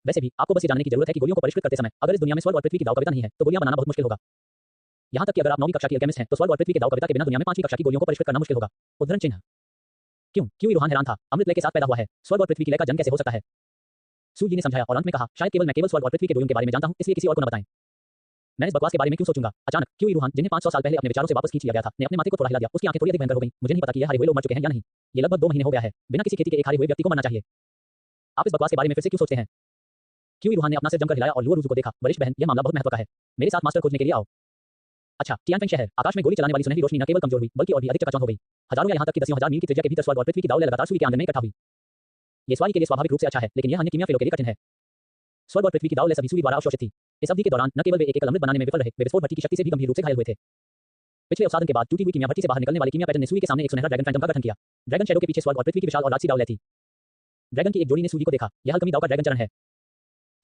वैसे भी आपको बस ये जानने की जरूरत है कि गोलियों को परिष्कृत करते समय अगर इस दुनिया में स्वर्ग और पृथ्वी की दाव कविता नहीं है तो गोलियां बनाना बहुत मुश्किल होगा। यहाँ तक कि अगर आप 9वीं कक्षा की केमिस्ट हैं तो स्वर्ग और पृथ्वी के दाव कविता के बिना दुनिया में 5वीं कक्षा की गोलियों को परिष्कृत करना मुश्किल होगा। उद्धरण चिन्ह। क्यों? क्यूई रूहान हैरान था। अमृत लय के साथ पैदा हुआ है, स्वर्ग और पृथ्वी की लय का जन्म कैसे हो सकता है? सूजी ने समझाया और अंत में कहा, शायद केवल मैं केवल स्वर्ग और पृथ्वी के दोनों के बारे में जानता हूं, इसलिए किसी और को न बताएं। मैं इस बकवास के बारे में क्यों सोचूंगा? अचानक क्यूई रूहान, जिन्हें 500 साल पहले अपने विचारों से वापस खींच लिया गया था, ने अपने माथे को थोड़ा हिला दिया। उसकी आंखें थोड़ी अधिक भयंकर हो गईं। मुझे नहीं पता कि ये हारे हुए लोग मर चुके हैं या नहीं। ये लगभग 2 महीने हो गया है। बिना किसी खेती के एक हारे हुए व्यक्ति को मरना चाहिए। आप इस बकवास के बारे में फिर से क्यों सोचते हैं? क्यूई रूहान ने अपना सिर जमकर हिलाया और लुओ रुजू को देखा। वरिष्ठ बहन, यह मामला बहुत महत्व का है। मेरे साथ मास्टर खोजने के लिए आओ। अच्छा, टियानफेंग शहर। आकाश में गोली चलाने वाली सुनहरी रोशनी न केवल कमजोर हुई बल्कि और भी अधिक चकाचौंध हो गई। हजारों या यहां तक कि दसियों हजार मील की त्रिज्या के भीतर स्वर्ग और पृथ्वी की दाव लगातार सूर्य के आंगन में इकट्ठा हुई। ये सवारी के लिए स्वाभाविक रूप से अच्छा है, लेकिन यह अन्य कीमिया फेलों के लिए कठिन है। स्वर्ग और पृथ्वी की दाव सभी सूर्य द्वारा अवशोषित थी। इस अवधि के दौरान न केवल वे एक एकल अमृत बनाने में विफल रहे, वे विस्फोट भट्टी की शक्ति से भी गंभीर रूप से घायल हुए थे। पिछले अवसादन के बाद टूटी हुई कीमिया भट्टी से बाहर निकलने वाले कीमिया पैटर्न ने सूर्य के सामने एक सुनहरा ड्रैगन फैंटम का गठन किया। ड्रैगन शैडो के पीछे स्वर्ग और पृथ्वी की विशाल और राजसी दाव थी। ड्रैगन की एक जोड़ी ने सूर्य को देखा। यह हल्कमी दाव का ड्रैगन चरण है।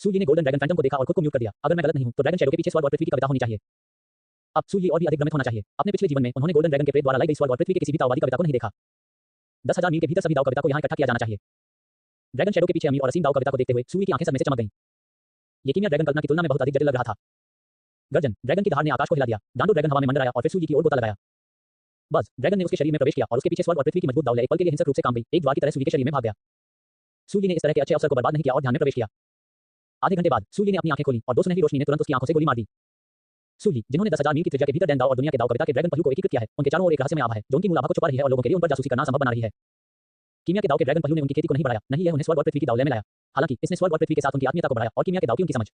सूर्य ने गोल्डन ड्रैगन फैंटम को देखा और खुद को म्यूट कर दिया। अगर मैं गलत नहीं हूं तो ड्रैगन शैडो के पीछे स्वर्ग और पृथ्वी की कविता होनी चाहिए। अब सूर्य और भी अधिक भ्रमित होना चाहिए। अपने पिछले जीवन में उन्होंने गोल्डन ड्रैगन के प्रेत द्वारा लाई गई स्वर्ग और पृथ्वी के किसी भी ताववादी कविता को नहीं देखा। 10,000 मील के भीतर सभी दाव कविता को यहाँ इकट्ठा किया जाना चाहिए। ड्रैगन शैडो के पीछे अमीर और असीम दाव कविता को देखते हुए सूर्य की आंखें सब में से चमक गईं। ये कीमिया ड्रैगन कल्पना की तुलना में बहुत अधिक जटिल लग रहा था। गर्जन, ड्रैगन की धार ने आकाश को हिला दिया। डांडो ड्रैगन हवा में मंडराया और फिर सूर्य की ओर गोता लगाया। बस ड्रैगन ने उसके शरीर में प्रवेश किया और उसके पीछे स्वर्ग और पृथ्वी की मजबूत दाव एक पल के लिए हिंसक रूप से काम गई। एक द्वार की तरह सूर्य के शरीर में भाग गया। सूर्य ने इस तरह के अच्छे अवसर को बर्बाद नहीं किया और ध्यान में प्रवेश किया। आधे घंटे बाद सूर्य ने अपनी आंखें खोली और दो सुनहरी रोशनी ने तुरंत उसकी आंखों से गोली मार दी। सूर्य, जिन्होंने 10,000 मील की त्रिज्या के भीतर डैन दाव और दुनिया के दाव कविता के ड्रैगन पहलू को एकीकृत किया है, उनके चारों ओर एक रहस्यमय आभा है जो उनकी मूल आभा को छुपा रही है और लोगों के लिए उन पर जासूसी करना संभव बना रही है। कीमिया के दाव के ड्रैगन पहलू ने उनकी खेती को नहीं बढ़ाया, नहीं यह उन्हें स्वर्ग और पृथ्वी की दाव में लाया। हालांकि इसने स्वर्ग और पृथ्वी के साथ उनकी आत्मीयता को बढ़ाया और कीमिया के दाव की उनकी समझ।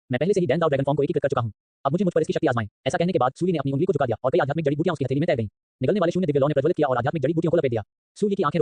मैं पहले से ही डैन दाव ड्रैगन फॉर्म को एकीकृत कर चुका हूं। अब मुझ पर इसकी शक्ति आजमाएं। ऐसा कहने के बाद सूर्य ने अपनी उंगली को झुका दिया और कई आध्यात्मिक जड़ी बूटियां उसकी हथेली में तैर गईं। निगलने वाले शून्य दिव्य लौ ने प्रज्वलित किया और आध्यात्मिक जड़ी बूटियों को लपेट दिया। सूर्य की आंखें